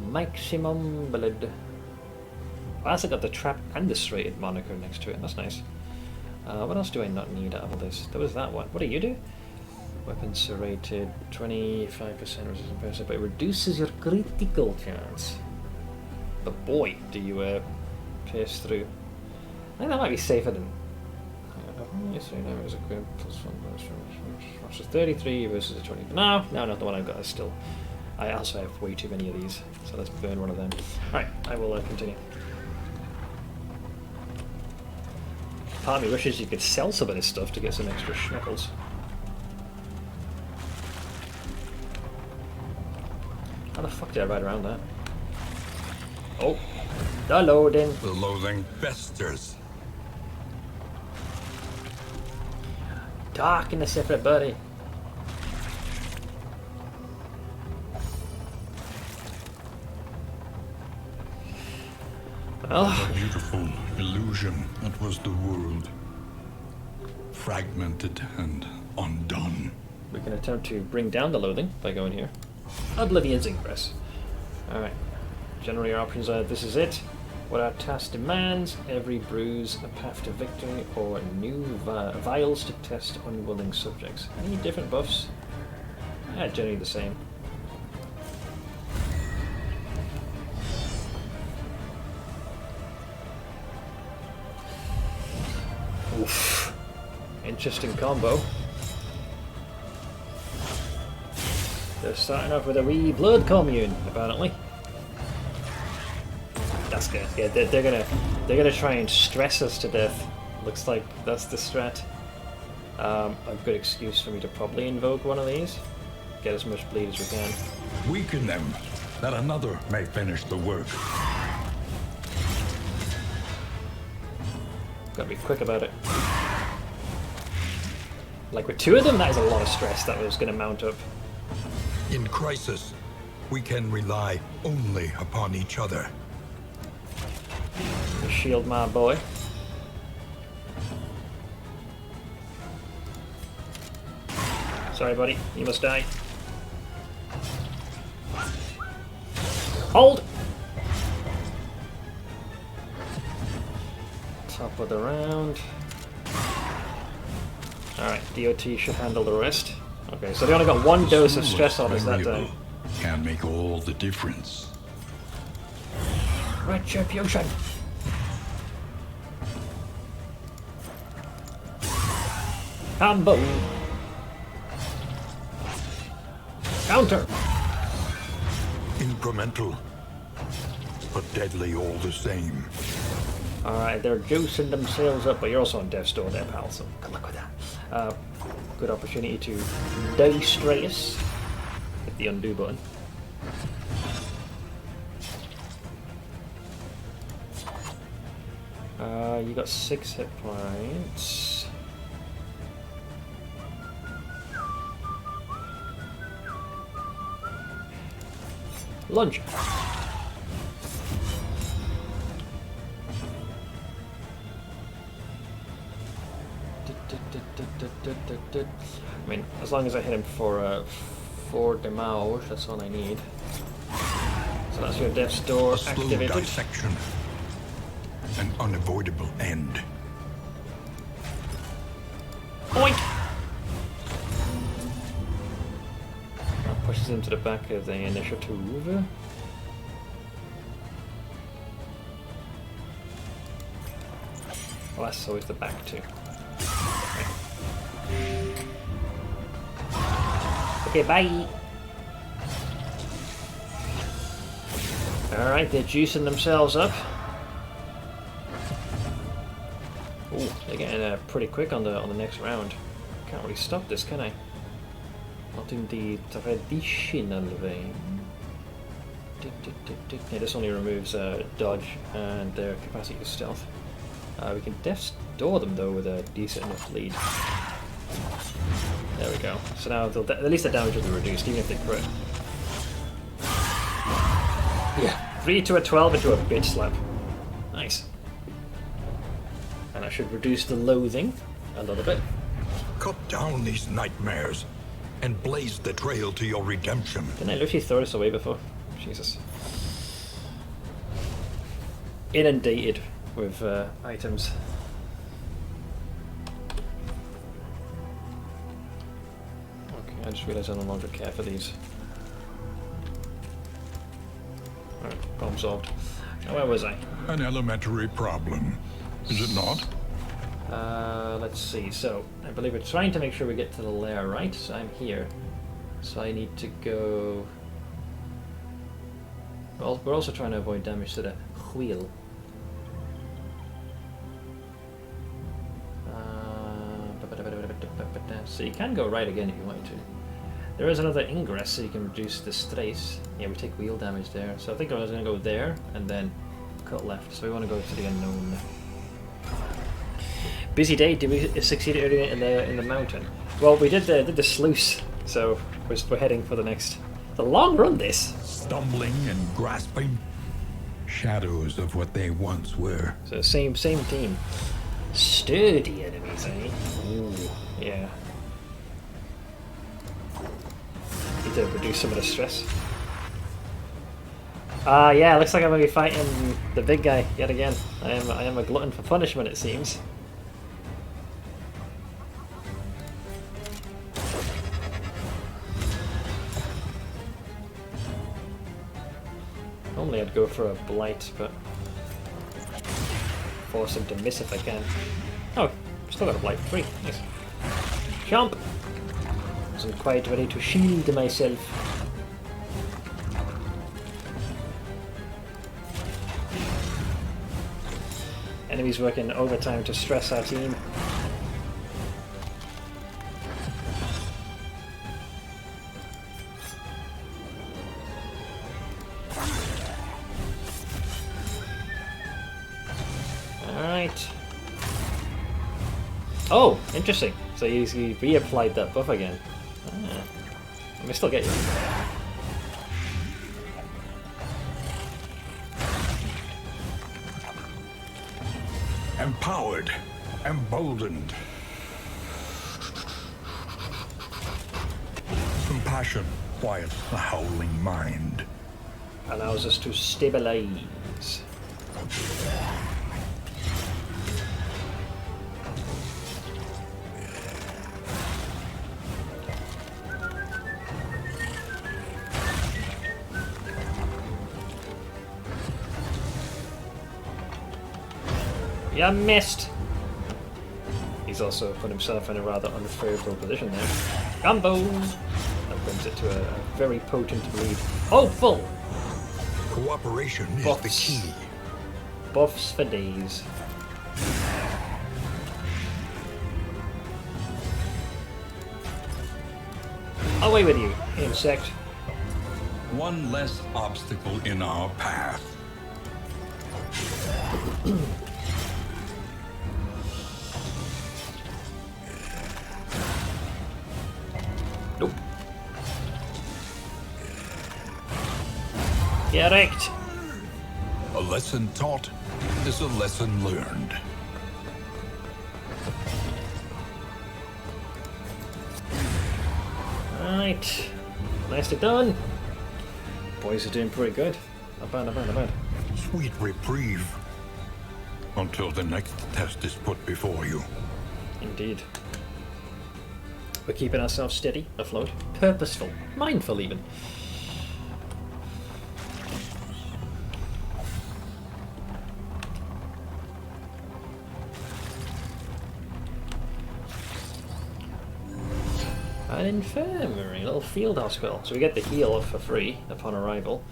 Maximum blood. I also got the trap and the serrated moniker next to it. That's nice. What else do I not need out of this? There was that one. What do you do? Weapon serrated, 25% resistance, but it reduces your critical chance. But boy, do you pierce through. I think that might be safer than. Yes, so now is equipped plus 1 versus 33 versus a 20. No, not the one I've got. Is still. I also have way too many of these, so let's burn one of them. Alright, I will continue. Part of me wishes you could sell some of this stuff to get some extra schmeckles. How the fuck did I ride around that? Oh, the loading. The loathing festers. Dark in the separate buddy. Well, A beautiful illusion that was the world. Fragmented and undone. we can attempt to bring down the loathing by going here. Oblivion's Ingress. Alright. Generally our options are, this is it. What our task demands, every bruise, a path to victory, or new vials to test unwilling subjects. Any different buffs? Generally the same. Oof. Interesting combo. They're starting off with a wee blood commune, apparently. That's good. Yeah, they're gonna try and stress us to death. Looks like that's the strat. A good excuse for me to probably invoke one of these. Get as much bleed as we can. Weaken them, that another may finish the work. Gotta be quick about it. Like with two of them, that is a lot of stress that was gonna mount up. In crisis, we can rely only upon each other. Shield my boy. Sorry, buddy. You must die. Hold! Top of the round. Alright, DOT should handle the rest. Okay, so they only got one dose of stress on us that time. Can make all the difference. Retribution! Combo! Counter! Incremental, but deadly all the same. Alright, they're juicing themselves up, but you're also on death's door there, pal, so good luck with that. Good opportunity to die Strayus. Hit the undo button. You got 6 hit points. Lunge. I mean, as long as I hit him for 4 damage, that's all I need. So that's your death's door A slow activated. dissection. An unavoidable end. Oink! That pushes him to the back of the initiative. Well, that's always the back too. Okay, bye! Alright, they're juicing themselves up. Ooh, they're getting pretty quick on the next round. Can't really stop this, can I? Not in the traditional vein. Yeah, this only removes dodge and their capacity to stealth. We can death's door them though with a decent enough lead. There we go. So now at least the damage will be reduced, even if they crit. Yeah, 3 to a 12 into a bitch slap. Nice. And I should reduce the loathing a little bit. Cut down these nightmares and blaze the trail to your redemption. Didn't I literally throw this away before? Jesus. Inundated with items. Okay, I just realised I no longer care for these. Alright, problem solved. Now, where was I? An elementary problem, is it not? Let's see. So, I believe we're trying to make sure we get to the lair, right? So I'm here. So I need to go... Well, we're also trying to avoid damage to the wheel. So you can go right again if you want to. There is another ingress, so you can reduce the stress. Yeah, we take wheel damage there. So I think I was going to go there and then cut left. So we want to go to the unknown. Busy day. Did we succeed at doing it in the mountain? Well, we did the sluice, so we're heading for the next. It's a long run, this. Stumbling and grasping, shadows of what they once were. So same team. Sturdy enemies, eh? Ooh, yeah. Need to reduce some of the stress. Yeah, looks like I'm gonna be fighting the big guy yet again. I am a glutton for punishment, it seems. Normally I'd go for a blight, but force him to miss if I can. Oh, still got a blight. 3. Nice. Jump! Wasn't quite ready to shield myself. Enemies working overtime to stress our team. Alright. Oh, interesting. So he reapplied that buff again. Ah. I may still get you. Empowered, emboldened. Compassion quiets the howling mind. Allows us to stabilize. You missed! He's also put himself in a rather unfavorable position there. Combo! That brings it to a very potent lead. Oh, full! Cooperation is Buffs. the key. Buffs for days. Away with you, insect. One less obstacle in our path. Nope. Get wrecked. A lesson taught is a lesson learned. Right. Nicely done. Boys are doing pretty good. Not bad, not bad, not bad. Sweet reprieve. Until the next test is put before you. Indeed. We're keeping ourselves steady, afloat, purposeful, mindful even. An infirmary, a little field hospital. So we get the heal for free upon arrival.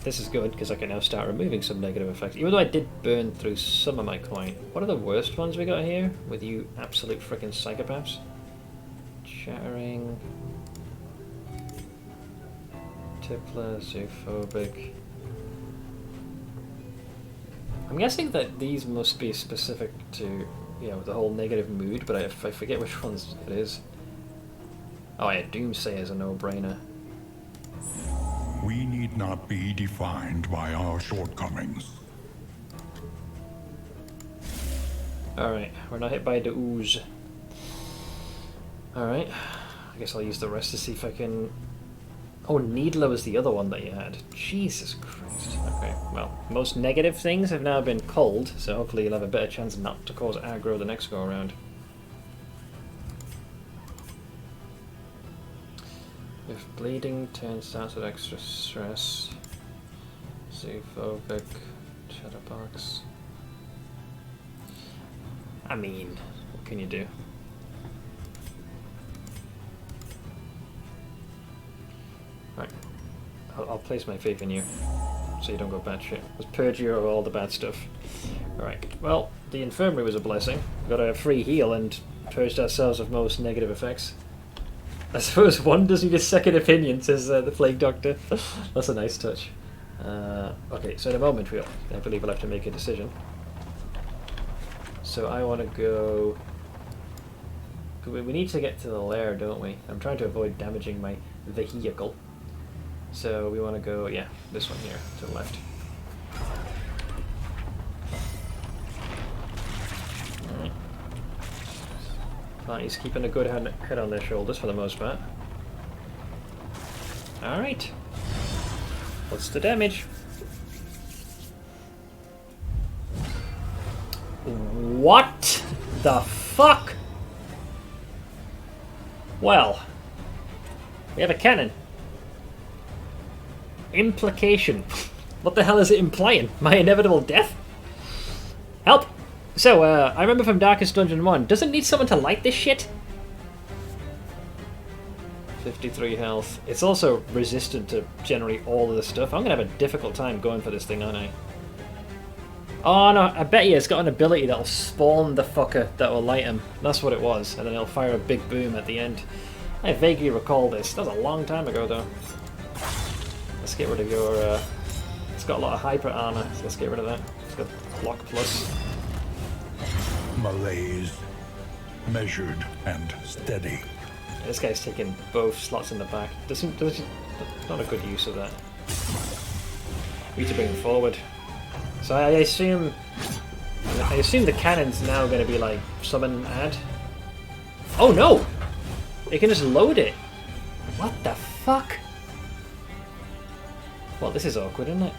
This is good because I can now start removing some negative effects. Even though I did burn through some of my coin. What are the worst ones we got here? With you absolute freaking psychopaths? Chattering. Tippler, zoophobic. I'm guessing that these must be specific to, you know, the whole negative mood, but I forget which ones it is. Oh yeah, Doomsayer is a no-brainer. We need not be defined by our shortcomings. Alright, we're not hit by the ooze. Alright, I guess I'll use the rest to see if I can... Oh, Needler was the other one that you had. Jesus Christ. Okay, well, most negative things have now been culled, so hopefully you'll have a better chance not to cause aggro the next go around. If bleeding turns out with extra stress, zoophobic, chatterbox. I mean, what can you do? Right, I'll place my faith in you, so you don't go batshit. Let's purge you of all the bad stuff. Alright, well, the infirmary was a blessing. We got a free heal and purged ourselves of most negative effects. I suppose one does need a second opinion, says the Plague Doctor. That's a nice touch. Okay, so in a moment I believe we'll have to make a decision. So I want to go... We need to get to the lair, don't we? I'm trying to avoid damaging my vehicle. So we want to go, yeah, this one here, to the left. Party's keeping a good head on their shoulders for the most part. Alright. What's the damage? What the fuck? Well, we have a cannon. Implication. What the hell is it implying? My inevitable death? Help! So, I remember from Darkest Dungeon 1, doesn't need someone to light this shit? 53 health. It's also resistant to generally all of the stuff. I'm gonna have a difficult time going for this thing, aren't I? Oh no, I bet you it's got an ability that'll spawn the fucker that will light him. That's what it was, and then it'll fire a big boom at the end. I vaguely recall this. That was a long time ago though. Let's get rid of your... It's got a lot of hyper armor, so let's get rid of that. It's got block plus. Malaise. Measured and steady. This guy's taking both slots in the back. Not a good use of that. We need to bring him forward. So I assume the cannon's now going to be like summon add. Oh no! It can just load it. What the fuck? Well, this is awkward, isn't it?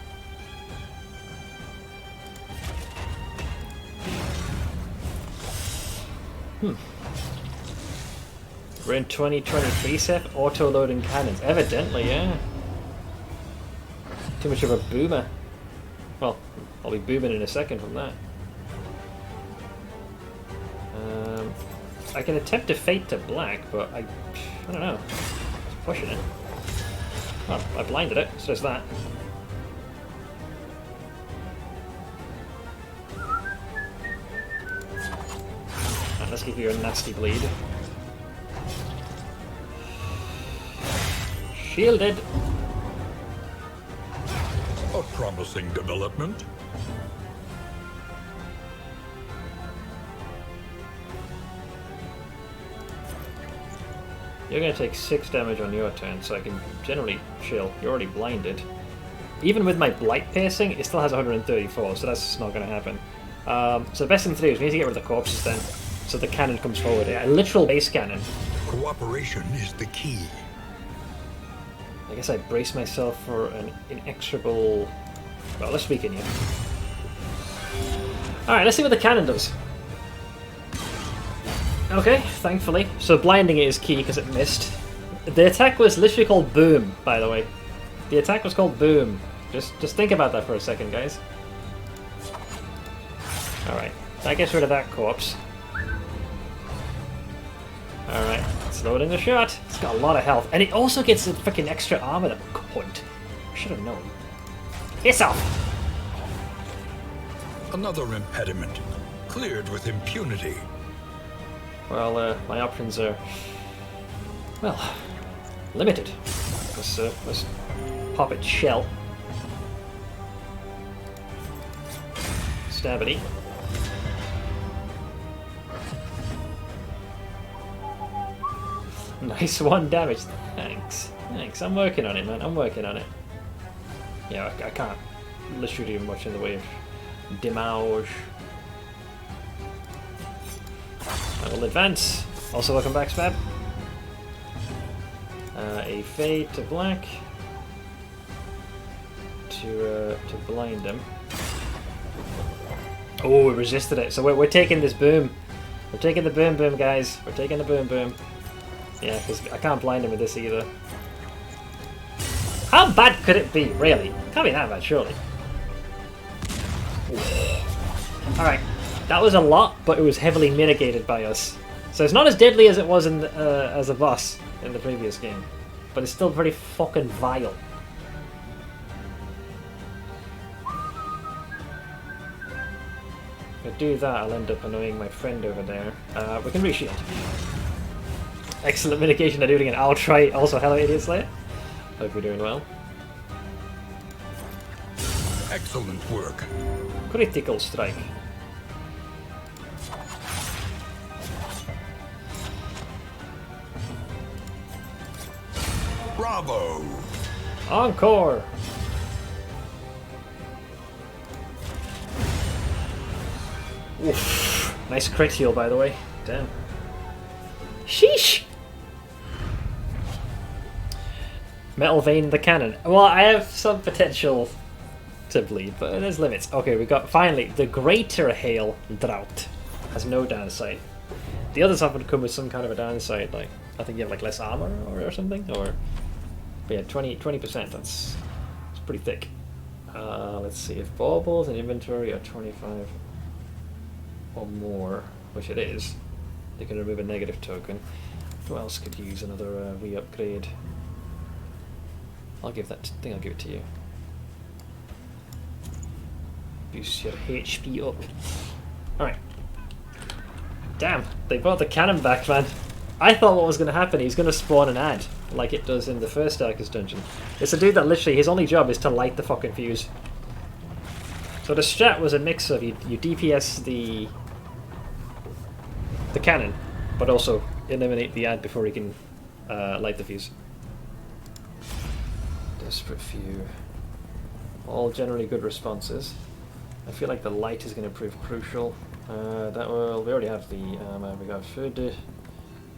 We're in 2023 set, auto-loading cannons. Evidently, yeah. Too much of a boomer. Well, I'll be booming in a second from that. I can attempt to fade to black, but I don't know. It's pushing it. Oh, I blinded it, so there's that. And let's give you a nasty bleed. Shielded. A promising development. You're going to take 6 damage on your turn, so I can generally chill. You're already blinded. Even with my blight piercing, it still has 134, so that's just not going to happen. So the best thing to do is we need to get rid of the corpses then, so the cannon comes forward. A literal base cannon. Cooperation is the key. I guess I brace myself for an inexorable... Well, let's weaken you. Alright, let's see what the cannon does. Okay, thankfully. So blinding it is key because it missed. The attack was literally called Boom, by the way. The attack was called Boom. Just think about that for a second, guys. Alright, that gets rid of that corpse. Alright, it's loading the shot. It's got a lot of health. And it also gets the freaking extra armor, that cunt. I should have known. Piss off! Another impediment. Cleared with impunity. Well, my options are... well, limited. Let's pop its shell. Stabity. Nice 1 damage. Thanks. Thanks. I'm working on it, man. I'm working on it. Yeah, I can't literally do much in the way of damage. I will advance. Also, welcome back, Spab. A fade to black to blind him. Oh, we resisted it. So we're taking this boom. We're taking the boom, guys. We're taking the boom. Yeah, because I can't blind him with this either. How bad could it be, really? Can't be that bad, surely. Alright, that was a lot, but it was heavily mitigated by us. So it's not as deadly as it was in as a boss in the previous game, but it's still pretty fucking vile. If I do that, I'll end up annoying my friend over there. We can reshield. Excellent mitigation, I do it again. I'll try. Also, hello, Idiot Slayer. Hope you're doing well. Excellent work. Critical strike. Bravo! Encore! Oof. Nice crit heal, by the way. Damn. Sheesh! Metal vein in the cannon. Well, I have some potential to bleed, but there's limits. Okay, we got finally the greater hail drought. Has no downside. The others often come with some kind of a downside, like I think you have like less armor or something. But yeah, 20%. That's pretty thick. Let's see if baubles in inventory are 25 or more, which it is. They can remove a negative token. Who else could use another re-upgrade? I'll give that. I think I'll give it to you. Boost your HP up. Alright. Damn, they brought the cannon back, man. I thought what was going to happen, he's going to spawn an ad, like it does in the first Darkest Dungeon. It's a dude that literally, his only job is to light the fucking fuse. So the strat was a mix of you DPS the cannon, but also eliminate the ad before he can light the fuse. Desperate few. All generally good responses. I feel like the light is going to prove crucial. We already have the we got food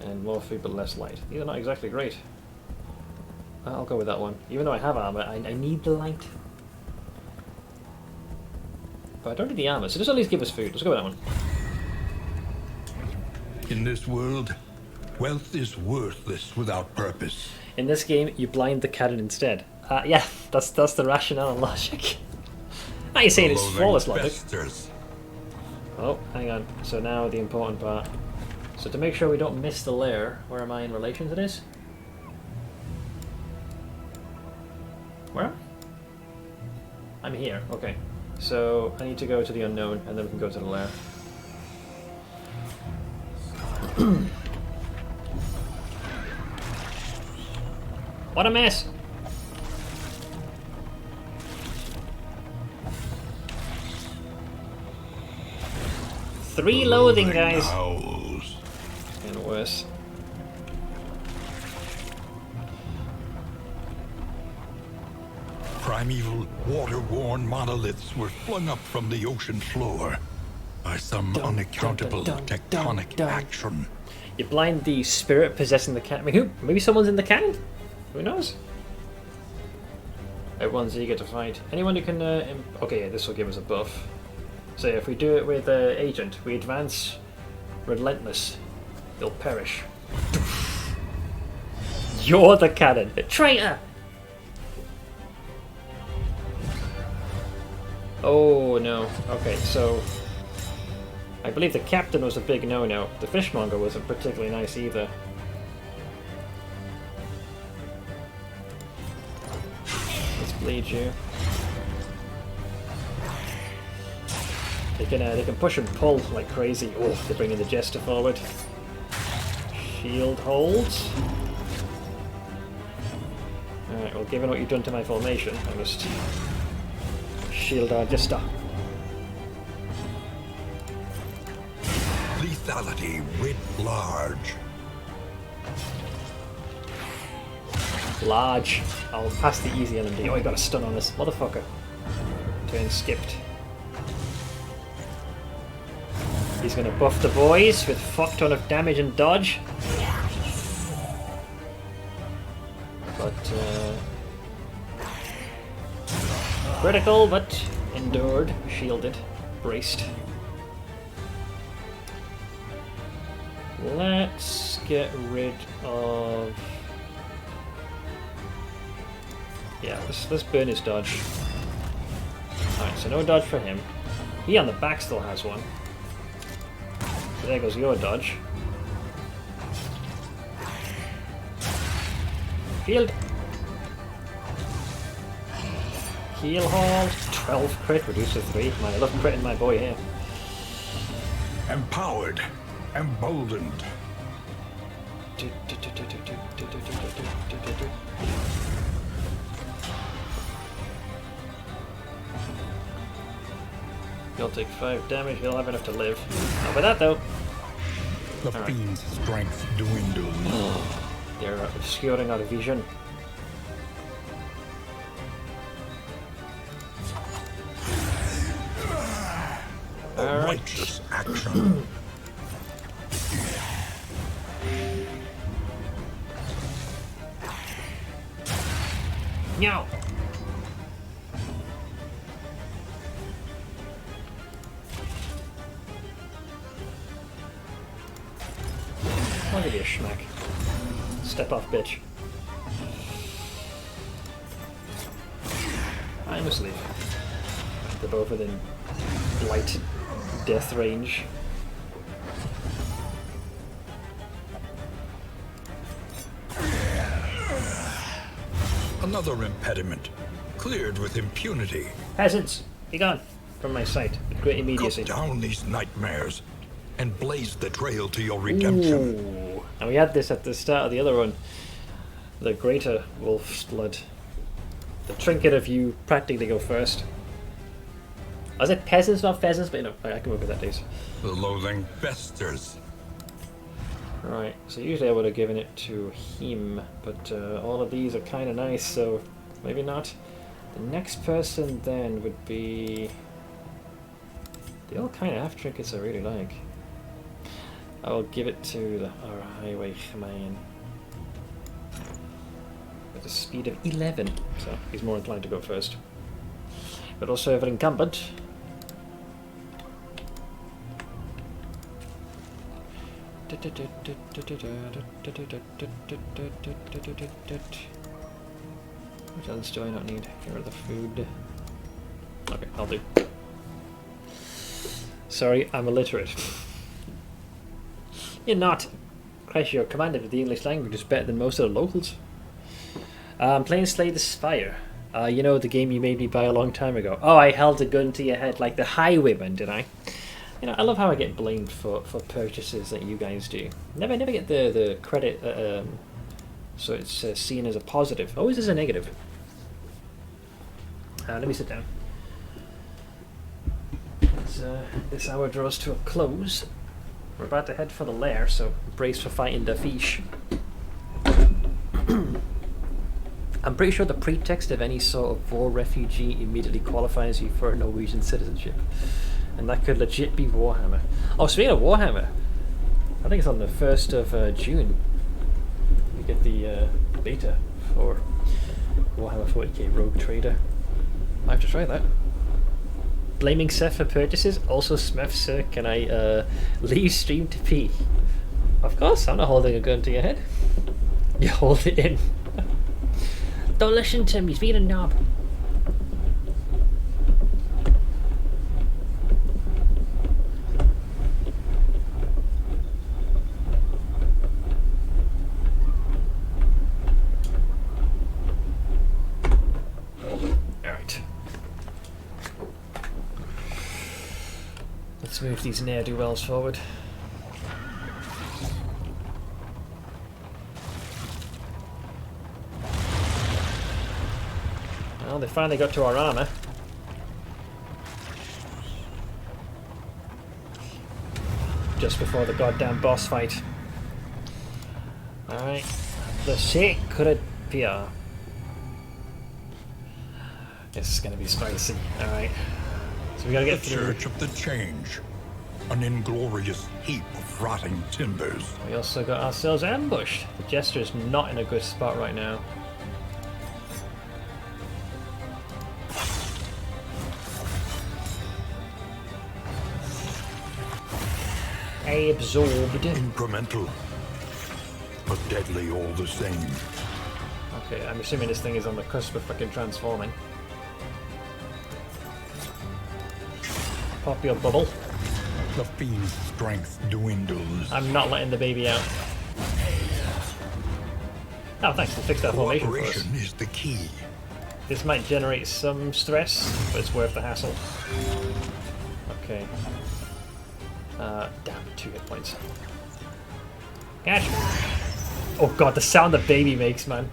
and more food but less light. These are not exactly great. I'll go with that one. Even though I have armor, I need the light. But I don't need the armor, so just at least give us food. Let's go with that one. In this world, wealth is worthless without purpose. In this game, you blind the cannon instead. Yeah, that's the rationale and logic. Now you're saying it's flawless logic. Oh, hang on. So now the important part. So to make sure we don't miss the lair, where am I in relation to this? Where? I'm here, okay. So I need to go to the unknown and then we can go to the lair. What a mess! Three loathing, guys. Howls. And worse. Primeval, water-worn monoliths were flung up from the ocean floor by some unaccountable tectonic action. You blind the spirit possessing the cannon. I mean, who? Maybe someone's in the cannon? Who knows? Everyone's eager to fight. Anyone who can... okay, yeah, this will give us a buff. So if we do it with Agent, we advance relentless. They'll perish. You're the cannon. Traitor! Oh no. Okay, so... I believe the captain was a big no-no. The fishmonger wasn't particularly nice either. Let's bleed you. They can push and pull like crazy. Oh, they're bringing the jester forward. Shield holds. Alright, well, given what you've done to my formation, I must shield our jester. Lethality writ large. Large. I'll pass the easy LMD. Oh, he got a stun on us. Motherfucker. Turn skipped. He's going to buff the boys with fuck ton of damage and dodge. But, critical, but endured, shielded, braced. Let's get rid of... yeah, let's burn his dodge. Alright, so no dodge for him. He on the back still has one. So there goes your dodge. Shield. Heal hold. 12 crit, reduced to 3. Man, I love critting my boy here. Empowered. Emboldened. He'll take 5 damage, he'll have enough to live. Not with that though. The fiend's strength dwindles. They're obscuring our vision. A righteous action. No! I'll give you a schmack. Step off, bitch. I must leave. They're both within light death range. Another impediment, cleared with impunity. Peasants, be gone from my sight with great immediacy. Cut down these nightmares and blaze the trail to your redemption. Ooh. And we had this at the start of the other one. The greater wolf's blood. The trinket of you practically go first. I said peasants, not pheasants, but you know, I can work with that, days. The loathing festers. Right, so usually I would have given it to him, but all of these are kind of nice, so maybe not. The next person then would be... They all kind of have trinkets I really like. I will give it to our highway man. With a speed of 11, so he's more inclined to go first. But also have an incumbent. What else do I not need? Here are the food. Okay, I'll do. Sorry, I'm illiterate. You're not. Christ, your command of the English language is better than most of the locals. I'm playing Slay the Spire. You know the game you made me buy a long time ago. Oh, I held a gun to your head like the highwayman, did I? You know, I love how I get blamed for purchases that you guys do. Never get the credit, so it's seen as a positive. Always as a negative. Let me sit down. This hour draws to a close. We're about to head for the lair, so brace for fighting the fish. I'm pretty sure the pretext of any sort of war refugee immediately qualifies you for Norwegian citizenship. And that could legit be Warhammer. Oh, speaking of Warhammer, I think it's on the 1st of June. We get the beta for Warhammer 40k Rogue Trader. I have to try that. Blaming Seth for purchases. Also, Smith, sir, can I leave stream to pee? Of course, I'm not holding a gun to your head. You hold it in. Don't listen to him, he's being a knob. Alright. Let's move these ne'er-do-wells forward. Well, they finally got to our armour. Just before the goddamn boss fight. Alright. The sacred pier. This is gonna be spicy. Alright. So we gotta get through. The Church of the Change. An inglorious heap of rotting timbers. We also got ourselves ambushed. The Jester's not in a good spot right now. Absorbed. Incremental, but deadly all the same. Okay, I'm assuming this thing is on the cusp of fucking transforming. Pop your bubble. The fiend's strength dwindles. I'm not letting the baby out. Oh, thanks. They fixed that formation for us. Cooperation is the key. This might generate some stress, but it's worth the hassle. Okay. Damn, 2 hit points. Gosh. Oh god, the sound the baby makes, man.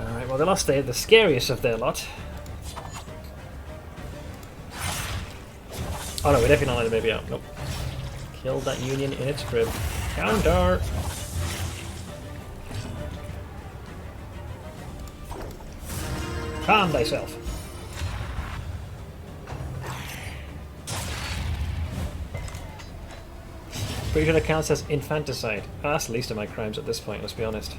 Alright, well they lost the scariest of their lot. Oh no, we definitely not let the baby out. Nope. Killed that union in its crib. Counter! Calm thyself. Pretty sure that counts as infanticide. Oh, that's the least of my crimes at this point, let's be honest.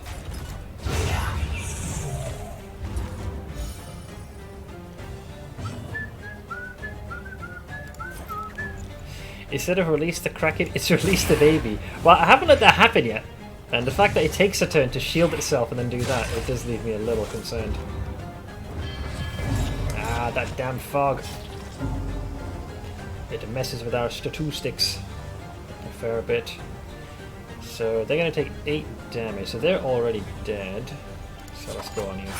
Instead of release the Kraken, it's release the baby. Well, I haven't let that happen yet. And the fact that it takes a turn to shield itself and then do that, it does leave me a little concerned. Ah, that damn fog. It messes with our statistics a fair bit. So they're going to take 8 damage, so they're already dead. So let's go on here.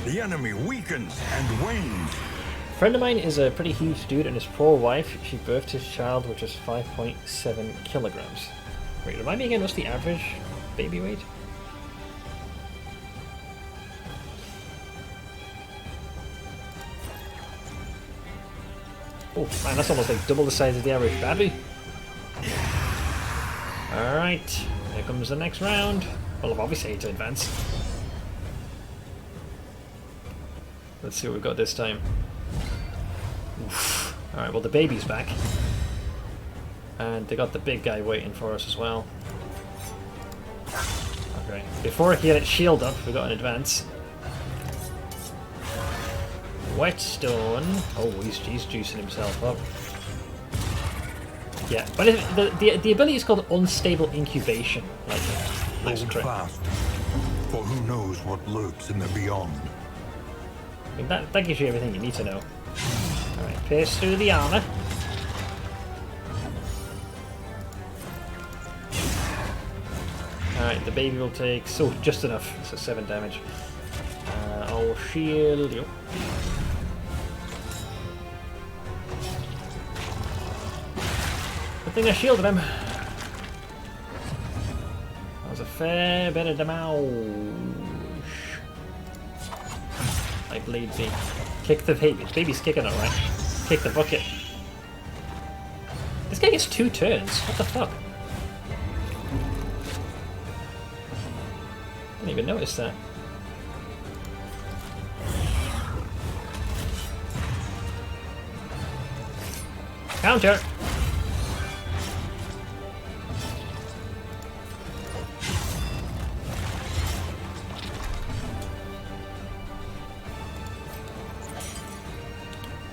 The enemy weakens and wanes. A friend of mine is a pretty huge dude, and his poor wife, she birthed his child, which was 5.7 kilograms. Wait, remind me again, what's the average baby weight? Oh man, that's almost like double the size of the average baby. Alright, here comes the next round. Well, I've obviously had to advance. Let's see what we've got this time. Alright, well the baby's back. And they got the big guy waiting for us as well. Okay, before he had its shield up, we got an advance. Whetstone. Oh, he's juicing himself up. Yeah, but the ability is called unstable incubation. Like, nice Hold trick. fast, for who knows what lurks in the beyond. I mean, that gives you everything you need to know. Alright, pierce through the armor. Alright, the baby will take just enough, so 7 damage. I'll shield you. Good thing I shielded him. That was a fair bit of damage. I bleed thee. Kick the baby. The baby's kicking alright. Kick the bucket. This guy gets 2 turns. What the fuck? Didn't even notice that. Counter!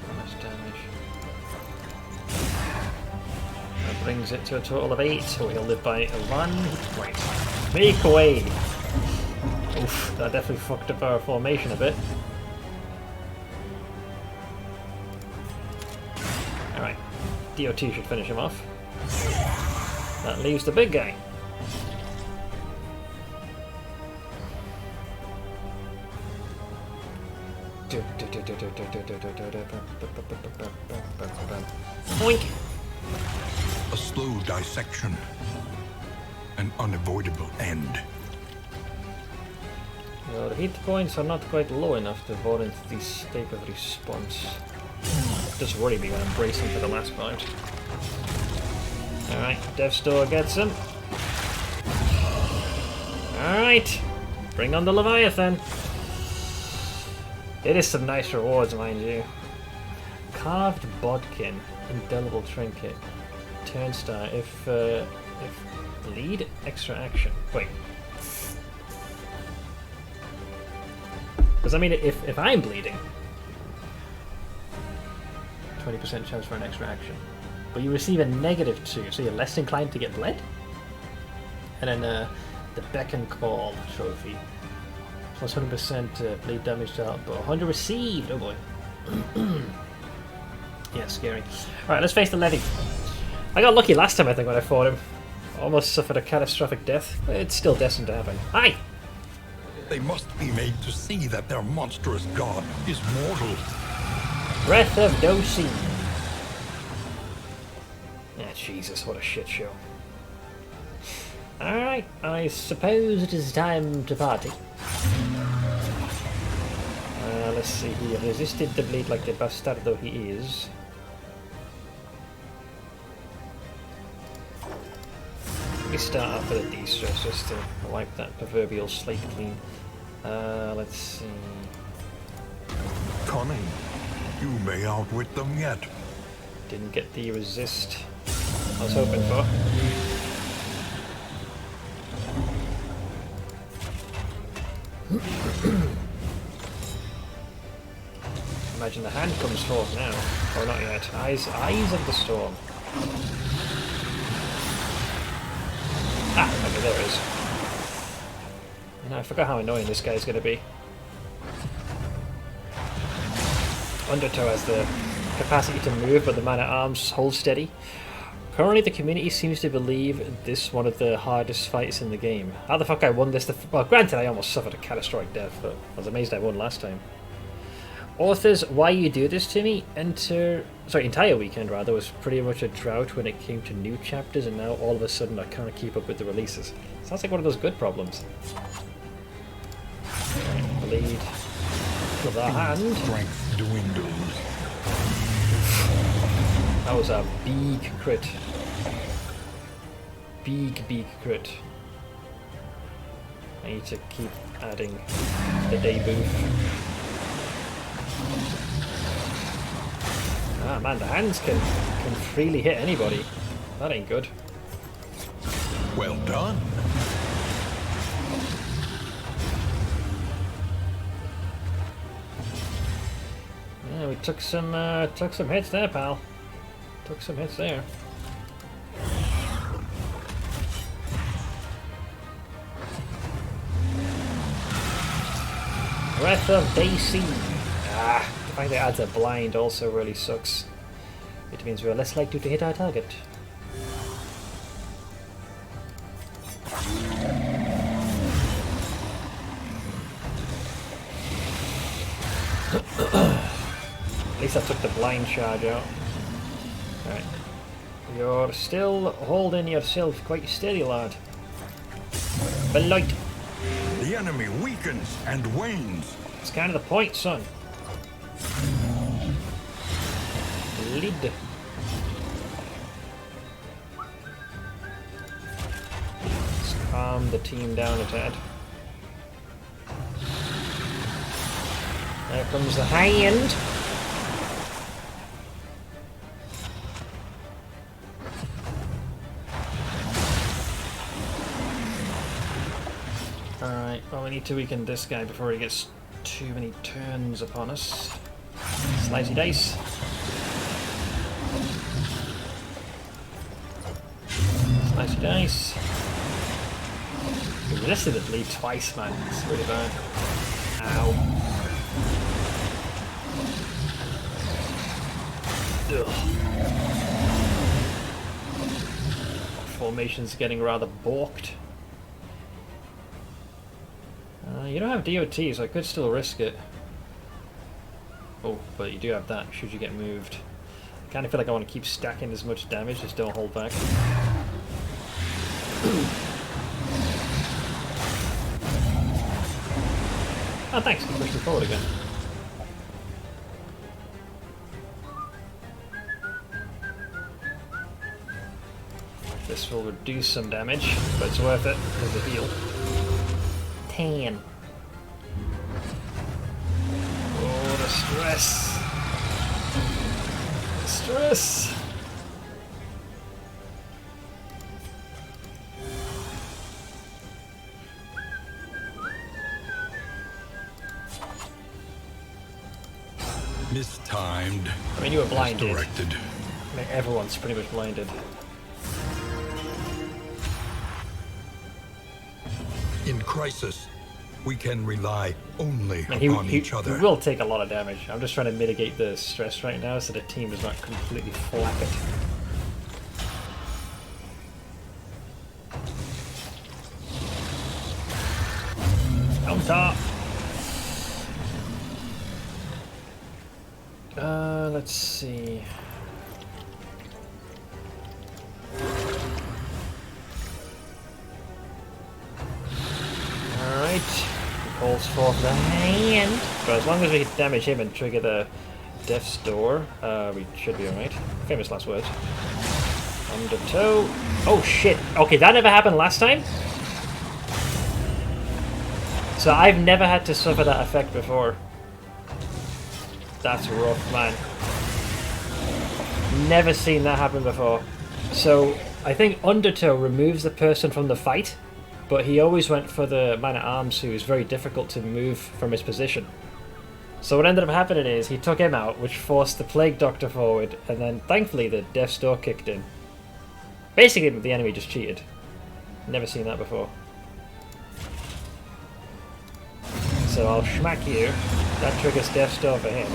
How much damage? That brings it to a total of 8, so he'll live by 1 hit point. Make away! Oof, that definitely fucked up our formation a bit. Alright, DOT should finish him off. That leaves the big guy. Boink! A slow dissection. An unavoidable end. Well, the hit points are not quite low enough to warrant the state of response. It does worry me when I'm bracing for the last part. Alright, Death Store gets him. Alright, bring on the Leviathan. It is some nice rewards, mind you. Carved bodkin, indelible trinket, turnstile. If bleed, extra action. Wait. Because I mean, if I'm bleeding, 20% chance for an extra action, but you receive a -2, so you're less inclined to get bled. And then the Beckon Call trophy, plus 100% bleed damage to output, 100 received. Oh boy. Yeah, scary. All right, let's face the Levy. I got lucky last time, I think, when I fought him. Almost suffered a catastrophic death, but it's still destined to happen. Hi. They must be made to see that their monstrous god is mortal. Breath of Dosi. Ah, Jesus, what a shit show. Alright, I suppose it is time to party. Let's see, he resisted the bleed like the bastardo he is. Let me start off with a de-stress just to wipe that proverbial slate clean. Let's see. Cunning. You may outwit them yet. Didn't get the resist. I was hoping for. Imagine the hand comes forth now. Oh, not yet. Eyes of the storm. Ah, okay, there it is. I forgot how annoying this guy's going to be. Undertow has the capacity to move, but the man-at-arms holds steady. Currently, the community seems to believe this is one of the hardest fights in the game. How the fuck I won this? Well, granted, I almost suffered a catastrophic death, but I was amazed I won last time. Authors, why you do this to me? Entire weekend rather was pretty much a drought when it came to new chapters, and now all of a sudden I can't keep up with the releases. Sounds like one of those good problems. Bleed. With our hand. Strength dwindles. That was a big crit. Big crit. I need to keep adding the debuff. Ah man, the hands can freely hit anybody. That ain't good. Well done. Yeah, we took some hits there, pal. Took some hits there. Breath of DC. Ah, the fact that it adds a blind also really sucks. It means we're less likely to hit our target. At least I took the blind charge out. Alright. You're still holding yourself quite steady, lad. Blight. The enemy weakens and wanes. It's kind of the point, son. Lead. Let's calm the team down a tad. There comes the hand. Alright, well we need to weaken this guy before he gets too many turns upon us. Slicey dice. Slicey dice. We resisted the bleed twice, man. It's really bad. Ow. Ugh. Formation's getting rather balked. You don't have DOT, so I could still risk it. Oh, but you do have that, should you get moved. I kind of feel like I want to keep stacking as much damage, just don't hold back. Oh, thanks, you pushed me forward again. This will reduce some damage, but it's worth it because of the heal. 10. Oh, the stress. The stress. Mistimed. I mean, you were blinded. Directed. I mean, everyone's pretty much blinded. In crisis, we can rely only I mean, upon each other. He will take a lot of damage. I'm just trying to mitigate the stress right now so the team does not completely flak it. On top. Let's see. Alright. He calls forth the hand. But as long as we damage him and trigger the Death's Door, we should be alright. Famous last words. Undertow. Oh shit. Okay, that never happened last time? So I've never had to suffer that effect before. That's rough, man. Never seen that happen before. So I think Undertow removes the person from the fight, but he always went for the man-at-arms who is very difficult to move from his position. So what ended up happening is he took him out, which forced the Plague Doctor forward, and then thankfully the Death's Door kicked in. Basically the enemy just cheated. Never seen that before. So I'll schmack you. That triggers Death's Door for him.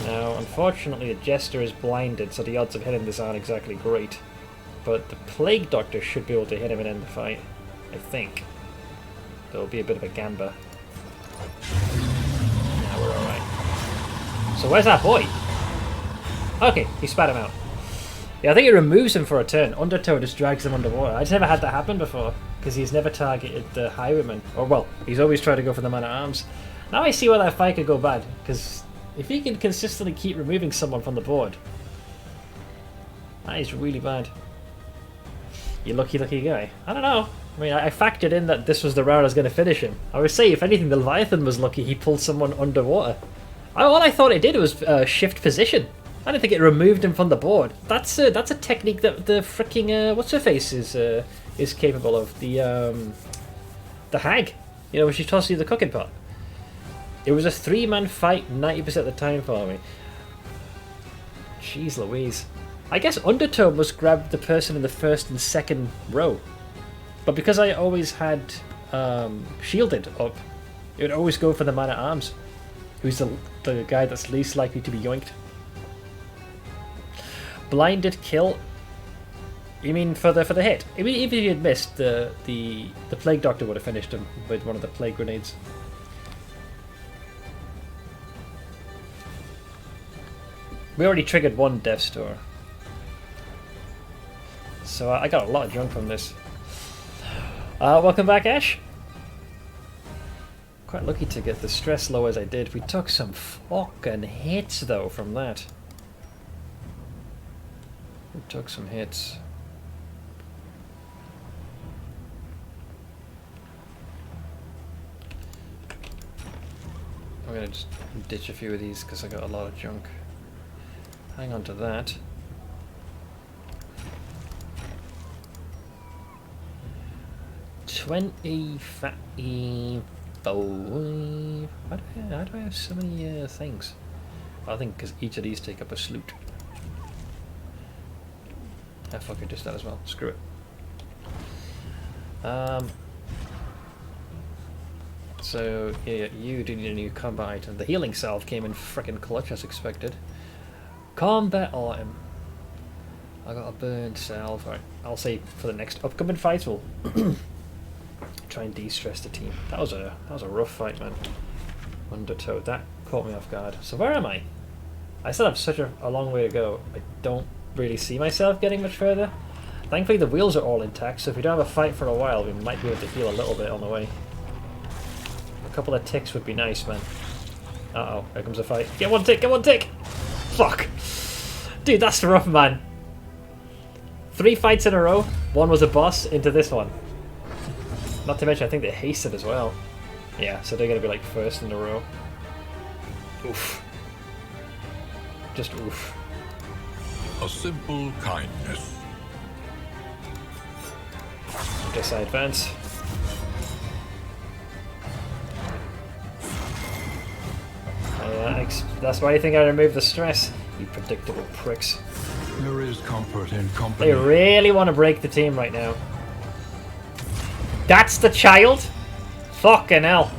Now, unfortunately the Jester is blinded, so the odds of hitting this aren't exactly great. But the Plague Doctor should be able to hit him and end the fight. I think. There'll be a bit of a gamble. Now we're alright. So where's that boy? Okay, he spat him out. Yeah, I think it removes him for a turn. Undertow just drags him underwater. I just never had that happen before, because he's never targeted the Highwayman. Or, well, he's always tried to go for the man-at-arms. Now I see why that fight could go bad, because if he can consistently keep removing someone from the board, that is really bad. You lucky guy. I don't know. I mean, I factored in that this was the round I was going to finish him. I would say, if anything, the Leviathan was lucky he pulled someone underwater. All I thought it did was shift position. I don't think it removed him from the board. That's a technique that the freaking what's her face is capable of. The hag, you know, when she tosses you the cooking pot. It was a 3-man fight 90% of the time for me. Jeez Louise. I guess Undertow must grab the person in the first and second row. But because I always had shielded up, it would always go for the man-at-arms, who's the guy that's least likely to be yoinked. Blinded kill. You mean for the hit? I mean, even if he had missed, the Plague Doctor would have finished him with one of the plague grenades. We already triggered one Death's Door, so I got a lot of junk from this. Welcome back, Ash. Quite lucky to get the stress low as I did. We took some fucking hits though from that. We took some hits. I'm gonna just ditch a few of these because I got a lot of junk. Hang on to that. How do I have so many things? I think because each of these take up a slot. Ah, fuck it, just that as well. Screw it. So yeah, you do need a new combat item. The healing salve came in frickin' clutch as expected. Combat item. I got a burned salve. Right, I'll say for the next upcoming fight we'll try and de-stress the team. That was a rough fight, man. Undertow. That caught me off guard. So where am I? I still have such a long way to go. I don't really see myself getting much further. Thankfully the wheels are all intact, so if we don't have a fight for a while, we might be able to heal a little bit on the way. A couple of ticks would be nice, man. Uh-oh, here comes a fight. Get one tick, get one tick! Fuck! Dude, that's rough, man. 3 fights in a row, one was a boss, into this one. Not to mention, I think they hasted as well. Yeah, so they're gonna be like first in a row. Oof. Just oof. A simple kindness. Guess I advance. That's why you think I removed the stress, you predictable pricks. There is comfort in company. They really want to break the team right now. That's the child? Fucking hell.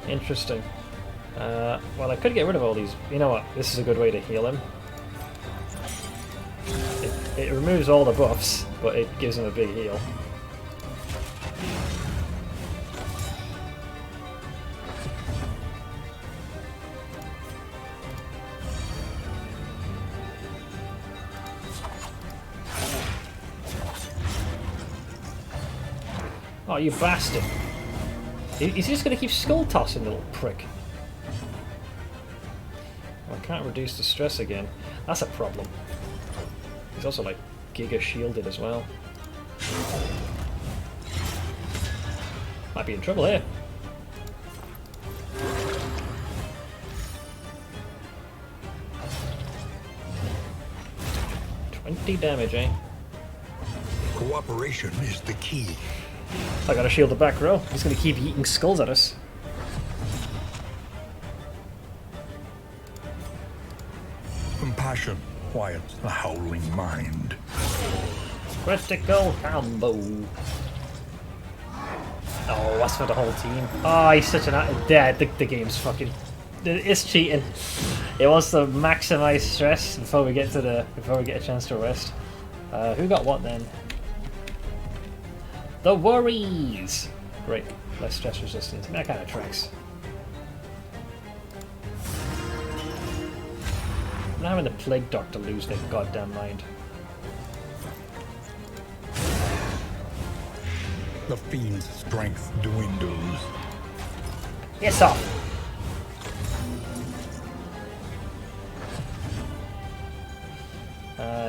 Interesting. Well, I could get rid of all these. You know what? This is a good way to heal him. It removes all the buffs, but it gives him a big heal. Oh, you bastard. He's just going to keep skull tossing, little prick. Well, I can't reduce the stress again. That's a problem. He's also like giga shielded as well. Might be in trouble here. 50 damage, eh? Cooperation is the key. I gotta shield the back row. He's gonna keep eating skulls at us. Compassion quiets the howling mind. Critical combo. Oh, that's for the whole team. Oh, he's such an... Dead. The game's fucking... It's cheating. It wants to maximize stress before we get a chance to rest. Who got what then? The worries! Right, less stress resistance. That kind of tracks. I'm not having the plague doctor lose their goddamn mind. The fiend's strength dwindles. Yes, off!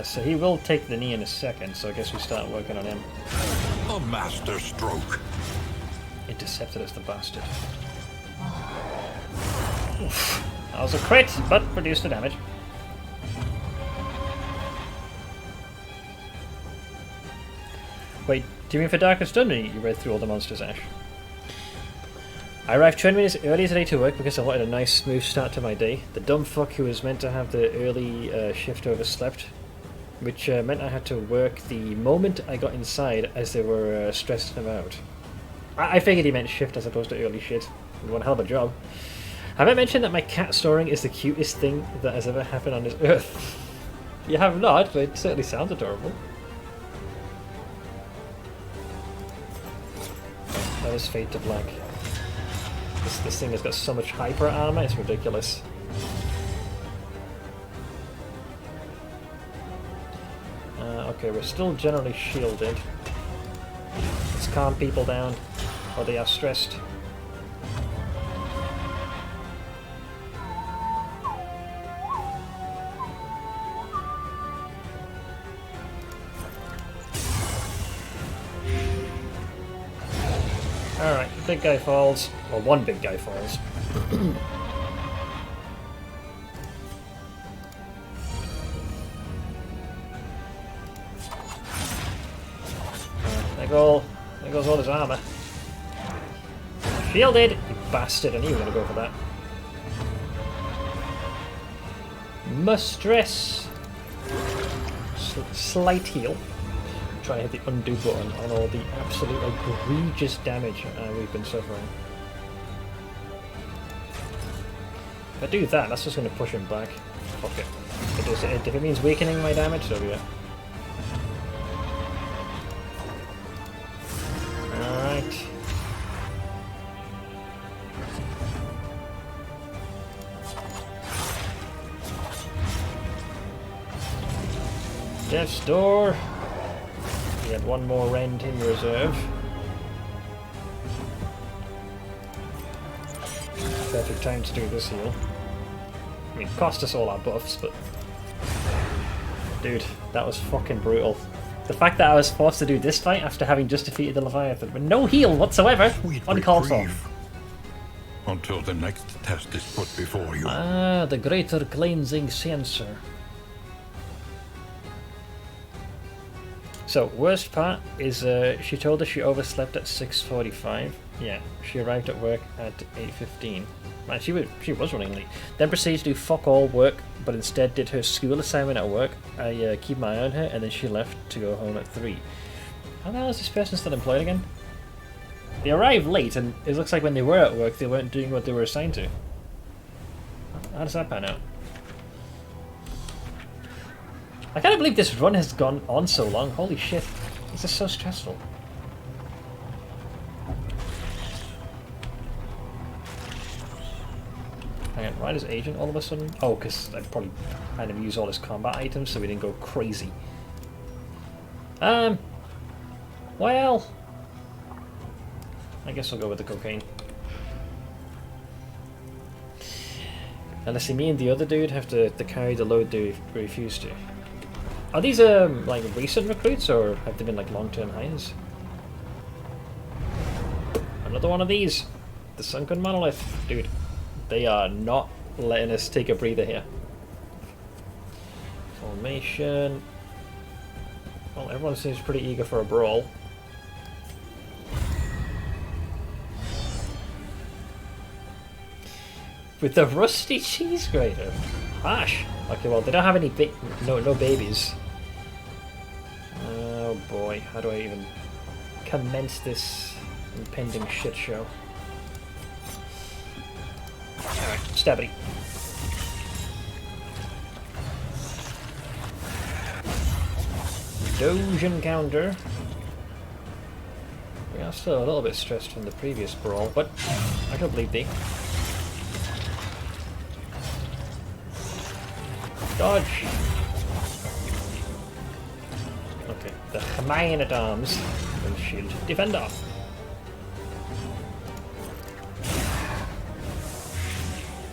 So he will take the knee in a second, so I guess we start working on him. A master stroke. Intercepted as the bastard. Oof. That was a crit, but reduced the damage. Wait, do you mean for Darkest Done, or you read through all the monsters, Ash? I arrived 20 minutes early today to work because I wanted a nice smooth start to my day. The dumb fuck who was meant to have the early shift overslept, which meant I had to work the moment I got inside as they were stressing him out. I figured he meant shift as opposed to early shit. One hell of a job. Have I mentioned that my cat storing is the cutest thing that has ever happened on this earth? You have not, but it certainly sounds adorable. That is fade to black. This thing has got so much hyper armor, it's ridiculous. Okay, we're still generally shielded. Let's calm people down, or they are stressed. Alright, the big guy falls. Well, one big guy falls. There goes all his armor. Shielded! You bastard, I knew you were going to go for that. Must stress. Slight heal. Try to hit the undo button on all the absolute egregious damage we've been suffering. If I do that, that's just going to push him back. Fuck it. If it means weakening my damage, so yeah. Alright. Death's Door. We had one more rend in reserve. Perfect time to do this heal. I mean, cost us all our buffs, but... Dude, that was fucking brutal. The fact that I was forced to do this fight after having just defeated the Leviathan with no heal whatsoever, uncalled for. Until the next test is put before you. Ah, the greater cleansing sensor. So, worst part is she told us she overslept at 6:45. Yeah, she arrived at work at 8:15. Man, she was running late. Then proceeded to do fuck all work, but instead did her school assignment at work. I keep my eye on her, and then she left to go home at 3. How the hell is this person still employed again? They arrived late, and it looks like when they were at work, they weren't doing what they were assigned to. How does that pan out? I can't believe this run has gone on so long. Holy shit. This is so stressful. Hang on, why does Agent all of a sudden... Oh, because I probably had him use all his combat items so we didn't go crazy. Well... I guess I'll go with the cocaine. Unless me and the other dude have to carry the load they refuse to. Are these like recent recruits, or have they been like long-term hires? Another one of these. The Sunken Monolith. Dude, they are not letting us take a breather here. Formation. Well, everyone seems pretty eager for a brawl. With the rusty cheese grater. Harsh. Okay, well, they don't have any no babies. Oh boy, how do I even commence this impending shit show? Alright, stabby. Doge encounter. We are still a little bit stressed from the previous brawl, but I don't believe thee. Dodge! Okay, the Hermione at arms will shield defender.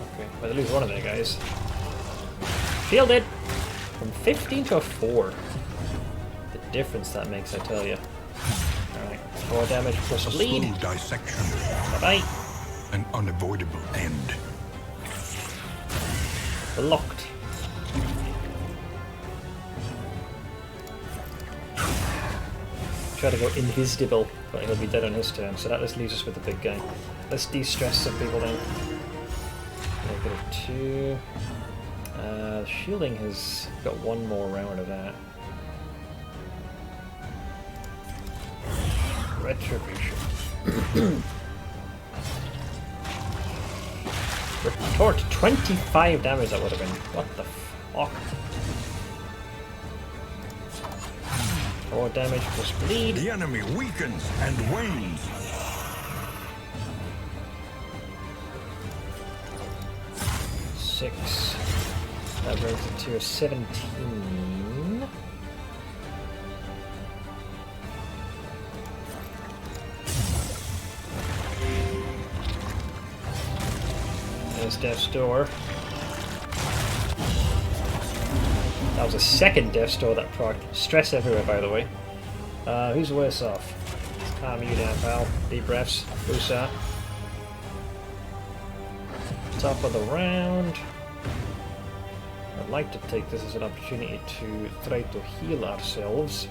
Okay, well, they lose one of their guys. Shielded! From 15 to a 4. The difference that makes, I tell you. Alright, 4 damage plus bleed. Slow dissection. Bye bye. An unavoidable end. Blocked. Try to go invisible, but he'll be dead on his turn, so that just leaves us with the big guy. Let's de-stress some people then. -2. Shielding has got one more round of that. Retribution. Retort, 25 damage that would have been. What the fuck? 4 damage plus bleed. The enemy weakens and wanes. Six. That brings it to a 17. There's Death's Door. That was a second Death's Door that proc. Stress everywhere, by the way. Who's worse off? Let's calm you down, pal. Deep breaths. Boosa. Top of the round. I'd like to take this as an opportunity to try to heal ourselves.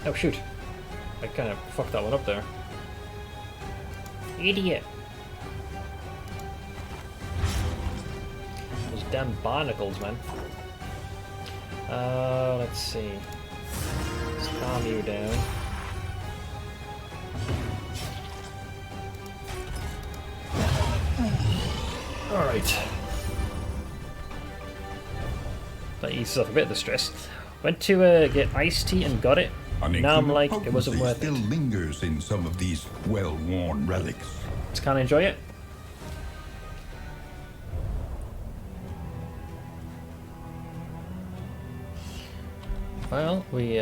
Oh shoot, I kind of fucked that one up there. Idiot! Those damn barnacles, man. Let's see. Let's calm you down. Alright. That eases off a bit of the stress. Went to get iced tea and got it. Now I'm like, it wasn't worth it. Still lingers in some of these well-worn relics. Just can't enjoy it. Well, we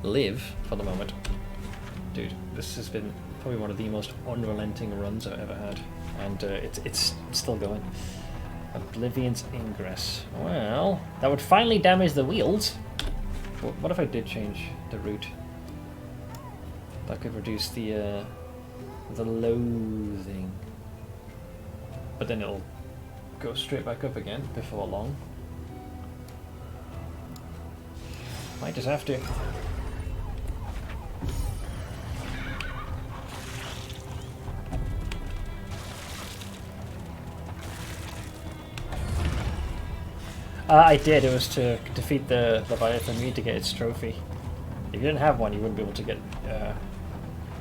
live for the moment. Dude, this has been probably one of the most unrelenting runs I've ever had. And it's still going. Oblivion's Ingress. Well, that would finally damage the wheels. What if I did change the route? That could reduce the loathing. But then it'll go straight back up again before long. Might just have to. I did. It was to defeat the Leviathan. You need to get its trophy. If you didn't have one, you wouldn't be able to get...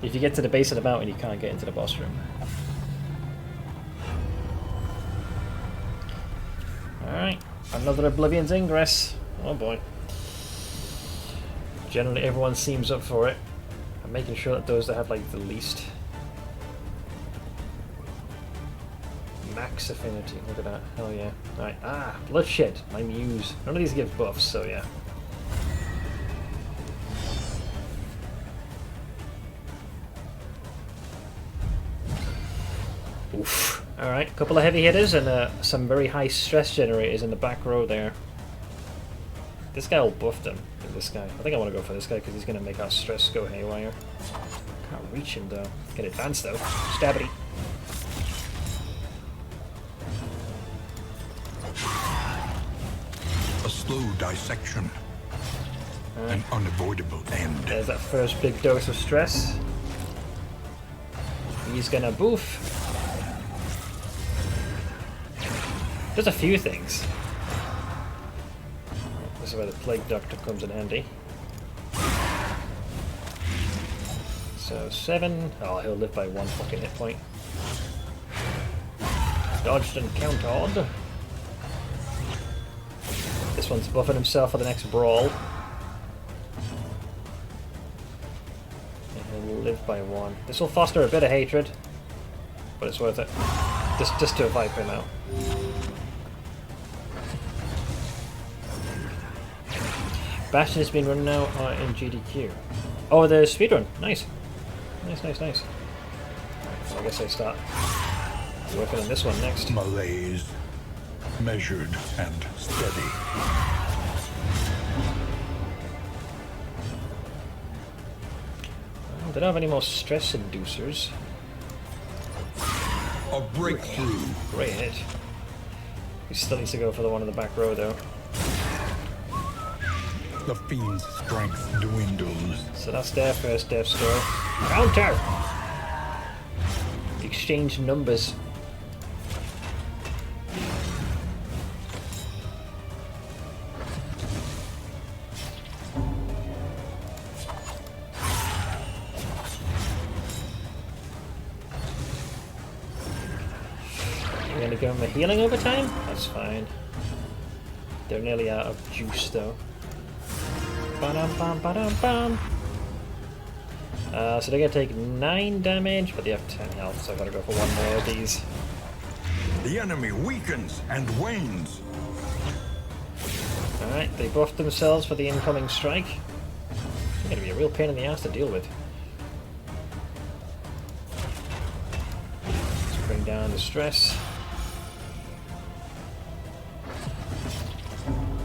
if you get to the base of the mountain, you can't get into the boss room. Alright. Another Oblivion's Ingress. Oh boy. Generally, everyone seems up for it. I'm making sure that those that have, like, the least... Max affinity, look at that, hell yeah. Alright, Bloodshed, my muse. None of these give buffs, so yeah. Oof. Alright, a couple of heavy hitters and some very high stress generators in the back row there. This guy will buff them, this guy. I think I want to go for this guy because he's going to make our stress go haywire. Can't reach him though. Can advance though. Stabity. A slow dissection. An unavoidable end. There's that first big dose of stress. He's gonna boof. Does a few things. This is where the Plague Doctor comes in handy. So 7. Oh, he'll live by 1 fucking hit point. Dodged and countered. This one's buffing himself for the next brawl. And he'll live by 1. This will foster a bit of hatred, but it's worth it. Just to wipe him out. Bastion has been running now in GDQ. Oh, the speedrun. Nice. Nice. So I guess I start working on this one next. Malaise. Measured and steady. They don't have any more stress inducers. A breakthrough. Great hit. He still needs to go for the one in the back row though. The fiend's strength dwindles. So that's their first death score. Counter! Exchange numbers. We're gonna give him a healing over time? That's fine. They're nearly out of juice though. Ba-dum-bum. So they're going to take 9 damage, but they have 10 health, so I've got to go for one more of these. The enemy weakens and wanes. Alright, they buffed themselves for the incoming strike. It's going to be a real pain in the ass to deal with. Let's bring down the stress.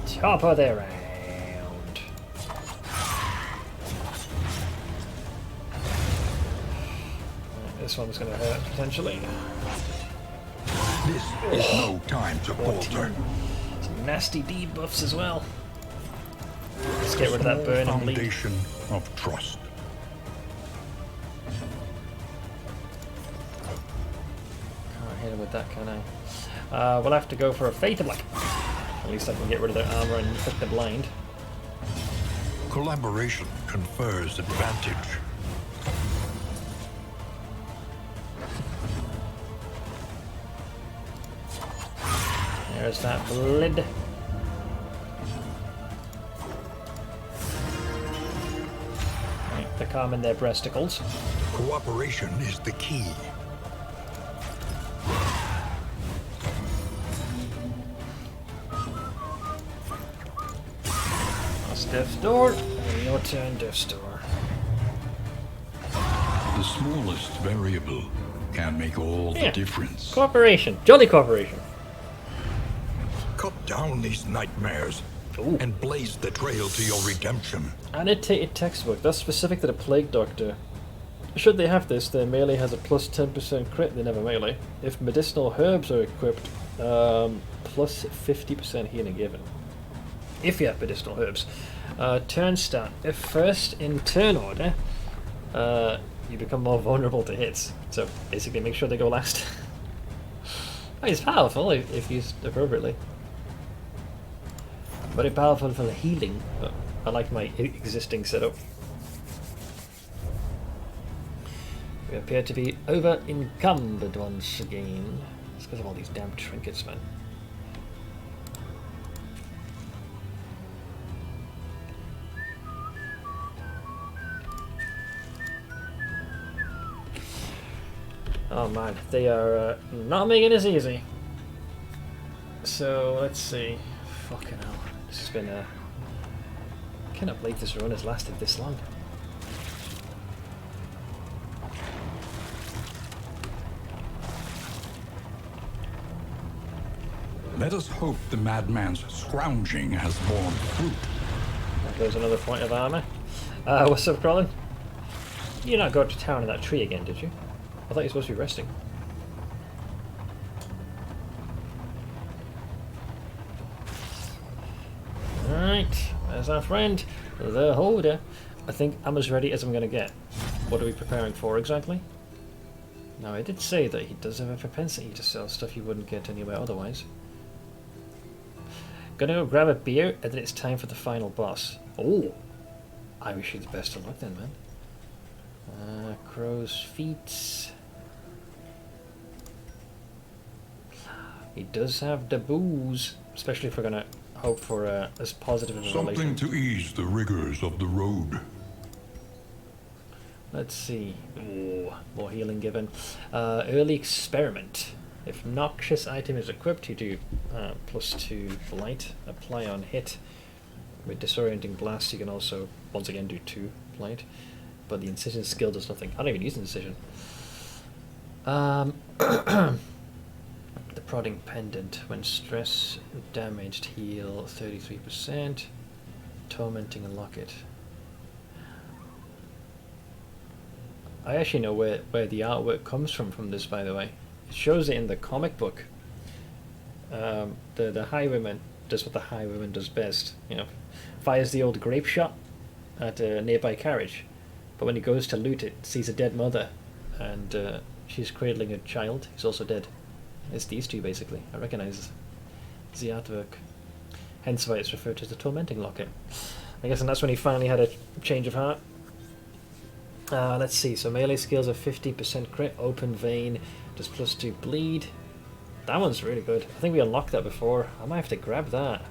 Top of the round. This one's going to hurt, potentially. This is no time to falter. Some nasty debuffs as well. Let's get rid of that burn and bleed. Foundation of trust. Can't hit him with that, can I? We'll have to go for a Fatal Black. At least I can get rid of their armor and inflict the blind. Collaboration confers advantage. There's that blood. Right, they're calming their breasticles. Cooperation is the key. That's Death's Door. And your turn, Death's Door. The smallest variable can make all the difference. Cooperation. Jolly cooperation. Cut down these nightmares. Ooh. And blaze the trail to your redemption. Annotated textbook. That's specific to the Plague Doctor. Should they have this, their melee has a plus 10% crit. They never melee. If medicinal herbs are equipped, plus 50% healing given. If you have medicinal herbs. Turn start. If first in turn order, you become more vulnerable to hits. So basically make sure they go last. It's powerful if used appropriately. Very powerful for the healing, but I like my existing setup. We appear to be over encumbered once again. It's because of all these damn trinkets, man. Oh man, they are not making this easy. So let's see. Fucking hell. This has been a... I cannot believe this run has lasted this long. Let us hope the madman's scrounging has borne fruit. There goes another point of armor. What's up, Colin? You not go to town in that tree again, did you? I thought you were supposed to be resting. Alright, there's our friend, the holder. I think I'm as ready as I'm going to get. What are we preparing for exactly? Now, I did say that he does have a propensity to sell stuff you wouldn't get anywhere otherwise. Gonna go grab a beer, and then it's time for the final boss. Oh! I wish you the best of luck then, man. Crow's feet. He does have the booze, especially if we're gonna hope for as positive of a Something relation. to ease the rigors of the road. Let's see. Oh, more healing given. Early experiment. If noxious item is equipped, you do +2 blight. Apply on hit. With disorienting blast, you can also once again do 2 blight. But the incision skill does nothing. I don't even use incision. The prodding pendant. When stress damaged, heal 33%. Tormenting a locket. I actually know where the artwork comes from this, by the way. It shows it in the comic book. The highwayman does what the highwayman does best. You know, fires the old grape shot at a nearby carriage. But when he goes to loot it, sees a dead mother, and she's cradling a child who's also dead. It's these two, basically. I recognise the artwork. Hence why it's referred to as the tormenting locket. I guess, and that's when he finally had a change of heart. Let's see, so melee skills are 50% crit, open vein, does +2 bleed. That one's really good. I think we unlocked that before. I might have to grab that.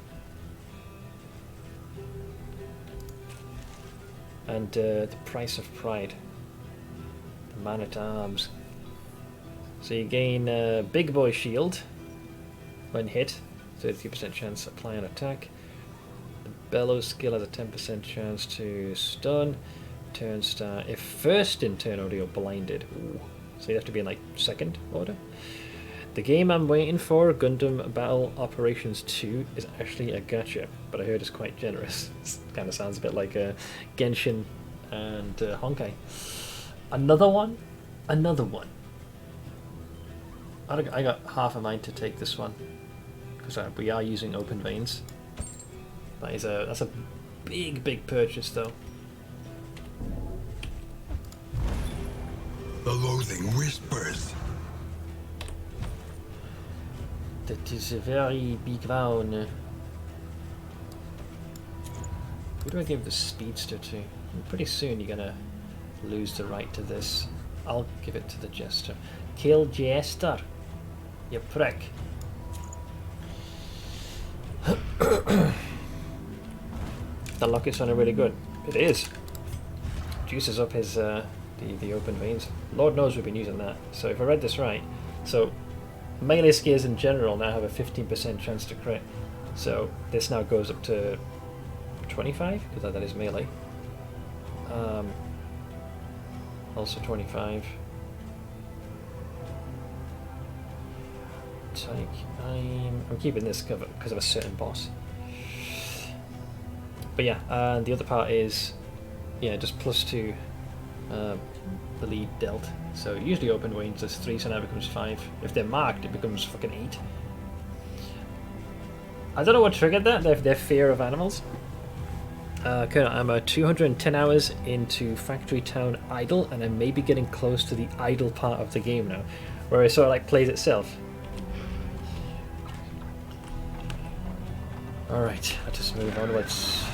And the price of pride. The man at arms. So you gain big boy shield when hit, 33% chance to apply an attack. The bellows skill has a 10% chance to stun. Turn star. If first in turn order you're blinded. Ooh. So you have to be in like second order. The game I'm waiting for, Gundam Battle Operations 2, is actually a gacha, but I heard it's quite generous. It kind of sounds a bit like Genshin and Honkai. Another one? Another one. I got half a mind to take this one, because we are using open veins. That's a big purchase though. The loathing whispers. That is a very big one. Who do I give the speedster to? Pretty soon you're gonna lose the right to this. I'll give it to the jester. Kill jester, you prick. The locket's on really good. It is. Juices up his the open veins. Lord knows we've been using that. So if I read this right, so melee skills in general now have a 15% chance to crit. So this now goes up to 25 because that is melee. Also 25. I'm keeping this because of a certain boss. But yeah, and the other part is just +2 the lead dealt. So usually open range is 3, so now it becomes 5. If they're marked, it becomes fucking 8. I don't know what triggered that. Their fear of animals. Okay, I'm 210 hours into Factory Town Idle, and I may be getting close to the idle part of the game now, where it sort of like plays itself. Alright, I'll just move onwards.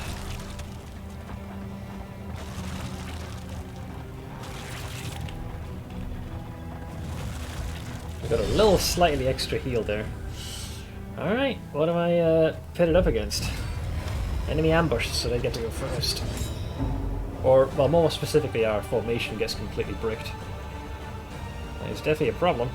We got a little slightly extra heal there. Alright, what am I pitted up against? Enemy ambush, so they get to go first. Or, well, more specifically, our formation gets completely bricked. It's definitely a problem.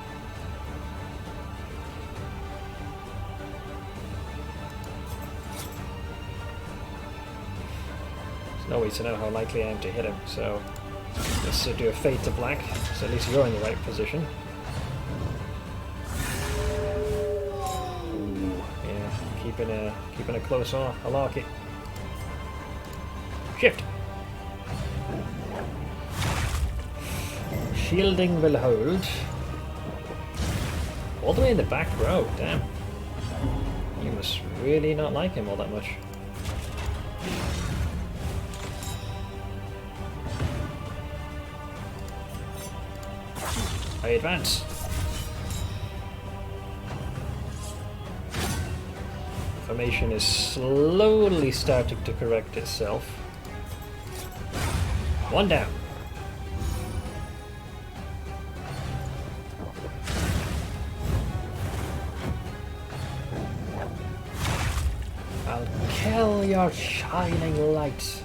There's no way to know how likely I am to hit him, so let's do a fade to black, so at least you're in the right position. Ooh, yeah, keeping a close eye. I like it. Shift. Shielding will hold. All the way in the back row, damn. You must really not like him all that much. I advance. Formation is slowly starting to correct itself. One down. I'll kill your shining light.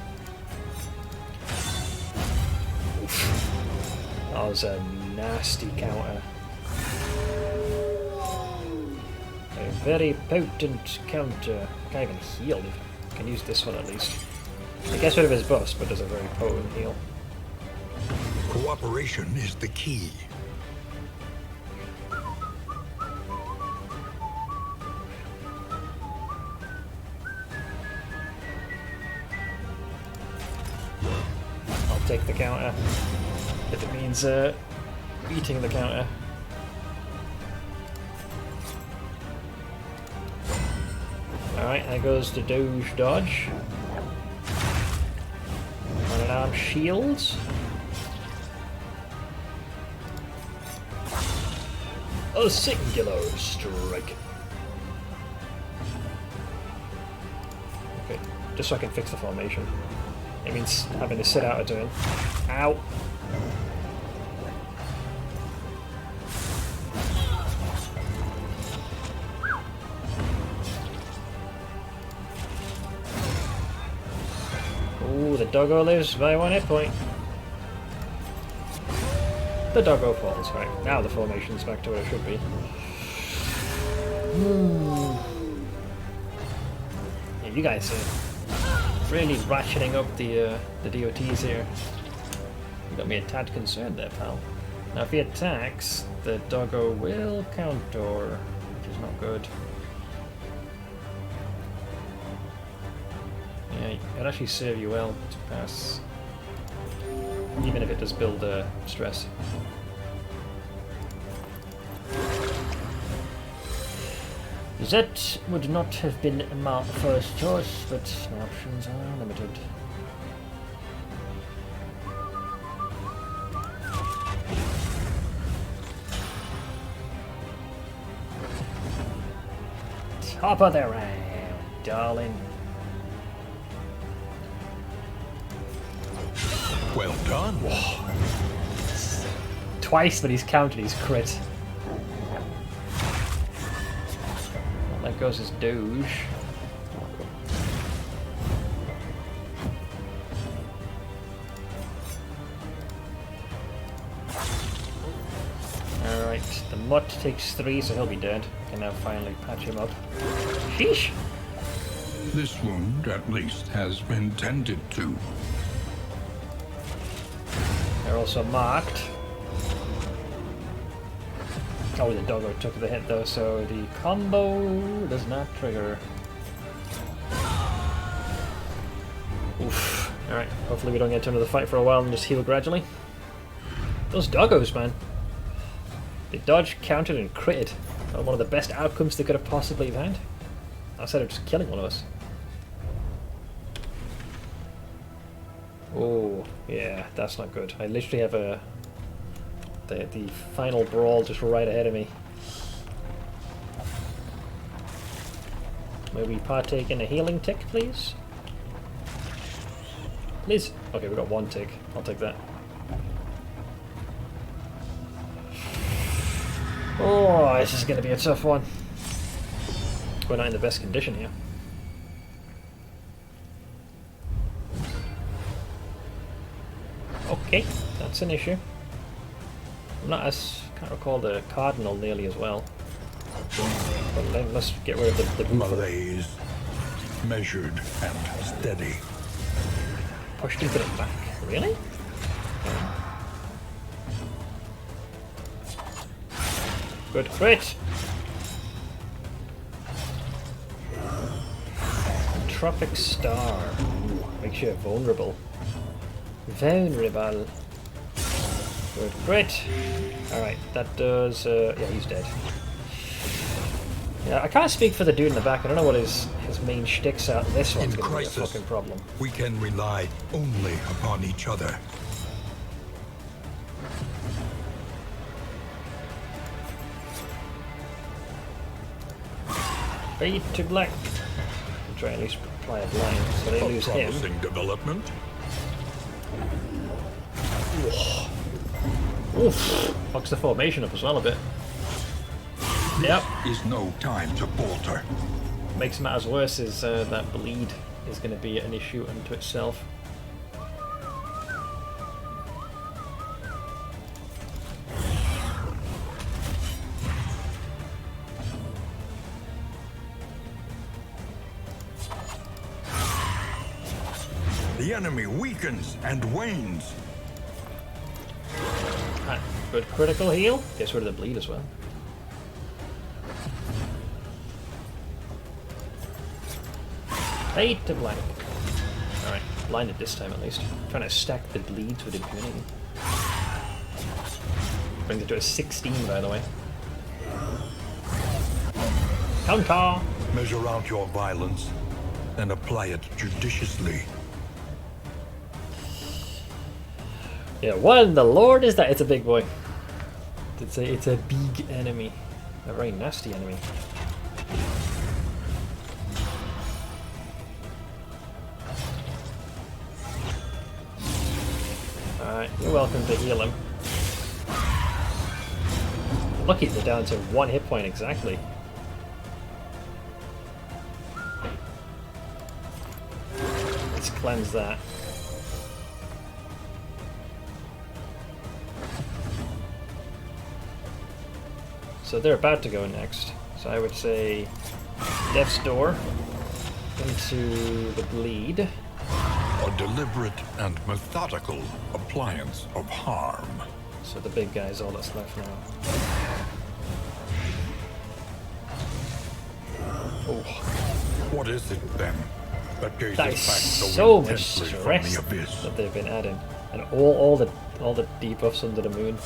Oof. That was a nasty counter. A very potent counter. I can't even heal. I can use this one at least. It gets rid of his bust, but does a very potent heal. Cooperation is the key. I'll take the counter. If it means beating the counter. Alright, there goes the Doge dodge. On an arm shield. A singular strike. Okay, just so I can fix the formation. It means having to sit out a turn. Ow! Ooh, the doggo lives by 1 hit point. The doggo falls. Right, now the formation's back to where it should be. Yeah, you guys are really ratcheting up the DOTs here. You got me a tad concerned there, pal. Now if he attacks, the doggo will counter, which is not good. Yeah, it'd actually serve you well to pass, even if it does build stress. That would not have been my first choice, but my options are limited. Top of the round, darling. Well done. Whoa. Twice, but he's counted his crit. Well, there goes his Doge. Alright, the mutt takes 3, so he'll be dead. Can now finally patch him up. Sheesh! This wound, at least, has been tended to. They're also marked. Oh, the doggo took the hit though, so the combo does not trigger. Oof. Alright, hopefully we don't get into another fight for a while and just heal gradually. Those doggos, man. They dodged, countered, and critted. One of the best outcomes they could have possibly had. Outside of just killing one of us. Oh, yeah, that's not good. I literally have the final brawl just right ahead of me. May we partake in a healing tick, please? Please. Okay, we got 1 tick. I'll take that. Oh, this is going to be a tough one. We're not in the best condition here. Okay, that's an issue. I'm not as... can't recall the Cardinal nearly as well. But then let's get rid of the Malaise. Measured and steady. Pushed into the back. Really? Good crit! Tropic Star. Makes you vulnerable. Vulnerable. Good. Great. Alright, that does... yeah, he's dead. Yeah, I can't speak for the dude in the back. I don't know what his main shtick's at. This one's going to be a fucking problem. We can rely only upon each other. Fade to black. I'll try at least apply a blind so they lose him. Promising development. Oof. Fucks the formation up as well a bit. Yep. Is no time to falter. Makes matters worse is that bleed is going to be an issue unto itself. The enemy weakens and wanes. Ah, good critical heal. Gets rid of the bleed as well. Fade to blank. Alright, blinded this time at least. Trying to stack the bleeds with impunity. Brings it to a 16, by the way. Counter! Measure out your violence and apply it judiciously. Yeah, what in the Lord is that? It's a big boy. It's a big enemy. A very nasty enemy. Alright, you're welcome to heal him. Lucky they're down to 1 hit point exactly. Let's cleanse that. So they're about to go next. So I would say Death's Door into the bleed. A deliberate and methodical appliance of harm. So the big guy's all that's left now. Oh, What is it then that gazes that back is so so much intensely from stress the abyss? that they've been adding, and all the debuffs under the moon.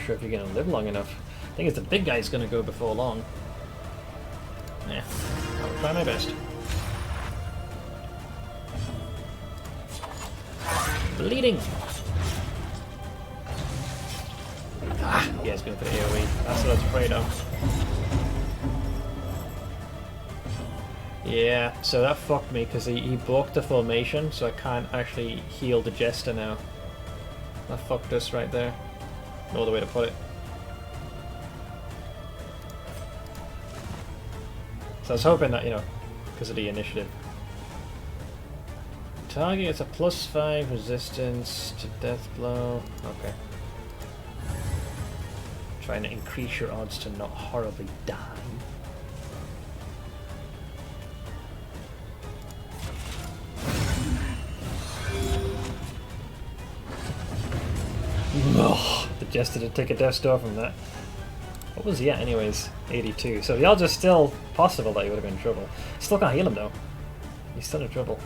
Sure if you're going to live long enough. I think it's the big guy's going to go before long. Yeah, I'll try my best. Bleeding! Ah, yeah, he's going for the AoE. That's what I was afraid of. Yeah, so that fucked me because he blocked the formation, so I can't actually heal the Jester now. That fucked us right there. No other way to put it. So I was hoping that, you know, because of the initiative. Target gets a +5 resistance to death blow. Okay. Trying to increase your odds to not horribly die. Oh, the Jester did take a Death Star from that. What was he at anyways? 82. So the odds are still possible that he would have been in trouble. Still can't heal him though. He's still in trouble.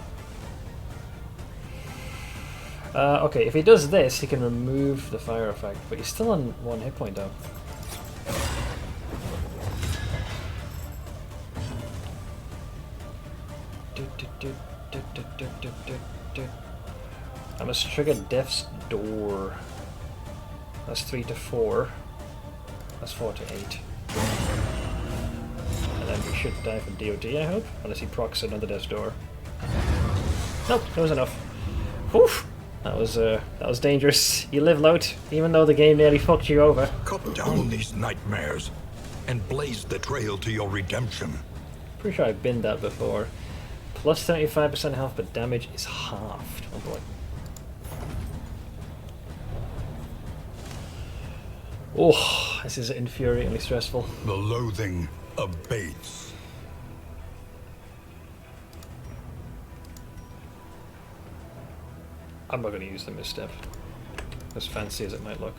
Okay, if he does this, he can remove the fire effect, but he's still on 1 hit point though. I must trigger Death's Door. That's 3 to 4. That's 4 to 8. And then we should die from DOD, I hope, unless he procs another Death's Door. Nope, that was enough. Oof! That was dangerous. You live lout, even though the game nearly fucked you over. Cut down these nightmares and blaze the trail to your redemption. Pretty sure I've been that before. Plus 75% health, but damage is halved. Oh boy. Oh, this is infuriatingly stressful. The loathing abates. I'm not going to use the misstep. as fancy as it might look.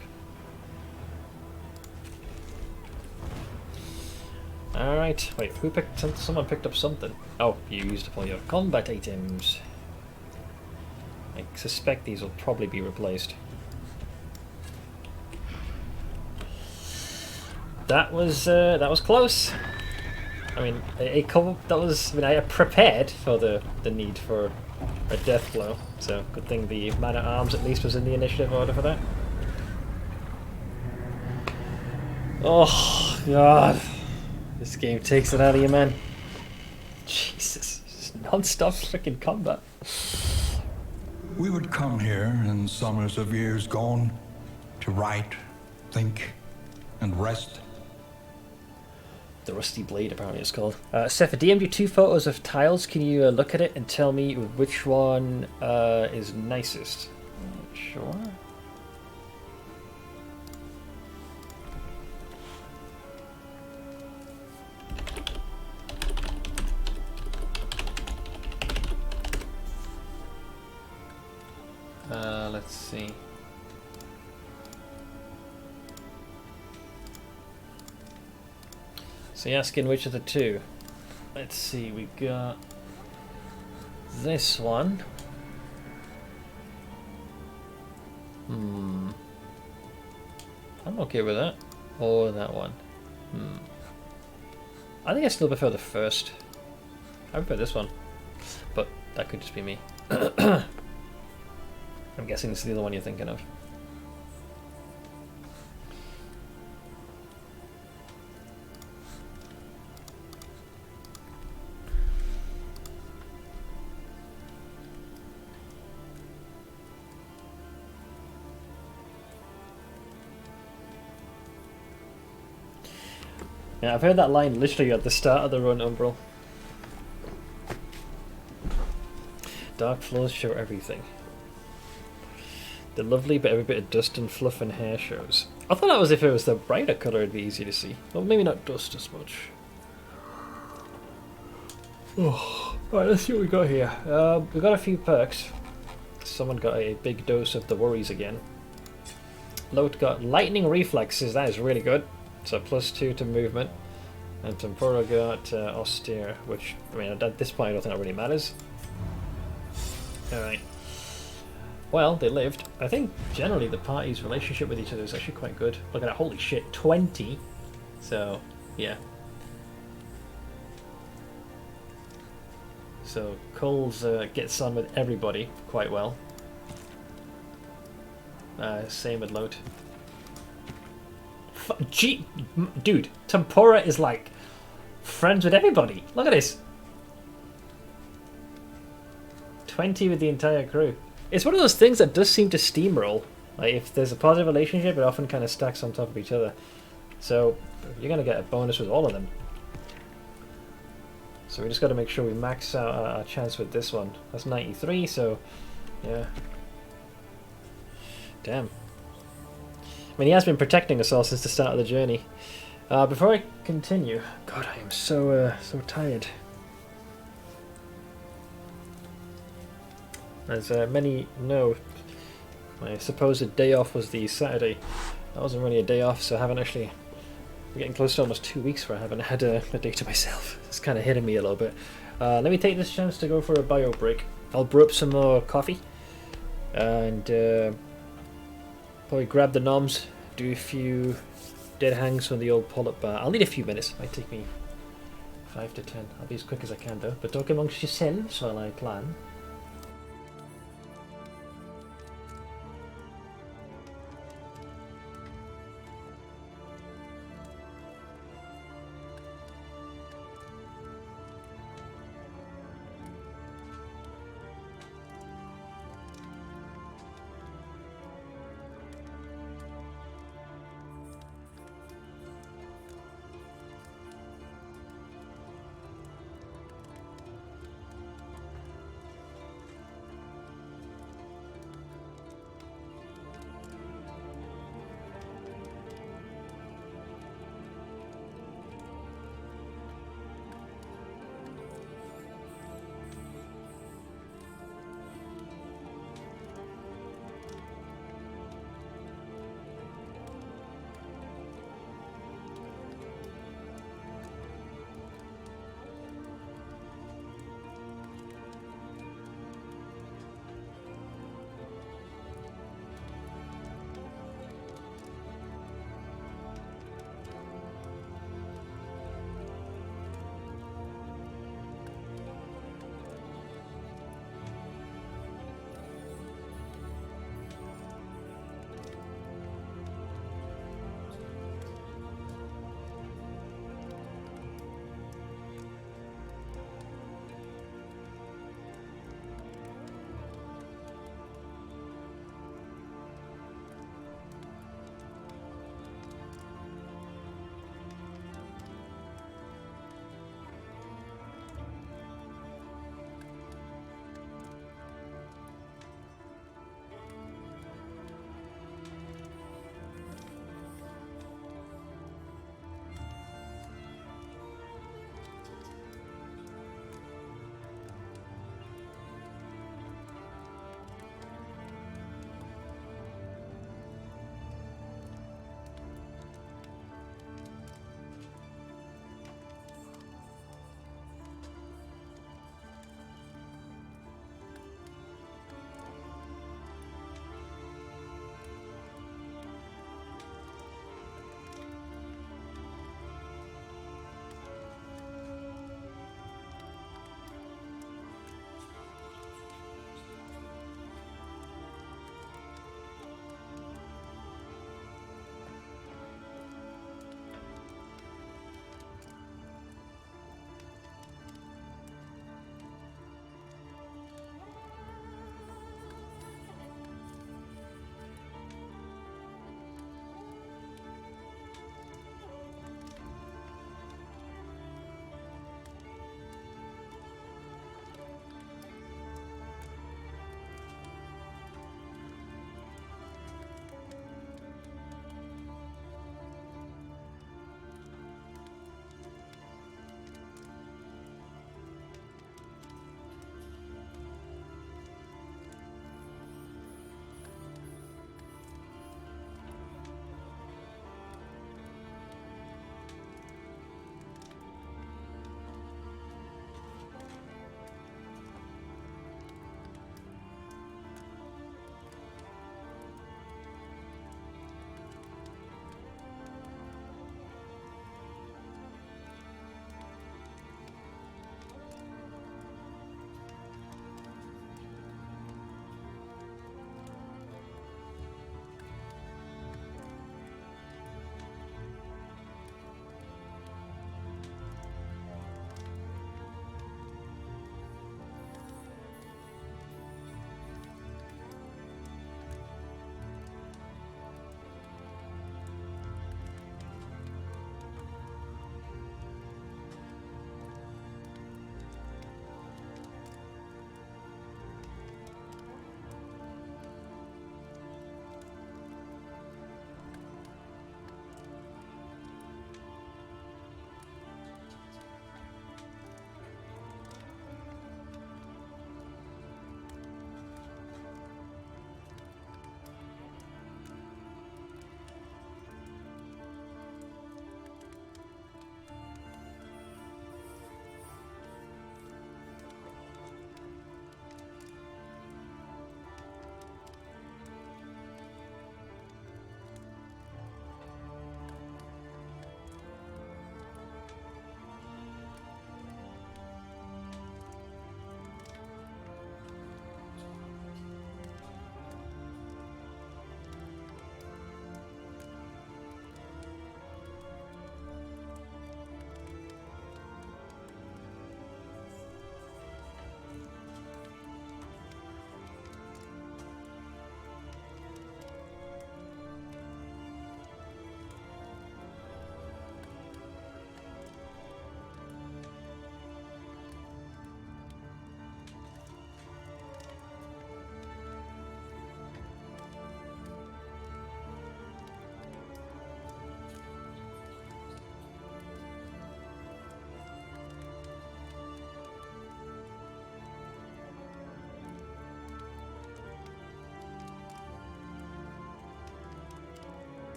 Alright, wait, who picked... someone picked up something. Oh, you used up all your combat items. I suspect these will probably be replaced. That was close. I mean, I prepared for the need for a death blow, so good thing the man at arms at least was in the initiative order for that. Oh god, this game takes it out of you, man. Jesus, just non-stop freaking combat. We would come here in summers of years gone to write, think, and rest. The Rusty Blade, apparently it's called. Seth, I DM'd you 2 photos of tiles. Can you look at it and tell me which one is nicest? Sure. Let's see. So you're asking which of the 2? Let's see, we got this one. I'm okay with that. Or that one. I think I still prefer the first. I prefer this one. But that could just be me. I'm guessing this is the other one you're thinking of. Yeah, I've heard that line literally at the start of the run, Umbral. Dark floors show everything. The lovely but every bit of dust and fluff and hair shows. I thought that was if it was the brighter colour it'd be easy to see. Well, maybe not dust as much. Oh, right, let's see what we got here. We got a few perks. Someone got a big dose of the worries again. Lote got lightning reflexes, that is really good. So +2 to movement. And Tempora got austere, which, I mean, at this point I don't think that really matters. Alright. Well, they lived. I think generally the party's relationship with each other is actually quite good. Look at that, holy shit, 20! So, yeah. So, Coles gets on with everybody quite well. Same with Lote. Dude, Tempora is like friends with everybody. Look at this. 20 with the entire crew. It's one of those things that does seem to steamroll. Like if there's a positive relationship, it often kind of stacks on top of each other. So you're going to get a bonus with all of them. So we just got to make sure we max out our chance with this one. That's 93, so yeah. Damn. I mean, he has been protecting us all since the start of the journey. Before I continue, God, I am so tired. As many know, my supposed day off was the Saturday. That wasn't really a day off, so I haven't actually... We're getting close to almost 2 weeks where I haven't had a day to myself. It's kind of hitting me a little bit. Let me take this chance to go for a bio break. I'll brew up some more coffee. And probably grab the noms, do a few dead hangs from the old pull-up bar. I'll need a few minutes. Might take me 5 to 10. I'll be as quick as I can though. But talk amongst yourselves while I plan.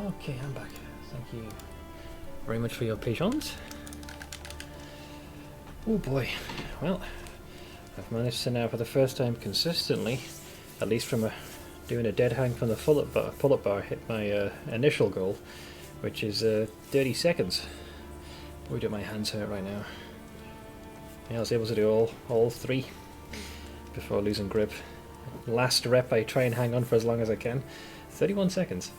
Okay, I'm back. Thank you very much for your patience. Oh boy. Well, I've managed to now, for the first time consistently, at least from doing a dead hang from the pull-up bar, hit my initial goal, which is 30 seconds. Boy, do my hands hurt right now. Yeah, I was able to do all 3 before losing grip. Last rep, I try and hang on for as long as I can. 31 seconds.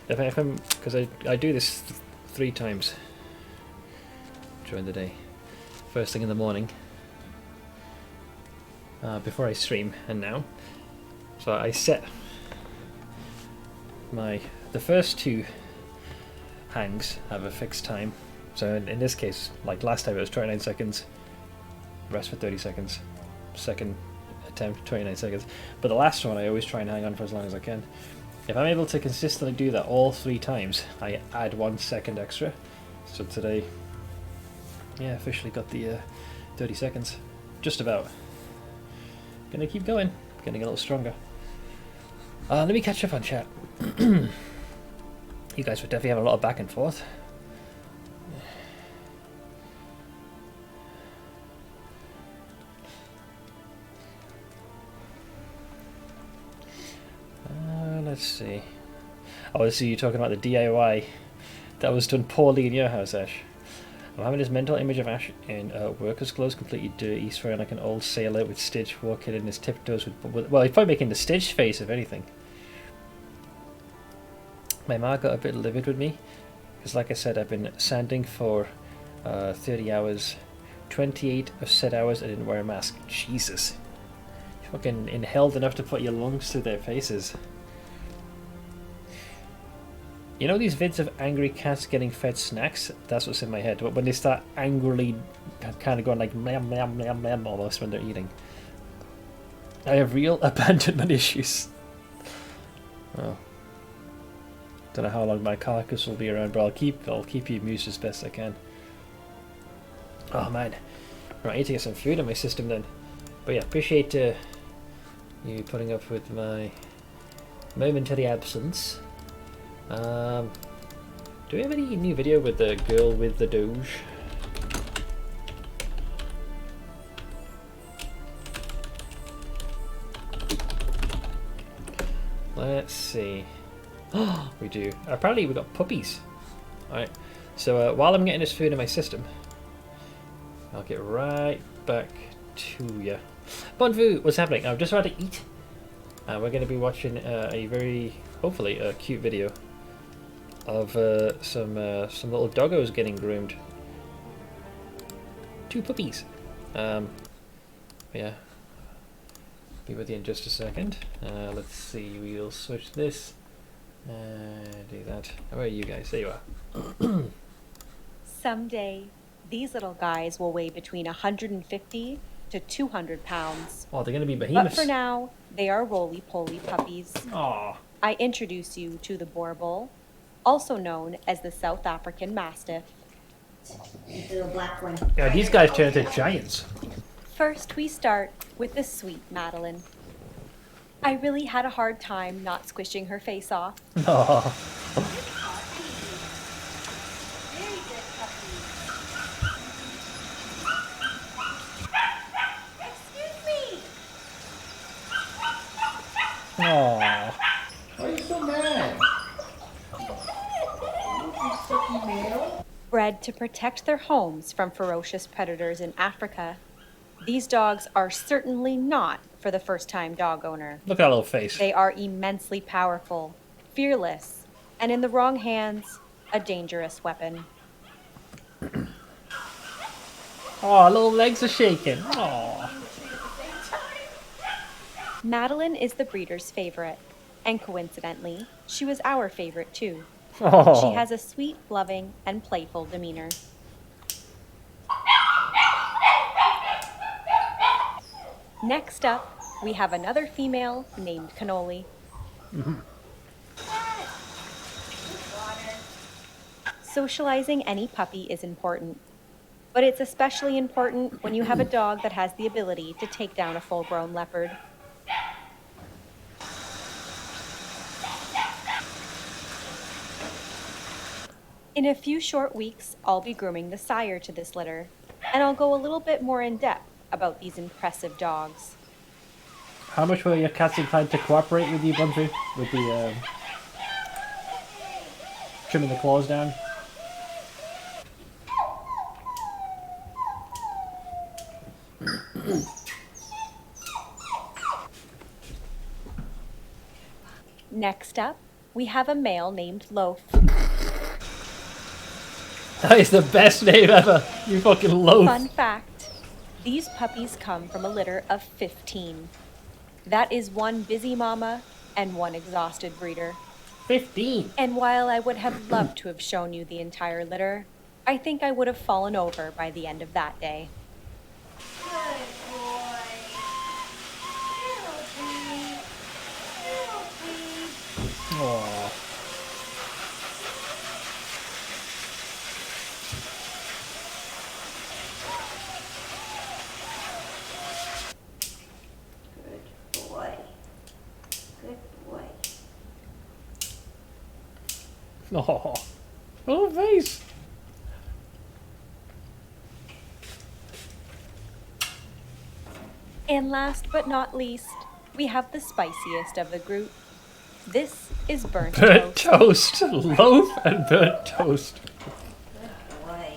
If I'm, because I do this 3 times during the day. First thing in the morning, before I stream, and now. So I set the first 2 hangs have a fixed time. So in this case, like last time, it was 29 seconds. Rest for 30 seconds. Second attempt, 29 seconds. But the last one, I always try and hang on for as long as I can. If I'm able to consistently do that all 3 times, I add 1 second extra. So today, yeah, officially got the 30 seconds. Just about. Gonna keep going. Getting a little stronger. Let me catch up on chat. You guys would definitely have a lot of back and forth. Let's see. Oh, I see you talking about the DIY that was done poorly in your house, Ash. I'm having this mental image of Ash in worker's clothes, completely dirty, swearing like an old sailor with Stitch walking in his tiptoes well, he's probably making the Stitch face, if anything. My ma got a bit livid with me, because like I said, I've been sanding for 30 hours. 28 of said hours I didn't wear a mask. Jesus. You fucking inhaled enough to put your lungs through their faces. You know these vids of angry cats getting fed snacks? That's what's in my head. But when they start angrily kind of going like meow meow meow meow almost when they're eating. I have real abandonment issues. Oh. Don't know how long my carcass will be around, but I'll keep you amused as best I can. Oh man. Right, I need to get some food in my system then. But yeah, appreciate you putting up with my momentary absence. Do we have any new video with the girl with the Doge? Let's see. Oh, we do. Apparently we got puppies. Alright, so while I'm getting this food in my system, I'll get right back to you. Bonvu, what's happening? I'm just about to eat. We're going to be watching a very, hopefully, cute video of some little doggos getting groomed. 2 puppies. Yeah. Be with you in just a second. Let's see, we'll switch this. Do that. Where are you guys? There you are. Someday, these little guys will weigh between 150 to 200 pounds. Oh, they're going to be behemoths. But for now, they are roly-poly puppies. Aww. I introduce you to the Borbal, also known as the South African Mastiff. Little black one. Yeah, these guys turn into giants. First, we start with the sweet Madeline. I really had a hard time not squishing her face off. Aww. Aww. Why are you so mad? Bred to protect their homes from ferocious predators in Africa, these dogs are certainly not for the first-time dog owner. Look at that little face. They are immensely powerful, fearless, and in the wrong hands, a dangerous weapon. Oh, little legs are shaking. Oh. Madeline is the breeder's favorite, and coincidentally, she was our favorite too. Oh. She has a sweet, loving, and playful demeanor. Next up, we have another female named Cannoli. Socializing any puppy is important, but it's especially important when you have a dog that has the ability to take down a full-grown leopard. In a few short weeks, I'll be grooming the sire to this litter, and I'll go a little bit more in depth about these impressive dogs. How much were your cats inclined to cooperate with you, Bunfu? With the trimming the claws down? Next up, we have a male named Loaf. That is the best name ever. You fucking Loaf. Fun fact, these puppies come from a litter of 15. That is one busy mama and one exhausted breeder. 15. And while I would have loved to have shown you the entire litter, I think I would have fallen over by the end of that day. Good boy. Aww. Good boy. Good boy. Oh, oh, face. And last but not least, we have the spiciest of the group. This is burnt Burnt toast. toast. Loaf and burnt toast. Good boy.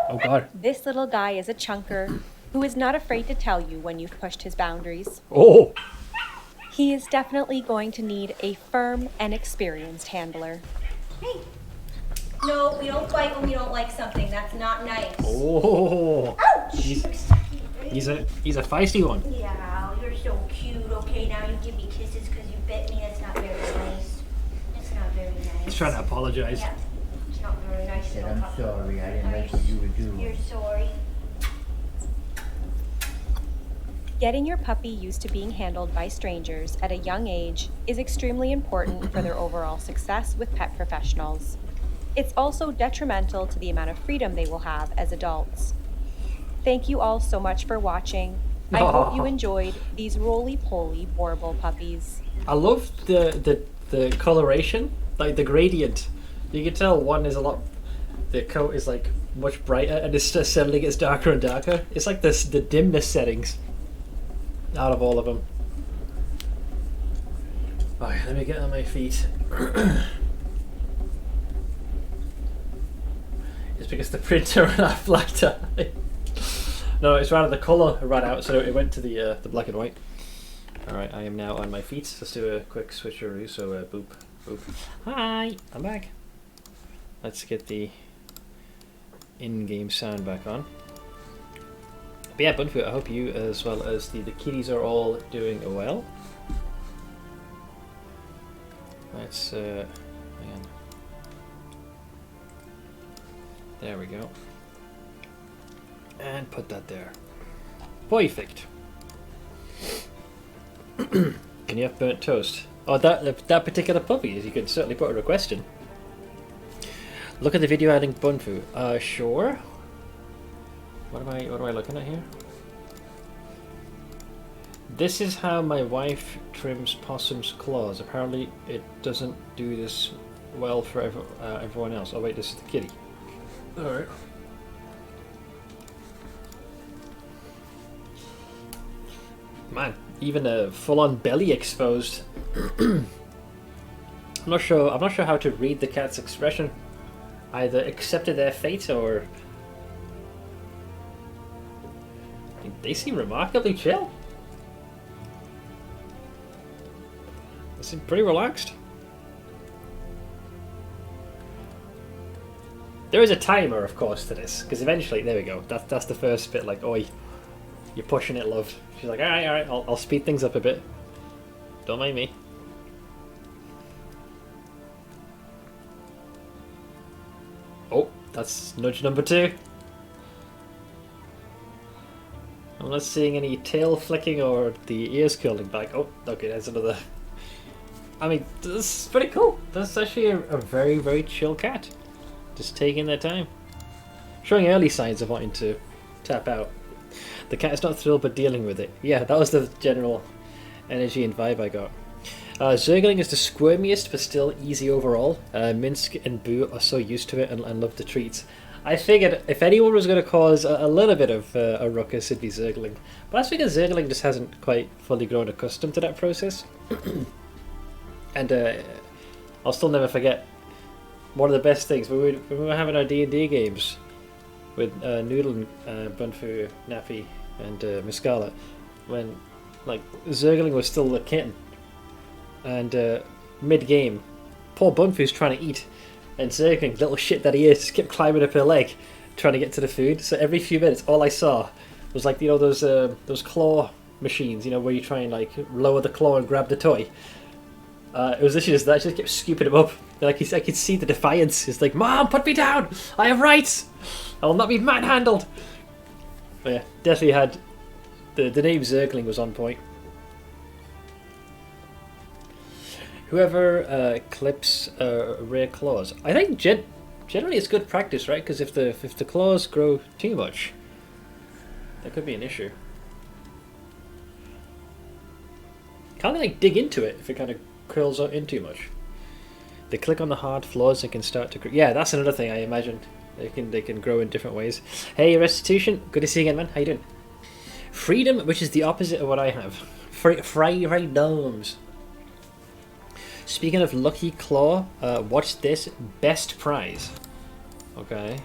Oh god. This little guy is a chunker who is not afraid to tell you when you've pushed his boundaries. Oh. He is definitely going to need a firm and experienced handler. Hey. No, we don't fight when we don't like something. That's not nice. Oh. Ouch! He's a feisty one. Yeah, you're so cute. Okay, now you give me kisses because you bit me. That's not very nice. That's not very nice. He's trying to apologize. Yeah, it's not very nice. Said, little I'm puppy. sorry, I didn't like what you were doing. You're sorry. Getting your puppy used to being handled by strangers at a young age is extremely important for their overall success with pet professionals. It's also detrimental to the amount of freedom they will have as adults. Thank you all so much for watching. I hope you enjoyed these roly-poly warble puppies. I love the coloration, like the gradient. You can tell one is a lot. The coat is like much brighter, and it just suddenly gets darker and darker. It's like the dimness settings out of all of them. Alright, let me get on my feet. It's because the printer ran out of black tie. No, it's rather the colour ran out, so it went to the black and white. Alright, I am now on my feet. Let's do a quick switcheroo. So boop, boop. Hi, I'm back. Let's get the in-game sound back on. But yeah, Bunfu, I hope you as well as the kitties are all doing well. Let's hang on. There we go. And put that there. Perfect. Can you have burnt toast? Oh, that particular puppy, you can certainly put a request in. Look at the video I linked Bunfu. Sure. What am I looking at here? This is how my wife trims possum's claws. Apparently it doesn't do this well for everyone else. Oh wait, this is the kitty. Alright. Man, even a full-on belly exposed. I'm not sure how to read the cat's expression. Either accepted their fate or they seem remarkably chill. They seem pretty relaxed. There is a timer, of course, to this, because eventually, there we go. That's the first bit. Like, oi, you're pushing it, love. She's like, all right, I'll speed things up a bit. Don't mind me. Oh, that's nudge number 2. I'm not seeing any tail flicking or the ears curling back. Oh, okay, there's another. I mean, this is pretty cool. That's actually a very, very chill cat. Just taking their time. Showing early signs of wanting to tap out. The cat is not thrilled but dealing with it. Yeah, that was the general energy and vibe I got. Zergling is the squirmiest, but still easy overall. Minsk and Boo are so used to it and love the treats. I figured if anyone was going to cause a little bit of a ruckus, it'd be Zergling. But that's because Zergling just hasn't quite fully grown accustomed to that process. And I'll still never forget one of the best things when we were having our D&D games with Noodle and Bunfu, Nappy, and Muscala, when like Zergling was still a kitten, and mid-game, poor Bunfu's trying to eat, and Zergling, little shit that he is, just kept climbing up her leg, trying to get to the food. So every few minutes, all I saw was like, you know, those claw machines, you know, where you try and like lower the claw and grab the toy. It was literally just that. She just kept scooping him up. Like I could see the defiance. It's like, Mom, put me down. I have rights. I will not be manhandled. But yeah, definitely had the name Zergling was on point. Whoever clips rare claws, I think generally it's good practice, right? Because if the claws grow too much, that could be an issue. Can't they like dig into it if it kind of curls out in too much? They click on the hard floors and can start to grow. Yeah, that's another thing I imagine. They can grow in different ways. Hey, Restitution, good to see you again, man. How you doing? Freedom, which is the opposite of what I have. Freedoms. Speaking of Lucky Claw, watch this. Best prize. Okay.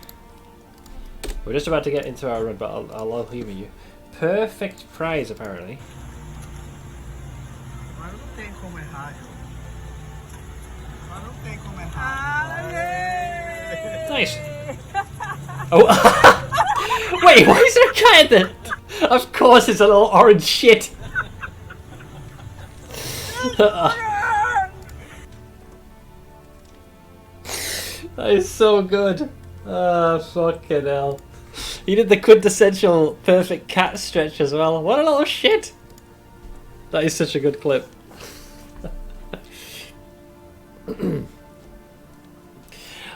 We're just about to get into our run, but I'll humor you. Perfect prize, apparently. Nice. Oh. Wait, why is there a guy at the... Of course it's a little orange shit. That is so good. Ah, fucking hell. He did the quintessential perfect cat stretch as well. What a little shit. That is such a good clip.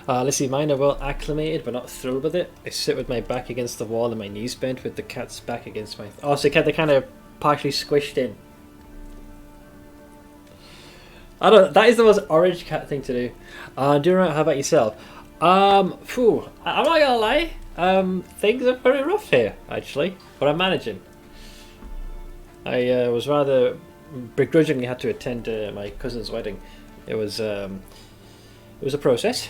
Let's see, mine are well acclimated but not thrilled with it. I sit with my back against the wall and my knees bent with the cat's back against my... Oh, so they're kind of partially squished in. I don't know, that is the most orange cat thing to do. Durant, how about yourself? I'm not gonna lie, things are pretty rough here, actually, but I'm managing. I was rather begrudgingly had to attend my cousin's wedding. It was a process.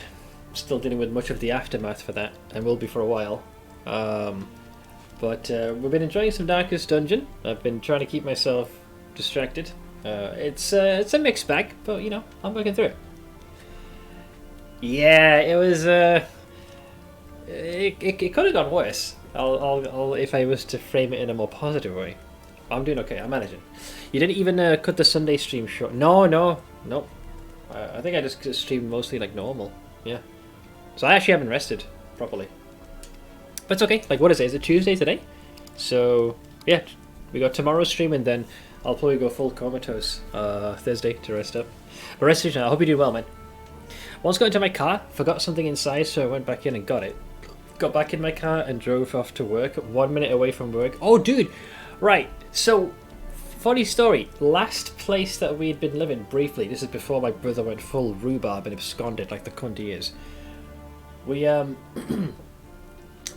Still dealing with much of the aftermath for that, and will be for a while. But we've been enjoying some Darkest Dungeon. I've been trying to keep myself distracted. It's a mixed bag, but you know, I'm working through it. Yeah, it was. It could have gone worse. I'll if I was to frame it in a more positive way. I'm doing okay. I'm managing. You didn't even cut the Sunday stream short. No. I think I just streamed mostly like normal. Yeah. So I actually haven't rested properly. But it's okay. Like, what is it? Is it Tuesday today? So yeah, we got tomorrow's stream, and then I'll probably go full comatose Thursday to rest up. But rest assured, I hope you do well, man. Once got into my car, forgot something inside, so I went back in and got it. Got back in my car and drove off to work. 1 minute away from work. Oh, dude! Right, so, funny story. Last place that we'd been living, briefly, this is before my brother went full rhubarb and absconded like the cunt he is. We, the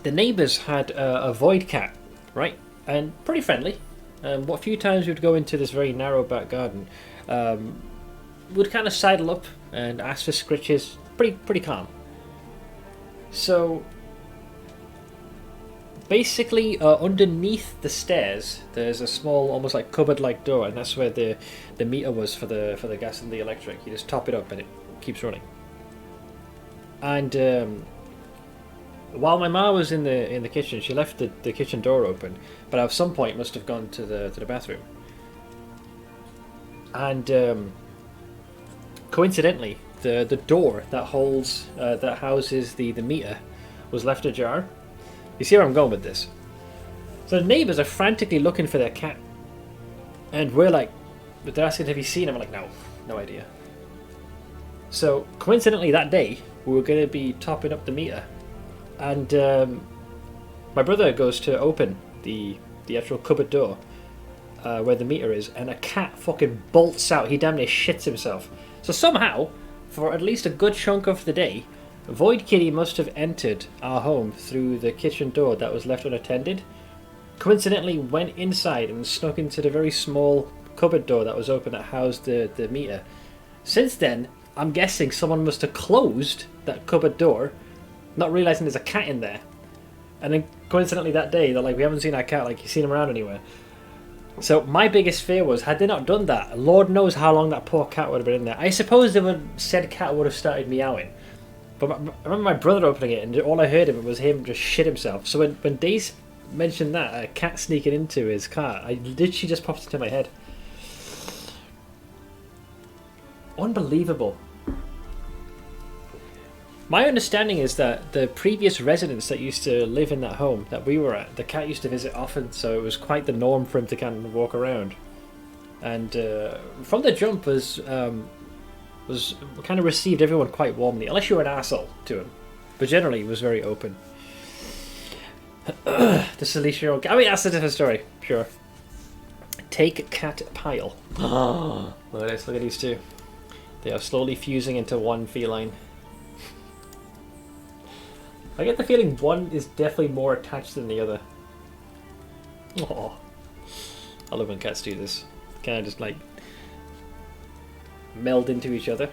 neighbours had a void cat, right? And pretty friendly. What few times we'd go into this very narrow back garden, would kind of sidle up and ask for scritches. Pretty calm. So basically, underneath the stairs, there's a small, almost like cupboard-like door, and that's where the meter was for the gas and the electric. You just top it up, and it keeps running. And while my ma was in the kitchen, she left the kitchen door open, but at some point must have gone to the bathroom. And coincidentally, the door that houses the meter was left ajar. You see where I'm going with this? So the neighbours are frantically looking for their cat, and we're like, they're asking, have you seen him? I'm like, no idea. So coincidentally that day we were going to be topping up the meter, and my brother goes to open the actual cupboard door, where the meter is, and a cat fucking bolts out. He damn near shits himself. So somehow, for at least a good chunk of the day, Void Kitty must have entered our home through the kitchen door that was left unattended. Coincidentally, went inside and snuck into the very small cupboard door that was open that housed the meter. Since then, I'm guessing someone must have closed that cupboard door, not realizing there's a cat in there. And then coincidentally that day, they're like, we haven't seen our cat, like, you seen him around anywhere. So my biggest fear was, had they not done that, Lord knows how long that poor cat would have been in there. I suppose said cat would have started meowing. But I remember my brother opening it, and all I heard of it was him just shit himself. So when Daisy mentioned that, a cat sneaking into his car, she just popped into my head. Unbelievable. My understanding is that the previous residents that used to live in that home that we were at, the cat used to visit often, so it was quite the norm for him to kind of walk around. And from the jump was kind of received everyone quite warmly, unless you were an asshole to him. But generally, he was very open. The Celicio. I mean, that's a different story. Sure. Take cat pile. Look at this. Look at these two. They are slowly fusing into one feline. I get the feeling one is definitely more attached than the other. Aww. I love when cats do this. Kind of just like meld into each other.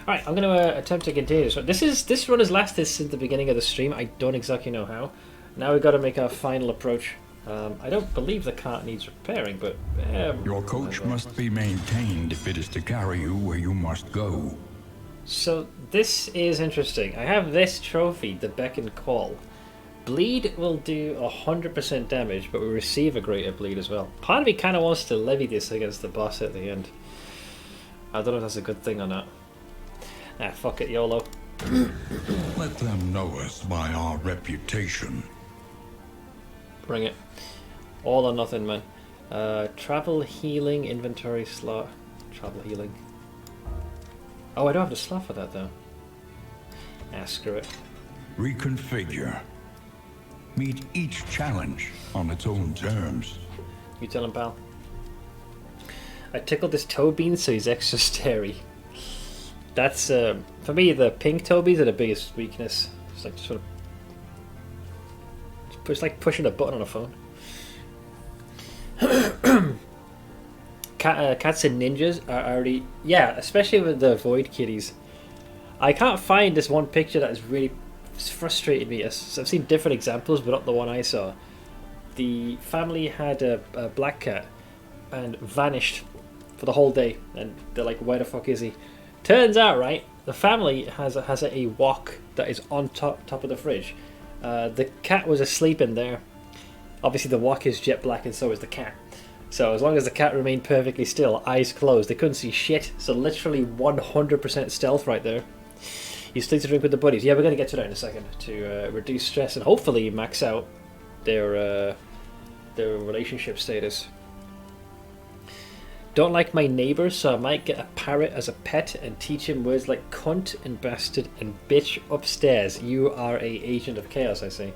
Alright, I'm going to attempt to continue this. This run has lasted since the beginning of the stream. I don't exactly know how. Now we've got to make our final approach. I don't believe the cart needs repairing, but... Your coach must be maintained if it is to carry you where you must go. So this is interesting. I have this trophy, the Beck and Call. Bleed will do 100% damage, but we receive a greater bleed as well. Part of me kind of wants to levy this against the boss at the end. I don't know if that's a good thing or not. Ah, fuck it, YOLO. Let them know us by our reputation. Bring it. All or nothing, man. Travel, healing, inventory, slot. Travel, healing. Oh, I don't have the slot for that, though. Ah, screw it. Reconfigure. Meet each challenge on its own terms. You tell him, pal. I tickled this toe bean so he's extra stary. That's, for me, the pink toe beans are the biggest weakness. It's like sort of... It's like pushing a button on a phone. Cats and ninjas are already... Yeah, especially with the Void Kitties. I can't find this one picture that has really frustrated me. I've seen different examples, but not the one I saw. The family had a black cat and vanished for the whole day. And they're like, where the fuck is he? Turns out, right, the family has a wok that is on top of the fridge. The cat was asleep in there. Obviously the wok is jet black and so is the cat. So as long as the cat remained perfectly still, eyes closed, they couldn't see shit. So literally 100% stealth right there. You still to drink with the buddies. Yeah, we're going to get to that in a second to reduce stress and hopefully max out their relationship status. Don't like my neighbours, so I might get a parrot as a pet and teach him words like cunt and bastard and bitch upstairs. You are a agent of chaos, I see.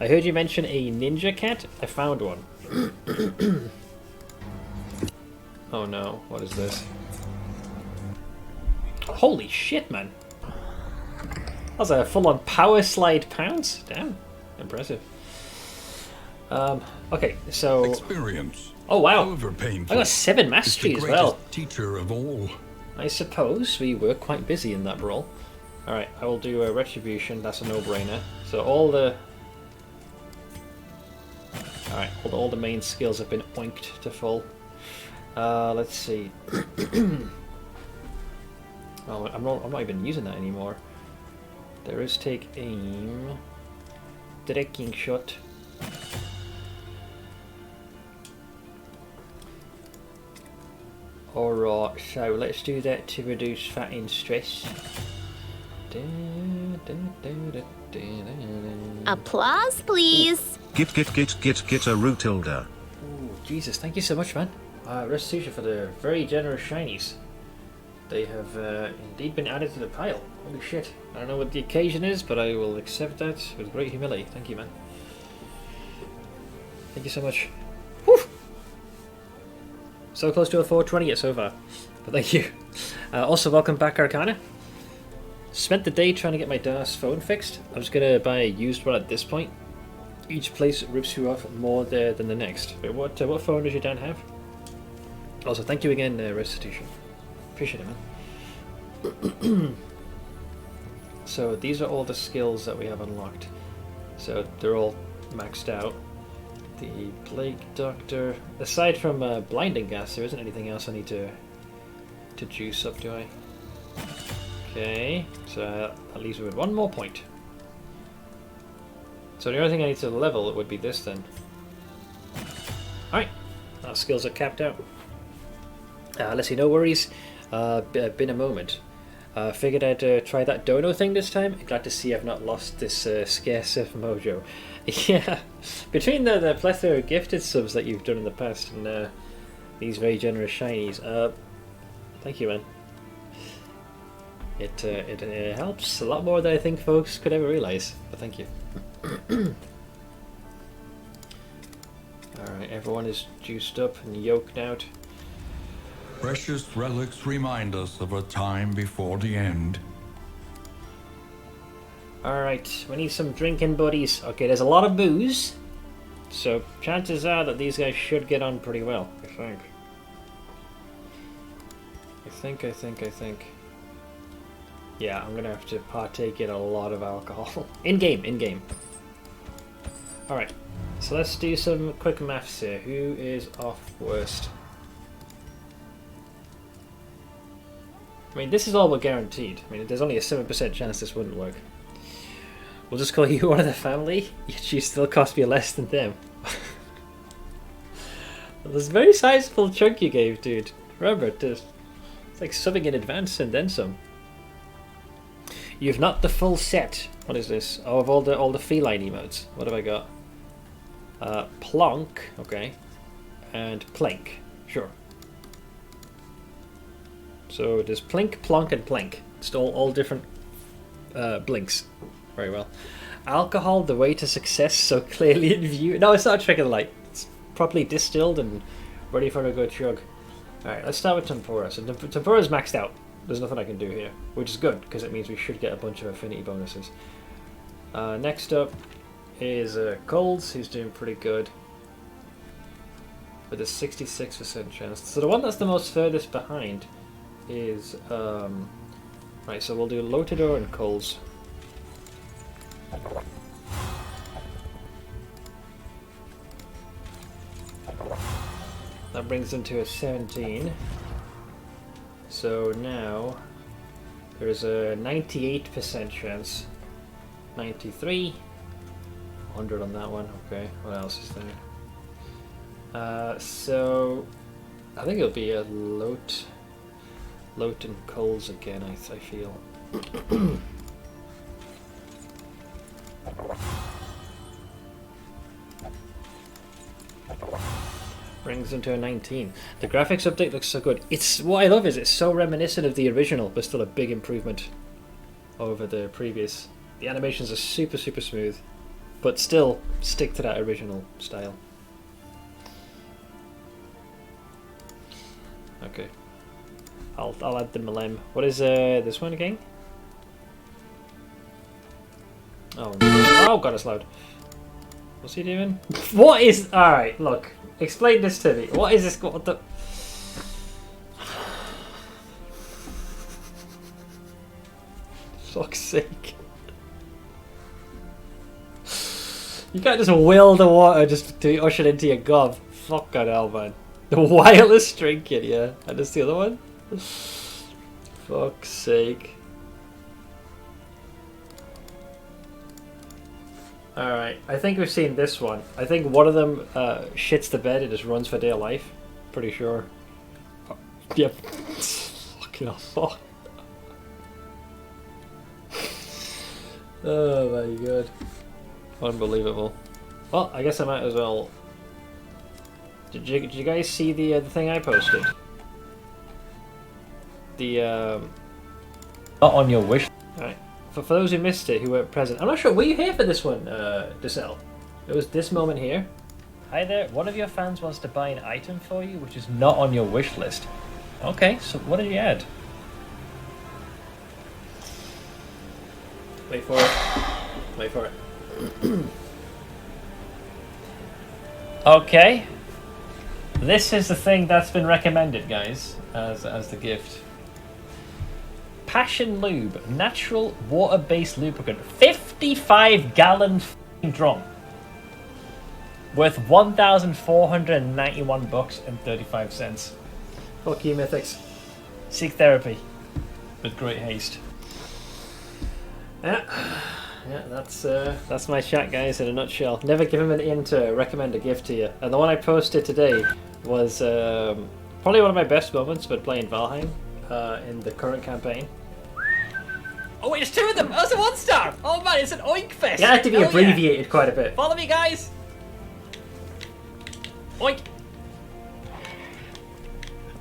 I heard you mention a ninja cat. I found one. Oh no, what is this? Holy shit, man. That was a full-on power slide pounce. Damn, impressive. Okay, so... Experience. Oh wow, However painful, I got 7 mastery as the well. greatest teacher of all. I suppose we were quite busy in that brawl. Alright, I will do a retribution, that's a no-brainer. So all the... Alright, all the main skills have been oinked to full. Let's see. Oh, I'm not even using that anymore. There is take aim. Decaying shot. Alright, so let's do that to reduce fat and stress. Applause, please. Get a Rutilda. Ooh, Jesus, thank you so much, man. Restitution for the very generous shinies. They have indeed been added to the pile. Holy shit. I don't know what the occasion is, but I will accept that with great humility. Thank you, man. Thank you so much. Whew. So close to a 420 yet so far. But thank you. Also, welcome back, Arcana. Spent the day trying to get my DAS phone fixed. I was going to buy a used one at this point. Each place rips you off more there than the next. Wait, what phone does your dad have? Also, thank you again, Restitution. Appreciate it, man. So, these are all the skills that we have unlocked. So, they're all maxed out. The Plague Doctor. Aside from Blinding Gas, there isn't anything else I need to juice up, do I? Okay, so that leaves me with one more point. So the only thing I need to level would be this then. Alright, our skills are capped out. Let's see, no worries. Been a moment. Figured I'd try that dono thing this time. Glad to see I've not lost this scarce mojo. Yeah, between the plethora of gifted subs that you've done in the past and these very generous shinies, thank you, man. It helps a lot more than I think folks could ever realise, but thank you. Alright, everyone is juiced up and yoked out. Precious relics remind us of a time before the end. Alright, we need some drinking buddies. Okay, there's a lot of booze, so chances are that these guys should get on pretty well, I think. Yeah, I'm gonna have to partake in a lot of alcohol. In-game. Alright, so let's do some quick maths here. Who is off worst? I mean, this is all but guaranteed. I mean, there's only a 7% chance this wouldn't work. We'll just call you one of the family, yet you still cost me less than them. There's a very sizable chunk you gave, dude. Remember, it's like subbing in advance and then some. You've not the full set. What is this? Oh, of all the feline emotes. What have I got? Plonk, okay, and plank. Sure. So there's plink, plonk, and plank. It's all different blinks. Very well. Alcohol, the way to success, so clearly in view. No, it's not a trick of the light. It's properly distilled and ready for a good chug. Alright, let's start with Tempura. So Tempura's maxed out. There's nothing I can do here, which is good, because it means we should get a bunch of affinity bonuses. Next up is Colds, who's doing pretty good, with a 66% chance. So the one that's the most furthest behind is... right, so we'll do Lotador and Colds. That brings them to a 17. So now there's a 98% chance. 93. 100 on that one. Okay, what else is there? So I think it'll be a Lot and Coles again, I feel. Brings them to a 19. The graphics update looks so good. It's what I love is it's so reminiscent of the original, but still a big improvement over the previous. The animations are super smooth, but still stick to that original style. Okay, I'll add the Malem. What is this one again? Oh god, it's loud. What's he doing? What is... Alright, look. Explain this to me. What is this? What the... Fuck's sake. You can't just will the water just to be ushered into your gob. Fucking hell, man. The wireless drinking, yeah. And that's the other one? Fuck's sake. Alright, I think we've seen this one. I think one of them shits the bed and just runs for dear life. Pretty sure. Oh, yep. Fucking hell. Oh my god. Unbelievable. Well, I guess I might as well... Did you guys see the thing I posted? The Not on your wish. Alright. For those who missed it, who weren't present, I'm not sure, were you here for this one, Dacel? It was this moment here. Hi there, one of your fans wants to buy an item for you which is not on your wish list. Okay, so what did you add? Wait for it. Wait for it. Okay. This is the thing that's been recommended, guys, as the gift. Passion Lube, natural water-based lubricant, 55-gallon drum, worth $1,491.35. Fuck you, Mythics. Seek therapy with great haste. Yeah, that's my chat, guys, in a nutshell. Never give him an in to recommend a gift to you. And the one I posted today was probably one of my best moments, but playing Valheim in the current campaign. Oh wait, there's two of them! Oh, it's a 1-star! Oh man, it's an oink fest! Yeah, it had to be abbreviated quite a bit. Follow me, guys! Oink!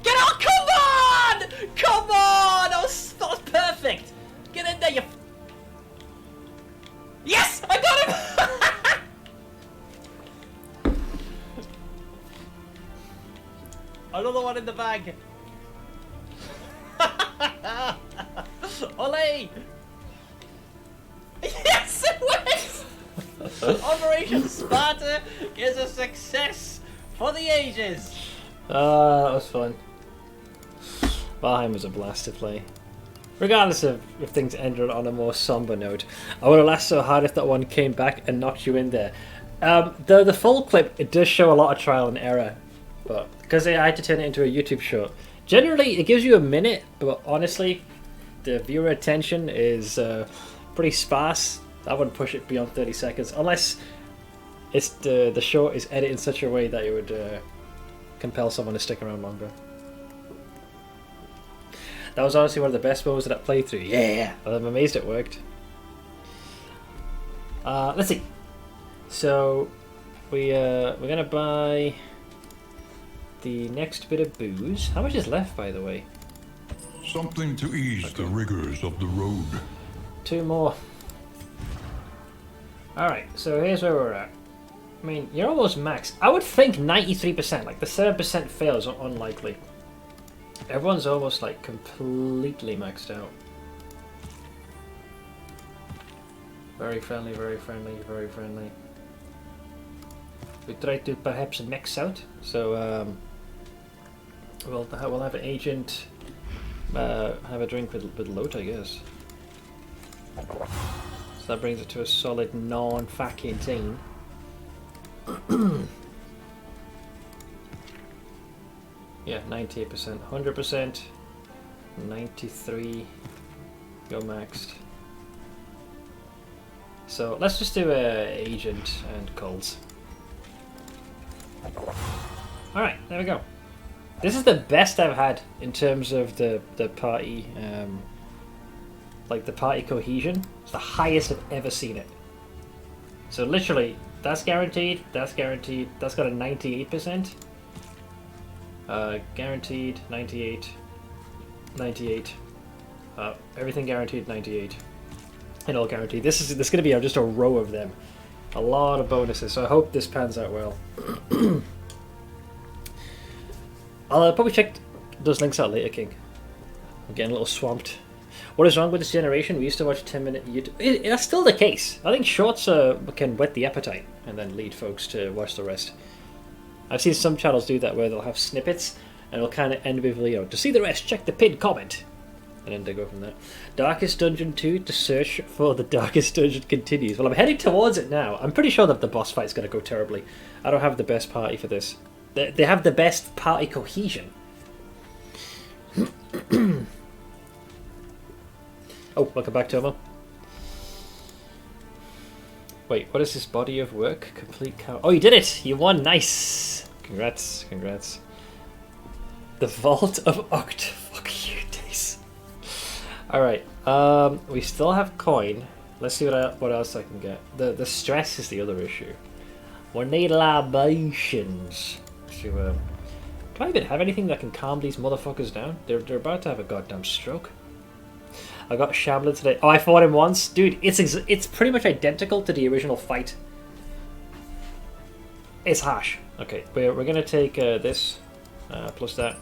Get on! Come on! Come on! That was perfect! Get in there, you... Yes! I got him! Another one in the bag. Ole! Yes, it went! Operation Sparta is a success for the ages. That was fun. Valheim was a blast to play. Regardless of if things ended on a more somber note, I would have laughed so hard if that one came back and knocked you in there. The full clip, it does show a lot of trial and error, but because I had to turn it into a YouTube short. Generally, it gives you a minute, but honestly, the viewer attention is pretty sparse. I wouldn't push it beyond 30 seconds, unless it's the short is edited in such a way that it would compel someone to stick around longer. That was honestly one of the best moments of that playthrough. Yeah, I'm amazed it worked. Let's see. So we're gonna buy the next bit of booze. How much is left, by the way? Something to ease the rigors of the road. 2 more. Alright, so here's where we're at. I mean, you're almost max. I would think 93%, like the 7% fails are unlikely. Everyone's almost like completely maxed out. Very friendly, very friendly, very friendly. We try to perhaps max out, so we'll have an agent have a drink with Lot, I guess. So that brings it to a solid non-fucking 10. Yeah, 98%, 100%, 93, go maxed. So let's just do agent and cults. Alright, there we go. This is the best I've had in terms of the party, like the party cohesion. It's the highest I've ever seen it. So literally, that's guaranteed, that's got a 98%. Guaranteed 98, 98. Everything guaranteed 98, and all guaranteed. This is going to be just a row of them, a lot of bonuses. So I hope this pans out well. I'll probably check those links out later, King. I'm getting a little swamped. What is wrong with this generation? We used to watch 10-minute YouTube. That's still the case. I think shorts can whet the appetite and then lead folks to watch the rest. I've seen some channels do that where they'll have snippets and it'll kind of end with, to see the rest, check the pinned comment. And then they go from there. Darkest Dungeon 2 to search for the Darkest Dungeon continues. Well, I'm heading towards it now. I'm pretty sure that the boss fight's going to go terribly. I don't have the best party for this. They have the best party cohesion. Oh, welcome back, Tomo. Wait, what is this body of work? Complete count. Oh, you did it! You won! Nice! Congrats, congrats. The Vault of Oct. Fuck you, Dace. Alright, we still have coin. Let's see what else I can get. The stress is the other issue. We need libations. Do I even have anything that can calm these motherfuckers down? They're about to have a goddamn stroke. I got Shambler today. Oh, I fought him once. Dude, it's pretty much identical to the original fight. It's harsh. Okay, we're going to take this, plus that.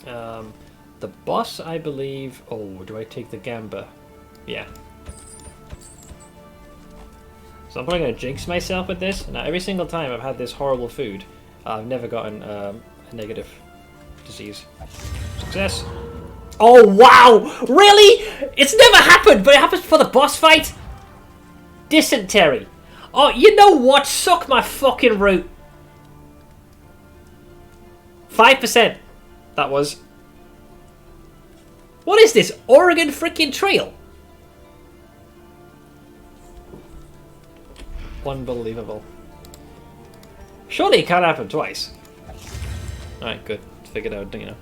The boss, I believe... Oh, do I take the gamba? Yeah. So I'm probably going to jinx myself with this. Now, every single time I've had this horrible food, I've never gotten a negative disease. Success. Oh, wow! Really? It's never happened, but it happens before the boss fight? Dysentery. Oh, you know what? Suck my fucking root. 5%. That was. What is this? Oregon freaking Trail? Unbelievable. Surely it can't happen twice. Alright, good. Figured out, you know.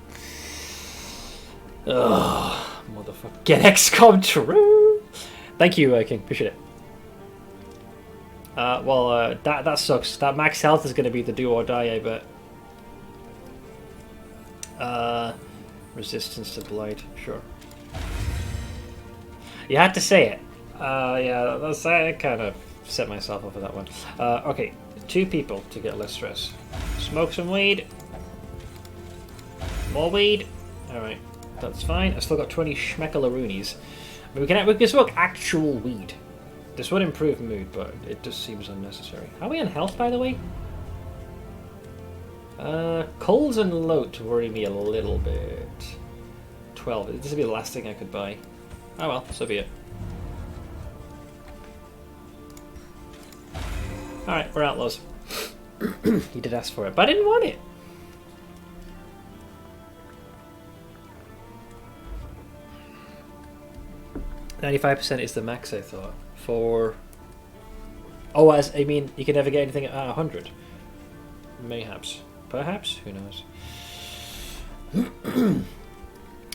Ugh, motherfucker. Get XCOM true! Thank you, King. Appreciate it. That sucks. That max health is going to be the do or die, I bet. Resistance to blight. Sure. You had to say it. Yeah, I kind of set myself up for that one. Okay, 2 people to get less stress. Smoke some weed. More weed. Alright, that's fine. I've still got 20 schmeckalaroonies. I mean, we can smoke actual weed. This would improve mood, but it just seems unnecessary. Are we on health, by the way? Coals and loot worry me a little bit. 12. This would be the last thing I could buy. Oh well, so be it. Alright, we're outlaws. He did ask for it, but I didn't want it. $95% is the max, I thought. For... Oh, I mean, you can never get anything at 100. Mayhaps. Perhaps? Who knows?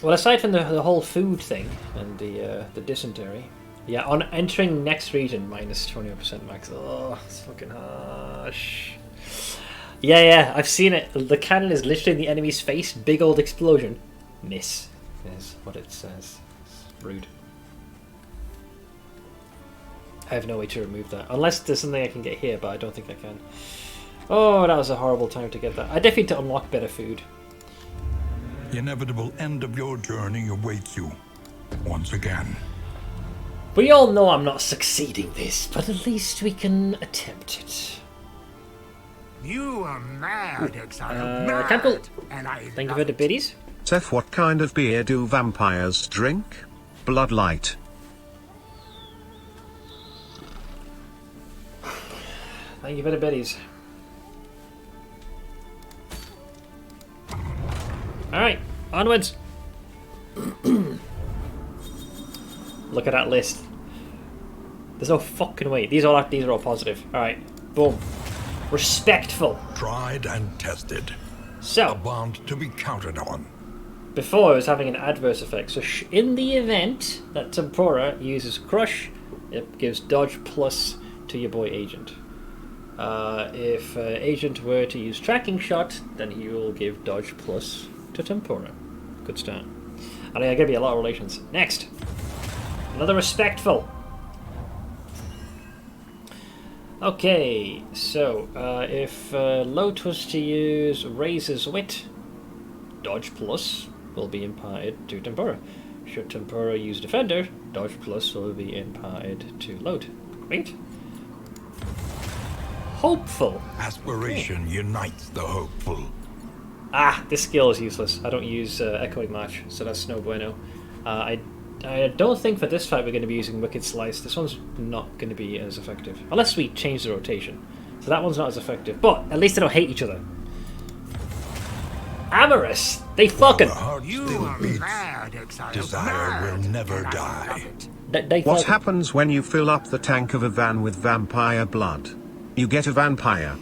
Well, aside from the whole food thing and the dysentery, yeah, on entering next region, minus 20% max. Oh, it's fucking harsh. Yeah, I've seen it. The cannon is literally in the enemy's face. Big old explosion. Miss is what it says. It's rude. I have no way to remove that. Unless there's something I can get here, but I don't think I can. Oh, that was a horrible time to get that. I definitely need to unlock better food. The inevitable end of your journey awaits you, once again. We all know I'm not succeeding this, but at least we can attempt it. You are mad, exile. Mad. Campbell, and I thank you for the biddies. Seth, what kind of beer do vampires drink? Blood Light. Thank you for the biddies. Alright, onwards. Look at that list. There's no fucking way. These are all positive. Alright, boom. Respectful. Tried and tested. So, a bond to be counted on. Before I was having an adverse effect. So in the event that Tempora uses Crush, it gives dodge plus to your boy Agent. If Agent were to use Tracking Shot, then he will give dodge plus to Tempora. Good start. And there are going to be a lot of relations. Next. Another respectful. Okay, so if Lot was to use Razor's Wit, dodge plus will be imparted to Tempora. Should Tempora use Defender, dodge plus will be imparted to Lot. Great. Hopeful. Aspiration unites the hopeful. Ah, this skill is useless. I don't use Echoing March, so that's no bueno. I don't think for this fight we're going to be using Wicked Slice. This one's not going to be as effective. Unless we change the rotation. So that one's not as effective. But at least they don't hate each other. Amorous! They fucking... You are mad, exile. Desire will never die. What happens when you fill up the tank of a van with vampire blood? You get a vampire.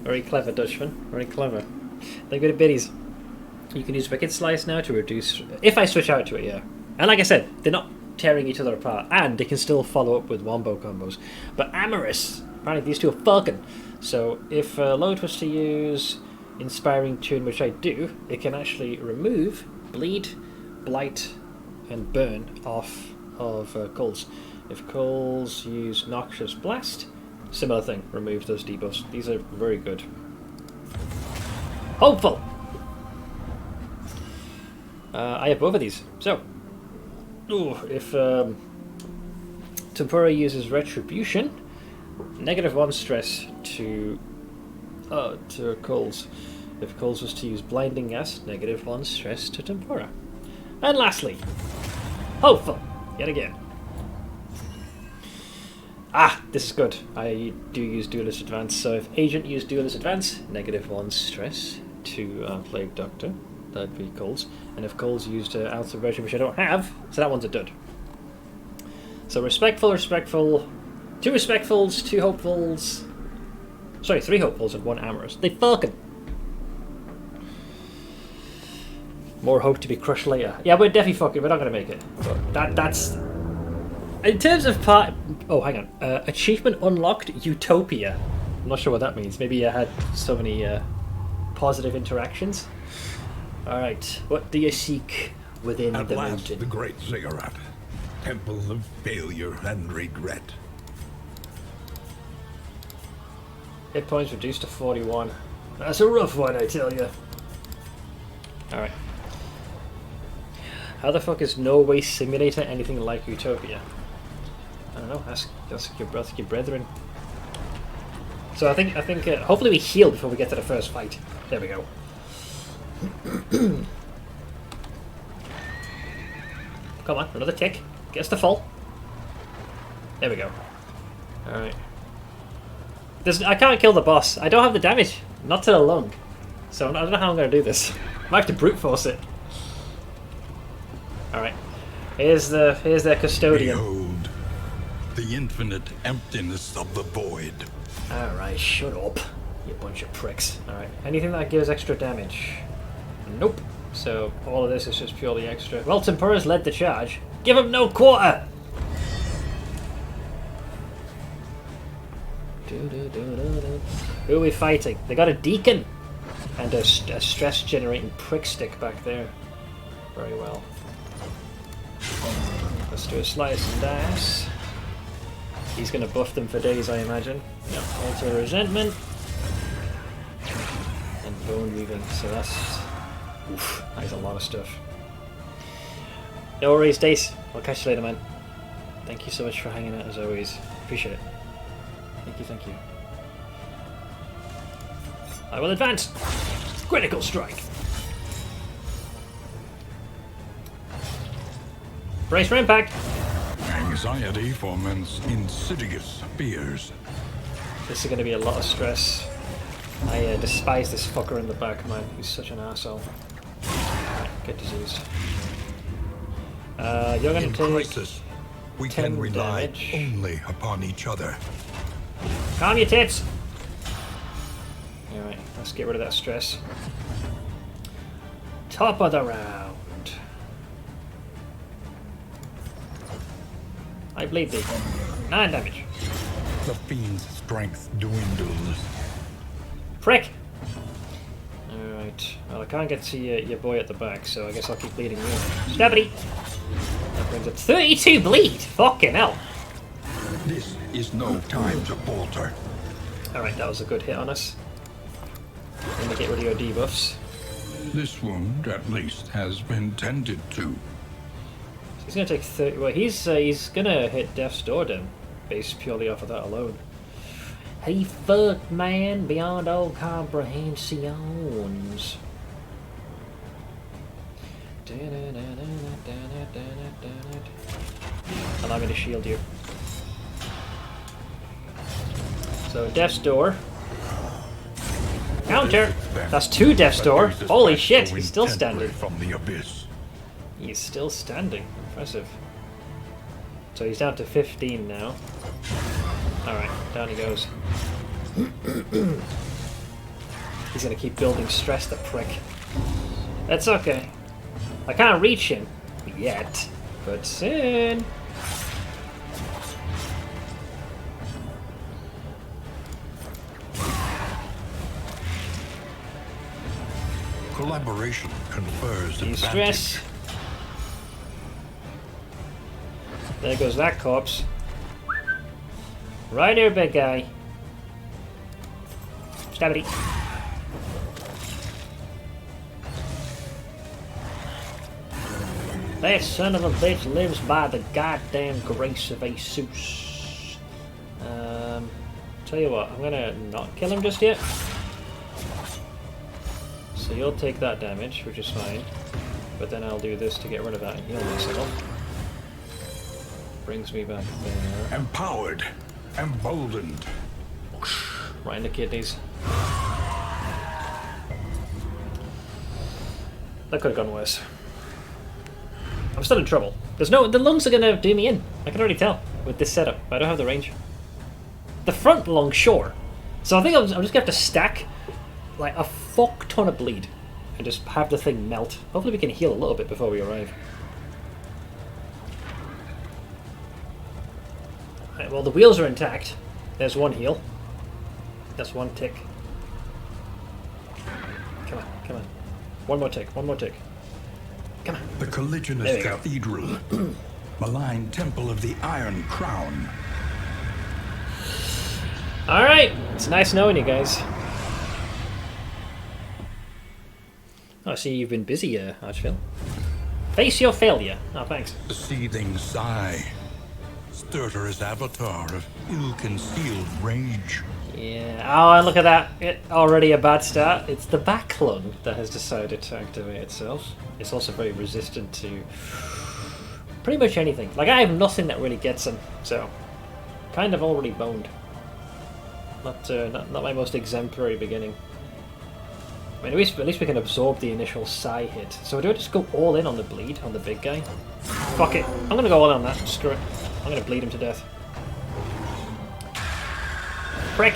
Very clever, Dutchman. Very clever. They're good at biddies. You can use Wicked Slice now to reduce... If I switch out to it, yeah. And like I said, they're not tearing each other apart. And they can still follow up with wombo combos. But Amorous, apparently these two are fucking. So if Load was to use Inspiring Tune, which I do, it can actually remove Bleed, Blight, and Burn off of Coals. If Coals use Noxious Blast, Similar thing, removes those debuffs. These are very good. Hopeful! I have both of these. So, if Tempura uses Retribution, -1 stress to Coles. If Coles was to use Blinding Gas, -1 stress to Tempura. And lastly, Hopeful, yet again. This is good. I do use Duelist Advance, so if Agent used Duelist Advance, -1 stress to Plague Doctor. That'd be Coles. And if Coles used Outer version, which I don't have, so that one's a dud. So respectful, 2 respectfuls, 2 hopefuls. Sorry, 3 hopefuls and 1 amorous. They fucking. More hope to be crushed later. Yeah, we're definitely fucking. We're not gonna make it. But that's. In terms of part. Oh, hang on. Achievement unlocked Utopia. I'm not sure what that means. Maybe I had so many positive interactions. Alright, what do you seek within At the last, mountain? the great ziggurat. Temple of failure and regret. Hit points reduced to 41. That's a rough one, I tell you. Alright. How the fuck is No Waste Simulator anything like Utopia? I don't know, ask your brethren. So I think hopefully we heal before we get to the first fight. There we go. Come on, another tick. Get us to full. There we go. Alright. I can't kill the boss. I don't have the damage. Not to the lung. So I don't know how I'm going to do this. I might have to brute force it. Alright. Here's their custodian. Behold, the infinite emptiness of the void. Alright, shut up, you bunch of pricks. Alright, anything that gives extra damage? Nope. So all of this is just purely extra. Well, Tempura's led the charge. Give him no quarter! Who are we fighting? They got a deacon! And a stress-generating prick stick back there. Very well. Let's do a slice and dice. He's going to buff them for days, I imagine. Yep, Alter Resentment. And Bone Weaving, so that's... Oof, that is a lot of stuff. No worries, Dace. I'll catch you later, man. Thank you so much for hanging out, as always. Appreciate it. Thank you. I will advance! Critical strike! Brace for impact! Anxiety foments insidious fears. This is going to be a lot of stress. I despise this fucker in the back, man. He's such an asshole. Right, get diseased. You're going to take crisis, we 10 can rely damage. only upon each other. Calm your tits! Alright, let's get rid of that stress. Top of the round. I bleed thee. 9 damage. The fiend's strength dwindles. Prick! Alright, well I can't get to your boy at the back, so I guess I'll keep bleeding you. Stabity! That brings up 32 bleed! Fucking hell! This is no time to falter. Alright, that was a good hit on us. Let me get rid of your debuffs. This wound, at least, has been tended to. He's gonna take 30. Well, he's gonna hit Death's Door then, based purely off of that alone. He fucked, man, beyond all comprehensions. Allow me to shield you. So Death's Door. Counter. That's 2 Death's Door. Holy shit, he's still standing. From the abyss. He's still standing. Impressive. So he's down to 15 now. Alright, down he goes. He's gonna keep building stress, the prick. That's okay. I can't reach him yet, but soon. Collaboration confers Stress. advantage. There goes that corpse. Right here, big guy. Stabby. That son of a bitch lives by the goddamn grace of Asus. Tell you what, I'm gonna not kill him just yet. So you'll take that damage, which is fine. But then I'll do this to get rid of that and heal myself. Brings me back there. Empowered. Emboldened. Right in the kidneys. That could have gone worse. I'm still in trouble. The lungs are gonna do me in. I can already tell with this setup. I don't have the range. The front lung, sure. So I think I'm just gonna have to stack like a fuck ton of bleed and just have the thing melt. Hopefully we can heal a little bit before we arrive. Right, well, the wheels are intact. There's one heal. That's one tick. Come on, come on. One more tick, one more tick. Come on. The colliginous cathedral. Malign temple of the Iron Crown. Alright, it's nice knowing you guys. Oh, I see you've been busy, Archville. Face your failure. Oh, thanks. The seething sigh. Stertorous avatar of ill-concealed rage. Yeah, oh, look at that. Already a bad start. It's the back lung that has decided to activate itself. It's also very resistant to pretty much anything. Like, I have nothing that really gets him, so kind of already boned. Not my most exemplary beginning. I mean, at least we can absorb the initial psi hit. So do I just go all in on the bleed on the big guy? Fuck it. I'm gonna go all in on that. Screw it. I'm gonna bleed him to death. Prick!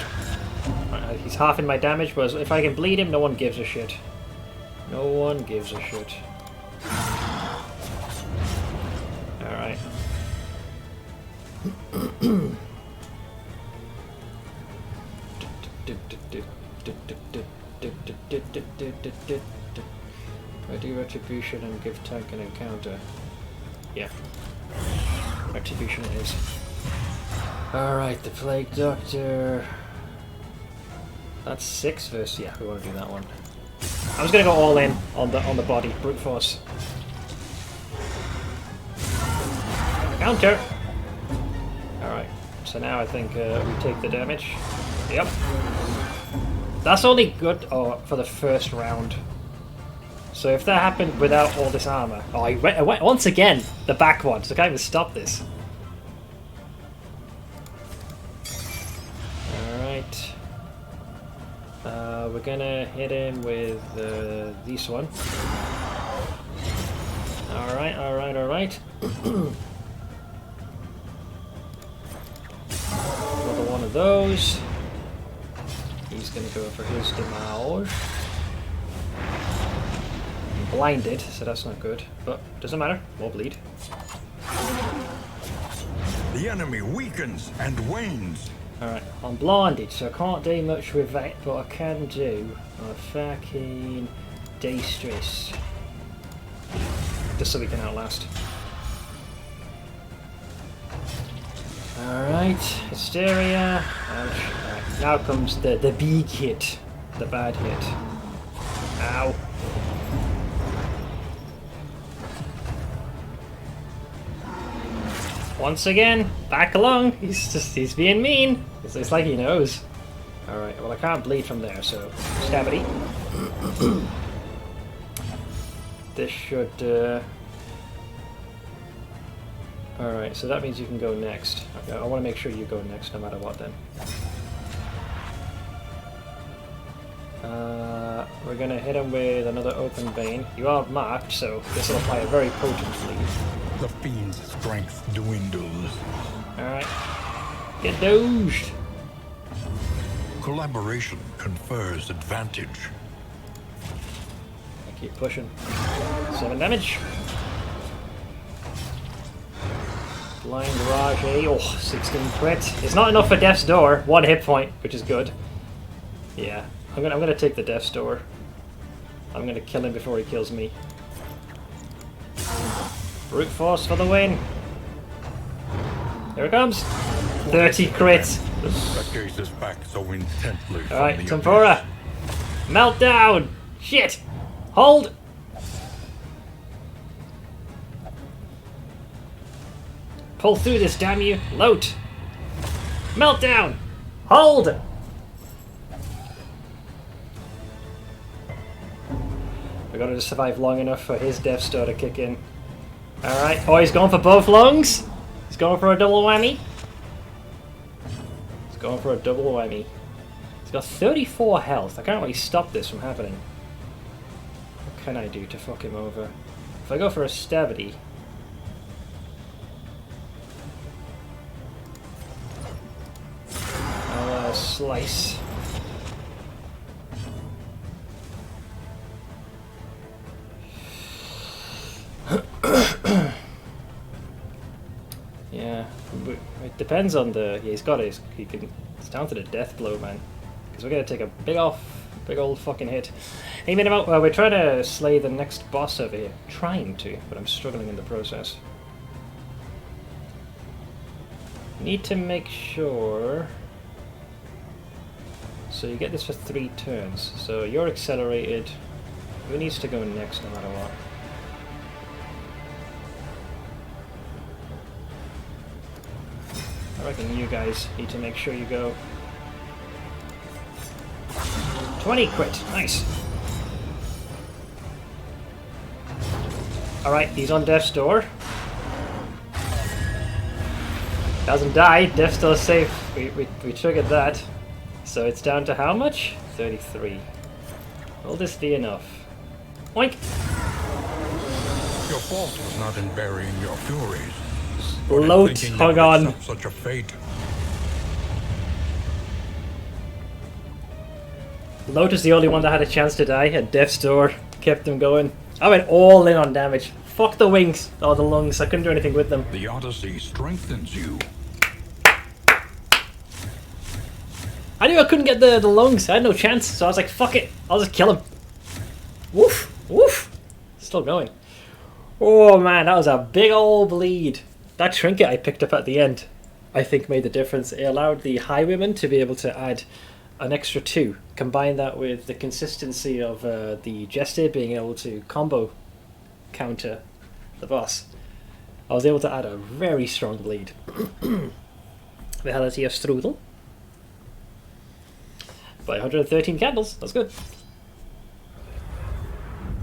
Right, he's halving my damage, but if I can bleed him, no one gives a shit. No one gives a shit. Alright. I do retribution and give tank an encounter. Yeah. Retribution it is. Alright, the Plague Doctor. That's 6 versus. Yeah, we want to do that one. I'm just gonna go all in on the body. Brute force. Counter! Alright, so now I think we take the damage. Yep. That's only good for the first round. So if that happened without all this armor... Oh, I went once again! The back one, so I can't even stop this. Alright. We're gonna hit him with this one. Alright, alright, alright. Another one of those. He's gonna go for his damage. I'm blinded, so that's not good. But doesn't matter, more bleed. The enemy weakens and wanes. Alright, I'm blinded, so I can't do much with that, but I can do a fucking de-stress. Just so we can outlast. Alright, hysteria. Ouch. Right, now comes the big hit. The bad hit. Ow. Once again, back along. He's being mean. It's like he knows. Alright, well I can't bleed from there, so stabity. This should Alright, so that means you can go next. Okay, I want to make sure you go next no matter what then. We're gonna hit him with another open vein. You are marked, so this will apply a very potent bleed. The fiend's strength dwindles. Alright. Get doged! Collaboration confers advantage. I keep pushing. 7 damage. Blind Rage. Oh, 16 crit. It's not enough for Death's Door. 1 hit point, which is good. Yeah. I'm gonna take the Death's Door. I'm gonna kill him before he kills me. Brute force for the win. Here it comes. 30 crits. That gazes back so intently from Alright, the Tempura. Meltdown! Shit! Hold! Pull through this, damn you! Load! Meltdown! Hold! We gotta just survive long enough for his death star to kick in. Alright. Oh, he's going for both lungs! He's going for a double whammy. He's going for a double whammy. He's got 34 health. I can't really stop this from happening. What can I do to fuck him over? If I go for a stabity... I'll slice. Yeah, it depends on the... Yeah, he's got his... It's down to the death blow, man. Because we're going to take a big old fucking hit. Hey, Minimo, well, we're trying to slay the next boss over here. Trying to, but I'm struggling in the process. Need to make sure... So you get this for 3 turns. So you're accelerated. Who needs to go next no matter what? I reckon you guys need to make sure you go. 20 crit, nice. Alright, he's on death's door. Hasn't died, death's still safe. We triggered that. So it's down to how much? 33. Will this be enough? Oink! Your fault was not in burying your furies. Load, hung on. Such a fate. Load is the only one that had a chance to die, and Death's Door kept them going. I went all in on damage. Fuck the wings or the lungs, I couldn't do anything with them. The Odyssey strengthens you. I knew I couldn't get the lungs, I had no chance, so I was like, fuck it, I'll just kill him. Woof, woof. Still going. Oh man, that was a big old bleed. That trinket I picked up at the end, I think made the difference. It allowed the highwayman to be able to add an extra 2. Combine that with the consistency of the Jester being able to combo counter the boss. I was able to add a very strong bleed. Vitality of Strudel. By 113 candles, that's good.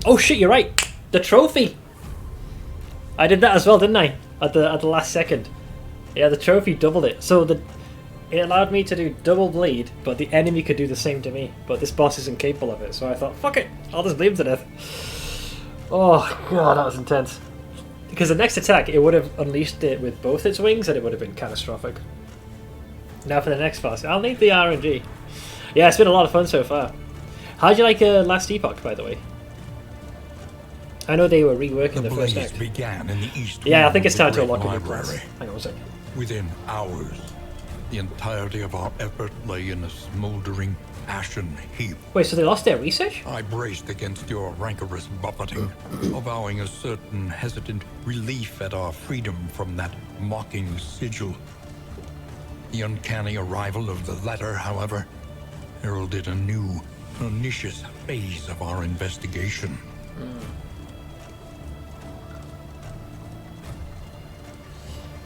Oh shit, you're right! The trophy! I did that as well, didn't I? At the last second. Yeah, the trophy doubled it. So it allowed me to do double bleed, but the enemy could do the same to me. But this boss isn't capable of it, so I thought, fuck it, I'll just bleed him to death. Oh god, that was intense. Because the next attack, it would have unleashed it with both its wings, and it would have been catastrophic. Now for the next boss, I'll need the RNG. Yeah, it's been a lot of fun so far. How'd you like Last Epoch, by the way? I know they were reworking the first act. Began in the east. Yeah, I think it's time to unlock a new library. class. Hang on a second. Within hours, the entirety of our effort lay in a smoldering, ashen heap. Wait, so they lost their research? I braced against your rancorous buffeting, avowing a certain hesitant relief at our freedom from that mocking sigil. The uncanny arrival of the letter, however, heralded a new, pernicious phase of our investigation.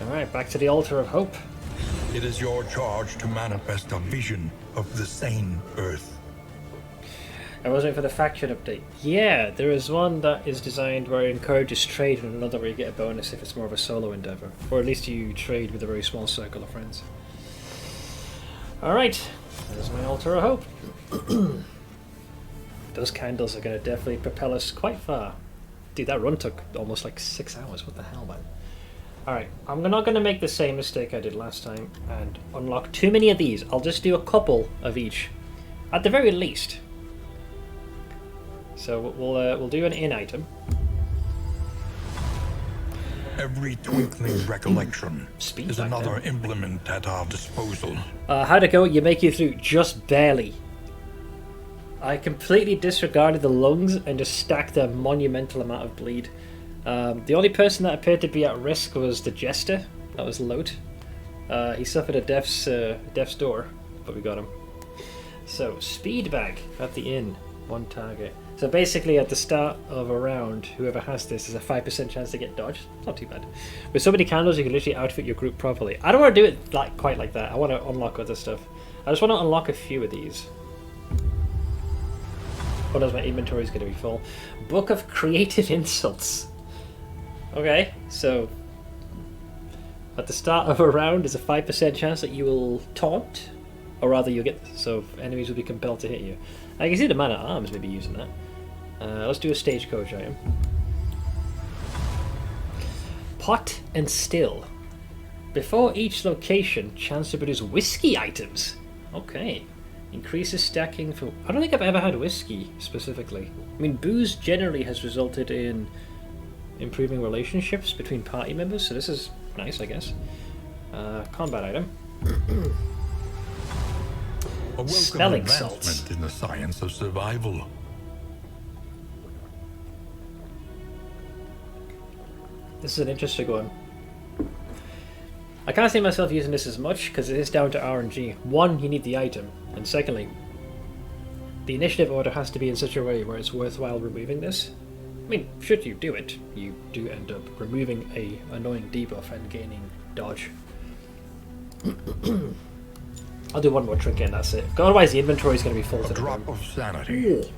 Alright, back to the Altar of Hope. It is your charge to manifest a vision of the sane Earth. I was waiting for the faction update. Yeah, there is one that is designed where it encourages trade and another where you get a bonus if it's more of a solo endeavor. Or at least you trade with a very small circle of friends. Alright, there's my Altar of Hope. Those candles are going to definitely propel us quite far. Dude, that run took almost like 6 hours. What the hell, man? Alright, I'm not going to make the same mistake I did last time and unlock too many of these. I'll just do a couple of each, at the very least. So we'll do an in item. Every twinkling recollection Speed is back another then. implement at our disposal. How'd it go? You make it through just barely. I completely disregarded the lungs and just stacked a monumental amount of bleed. The only person that appeared to be at risk was the Jester. That was Lote. He suffered a death's door, but we got him. So, speed bag at the inn, 1 target. So basically at the start of a round, whoever has this has a 5% chance to get dodged. It's not too bad. With so many candles, you can literally outfit your group properly. I don't want to do it quite like that. I want to unlock other stuff. I just want to unlock a few of these. Otherwise my inventory is going to be full. Book of Creative Insults. Okay, so at the start of a round, there's a 5% chance that you will taunt, or rather you'll get, so enemies will be compelled to hit you. I can see the man-at-arms maybe using that. Let's do a stagecoach item. Pot and still. Before each location, chance to produce whiskey items. Okay. Increases stacking for... I don't think I've ever had whiskey, specifically. I mean, booze generally has resulted in improving relationships between party members, so this is nice, I guess. Combat item. A welcome Smelling advancement salts. in the science of survival. This is an interesting one. I can't see myself using this as much because it is down to RNG. One, you need the item, and secondly, the initiative order has to be in such a way where it's worthwhile removing this. I mean, should you do it, you do end up removing a annoying debuff and gaining dodge. I'll do one more trinket and that's it. Otherwise the inventory is going to be full to A the drop brim. of sanity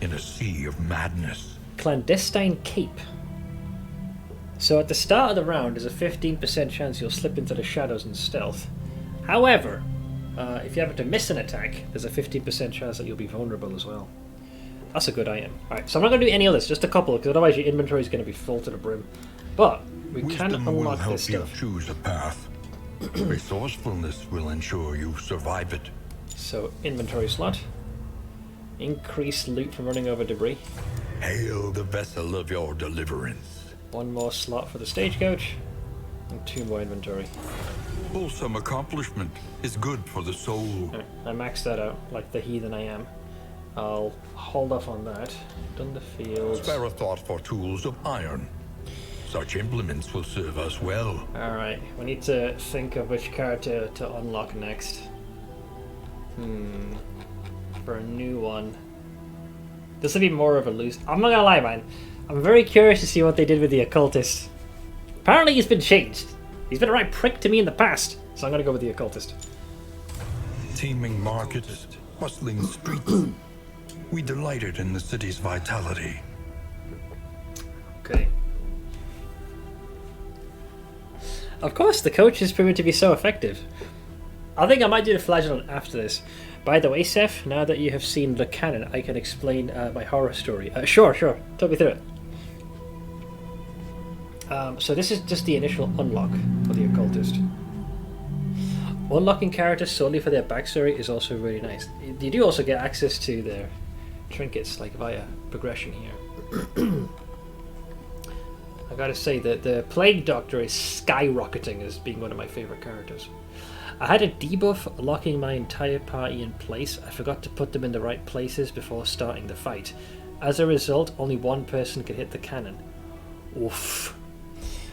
in a sea of madness. Clandestine Cape. So at the start of the round, there's a 15% chance you'll slip into the shadows in stealth. However, if you happen to miss an attack, there's a 15% chance that you'll be vulnerable as well. That's a good item. Alright, so I'm not going to do any others, just a couple, because otherwise your inventory is going to be full to the brim. But we can Wisdom will unlock help this you stuff. choose a path. Resourcefulness will ensure you survive it. So, inventory slot. Increased loot from running over debris. Hail the vessel of your deliverance. One more slot for the stagecoach. And 2 more inventory. Wholesome accomplishment is good for the soul. Right, I maxed that out, like the heathen I am. I'll hold off on that. Done the fields. Spare a thought for tools of iron. Such implements will serve us well. Alright, we need to think of which character to unlock next. For a new one. This will be more of a loose... I'm not gonna lie, man. I'm very curious to see what they did with the occultist. Apparently he's been changed. He's been a right prick to me in the past, so I'm gonna go with the occultist. Teeming markets, bustling streets. We delighted in the city's vitality. Okay. Of course, the coach has proven to be so effective. I think I might do the flagellant after this. By the way, Seth, now that you have seen the canon, I can explain my horror story. Sure. Talk me through it. So this is just the initial unlock for the occultist. Unlocking characters solely for their backstory is also really nice. You do also get access to their trinkets, like via progression here. I gotta say that the Plague Doctor is skyrocketing as being one of my favourite characters. I had a debuff locking my entire party in place. I forgot to put them in the right places before starting the fight. As a result, only one person could hit the cannon. Oof.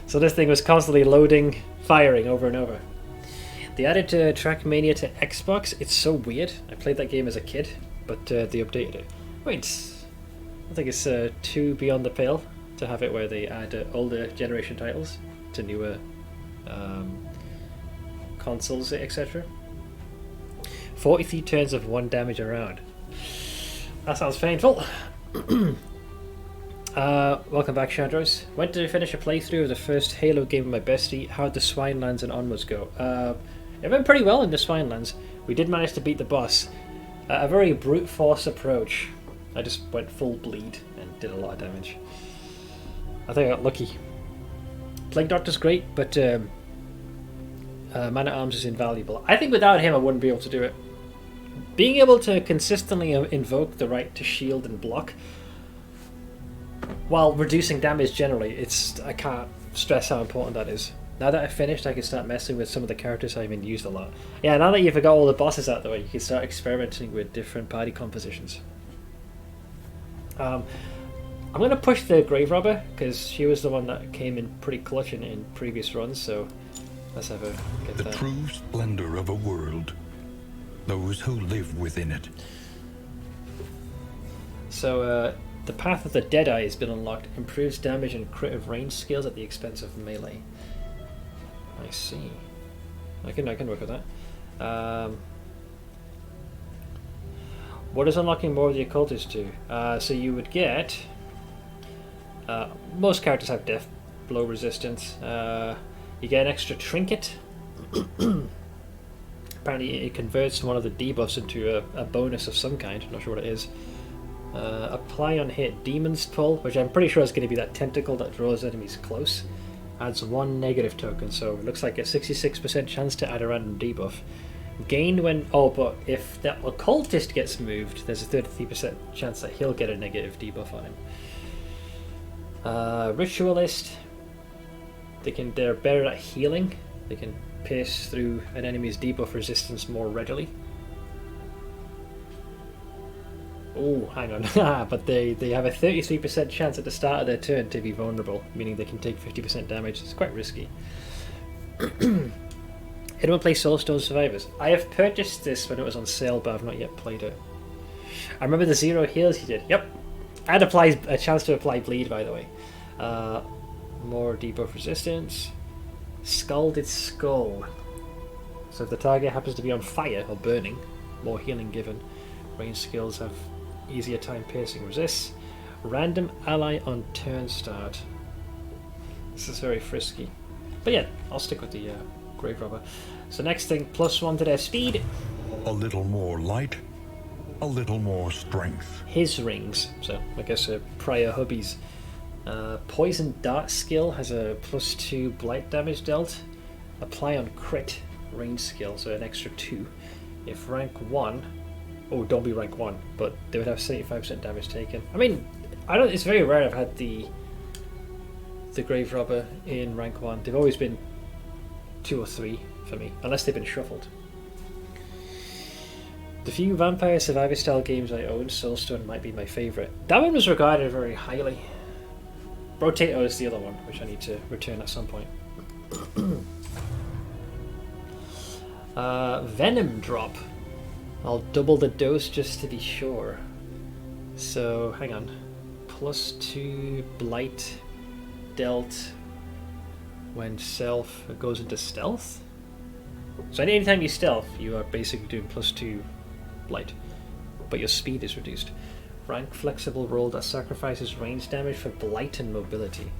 So this thing was constantly loading, firing over and over. They added Trackmania to Xbox. It's so weird. I played that game as a kid, but they updated it. Wait, I think it's 2 Beyond the Pale to have it where they add older generation titles to newer consoles, etc. 43 turns of 1 damage around. That sounds painful. Welcome back, Chandros. Went to finish a playthrough of the first Halo game with my bestie. How'd the Swinelands and onwards go? It went pretty well in the Swinelands. We did manage to beat the boss. A very brute force approach. I just went full bleed and did a lot of damage. I think I got lucky. Plague Doctor's great, but Man-at-Arms is invaluable. I think without him I wouldn't be able to do it. Being able to consistently invoke the right to shield and block while reducing damage generally, I can't stress how important that is. Now that I've finished, I can start messing with some of the characters I haven't used a lot. Yeah, now that you've got all the bosses out the way, you can start experimenting with different party compositions. I'm going to push the Grave Robber, because she was the one that came in pretty clutch in previous runs, so Let's have a get The that. true splendor of a world. Those who live within it. So, the Path of the Deadeye has been unlocked. Improves damage and crit of range skills at the expense of melee. I see. I can work with that. What does unlocking more of the occultist do? So you would get... most characters have death blow resistance. You get an extra trinket. Apparently it converts one of the debuffs into a bonus of some kind. Not sure what it is. Apply on hit Demon's Pull, which I'm pretty sure is going to be that tentacle that draws enemies close. Adds 1 negative token, so it looks like a 66% chance to add a random debuff. Gained when... Oh, but if the occultist gets moved, there's a 33% chance that he'll get a negative debuff on him. Ritualist. They're better at healing. They can pierce through an enemy's debuff resistance more readily. Oh, hang on. But they have a 33% chance at the start of their turn to be vulnerable, meaning they can take 50% damage. It's quite risky. Anyone play Soulstone Survivors? I have purchased this when it was on sale, but I've not yet played it. I remember the 0 heals you did. Yep. And applies a chance to apply bleed, by the way. More debuff resistance. Scalded Skull. So if the target happens to be on fire or burning, more healing given. Range skills have easier time piercing resists. Random ally on turn start. This is very frisky. But yeah, I'll stick with the Grave Robber. So next thing, +1 to their speed. A little more light, a little more strength. His rings, so I guess prior hubbies. Poison Dart skill has a +2 blight damage dealt. Apply on crit range skill, so an extra 2. If rank 1, oh, don't be rank 1, but they would have 75% damage taken. I mean, it's very rare I've had the Grave Robber in rank 1. They've always been 2 or 3 for me, unless they've been shuffled. The few Vampire Survivor style games I own, Soulstone might be my favourite. That one was regarded very highly. Rotato is the other one, which I need to return at some point. Venom drop. I'll double the dose just to be sure. So, hang on. +2 blight dealt when self goes into stealth. So anytime you stealth, you are basically doing +2 blight, but your speed is reduced. Rank flexible roll that sacrifices range damage for blight and mobility.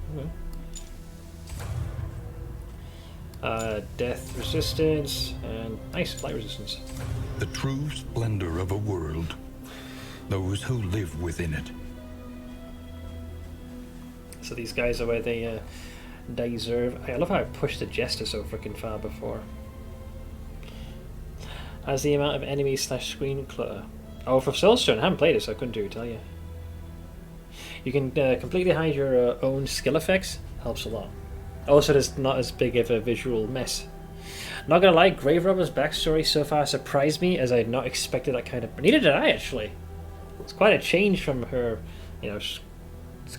Death resistance and nice blight resistance. The true splendor of a world. Those who live within it. So these guys are where they deserve. I love how I pushed the Jester so freaking far before. As the amount of enemies / screen clutter. Oh, for Soulstone, I haven't played it, so I couldn't tell you. You can completely hide your own skill effects. Helps a lot. Also, there's not as big of a visual mess. Not gonna lie, Grave Robber's backstory so far surprised me, as I had not expected that kind of... Neither did I, actually. It's quite a change from her, it's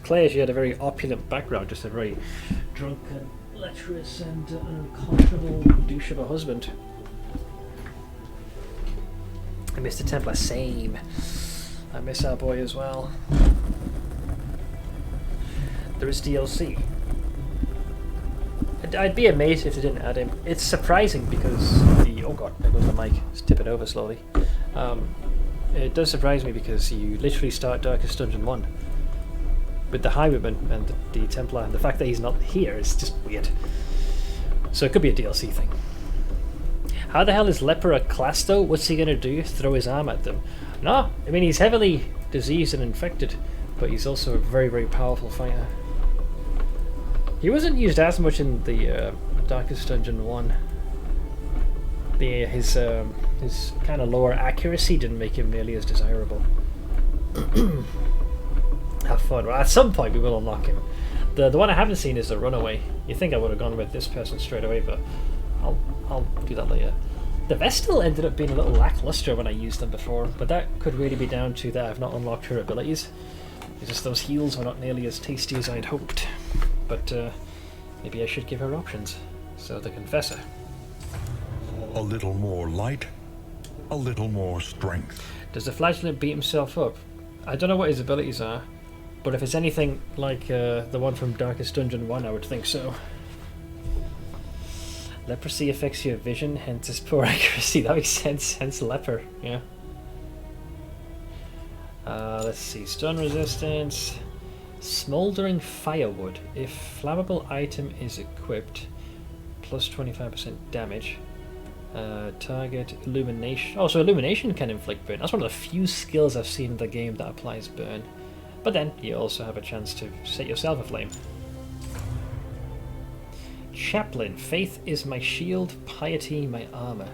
clear she had a very opulent background, just a very drunken, lecherous, and uncomfortable douche of a husband. I miss the Templar, same. I miss our boy as well. There is DLC. I'd be amazed if they didn't add him. It's surprising because oh god, there goes the mic. Let's tip it over slowly. It does surprise me because you literally start Darkest Dungeon 1 with the Highwayman and the Templar, and the fact that he's not here is just weird. So it could be a DLC thing. How the hell is Leper a class though? What's he gonna do? Throw his arm at them? No, I mean he's heavily diseased and infected, but he's also a very, very powerful fighter. He wasn't used as much in the Darkest Dungeon 1. His kind of lower accuracy didn't make him nearly as desirable. Have fun. Well, at some point we will unlock him. The one I haven't seen is the Runaway. You think I would have gone with this person straight away, but I'll do that later. The Vestal ended up being a little lackluster when I used them before, but that could really be down to that I've not unlocked her abilities. It's just those heals were not nearly as tasty as I'd hoped. But maybe I should give her options. So the Confessor. A little more light, a little more strength. Does the Flagellant beat himself up? I don't know what his abilities are, but if it's anything like the one from Darkest Dungeon 1, I would think so. Leprosy affects your vision, hence its poor accuracy. That makes sense, hence leper, yeah. Let's see, stun resistance. Smoldering firewood. If flammable item is equipped, plus 25% damage. Target illumination. Oh, so illumination can inflict burn. That's one of the few skills I've seen in the game that applies burn. But then you also have a chance to set yourself aflame. Chaplain. Faith is my shield, piety my armor.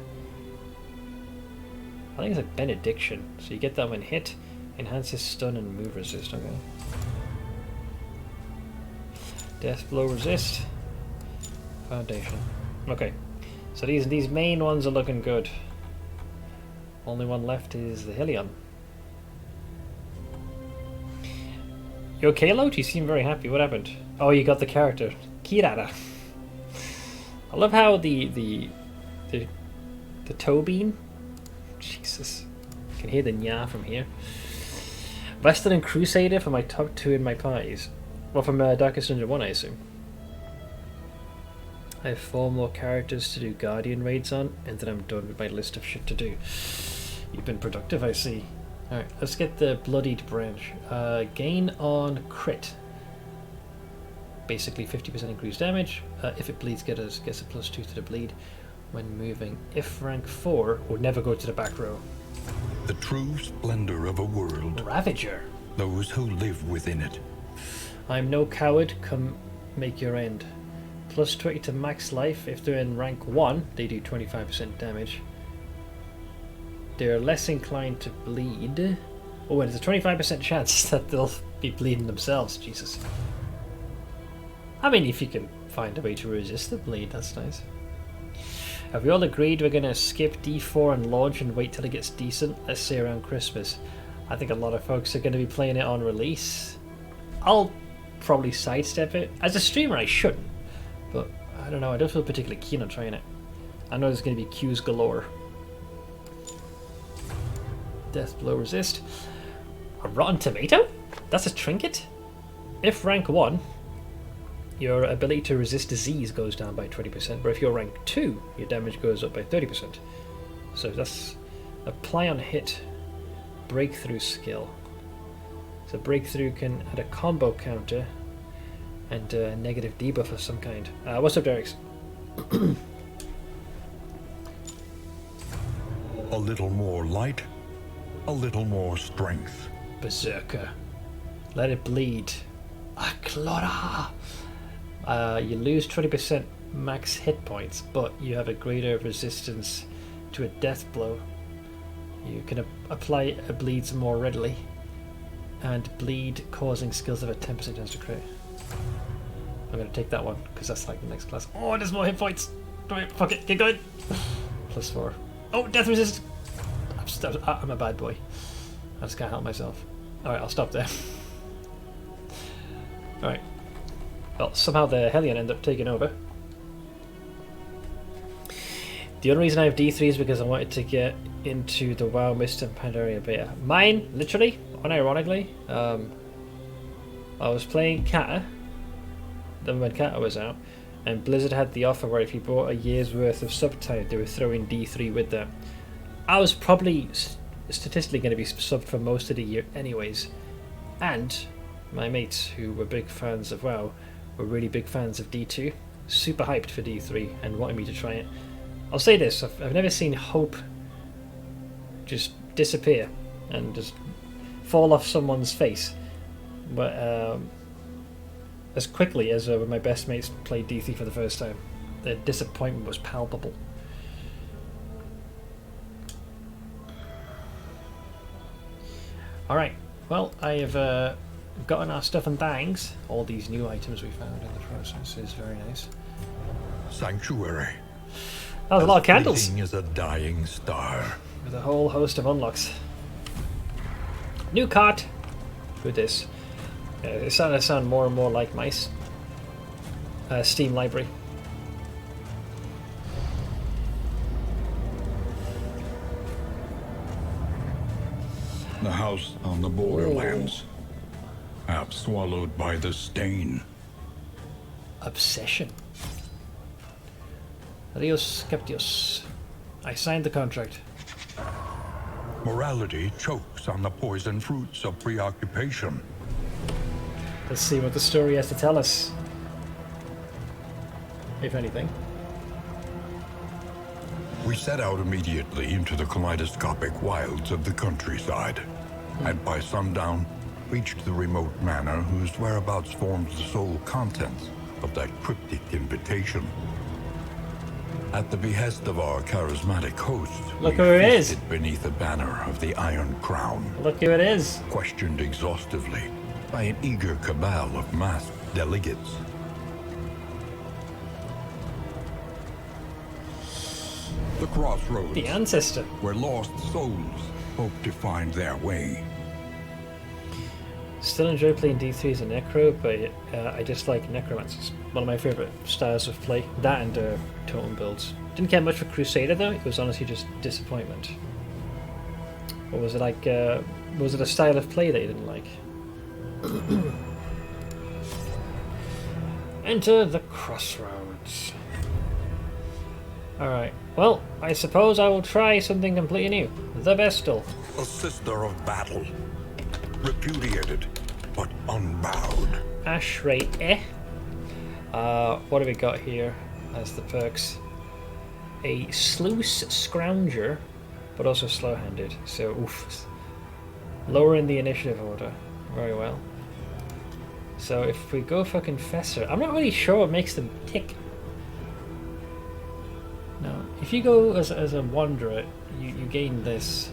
I think it's like benediction. So you get that when hit. Enhances stun and move resist. Okay. Death blow resist. Foundation. Okay. So these main ones are looking good. Only one left is the Hillion. You okay, Loach? You seem very happy. What happened? Oh, you got the character. Kirara. I love how the toe bean. Jesus. I can hear the nya from here. Vestal and Crusader for my top 2 in my parties. Well, from Darkest Dungeon 1, I assume. I have 4 more characters to do Guardian raids on, and then I'm done with my list of shit to do. You've been productive, I see. Alright, let's get the Bloodied Branch. Gain on crit. Basically 50% increased damage. If it bleeds, gets a +2 to the bleed when moving. If rank 4, would never go to the back row. The true splendor of a world. Ravager. Those who live within it. I'm no coward, come make your end. Plus 20 to max life. If they're in rank 1, they do 25% damage. They're less inclined to bleed. Oh, and there's a 25% chance that they'll be bleeding themselves. Jesus. I mean, if you can find a way to resist the bleed, that's nice. Have we all agreed we're going to skip D4 and launch and wait till it gets decent? Let's say around Christmas. I think a lot of folks are going to be playing it on release. I'll probably sidestep it. As a streamer, I shouldn't. But, I don't know, I don't feel particularly keen on trying it. I know there's going to be queues galore. Death blow resist. A rotten tomato? That's a trinket? If rank 1, your ability to resist disease goes down by 20%, but if you're rank 2, your damage goes up by 30%. So that's apply on hit, breakthrough skill. So breakthrough can add a combo counter and a negative debuff of some kind. What's up, Derek's? A little more light, a little more strength. Berserker. Let it bleed. Clora. You lose 20% max hit points, but you have a greater resistance to a death blow. You can apply bleeds more readily, and bleed causing skills have a 10% chance to crit. I'm going to take that one because that's like the next class. Oh, there's more hit points. Fuck it, get going. +4. Oh, death resist. I'm a bad boy. I just can't help myself. Alright, I'll stop there. Alright. Well, somehow the Hellion ended up taking over. The only reason I have D3 is because I wanted to get into the WoW Mist and Pandaria beta. Mine, literally, unironically, I was playing Kata, then when Kata was out, and Blizzard had the offer where if you bought a year's worth of subtime, they were throwing D3 with that. I was probably statistically going to be subbed for most of the year anyways, and my mates who were big fans of WoW were really big fans of D2, super hyped for D3 and wanted me to try it. I'll say this, I've never seen hope just disappear and just fall off someone's face, but as quickly as when my best mates played D3 for the first time. The disappointment was palpable. Alright, well, I have gotten our stuff and things. All these new items we found in the process is very nice. Sanctuary. That was a lot of candles. Fleeting as a dying star. With a whole host of unlocks. New cart. With this. It's starting to sound more and more like my Steam library. a house on the borderlands. Half swallowed by the stain. Obsession. Rios Captios. I signed the contract. Morality chokes on the poison fruits of preoccupation. Let's see what the story has to tell us. If anything. We set out immediately into the kaleidoscopic wilds of the countryside, and by sundown, reached the remote manor whose whereabouts forms the sole contents of that cryptic invitation. At the behest of our charismatic host, look who it is beneath the banner of the Iron Crown. Look who it is. Questioned exhaustively by an eager cabal of masked delegates. The crossroads. The ancestor. Where lost souls hope to find their way. Still enjoy playing D3 as a Necro, but I just like Necromancers. One of my favourite styles of play. That and Totem builds. Didn't care much for Crusader though, it was honestly just disappointment. Or was it like, was it a style of play that you didn't like? Enter the crossroads. Alright, well, I suppose I will try something completely new. The Vestal. A sister of battle. Repudiated, but unbowed. Ashray what have we got here as the perks? A Sluice Scrounger, but also slow-handed. So, oof. Lower in the initiative order. Very well. So if we go for Confessor, I'm not really sure what makes them tick. No, if you go as a Wanderer, you gain this.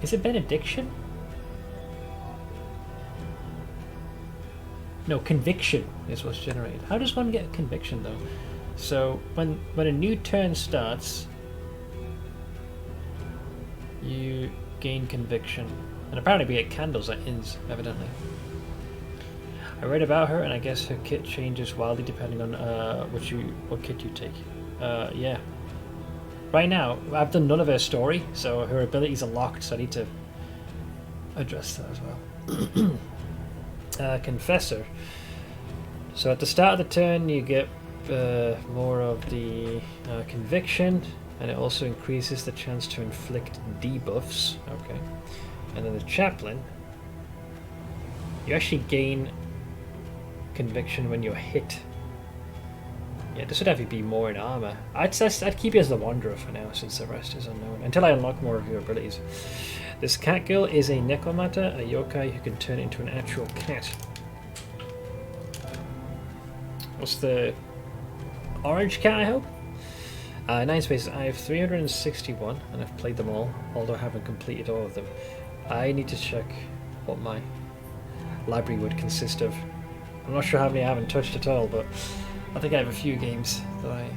Is it Benediction? No, Conviction is what's generated. How does one get Conviction though? So when a new turn starts, you gain Conviction, and apparently we get candles at inns, evidently. I read about her, and I guess her kit changes wildly depending on what kit you take. Yeah. Right now, I've done none of her story, so her abilities are locked, so I need to address that as well. Confessor. So at the start of the turn, you get more of the Conviction, and it also increases the chance to inflict debuffs. Okay. And then the Chaplain, you actually gain Conviction when you're hit. Yeah, this would have you be more in armor. I'd keep you as the Wanderer for now, since the rest is unknown, until I unlock more of your abilities. This cat girl is a Necromata, a yokai who can turn into an actual cat. What's the orange cat, I hope? 9 spaces. I have 361, and I've played them all, although I haven't completed all of them. I need to check what my library would consist of. I'm not sure how many I haven't touched at all, but I think I have a few games that I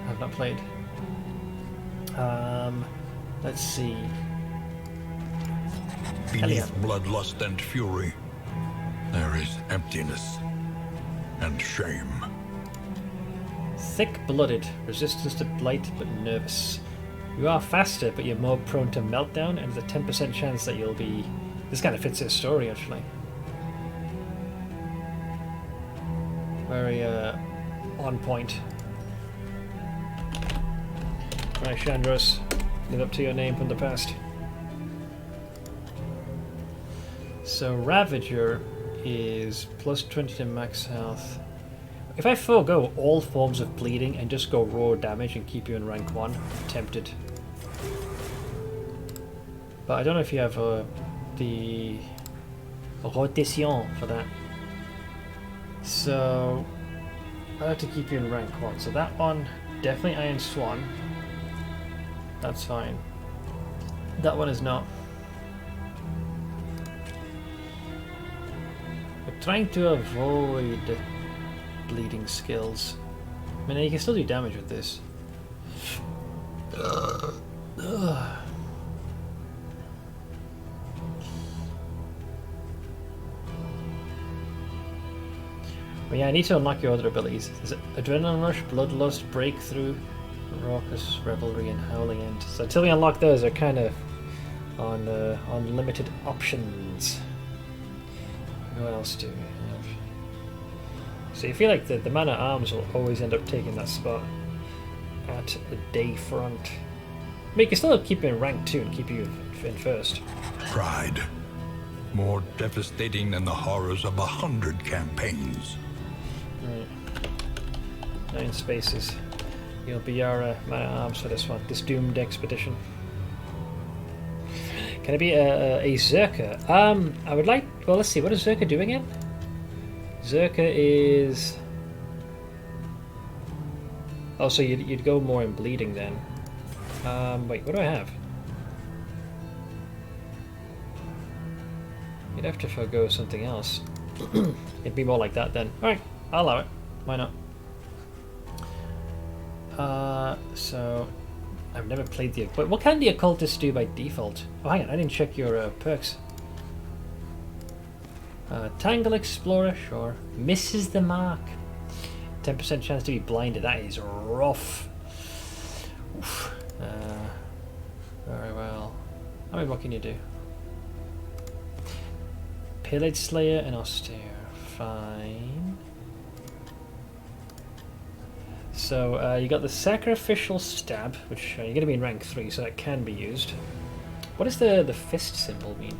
have not played. Let's see. Beneath bloodlust and fury, there is emptiness and shame. Thick-blooded, resistance to blight but nervous. You are faster, but you're more prone to meltdown, and there's a 10% chance that you'll be... This kind of fits his story, actually. Very, on point. Right, Chandros, live up to your name from the past. So Ravager is plus 20 to max health. If I forego all forms of bleeding and just go raw damage and keep you in rank 1, I'm tempted. But I don't know if you have the rotation for that. So I have to keep you in rank 1. So that one, definitely Iron Swan. That's fine. That one is not. We're trying to avoid bleeding skills. I mean, you can still do damage with this. Well, yeah, I need to unlock your other abilities. Is it Adrenaline Rush, Bloodlust, Breakthrough, Raucous Revelry, and Howling End? So until we unlock those, they're kind of on limited options. What else do we have? So you feel like the man at arms will always end up taking that spot at the day front. I mean, you can still keep you in rank 2 and keep you in first. Pride. More devastating than the horrors of 100 campaigns. Right. 9 spaces. You'll be our man at arms for this one, this doomed expedition. Can it be a Zerka? I would like. Well, let's see. What does Zerka do again? Zerka is. Oh, so you'd go more in bleeding then. Wait, what do I have? You'd have to forgo something else. It'd be more like that then. Alright, I'll allow it. Why not? So I've never played the. But what can the occultist do by default? Oh, hang on, I didn't check your perks. Tangle Explorer, sure. Misses the mark. 10% chance to be blinded. That is rough. Oof. Very well. I mean, what can you do? Pillage Slayer and Austere. Fine. So you got the Sacrificial Stab, which you're going to be in rank 3, so that can be used. What does the fist symbol mean?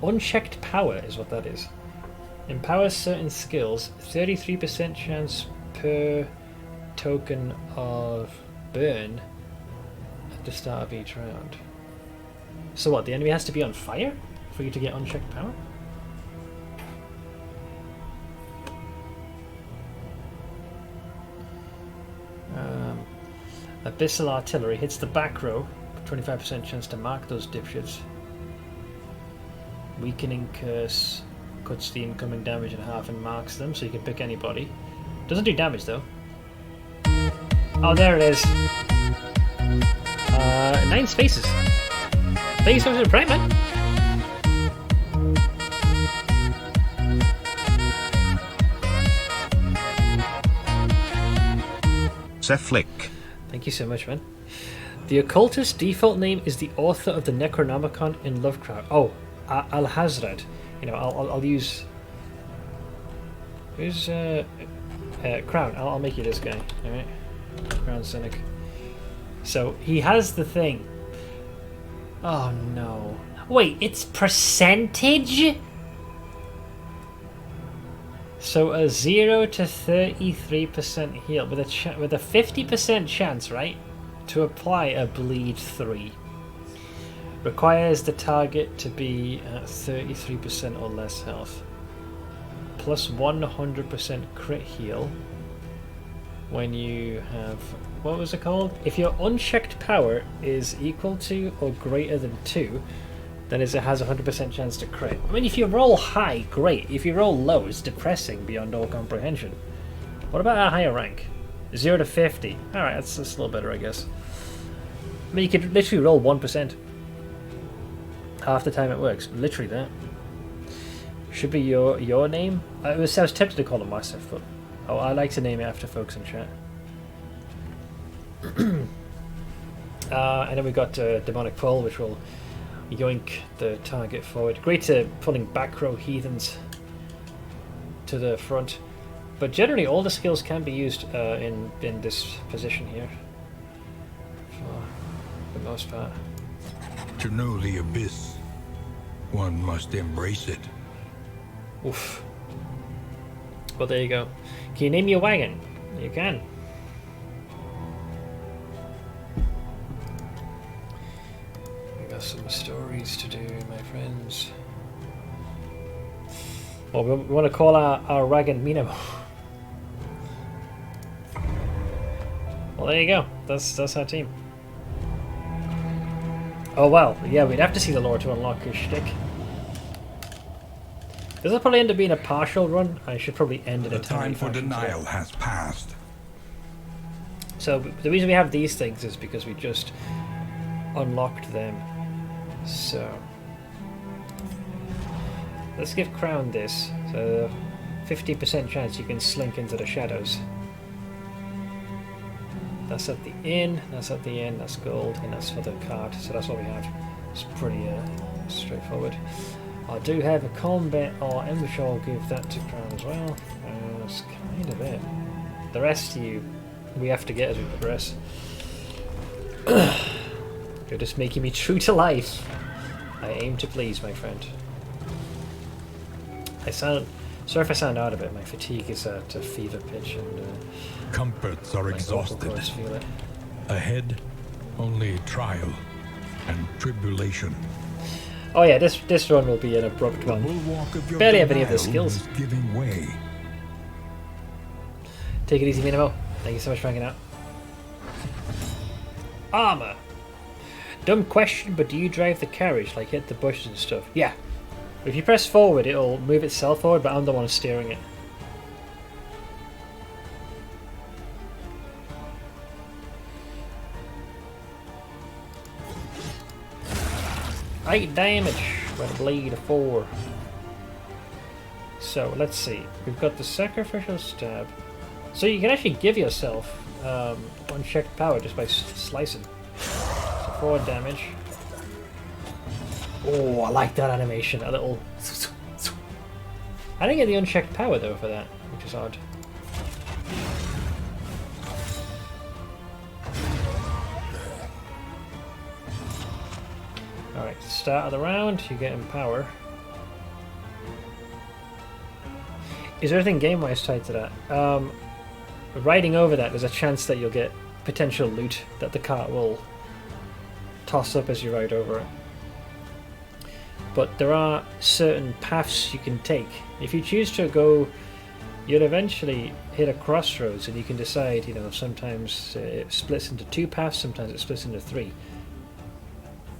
Unchecked power is what that is. Empowers certain skills. 33% chance per token of burn at the start of each round. So what, the enemy has to be on fire for you to get unchecked power? Abyssal Artillery hits the back row, 25% chance to mark those dipshits. Weakening Curse cuts the incoming damage in half and marks them, so you can pick anybody. Doesn't do damage though. Oh, there it is. 9 spaces. Thanks so much for the prime, man. Zeflick. Thank you so much, man. The occultist default name is the author of the Necronomicon in Lovecraft. Oh, Alhazred. You know, I'll use. Who's Crown? I'll make you this guy. All right, Crown Cynic. So he has the thing. Oh no! Wait, it's percentage. So a 0 to 33% heal with a 50% chance, right, to apply a bleed 3. Requires the target to be at 33% or less health. Plus 100% crit heal when you have, what was it called? If your unchecked power is equal to or greater than 2, then it has a 100% chance to crit. I mean, if you roll high, great. If you roll low, it's depressing beyond all comprehension. What about a higher rank? 0 to 50. Alright, that's a little better, I guess. I mean, you could literally roll 1%. Half the time it works. Literally that. Should be your name. I was tempted to call it myself, but oh, I like to name it after folks in chat. And then we've got Demonic Pull, which will yoink the target forward. Great at pulling back row heathens to the front. But generally all the skills can be used in this position here. For the most part. To know the abyss, one must embrace it. Oof. Well, there you go. Can you name your wagon? You can. We got some stories to do, my friends. Well, we want to call our wagon Minamo. Well, there you go. That's our team. Oh well, yeah, we'd have to see the lore to unlock his shtick. This will probably end up being a partial run. I should probably end it The at time for denial has passed. So the reason we have these things is because we just unlocked them. So let's give Crown this. So 50% chance you can slink into the shadows. That's at the inn, that's at the inn, that's gold, and that's for the card. So that's what we have. It's pretty straightforward. I do have a combat item, which I'll give that to Crown as well. That's kind of it. The rest we have to get as we progress. You're just making me true to life. I aim to please, my friend. Sorry if I sound out of it. My fatigue is at a fever pitch, and comforts are exhausted. Feel it. Ahead, only trial and tribulation. Oh yeah, this run will be an abrupt one. Barely have any of the skills. Giving way. Take it easy, Minimo. Thank you so much for hanging out. Armor. Dumb question, but do you drive the carriage, like hit the bushes and stuff? Yeah. If you press forward, it'll move itself forward, but I'm the one steering it. Eight damage with a bleed of 4. So let's see. We've got the sacrificial stab. So you can actually give yourself unchecked power just by slicing. So 4 damage. Oh, I like that animation. A little. I didn't get the unchecked power though for that, which is odd. Alright, start of the round, you get in power. Is there anything game-wise tied to that? Riding over that, there's a chance that you'll get potential loot that the cart will toss up as you ride over it. But there are certain paths you can take. If you choose to go, you'll eventually hit a crossroads and you can decide, you know, sometimes it splits into 2 paths, sometimes it splits into 3.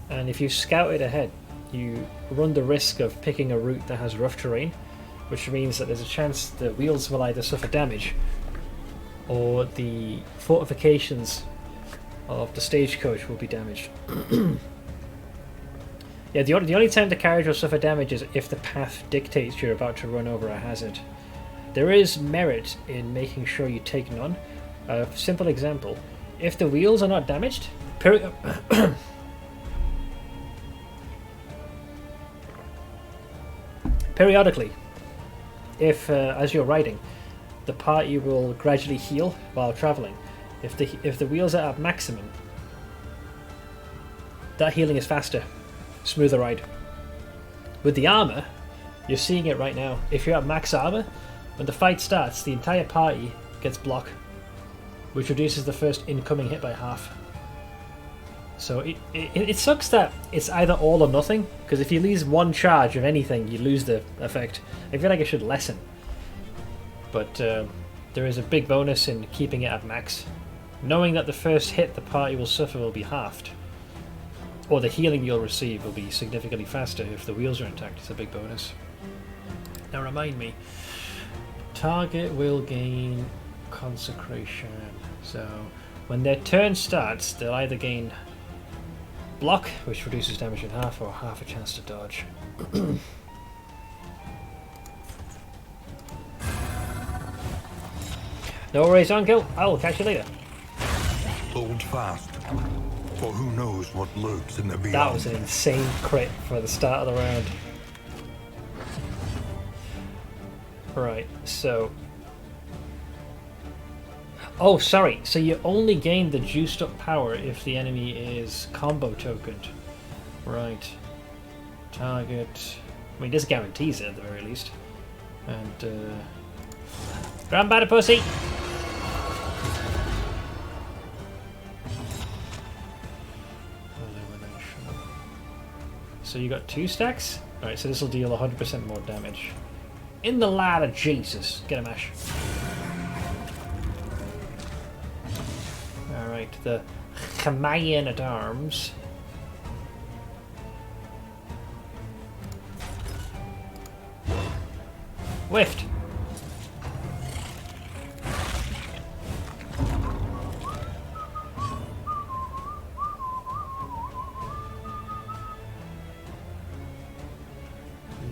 And if you scout it ahead, you run the risk of picking a route that has rough terrain, which means that there's a chance the wheels will either suffer damage or the fortifications of the stagecoach will be damaged. Yeah, the only time the carriage will suffer damage is if the path dictates you're about to run over a hazard. There is merit in making sure you take none. A simple example, if the wheels are not damaged, periodically, if as you're riding, the party will gradually heal while traveling. If the wheels are at maximum, that healing is faster, smoother ride. With the armor, you're seeing it right now. If you're at max armor, when the fight starts, the entire party gets block, which reduces the first incoming hit by half. So it sucks that it's either all or nothing, because if you lose one charge of anything, you lose the effect. I feel like it should lessen. But there is a big bonus in keeping it at max. Knowing that the first hit the party will suffer will be halved, or the healing you'll receive will be significantly faster if the wheels are intact. It's a big bonus. Now remind me, target will gain consecration. So when their turn starts, they'll either gain block, which reduces damage in half, or half a chance to dodge. No worries, Uncle. I will catch you later. Hold fast, for who knows what lurks in the beyond. That was an insane crit for the start of the round. Right, so... Oh, sorry. So you only gain the juiced up power if the enemy is combo tokened. Right. Target... I mean, this guarantees it at the very least. And, Grand Batter Pussy! So you got 2 stacks? Alright, so this will deal 100% more damage. In the light of Jesus. Get a mash. Alright, the Chamayan at arms. Whiffed!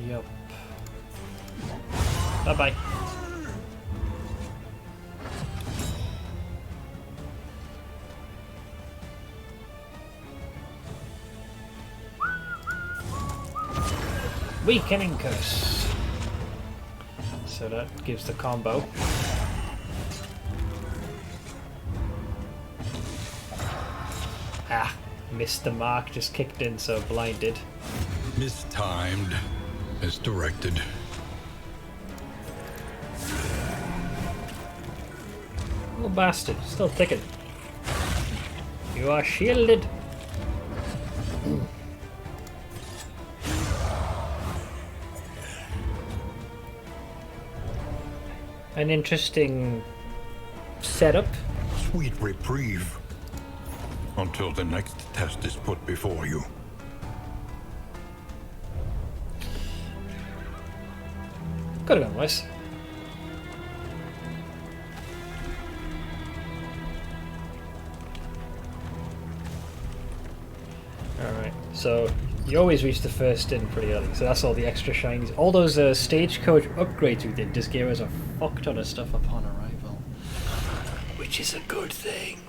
Yup. Bye-bye. Weakening curse. So that gives the combo. Ah, missed the mark, just kicked in, so blinded. Mistimed. Misdirected. Oh bastard, still ticking. You are shielded. An interesting setup. Sweet reprieve. Until the next test is put before you. Could have gone worse. Alright, so you always reach the first in pretty early, so that's all the extra shinies. All those stagecoach upgrades we did just gave us a fuck ton of stuff upon arrival. Which is a good thing.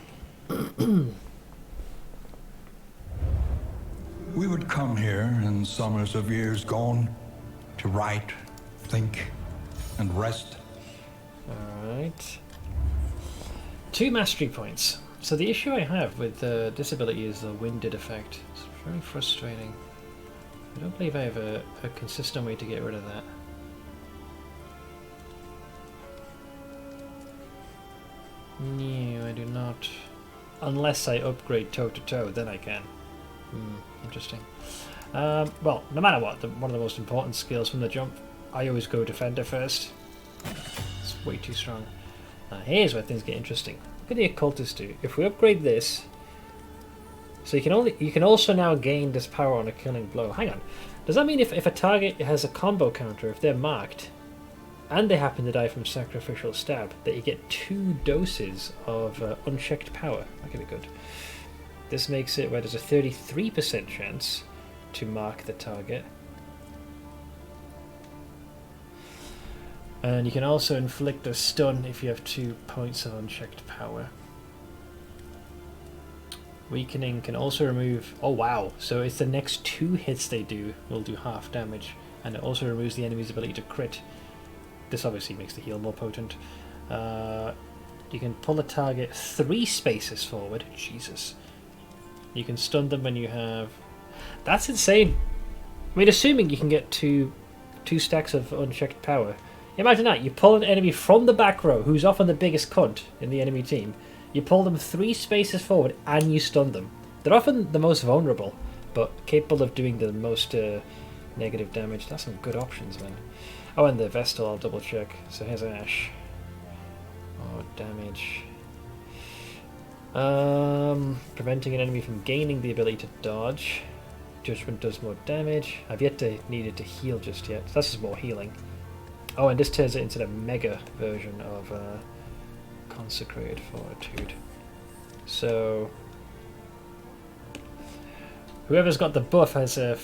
We would come here in summers of years gone to write, think, and rest. Alright. 2 mastery points. So the issue I have with this ability is the winded effect. It's very frustrating. I don't believe I have a consistent way to get rid of that. No, I do not. Unless I upgrade toe-to-toe, then I can. Interesting. Well, no matter what, one of the most important skills from the jump, I always go defender first. It's way too strong. Here's where things get interesting. Look at the occultist do. If we upgrade this, so you can also now gain this power on a killing blow. Hang on. Does that mean if a target has a combo counter, if they're marked, and they happen to die from sacrificial stab, that you get 2 doses of unchecked power? That could be good. This makes it where there's a 33% chance to mark the target. And you can also inflict a stun if you have 2 points of unchecked power. Weakening can also remove... Oh wow, so it's the next 2 hits they do will do half damage. And it also removes the enemy's ability to crit. This obviously makes the heal more potent. You can pull a target 3 spaces forward. Jesus. You can stun them when you have... That's insane. I mean, assuming you can get two stacks of unchecked power. Imagine that. You pull an enemy from the back row, who's often the biggest cunt in the enemy team. You pull them 3 spaces forward and you stun them. They're often the most vulnerable, but capable of doing the most negative damage. That's some good options, man. Oh, and the Vestal, I'll double check. So here's Ash. Oh, damage. Preventing an enemy from gaining the ability to dodge. Judgment does more damage. I've yet to need it to heal just yet. So that's just more healing. Oh, and this turns it into the mega version of Consecrated Fortitude. So whoever's got the buff has a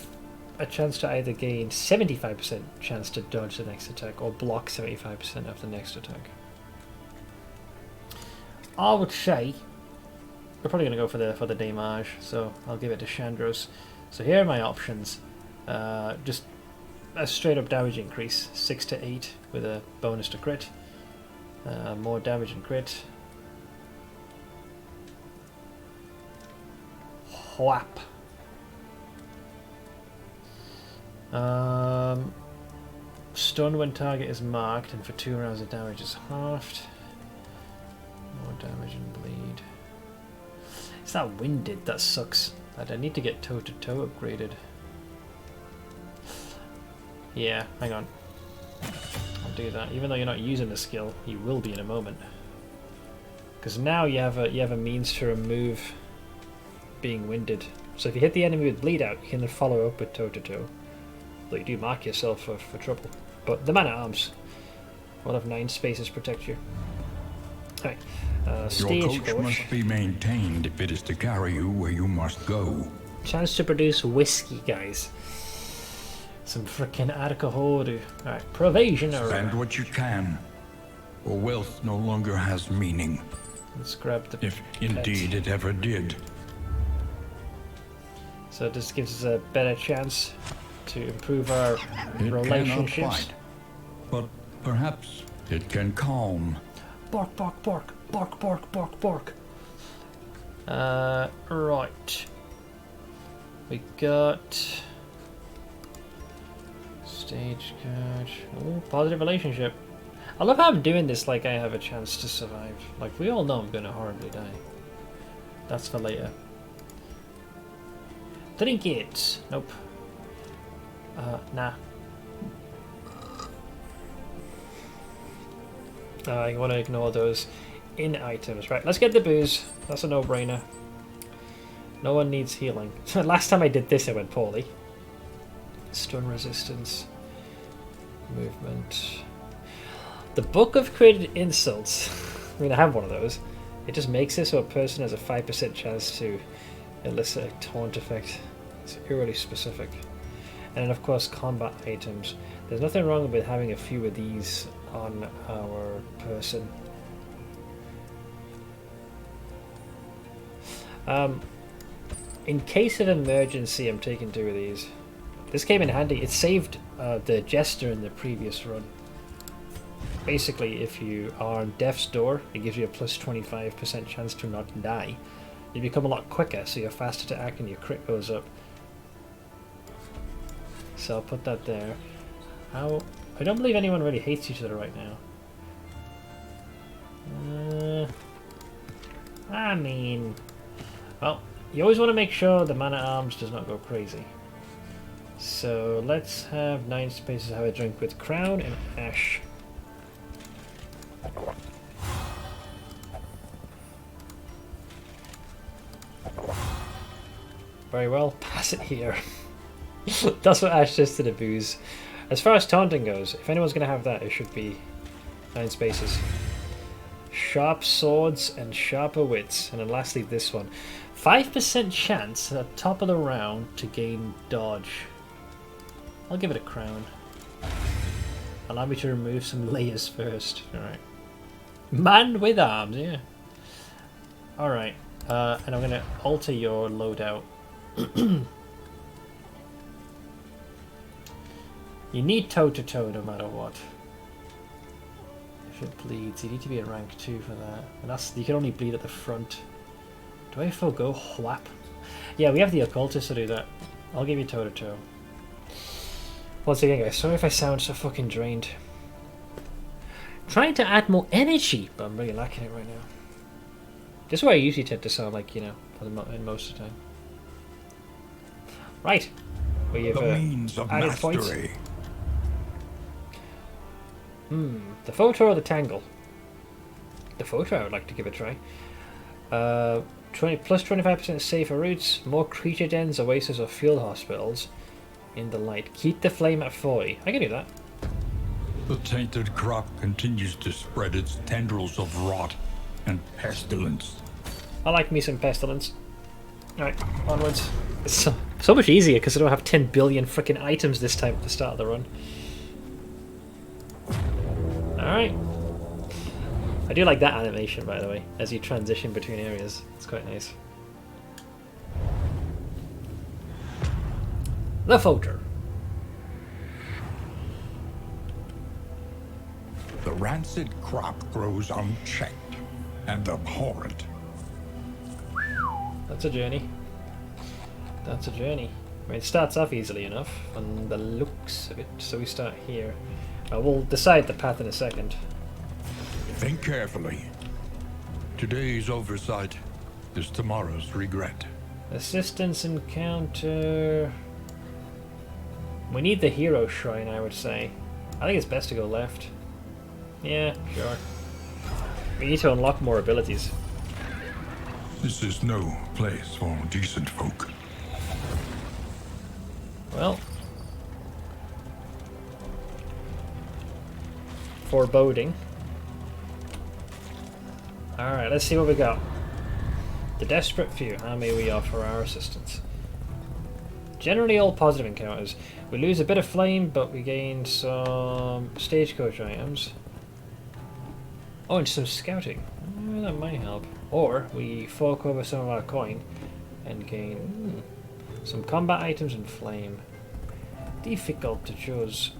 chance to either gain 75% chance to dodge the next attack or block 75% of the next attack. I would say we're probably going to go for the damage, so I'll give it to Chandros. So here are my options. Just a straight up damage increase, 6 to 8 with a bonus to crit. More damage and crit. Whap. Stun when target is marked, and for 2 rounds of damage is halved. More damage and bleed. It's that winded that sucks. I need to get toe-to-toe upgraded. Yeah, hang on. I'll do that. Even though you're not using the skill, you will be in a moment. Because now you have a means to remove being winded. So if you hit the enemy with bleed out, you can then follow up with toe-to-toe. Though you do mark yourself for trouble. But the man-at-arms will have 9 spaces protect you. Alright. Your coach must be maintained if it is to carry you where you must go. Chance to produce whiskey, guys. Some frickin' alcohol. Alright, provisioner. Spend what you can, or wealth no longer has meaning. Let's grab the if indeed it ever did. So this gives us a better chance. to improve our It relationships. cannot fight, but perhaps it can calm. Bark, bark, bark, bark, bark, bark, bark. Right. We got stagecoach. Oh, positive relationship. I love how I'm doing this like I have a chance to survive. Like, we all know I'm gonna horribly die. That's for later. Drink it. Nope. Nah. I want to ignore those in items. Right, let's get the booze. That's a no-brainer. No one needs healing. Last time I did this, it went poorly. Stun resistance. Movement. The Book of Created Insults. I mean, I have one of those. It just makes it so a person has a 5% chance to elicit a taunt effect. It's eerily specific. And then, of course, combat items. There's nothing wrong with having a few of these on our person. In case of emergency, I'm taking 2 of these. This came in handy. It saved the Jester in the previous run. Basically, if you are on death's door, it gives you a plus 25% chance to not die. You become a lot quicker, so you're faster to act and your crit goes up. So I'll put that there. How? I don't believe anyone really hates each other right now. I mean, well, you always want to make sure the man-at-arms does not go crazy. So let's have 9 spaces have a drink with Crown and Ash. Very well, pass it here. That's what Ash says to the booze. As far as taunting goes, if anyone's going to have that, it should be 9 spaces. Sharp swords and sharper wits. And then lastly this one. 5% chance at the top of the round to gain dodge. I'll give it a crown. Allow me to remove some layers first. Alright. Man with arms, yeah. Alright. And I'm going to alter your loadout. You need toe-to-toe no matter what. If it bleeds, you need to be at rank 2 for that. And that's, you can only bleed at the front. Do I forgo whap? Yeah, we have the occultist to do that. I'll give you toe-to-toe. Once again, guys, sorry if I sound so fucking drained. Trying to add more energy, but I'm really lacking it right now. This is where I usually tend to sound like, you know, in most of the time. Right. We have the means of added mastery. Points. The photo or the tangle? The photo I would like to give a try. plus 25% safer routes, more creature dens, oases or field hospitals in the light. Keep the flame at 40. I can do that. The tainted crop continues to spread its tendrils of rot and pestilence. I like me some pestilence. Alright, onwards. It's so much easier because I don't have 10 billion freaking items this time at the start of the run. Alright. I do like that animation, by the way, as you transition between areas. It's quite nice. The photo. The rancid crop grows unchecked and abhorrent. That's a journey. That's a journey. I mean, it starts off easily enough on the looks of it, so we start here. We'll decide the path in a second. Think carefully. Today's oversight is tomorrow's regret. Assistance encounter. We need the hero shrine, I would say. I think it's best to go left. Yeah, sure. We need to unlock more abilities. This is no place for decent folk. Well. Foreboding. Alright, let's see what we got. The Desperate Few. How may we offer our assistance? Generally all positive encounters. We lose a bit of flame, but we gain some stagecoach items. Oh, and some scouting. That might help. Or we fork over some of our coin and gain some combat items and flame. Difficult to choose.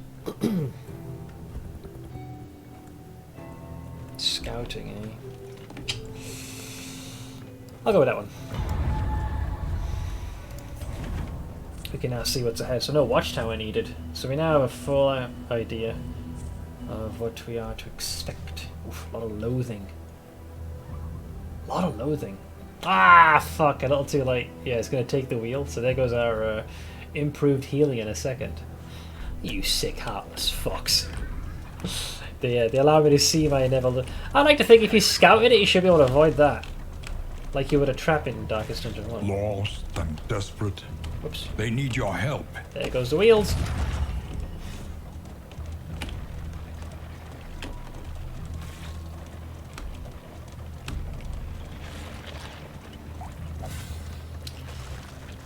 Scouting, eh? I'll go with that one. We can now see what's ahead. So no watchtower needed. So we now have a full idea of what we are to expect. Oof, a lot of loathing. A lot of loathing. Ah, fuck, a little too late. Yeah, it's going to take the wheel. So there goes our improved healing in a second. You sick, heartless fucks. They allow me to see my inevitable... I like to think if you scouted it, you should be able to avoid that. Like you would a trap in Darkest Dungeon 1. Lost and desperate. Whoops. They need your help. There goes the wheels.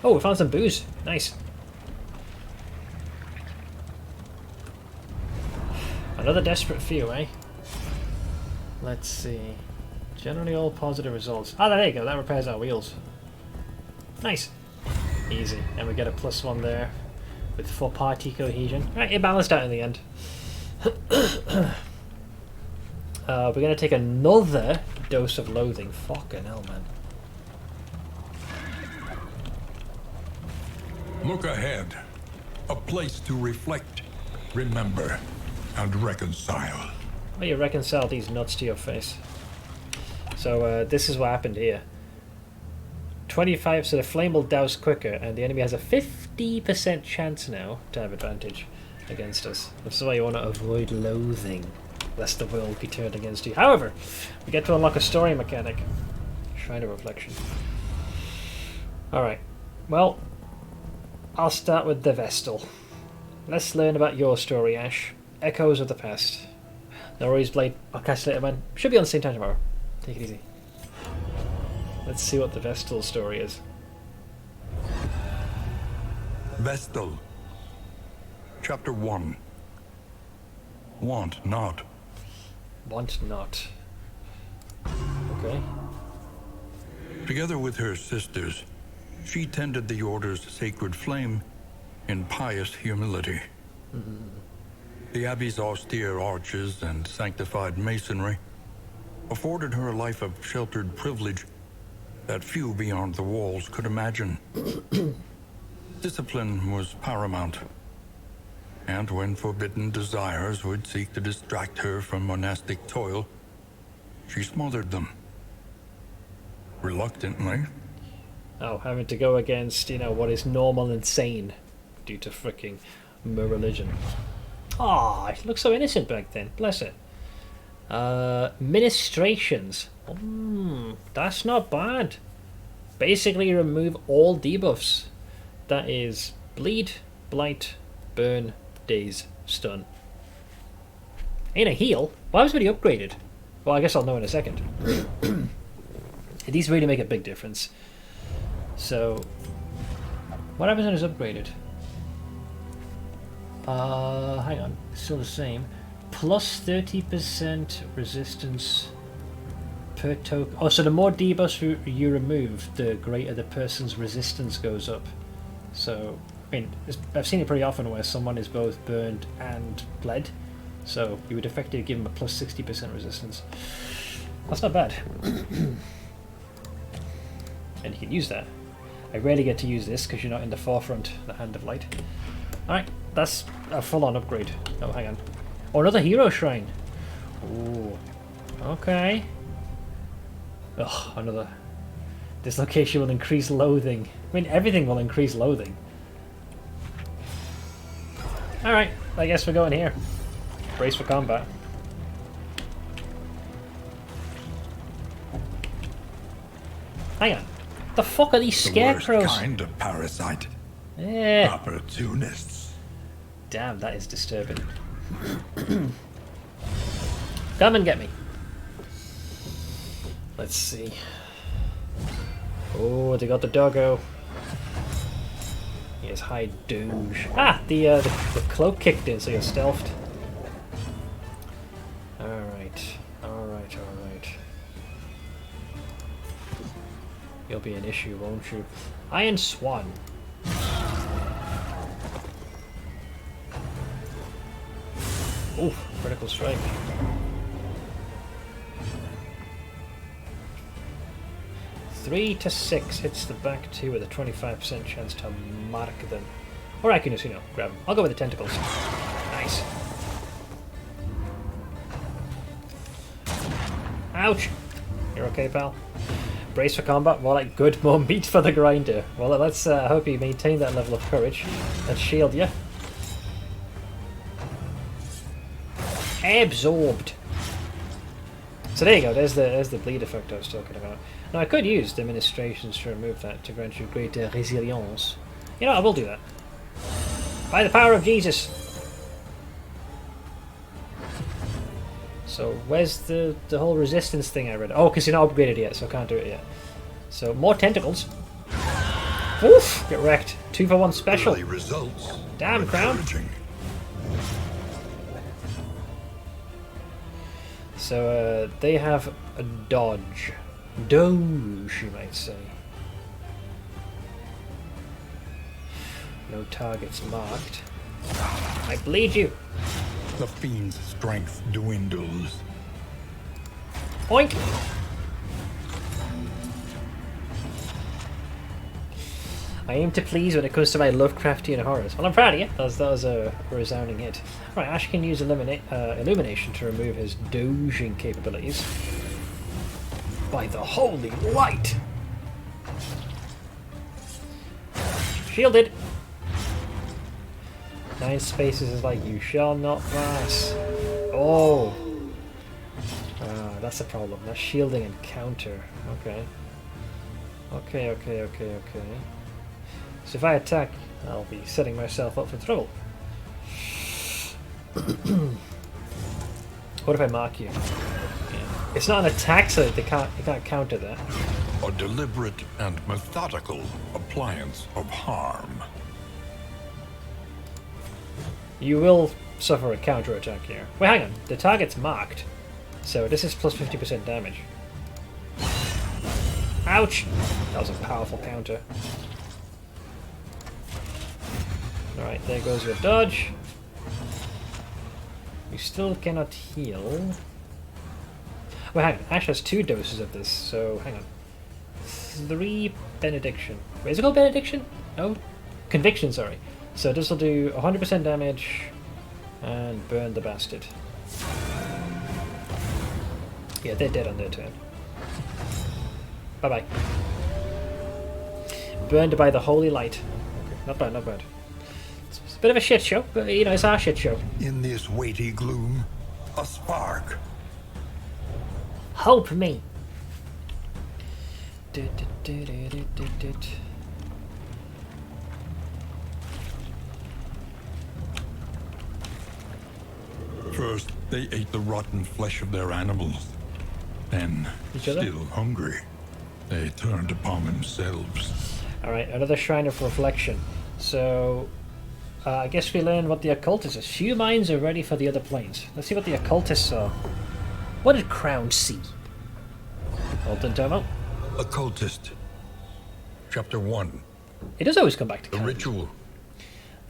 Oh, we found some booze. Nice. Another desperate few, eh? Let's see. Generally all positive results. Ah, there you go. That repairs our wheels. Nice. Easy. And we get a +1 there with 4 party cohesion. Right, it balanced out in the end. We're going to take another dose of loathing. Fucking hell, man. Look ahead. A place to reflect, remember, and reconcile. Well, you reconcile these nuts to your face. So this is what happened here. 25, so the flame will douse quicker, and the enemy has a 50% chance now to have advantage against us. This is why you want to avoid loathing, lest the will be turned against you. However, we get to unlock a story mechanic. Shrine of Reflection. Alright, well, I'll start with the Vestal. Let's learn about your story, Ash. Echoes of the Past. Norrie's Blade. I'll catch you later, man. Should be on the same time tomorrow. Take it easy. Let's see what the Vestal story is. Vestal. Chapter 1. Want not. Want not. Okay. Together with her sisters, she tended the Order's sacred flame in pious humility. The Abbey's austere arches and sanctified masonry afforded her a life of sheltered privilege that few beyond the walls could imagine. Discipline was paramount, and when forbidden desires would seek to distract her from monastic toil, she smothered them. Reluctantly. Oh, having to go against, you know, what is normal and sane due to freaking religion. Ah, it looked so innocent back then. Bless it. Ministrations. That's not bad. Basically remove all debuffs. That is bleed, blight, burn, daze, stun. Ain't a heal? Why was it upgraded? Well, I guess I'll know in a second. These really make a big difference. So, what happens when it's upgraded? Hang on, it's still the same. Plus 30% resistance per token. Oh, so the more debuffs you remove, the greater the person's resistance goes up. So, I mean, I've seen it pretty often where someone is both burned and bled. So, you would effectively give them a plus 60% resistance. That's not bad. And you can use that. I rarely get to use this because you're not in the forefront, the Hand of Light. Alright, that's a full-on upgrade. Oh, hang on. Oh, another hero shrine. Ooh. Okay. Ugh, another. This location will increase loathing. I mean, everything will increase loathing. Alright, I guess we're going here. Brace for combat. Hang on. The fuck are these scarecrows? The worst kind of parasite. Yeah. Opportunists. Damn, that is disturbing. Come and get me. Let's see. Oh, they got the doggo. He has high doge. Ah, the cloak kicked in, so you're stealthed. Alright, alright, alright. You'll be an issue, won't you? Iron Swan. Ooh, critical strike. Three to 6 hits the back two with a 25% chance to mark them. Or I can just, grab them. I'll go with the tentacles. Nice. Ouch! You're okay, pal? Brace for combat, more like good more meat for the grinder. Well, let's hope you maintain that level of courage. Let's shield you. Absorbed. So there you go, there's the bleed effect I was talking about. Now I could use the administrations to remove that to grant you greater resilience. I will do that. By the power of Jesus! So where's the whole resistance thing I read? Oh, because you're not upgraded yet, so I can't do it yet. So more tentacles. Oof! Get wrecked. 2 for 1 special. Results Damn, Crown. So they have a dodge. Doge, you might say. No targets marked. I bleed you. The fiend's strength dwindles. Oink! I aim to please when it comes to my Lovecraftian horrors. Well, I'm proud of you. That was a resounding hit. Right, Ash can use Illumination to remove his doging capabilities. By the holy light! Shielded! 9 spaces is like, you shall not pass. Oh! That's a problem. That's shielding and counter. Okay. Okay. So if I attack, I'll be setting myself up for trouble. What if I mark you? Yeah. It's not an attack, so you can't counter that. A deliberate and methodical appliance of harm. You will suffer a counter attack here. Wait, hang on. The target's marked, so this is plus 50% damage. Ouch! That was a powerful counter. Alright, there goes your dodge. You still cannot heal. Well, hang on. Ash has 2 doses of this, so hang on. 3 benediction. Wait, is it called benediction? No? Conviction, sorry. So this will do 100% damage and burn the bastard. Yeah, they're dead on their turn. Bye-bye. Burned by the holy light. Okay, not bad, not bad. It's a bit of a shit show, but it's our shit show. In this weighty gloom, a spark. Help me! First, they ate the rotten flesh of their animals. Then, still hungry, they turned upon themselves. Alright, another Shrine of Reflection. So, I guess we learn what the occultist is. Few minds are ready for the other planes. Let's see what the occultist saw. What did Crown see? Alton Tomo. Occultist. Chapter 1. It does always come back to the ritual.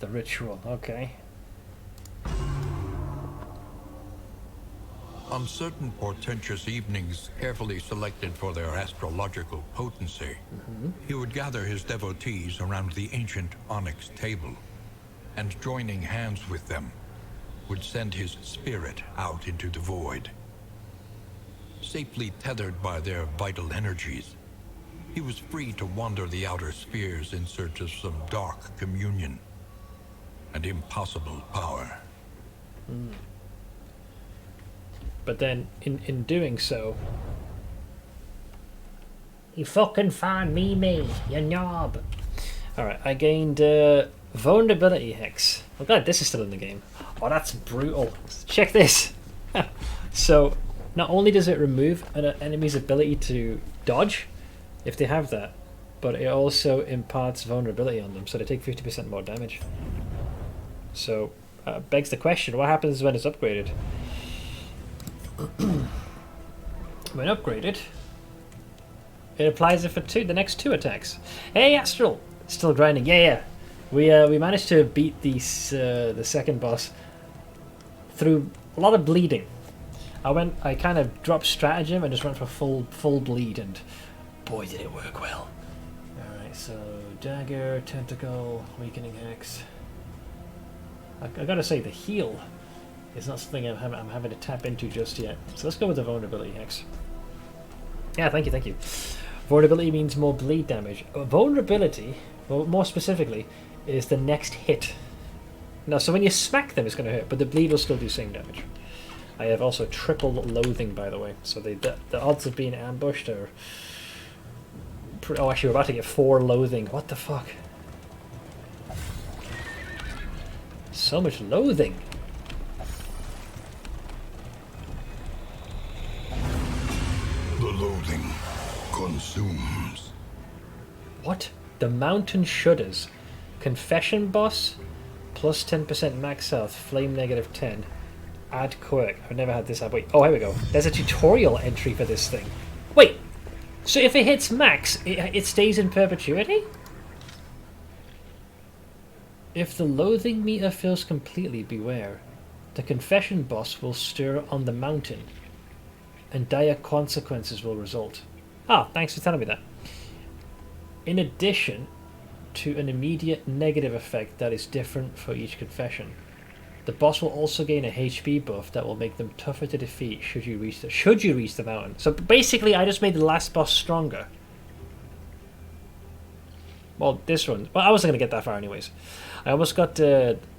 The ritual, okay. On certain portentous evenings carefully selected for their astrological potency, he would gather his devotees around the ancient onyx table, and joining hands with them, would send his spirit out into the void. Safely tethered by their vital energies, he was free to wander the outer spheres in search of some dark communion and impossible power. But then, in doing so... You fucking find me, you knob! Alright, I gained Vulnerability Hex. I'm glad this is still in the game. Oh, that's brutal. Check this! So, not only does it remove an enemy's ability to dodge, if they have that, but it also imparts vulnerability on them, so they take 50% more damage. So, begs the question, what happens when it's upgraded? When upgraded, it applies it for the next 2 attacks. Hey, Astral! Still grinding. Yeah. We managed to beat the second boss through a lot of bleeding. I kind of dropped stratagem and just went for full bleed, and boy did it work well. Alright, so dagger, tentacle, weakening hex. I gotta say, the heal is not something I'm having to tap into just yet. So let's go with the vulnerability hex. Yeah, thank you. Vulnerability means more bleed damage. Vulnerability, well, more specifically, is the next hit. No, so when you smack them, it's going to hurt, but the bleed will still do same damage. I have also triple loathing, by the way, so the odds of being ambushed are... Oh, actually, we're about to get 4 loathing. What the fuck? So much loathing. The loathing consumes. What? The mountain shudders. Confession boss, plus 10% max health, flame negative 10. Add quirk. I've never had this happen. Wait, oh, here we go. There's a tutorial entry for this thing. Wait, so if it hits max, it stays in perpetuity? If the loathing meter fills completely, beware. The confession boss will stir on the mountain, and dire consequences will result. Ah, thanks for telling me that. In addition to an immediate negative effect that is different for each confession, the boss will also gain a HP buff that will make them tougher to defeat should you reach the mountain. So basically, I just made the last boss stronger. Well, this one... Well, I wasn't going to get that far anyways. I almost got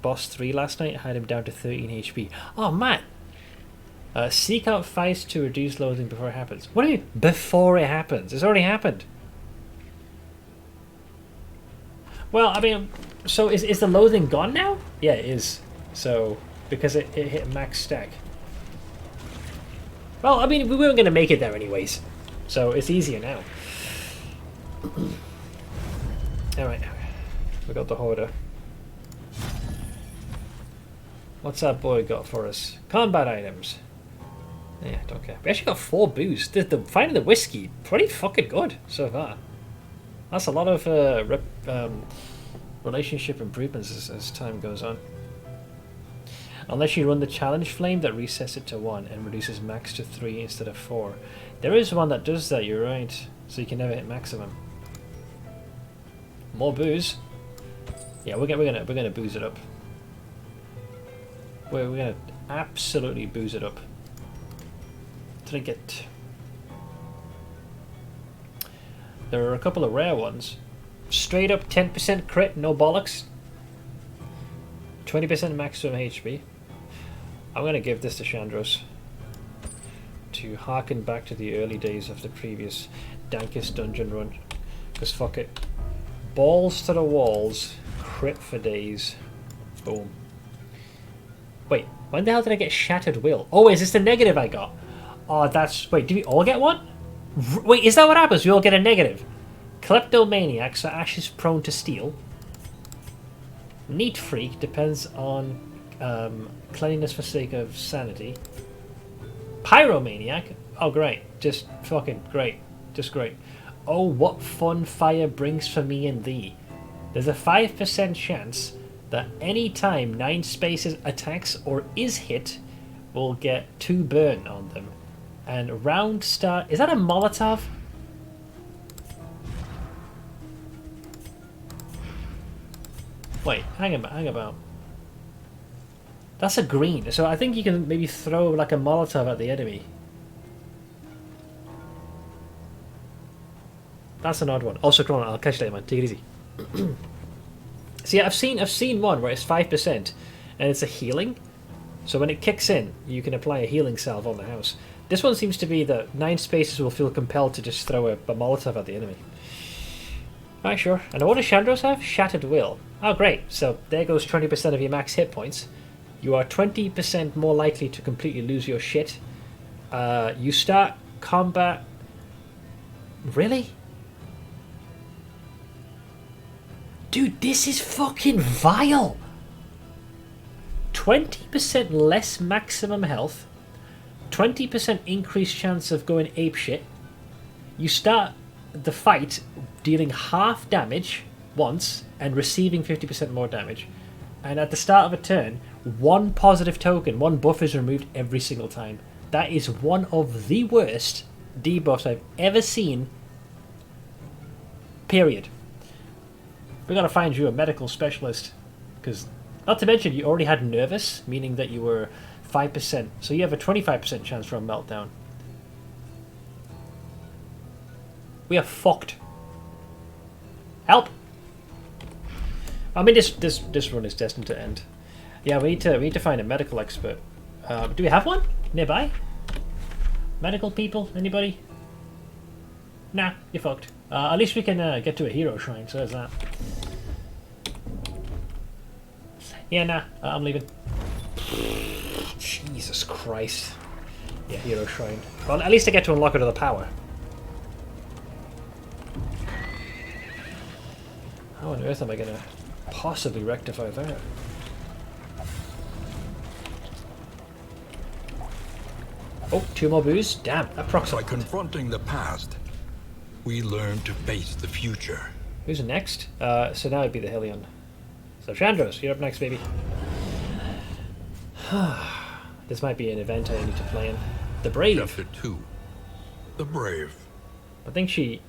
boss 3 last night. I had him down to 13 HP. Oh, man! Seek out fights to reduce loathing before it happens. What do you mean, before it happens? It's already happened. Well, I mean, so is the loathing gone now? Yeah, it is. So, because it hit max stack. Well, I mean, we weren't going to make it there anyways. So, it's easier now. Alright. We got the hoarder. What's that boy got for us? Combat items. Yeah, don't care. We actually got 4 booze. Finding the whiskey, pretty fucking good so far. That's a lot of relationship improvements as time goes on. Unless you run the challenge flame that resets it to 1 and reduces max to 3 instead of 4. There is one that does that, you're right. So you can never hit maximum. More booze. Yeah, we're gonna booze it up. We're gonna absolutely booze it up. Drink it. There are a couple of rare ones. Straight up 10% crit, no bollocks. 20% maximum HP. I'm going to give this to Chandros to harken back to the early days of the previous dankest dungeon run. Because fuck it. Balls to the walls, crit for days. Boom. Wait, when the hell did I get Shattered Will? Oh, is this the negative I got? Oh, that's... Wait, do we all get one? Wait, is that what happens? We all get a negative. Kleptomaniac, so Ash is prone to steal. Neat Freak depends on cleanliness for sake of sanity. Pyromaniac, oh great, just fucking great, just great. Oh, what fun fire brings for me and thee. There's a 5% chance that any time 9 spaces attacks or is hit will get 2 burn on them. And round start... Is that a Molotov? Wait, hang about. That's a green, so I think you can maybe throw like a Molotov at the enemy. That's an odd one. Also, come on, I'll catch you later, man. Take it easy. See, I've seen one where it's 5% and it's a healing. So when it kicks in, you can apply a healing salve on the house. This one seems to be that 9 spaces will feel compelled to just throw a Molotov at the enemy. Alright, sure. And what does Chandros have? Shattered Will. Oh, great. So there goes 20% of your max hit points. You are 20% more likely to completely lose your shit. You start combat... Really? Dude, this is fucking vile! 20% less maximum health. 20% increased chance of going apeshit. You start the fight dealing half damage once and receiving 50% more damage. And at the start of a turn, one positive token, one buff is removed every single time. That is one of the worst debuffs I've ever seen. Period. We gotta find you a medical specialist, because not to mention you already had nervous, meaning that you were 5%, so you have a 25% chance for a meltdown. We are fucked. Help! I mean, this run is destined to end. Yeah, we need to find a medical expert. Do we have one nearby? Medical people? Anybody? Nah, you're fucked. At least we can get to a hero shrine, so there's that. Yeah, nah, I'm leaving. Jesus Christ. Yeah, hero shrine. Well, at least I get to unlock another power. How on earth am I gonna possibly rectify that? Oh, 2 more boos? Damn, that procs. By confronting the past, we learn to face the future. Who's next? So now it'd be the Helion. So Chandros, you're up next, baby. This might be an event I need to play in. The Brave. Chapter 2. The Brave. I think she'll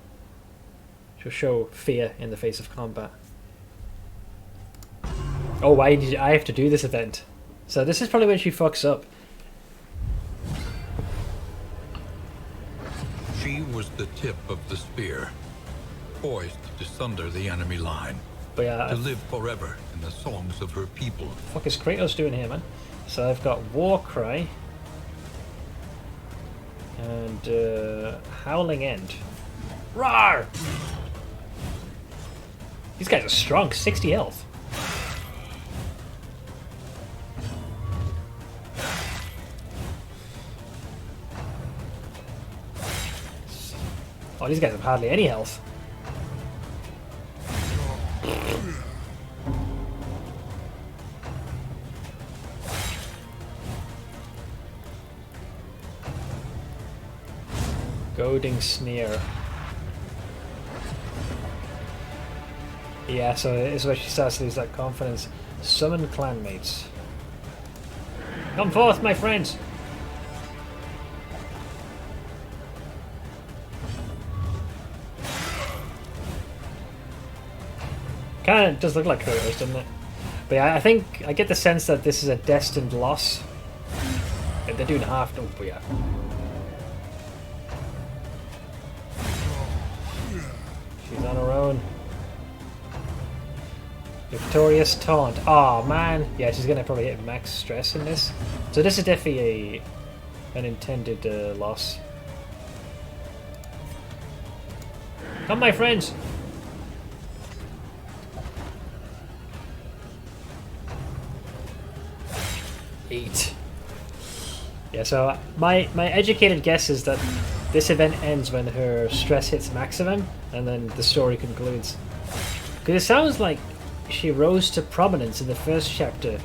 show fear in the face of combat. Oh, why did I have to do this event? So this is probably when she fucks up. She was the tip of the spear, poised to sunder the enemy line, but yeah, to live forever in the songs of her people. What the fuck is Kratos doing here, man? So I've got Warcry and Howling End. Rawr! These guys are strong, 60 health. Oh, these guys have hardly any health. Goading Sneer. Yeah, so this is where she starts to lose that confidence. Summon clanmates. Come forth, my friends! Kind of does look like Kratos, doesn't it? But yeah, I think I get the sense that this is a destined loss. If they're doing half, oh, but yeah. She's on her own. Victorious Taunt. Oh man, yeah, she's gonna probably hit max stress in this. So this is definitely an intended loss. Come, my friends. Eight. Yeah, so my educated guess is that this event ends when her stress hits maximum, and then the story concludes. Because it sounds like she rose to prominence in the first chapter.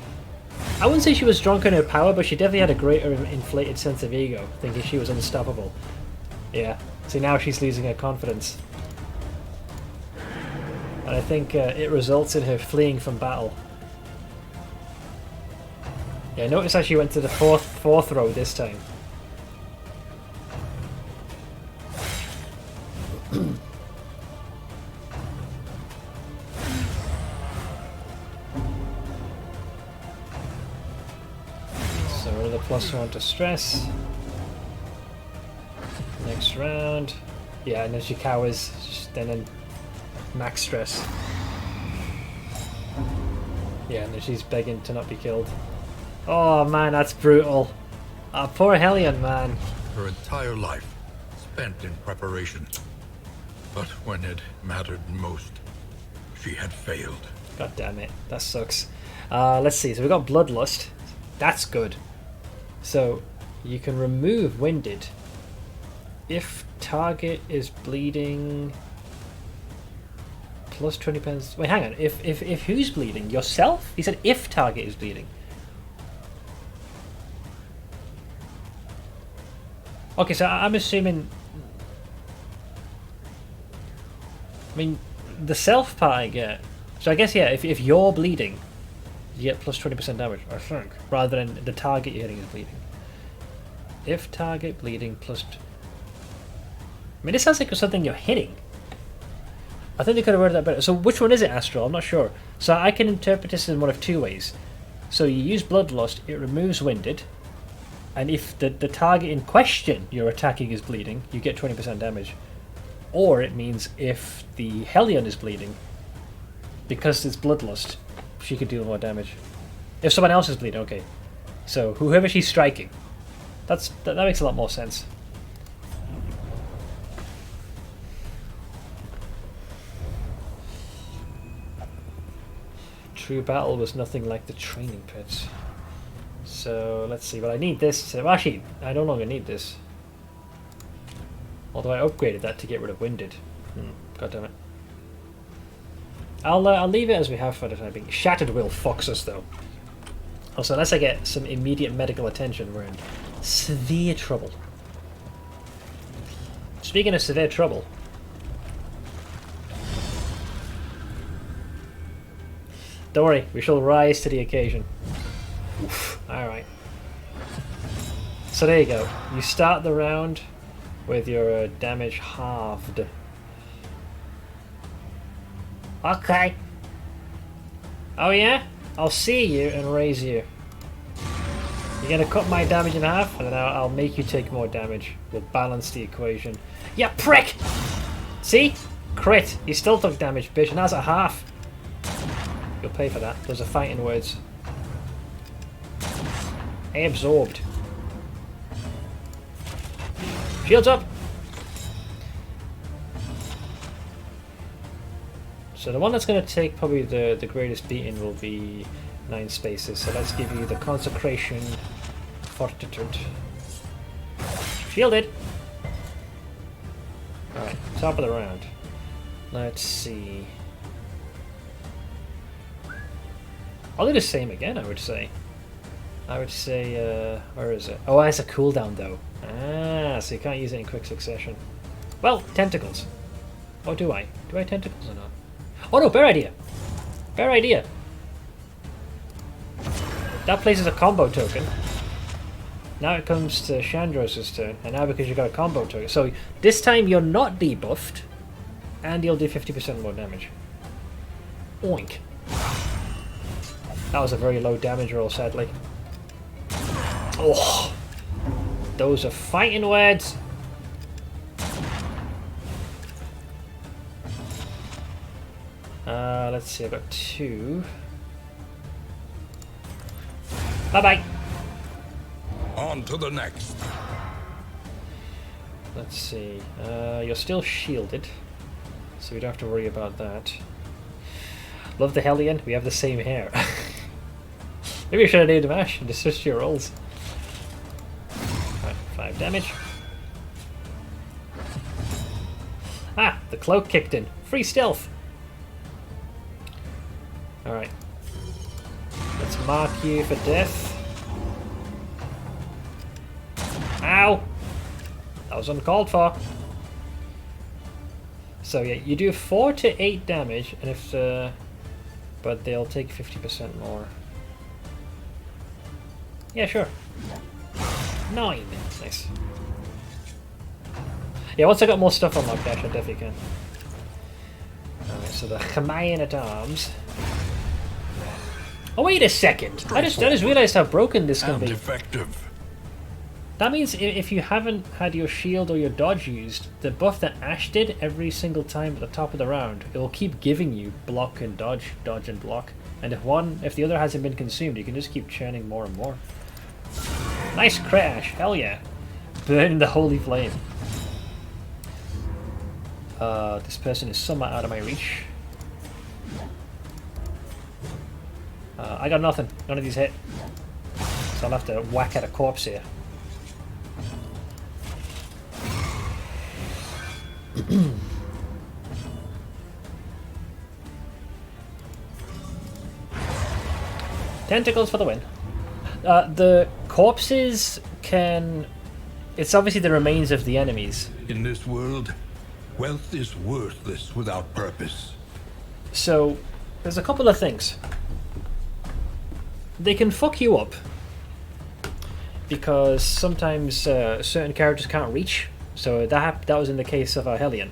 I wouldn't say she was drunk on her power, but she definitely had a greater inflated sense of ego, thinking she was unstoppable. Yeah, so now she's losing her confidence. And I think it results in her fleeing from battle. Yeah, notice how she went to the fourth row this time. So another +1 to stress. Next round. Yeah, and then she cowers, then max stress. Yeah, and then she's begging to not be killed. Oh man, that's brutal. Oh, poor Helion, man. Her entire life spent in preparation. But when it mattered most, she had failed. God damn it, that sucks. Let's see, so we got Bloodlust. That's good. So, you can remove Winded if target is bleeding. Plus 20 pence. Wait, hang on. If who's bleeding? Yourself? He said if target is bleeding. Okay, so I'm assuming. I mean, the self part I get. So I guess, yeah, if you're bleeding, you get plus 20% damage, I think, rather than the target you're hitting is bleeding. If target bleeding plus... I mean, this sounds like something you're hitting. I think they could have worded that better. So which one is it, Astral? I'm not sure. So I can interpret this in one of two ways. So you use Bloodlust, it removes Winded, and if the target in question you're attacking is bleeding, you get 20% damage. Or it means if the Hellion is bleeding, because it's Bloodlust, she could deal more damage. If someone else is bleeding, okay. So whoever she's striking, that makes a lot more sense. True battle was nothing like the training pits. So let's see. Well, I need this. Well, actually, I no longer need this. Although I upgraded that to get rid of Winded. God damn it. I'll leave it as we have for the time being. Shattered will fox us though. Also, unless I get some immediate medical attention, we're in severe trouble. Speaking of severe trouble, don't worry, we shall rise to the occasion. Alright. So there you go. You start the round with your damage halved. Okay. Oh yeah? I'll see you and raise you. You're gonna cut my damage in half, and then I'll make you take more damage. We'll balance the equation. Yeah, prick! See? Crit. You still took damage, bitch, and that's at half. You'll pay for that. Those are fighting words. I absorbed. Shields up! So the one that's going to take probably the greatest beating will be 9 spaces. So let's give you the Consecration Fortitude. Shielded! Alright, top of the round. Let's see. I'll do the same again, I would say. Where is it? Oh, it has a cooldown though. Ah, so you can't use it in quick succession. Well, tentacles. Or do I? Do I have tentacles or not? Oh no, bear idea! Bear idea! That places a combo token. Now it comes to Chandros' turn, and now because you got a combo token. So this time you're not debuffed, and you'll do 50% more damage. Oink. That was a very low damage roll, sadly. Oh! Those are fighting words! Let's see, I've got 2. Bye-bye! On to the next. Let's see. You're still shielded, so we don't have to worry about that. Love the Hellion, we have the same hair. Maybe I should have named him Ash and just switched your rolls. Alright, 5 damage. Ah, the cloak kicked in. Free stealth! Alright. Let's mark you for death. Ow! That was uncalled for. So yeah, you do 4 to 8 damage, and if but they'll take 50% more. Yeah, sure. 9. Nice. Yeah, once I got more stuff unlocked, I definitely can. Alright, so the Chamayan at Arms. Oh, wait a second! I just realised how broken this can be. Effective. That means if you haven't had your shield or your dodge used, the buff that Ash did every single time at the top of the round, it will keep giving you block and dodge, dodge and block. And if the other hasn't been consumed, you can just keep churning more and more. Nice crash, hell yeah. Burning the holy flame. This person is somewhat out of my reach. I got nothing, none of these hit. So I'll have to whack at a corpse here. Tentacles for the win. The corpses can... It's obviously the remains of the enemies. In this world, wealth is worthless without purpose. So, there's a couple of things. they can fuck you up because sometimes certain characters can't reach. So that was in the case of Hellion.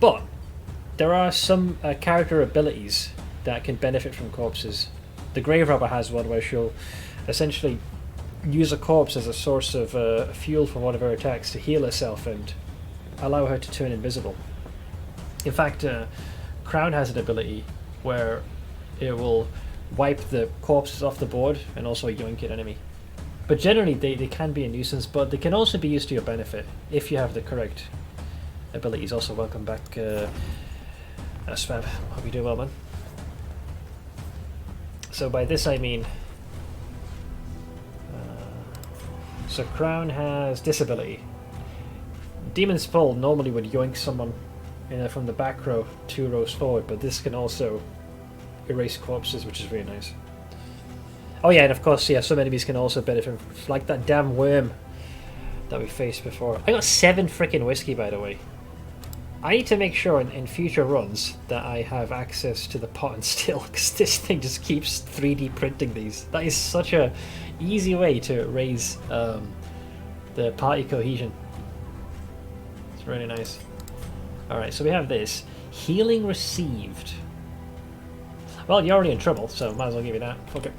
But there are some character abilities that can benefit from corpses. The Grave Robber has one where she'll essentially use a corpse as a source of fuel for one of her attacks to heal herself and allow her to turn invisible. In fact, Crown has an ability where it will wipe the corpses off the board and also yoink an enemy. But generally they can be a nuisance, but they can also be used to your benefit if you have the correct abilities. Also, welcome back, Spab. Hope you do well, man. So by this I mean... so Crown has disability. Demon's Pull normally would yoink someone from the back row 2 rows forward, but this can also erase corpses, which is really nice. Oh yeah, and of course, yeah, some enemies can also benefit from, like that damn worm that we faced before. I got 7 freaking whiskey, by the way. I need to make sure in future runs that I have access to the pot and still, because this thing just keeps 3D printing these. That is such a easy way to raise the party cohesion. It's really nice. Alright, so we have this. Healing received. Well, you're already in trouble, so might as well give you that. Fuck it.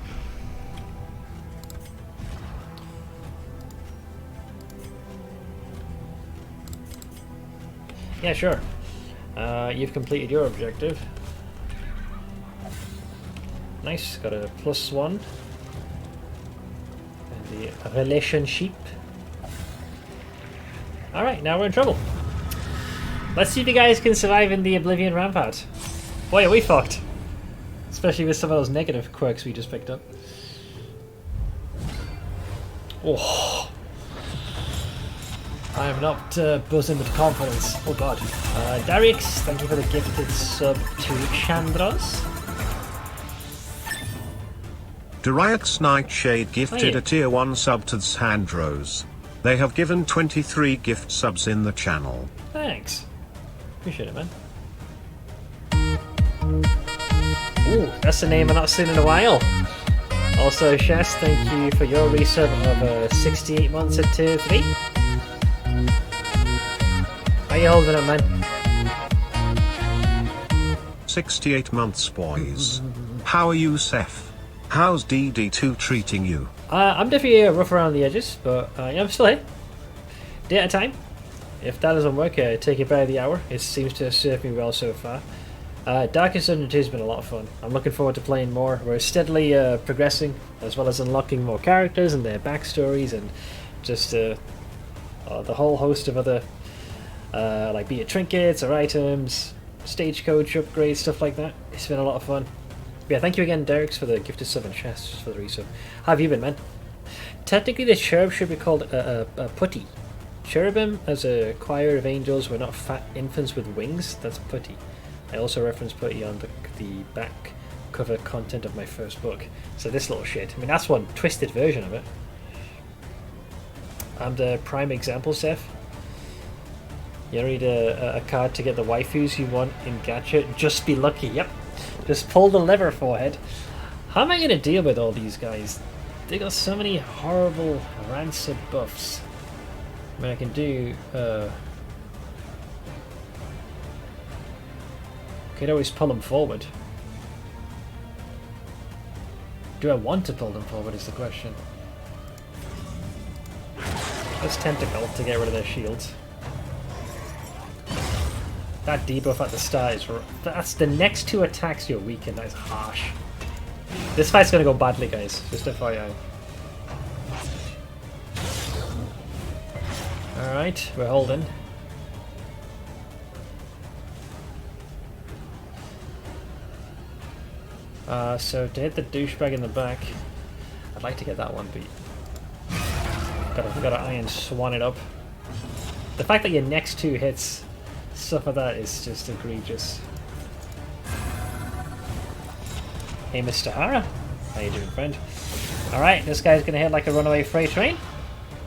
Yeah, sure. You've completed your objective. Nice, got a +1. And the relationship. Alright, now we're in trouble. Let's see if you guys can survive in the Oblivion Rampart. Boy, are we fucked. Especially with some of those negative quirks we just picked up. Oh. I am not buzzing with confidence. Oh god. Darix, thank you for the gifted sub to Chandros. Darius Nightshade gifted a tier 1 sub to Sandros. They have given 23 gift subs in the channel. Thanks. Appreciate it, man. Ooh, that's a name I've not seen in a while. Also, Shas, thank you for your resub of 68 months at tier 3. How you holding up, man? 68 months, boys. How are you, Seth? How's DD2 treating you? I'm definitely rough around the edges, but yeah, I'm still here. Day at a time. If that doesn't work, take it by the hour. It seems to have served me well so far. Darkest Dungeon has been a lot of fun. I'm looking forward to playing more. We're steadily progressing, as well as unlocking more characters and their backstories, and just the whole host of other, like be it trinkets or items, stagecoach upgrades, stuff like that. It's been a lot of fun. But yeah, thank you again, Derek, for the gifted sub and chests for the resub. How have you been, man? Technically, the cherub should be called a putty. Cherubim, as a choir of angels, were not fat infants with wings. That's putty. I also reference putty on the back cover content of my first book. So this little shit. I mean, that's one twisted version of it. I'm the prime example, Seth. You need a card to get the waifus you want in Gacha. Just be lucky. Yep. Just pull the lever, forehead. How am I going to deal with all these guys? They got so many horrible rancid buffs. I mean, I can do... could always pull them forward. Do I want to pull them forward is the question. Let's Tentacle to get rid of their shields. That debuff at the start is... that's the next 2 attacks you're weakened. That is harsh. This fight's gonna go badly, guys. Just FYI. Alright, we're holding. So to hit the douchebag in the back, I'd like to get that one beat. Gotta Iron Swan it up. The fact that your next 2 hits stuff like that is just egregious. Hey, Mr. Hara. How you doing, friend? Alright, this guy's gonna hit like a runaway freight train.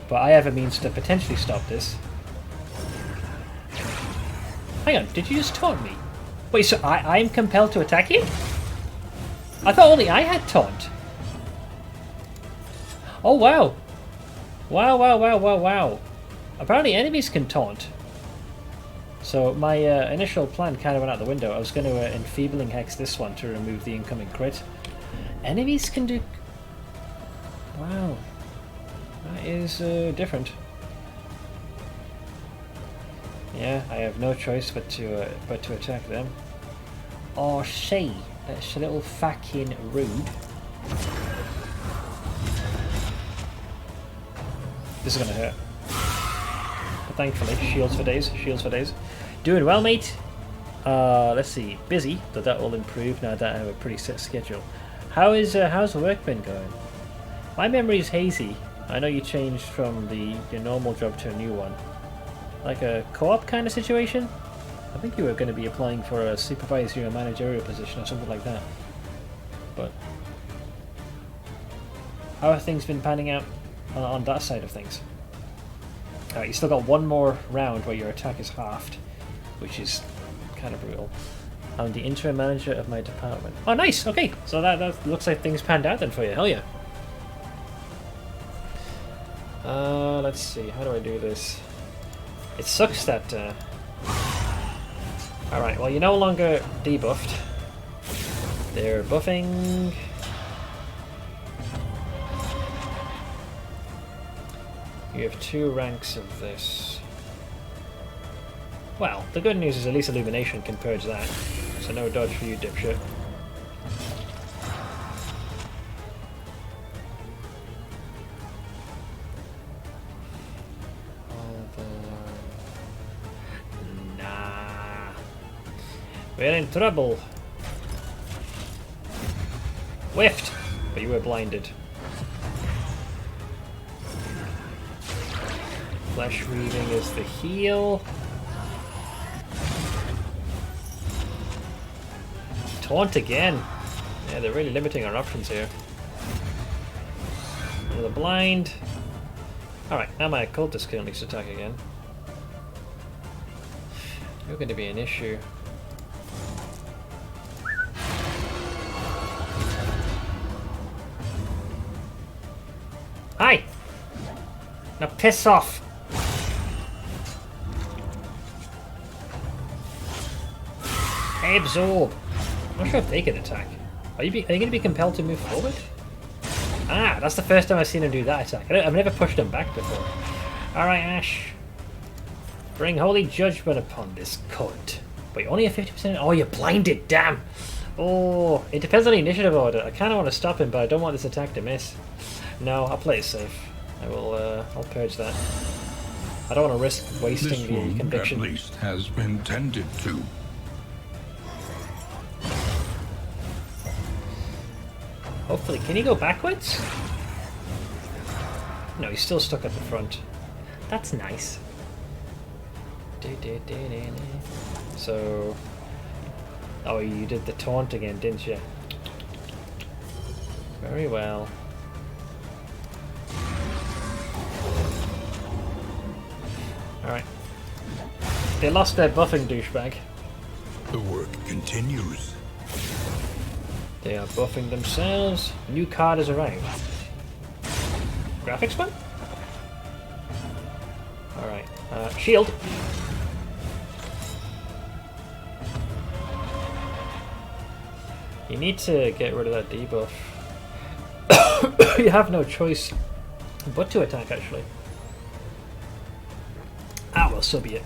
But I have a means to potentially stop this. Hang on, did you just taunt me? Wait, so I'm compelled to attack you? I thought only I had taunt. Oh wow. Wow. Apparently enemies can taunt. So my initial plan kind of went out the window. I was going to enfeebling hex this one to remove the incoming crit. Enemies can do... Wow. That is different. Yeah, I have no choice but to attack them. Oh, she. That's a little fucking rude. This is gonna hurt. But thankfully, shields for days. Shields for days. Doing well, mate. Let's see. Busy, but that will improve now that I have a pretty set schedule. How's the work been going? My memory is hazy. I know you changed from your normal job to a new one. Like a co-op kind of situation? I think you were going to be applying for a supervisory or managerial position or something like that. But how have things been panning out on that side of things? Alright, you still got one more round where your attack is halved, which is kind of brutal. I'm the interim manager of my department. Oh, nice! Okay, so that looks like things panned out then for you. Hell yeah. Let's see, how do I do this? It sucks that... Alright, well, you're no longer debuffed. They're buffing... You have 2 ranks of this. Well, the good news is at least Illumination can purge that. So no dodge for you, dipshit. We're in trouble. Whiffed! But you were blinded. Flesh weaving is the heal. Taunt again. Yeah, they're really limiting our options here. Another blind. Alright, now my occultist skill needs to attack again. You're going to be an issue. Hi! Now piss off! Absorb! I'm not sure if they can attack. Are you going to be compelled to move forward? Ah, that's the first time I've seen him do that attack. I've never pushed him back before. Alright, Ash. Bring holy judgment upon this cunt. Wait, only a 50%? Oh, you're blinded, damn! Oh, it depends on the initiative order. I kind of want to stop him, but I don't want this attack to miss. No, I'll play it safe. I'll purge that. I don't want to risk wasting the conviction. At least has been tended to. Hopefully, can he go backwards? No, he's still stuck at the front. That's nice. So, oh, you did the taunt again, didn't you? Very well. Alright. They lost their buffing, douchebag. The work continues. They are buffing themselves. New card has arrived. Graphics one? Alright. Shield. You need to get rid of that debuff. You have no choice but to attack, actually. Ah, well, so be it.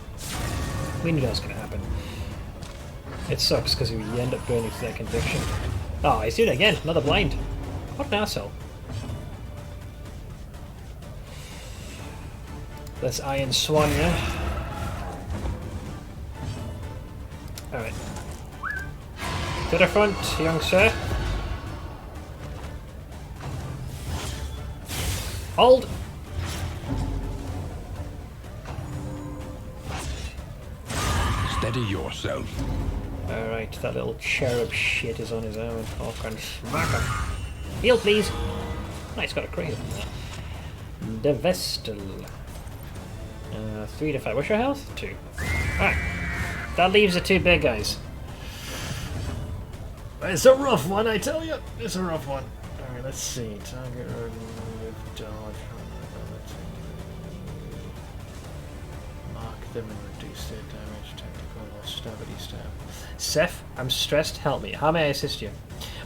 We knew that was going to happen. It sucks because you end up burning through that conviction. Oh, he's doing it again. Another blind. What an asshole. That's Iron Swan, yeah? Alright. To the front, young sir. Hold! Steady yourself. Alright, that little cherub shit is on his own. Oh, can smack him. Heal, please! Nice, got a crit on that. The Vestal. 3 to 5. What's your health? 2. Alright. That leaves the 2 big guys. It's a rough one, I tell you. It's a rough one. Alright, let's see. Target remove dodge. Mark them and reduce their damage. Tactical or stability stab. Seth, I'm stressed. Help me. How may I assist you?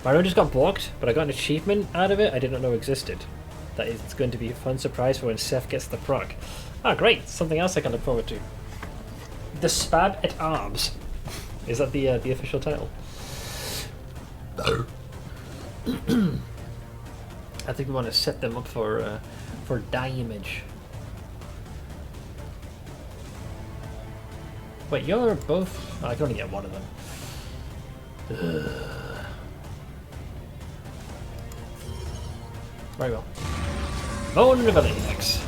My run just got blocked, but I got an achievement out of it I didn't know existed. That is going to be a fun surprise for when Seth gets the proc. Ah, great. Something else I can look forward to. The Spab at Arms. Is that the official title? I think we want to set them up for damage. Wait, you're both... Oh, I can only get one of them. Very well. Vulnerability next.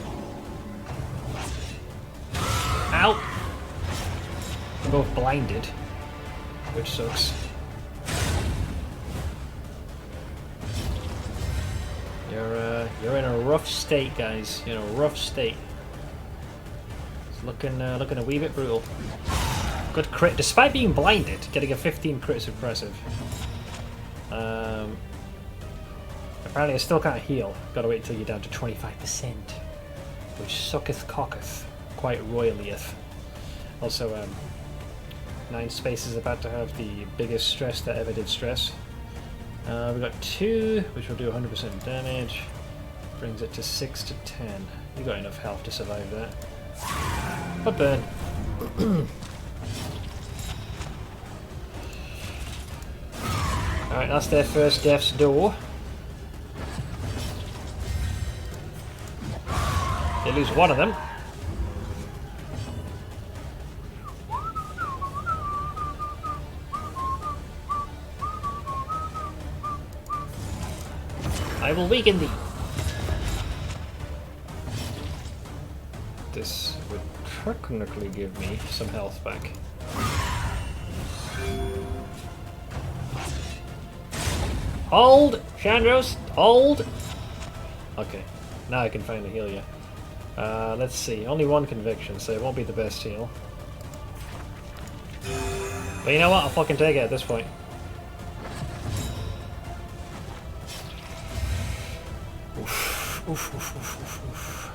Ow! We're both blinded, which sucks. You're in a rough state, guys. You're in a rough state. It's looking a wee bit brutal. Good crit, despite being blinded. Getting a 15 crit is impressive. Apparently, I still can't heal. Gotta wait until you're down to 25%, which sucketh cocketh quite royalieth. Also, 9 Space is about to have the biggest stress that ever did stress. We've got 2, which will do 100% damage. Brings it to 6 to 10. You got enough health to survive that. But burn. Alright, that's their first death's door. They lose one of them. I will weaken thee. This would technically give me some health back. Hold! Chandros! Hold! Okay, now I can finally heal you. Let's see, only 1 conviction, so it won't be the best heal. But you know what, I'll fucking take it at this point. Oof, oof, oof, oof, oof, oof.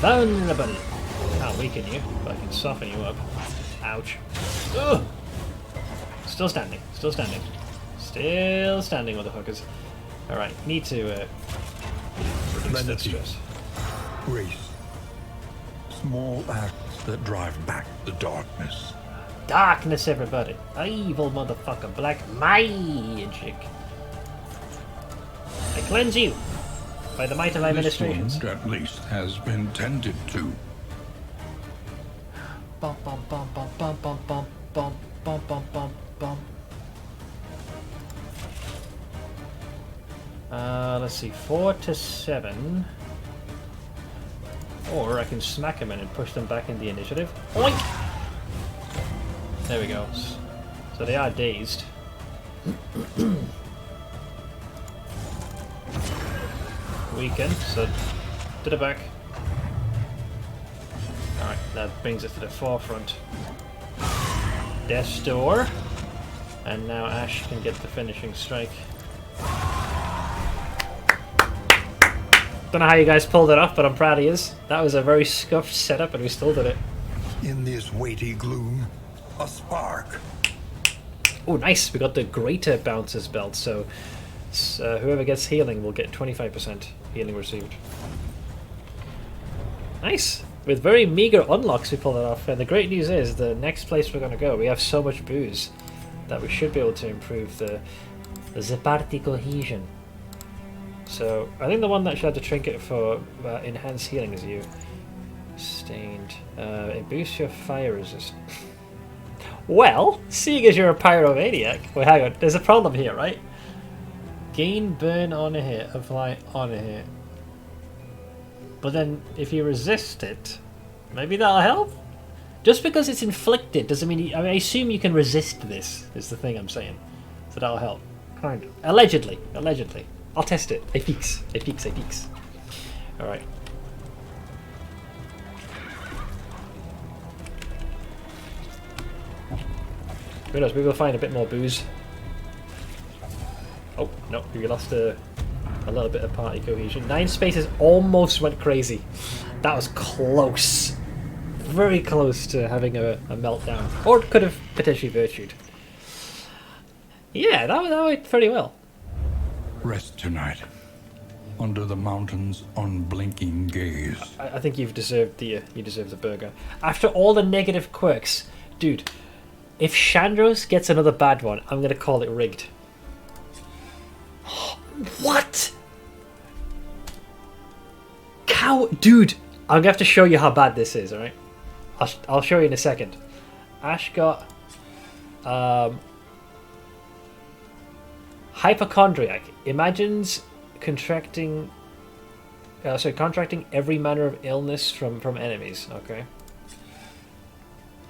Vulnerable. Can't weaken you, but I can soften you up. Ouch. Ugh. Still standing, still standing. Still standing, motherfuckers. Alright, need to reduce that stress. Grace. Small acts that drive back the darkness. Darkness, everybody. Evil motherfucker. Black magic. I cleanse you by the might of my ministrations. This wound, at least, has been tended to. Bum bum bum bum bum bum bum bum bum bum bum bum. Let's see, 4 to 7. Or I can smack them in and push them back in the initiative. Oink! There we go. So they are dazed. Weaken, so to the back. Alright, that brings us to the forefront. Death's Door. And now Ash can get the finishing strike. Don't know how you guys pulled it off, but I'm proud of you. That was a very scuffed setup and we still did it. In this weighty gloom, a spark. Oh, nice! We got the Greater Bounces belt, so whoever gets healing will get 25% healing received. Nice! With very meager unlocks we pulled it off, and the great news is the next place we're going to go, we have so much booze that we should be able to improve the party cohesion. So, I think the one that should have the trinket for enhanced healing is you. Stained. It boosts your fire resist. Well, seeing as you're a pyromaniac... Wait, hang on. There's a problem here, right? Gain burn on a hit, apply on a hit. But then, if you resist it, maybe that'll help? Just because it's inflicted doesn't mean... I assume you can resist this, is the thing I'm saying. So that'll help. Kind of. Allegedly. Allegedly. I'll test it. I peeks. Alright. Who knows, maybe we'll find a bit more booze. Oh, no, we lost a little bit of party cohesion. 9 spaces almost went crazy. That was close. Very close to having a meltdown. Or it could have potentially virtued. Yeah, that went pretty well. Rest tonight. Under the mountain's unblinking gaze. I think you deserve the burger. After all the negative quirks, dude, if Chandros gets another bad one, I'm gonna call it rigged. What? Cow, dude, I'm gonna have to show you how bad this is, alright? I'll show you in a second. Ash got hypochondriac. Imagines contracting every manner of illness from enemies. Okay.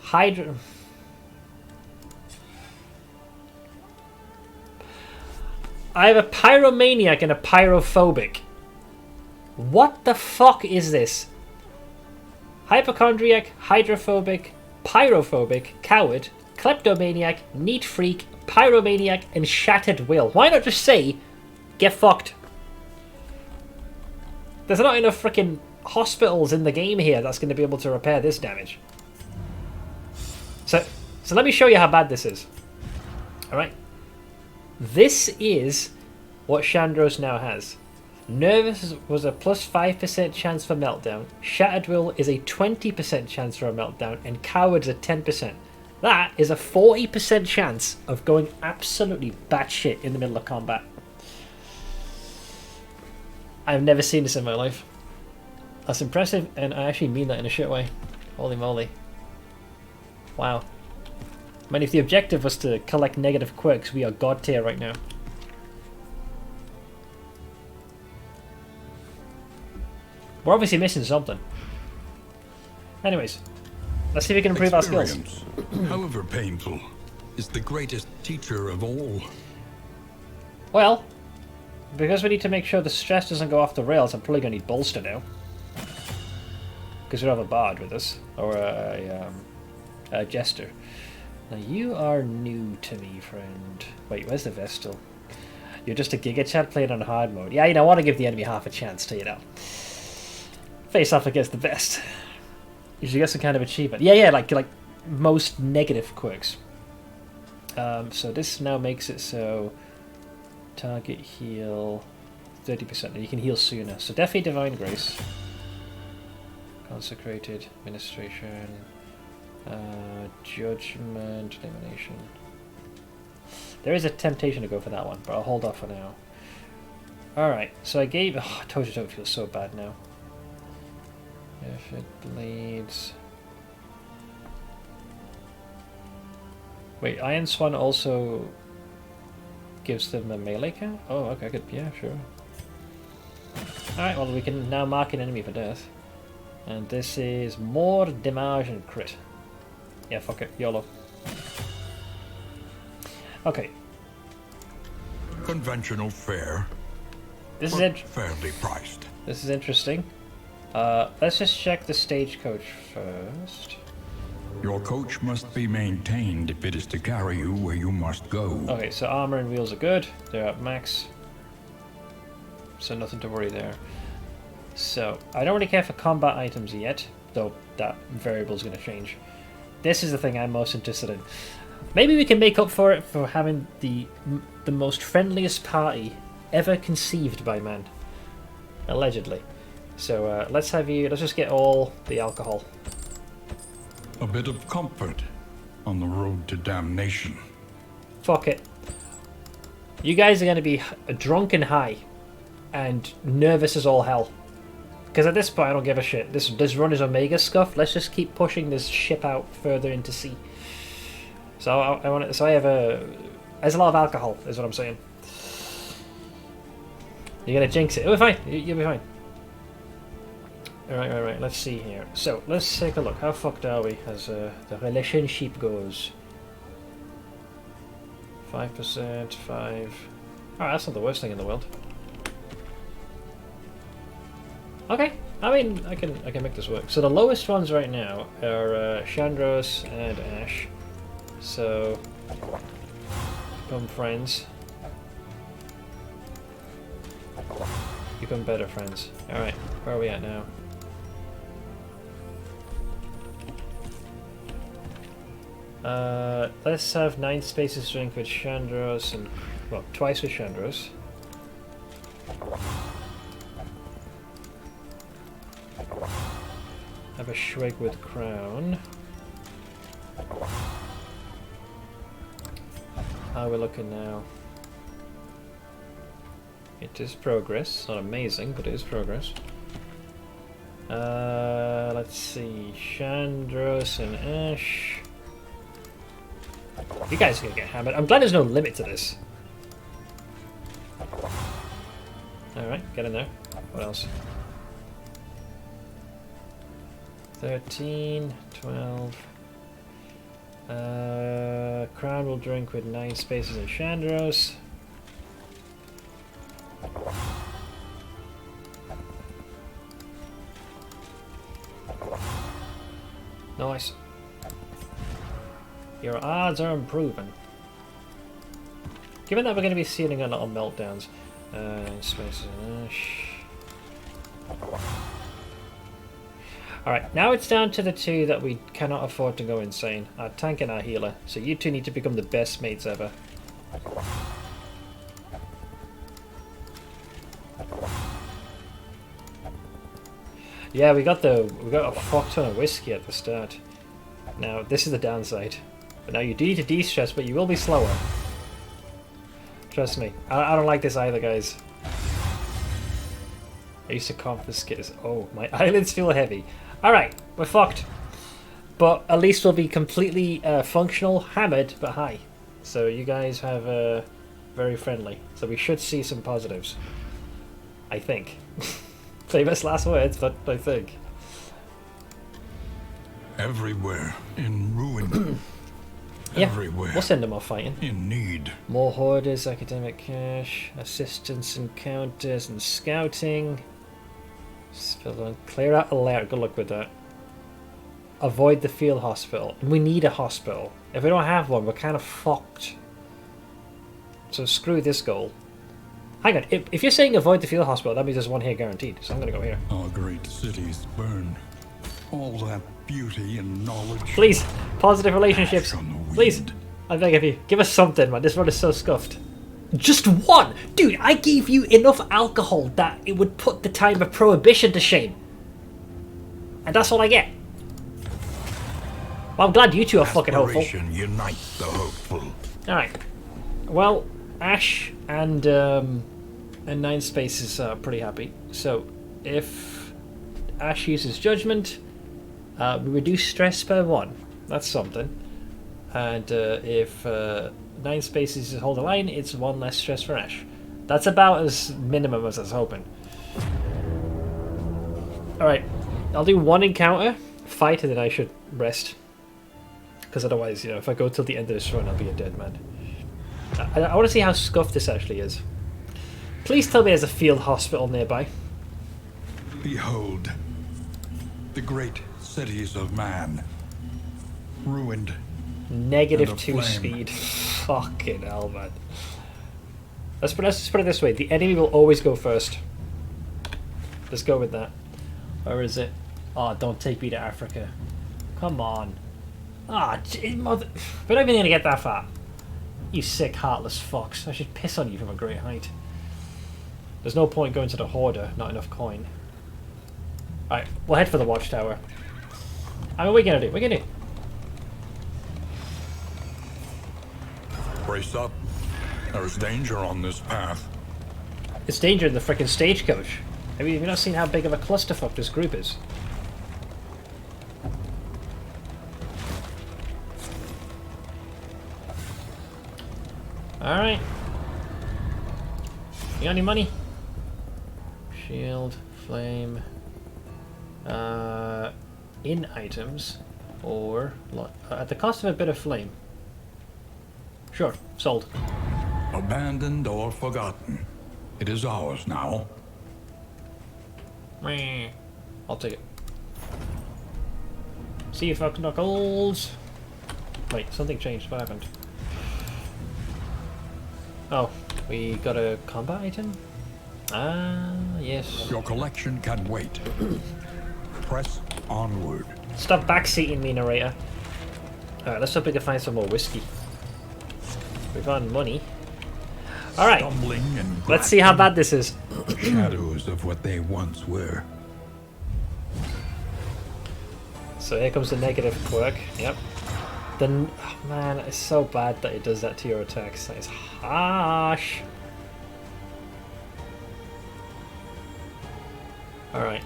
Hydra. I have a pyromaniac and a pyrophobic. What the fuck is this? Hypochondriac, hydrophobic, pyrophobic, coward, kleptomaniac, neat freak, pyromaniac, and shattered will. Why not just say, get fucked? There's not enough freaking hospitals in the game here that's going to be able to repair this damage. So let me show you how bad this is. Alright. This is what Chandros now has. Nervous was a plus 5% chance for meltdown. Shattered will is a 20% chance for a meltdown. And coward's a 10%. That is a 40% chance of going absolutely batshit in the middle of combat. I've never seen this in my life. That's impressive, and I actually mean that in a shit way. Holy moly. Wow. I mean, if the objective was to collect negative quirks, we are god tier right now. We're obviously missing something. Anyways, let's see if we can improve our skills. However painful, is the greatest teacher of all. Well, because we need to make sure the stress doesn't go off the rails, I'm probably going to need bolster now. Because we don't have a bard with us, or a jester. Now you are new to me, friend. Wait, where's the Vestal? You're just a Giga Chat playing on hard mode. Yeah, you know, I want to give the enemy half a chance to, you know, face off against the best. You should get some kind of achievement. Yeah, like most negative quirks. So this now makes it so target heal 30%. You can heal sooner. So definitely Divine Grace. Consecrated, Administration, Judgment, Elimination. There is a temptation to go for that one, but I'll hold off for now. Alright, so I gave... Oh, I told you don't feel so bad now. If it bleeds... Wait, Iron Swan also gives them a melee count? Oh, okay, good. Yeah, sure. Alright, well, we can now mark an enemy for death. And this is more damage and crit. Yeah, fuck it. YOLO. Okay. Conventional fare. This is fairly priced. This is interesting. Let's just check the stagecoach first. Your coach must be maintained if it is to carry you where you must go. Okay, so armor and wheels are good. They're at max. So nothing to worry there. So, I don't really care for combat items yet, though that variable is going to change. This is the thing I'm most interested in. Maybe we can make up for it for having the most friendliest party ever conceived by man. Allegedly. So let's just get all the alcohol. A bit of comfort on the road to damnation. Fuck it. You guys are going to be drunk and high and nervous as all hell. Because at this point I don't give a shit. This run is Omega scuff. Let's just keep pushing this ship out further into sea. So I have there's a lot of alcohol, is what I'm saying. You're gonna jinx it. It'll be fine. You'll be fine. Alright. Let's see here. So let's take a look. How fucked are we as the relationship goes? 5%, 5. Alright, that's not the worst thing in the world. Okay, I mean, I can make this work. So the lowest ones right now are Chandros and Ash. So Become friends. Become better friends. Alright, where are we at now? Let's have 9 spaces drink with Chandros and... well, twice with Chandros. Have a Schweg with Crown. How are we looking now? It is progress. Not amazing, but it is progress. Let's see. Chandros and Ash. You guys are gonna get hammered. I'm glad there's no limit to this. Alright, get in there. What else? 13, 12. Crown will drink with 9 spaces in Chandros. Nice. Your odds are improving. Given that we're going to be seeing a lot of meltdowns. Spaces in Ash. Alright, now it's down to the 2 that we cannot afford to go insane. Our tank and our healer. So you 2 need to become the best mates ever. Yeah, we got a fuck ton of whiskey at the start. Now, this is the downside. But now you do need to de-stress, but you will be slower. Trust me. I don't like this either, guys. I used to confiscate this. Oh, my eyelids feel heavy. Alright, we're fucked. But at least we'll be completely functional, hammered, but high. So you guys have very friendly. So we should see some positives. I think. Famous last words, but I think. Everywhere in ruin. Yeah, Everywhere. We'll send them off fighting. In need. More hoarders, academic cash, assistance encounters and scouting. Clear out alert. Good luck with that. Avoid the field hospital. We need a hospital. If we don't have one, we're kind of fucked. So screw this goal. Hang on. If you're saying avoid the field hospital, that means there's one here guaranteed. So I'm going to go here. Our great cities burn. All that beauty and knowledge. Please, positive relationships. Please, I beg of you, give us something, man. This road is so scuffed. Just one, dude. I gave you enough alcohol that it would put the time of prohibition to shame, and that's all I get. Well, I'm glad you two are fucking hopeful. Unite the hopeful. All right. Well, Ash and 9 spaces are pretty happy. So, if Ash uses judgment. We reduce stress by 1. That's something. And if 9 spaces hold the line, it's 1 less stress for Ash. That's about as minimum as I was hoping. Alright, I'll do 1 encounter, fight, and then I should rest. Because otherwise, if I go till the end of this run, I'll be a dead man. I want to see how scuffed this actually is. Please tell me there's a field hospital nearby. Behold, the great cities of man, ruined. -2 speed. Fucking hell, man. Let's put it this way: the enemy will always go first. Let's go with that. Or is it? Oh, don't take me to Africa. Come on. Ah, mother. We're not even gonna get that far. You sick, heartless fucks. I should piss on you from a great height. There's no point going to the hoarder. Not enough coin. Alright, we'll head for the watchtower. I mean, what are we gonna do? What are we gonna do? Brace up. There's danger on this path. It's danger in the frickin' stagecoach. Have you not seen how big of a clusterfuck this group is? Alright. You got any money? Shield, flame. In items, or at the cost of a bit of flame. Sure, sold. Abandoned or forgotten. It is ours now. I'll take it. See you, fuck knuckles. Wait, something changed. What happened? Oh, we got a combat item? Ah, yes. Your collection can wait. Press onward. Stop backseating me, narrator. Alright, let's hope we can find some more whiskey. We've got money. Alright, let's see how bad this is. Shadows of what they once were. So here comes the negative quirk. Yep. Then, oh man, it's so bad that it does that to your attacks. It's harsh. Alright.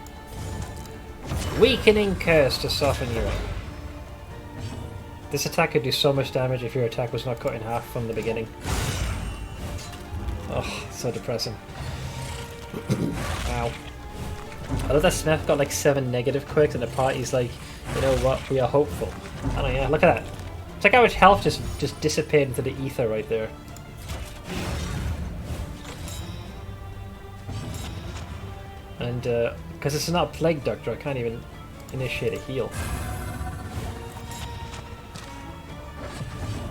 Weakening curse to soften you up. This attack could do so much damage if your attack was not cut in half from the beginning. Oh, so depressing. Wow. I love that Smith got like 7 negative quirks and the party's like, you know what, we are hopeful. Oh yeah, look at that. Check how much health just disappeared into the ether right there. And because it's not a plague doctor, I can't even initiate a heal.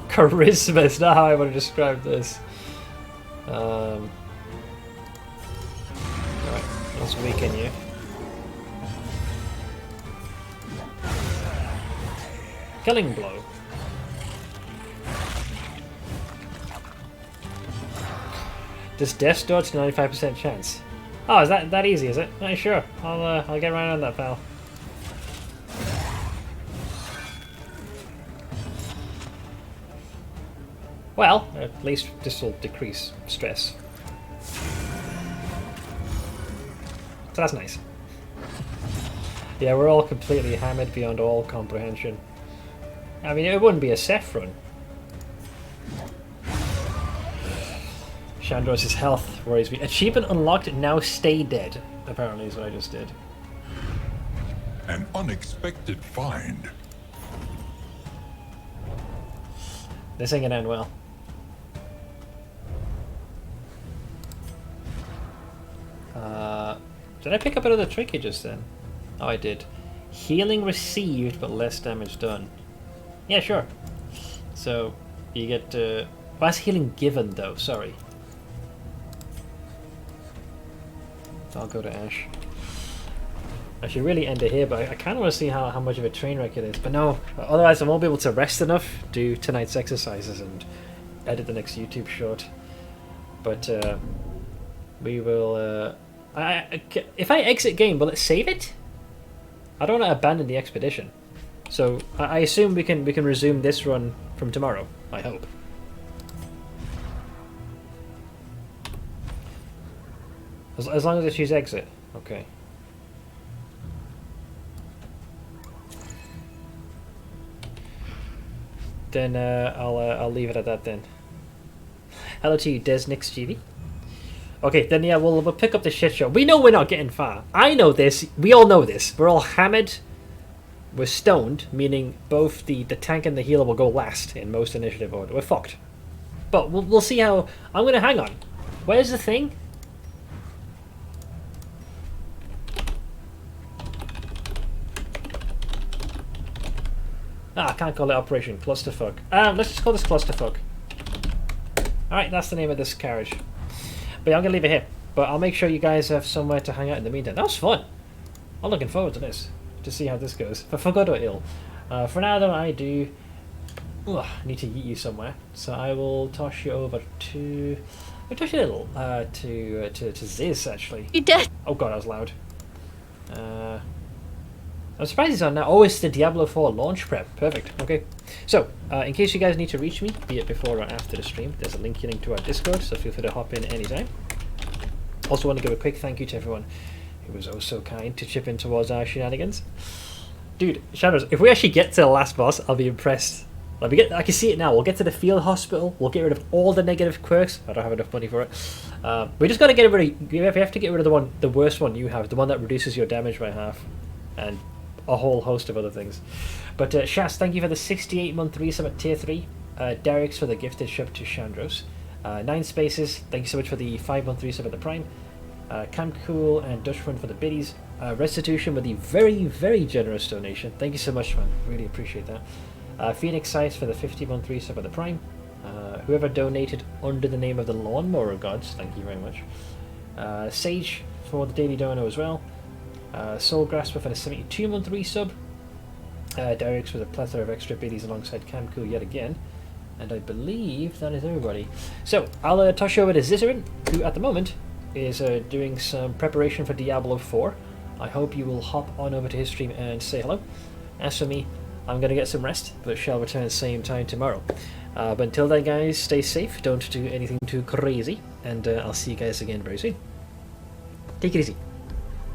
Charisma is not how I want to describe this. Alright, let's weaken you. Killing blow. Does death dodge 95% chance? Oh, is that easy, is it? Right, sure. I'll get right on that, pal. Well, at least this will decrease stress. So that's nice. Yeah, we're all completely hammered beyond all comprehension. I mean, it wouldn't be a Seth run. Chandros' health worries me. Achievement unlocked, now stay dead. Apparently is what I just did. An unexpected find. This ain't gonna end well. Did I pick up another trinket just then? Oh, I did. Healing received, but less damage done. Yeah, sure. So, you get... well, that's healing given, though. Sorry. So I'll go to Ash. I should really end it here, but I kind of want to see how much of a train wreck it is. But no, otherwise I won't be able to rest enough, do tonight's exercises, and edit the next YouTube short. But we will... if I exit game, will it save it? I don't want to abandon the expedition. So I assume we can resume this run from tomorrow. I hope. As long as I choose exit. Okay. Then I'll leave it at that then. Hello to you, Desnix GV. Okay, then yeah, we'll pick up the shit show. We know we're not getting far. I know this. We all know this. We're all hammered. We're stoned, meaning both the tank and the healer will go last in most initiative order. We're fucked. But we'll see how... I'm going to hang on. Where's the thing? Ah, I can't call it Operation Clusterfuck. Let's just call this Clusterfuck. Alright, that's the name of this carriage. But yeah, I'm going to leave it here. But I'll make sure you guys have somewhere to hang out in the meantime. That was fun. I'm looking forward to this. To see how this goes. For good or ill. For now, though, I do need to yeet you somewhere. So I will toss you over to... I'll toss you a little to Ziz, actually. You dead? Oh god, that was loud. I'm surprised he's on now. Oh, it's the Diablo 4 launch prep. Perfect. Okay. So, in case you guys need to reach me, be it before or after the stream, there's a link to our Discord, so feel free to hop in anytime. Also want to give a quick thank you to everyone who was oh so kind to chip in towards our shenanigans. Dude, Shadows, if we actually get to the last boss, I'll be impressed. I can see it now. We'll get to the field hospital. We'll get rid of all the negative quirks. I don't have enough money for it. We just got to get rid of... We have to get rid of the worst one you have, the one that reduces your damage by half, and a whole host of other things. But Shas, thank you for the 68-month resub at tier 3. Derek's for the gifted ship to Chandros. 9 Spaces, thank you so much for the 5-month resub at the Prime. Camp Cool and Dutchman for the biddies. Restitution with the very, very generous donation. Thank you so much, man. Really appreciate that. Phoenix Size for the 50-month resub at the Prime. whoever donated under the name of the Lawnmower Gods, thank you very much. Sage for the daily dono as well. Soul Grasper for the 72-month resub. Derek's with a plethora of extra biddies alongside Camcool yet again. And I believe that is everybody. So, I'll toss you over to Zizzerin, who at the moment is doing some preparation for Diablo 4. I hope you will hop on over to his stream and say hello. As for me, I'm going to get some rest, but shall return same time tomorrow. But until then, guys, stay safe, don't do anything too crazy, and I'll see you guys again very soon. Take it easy.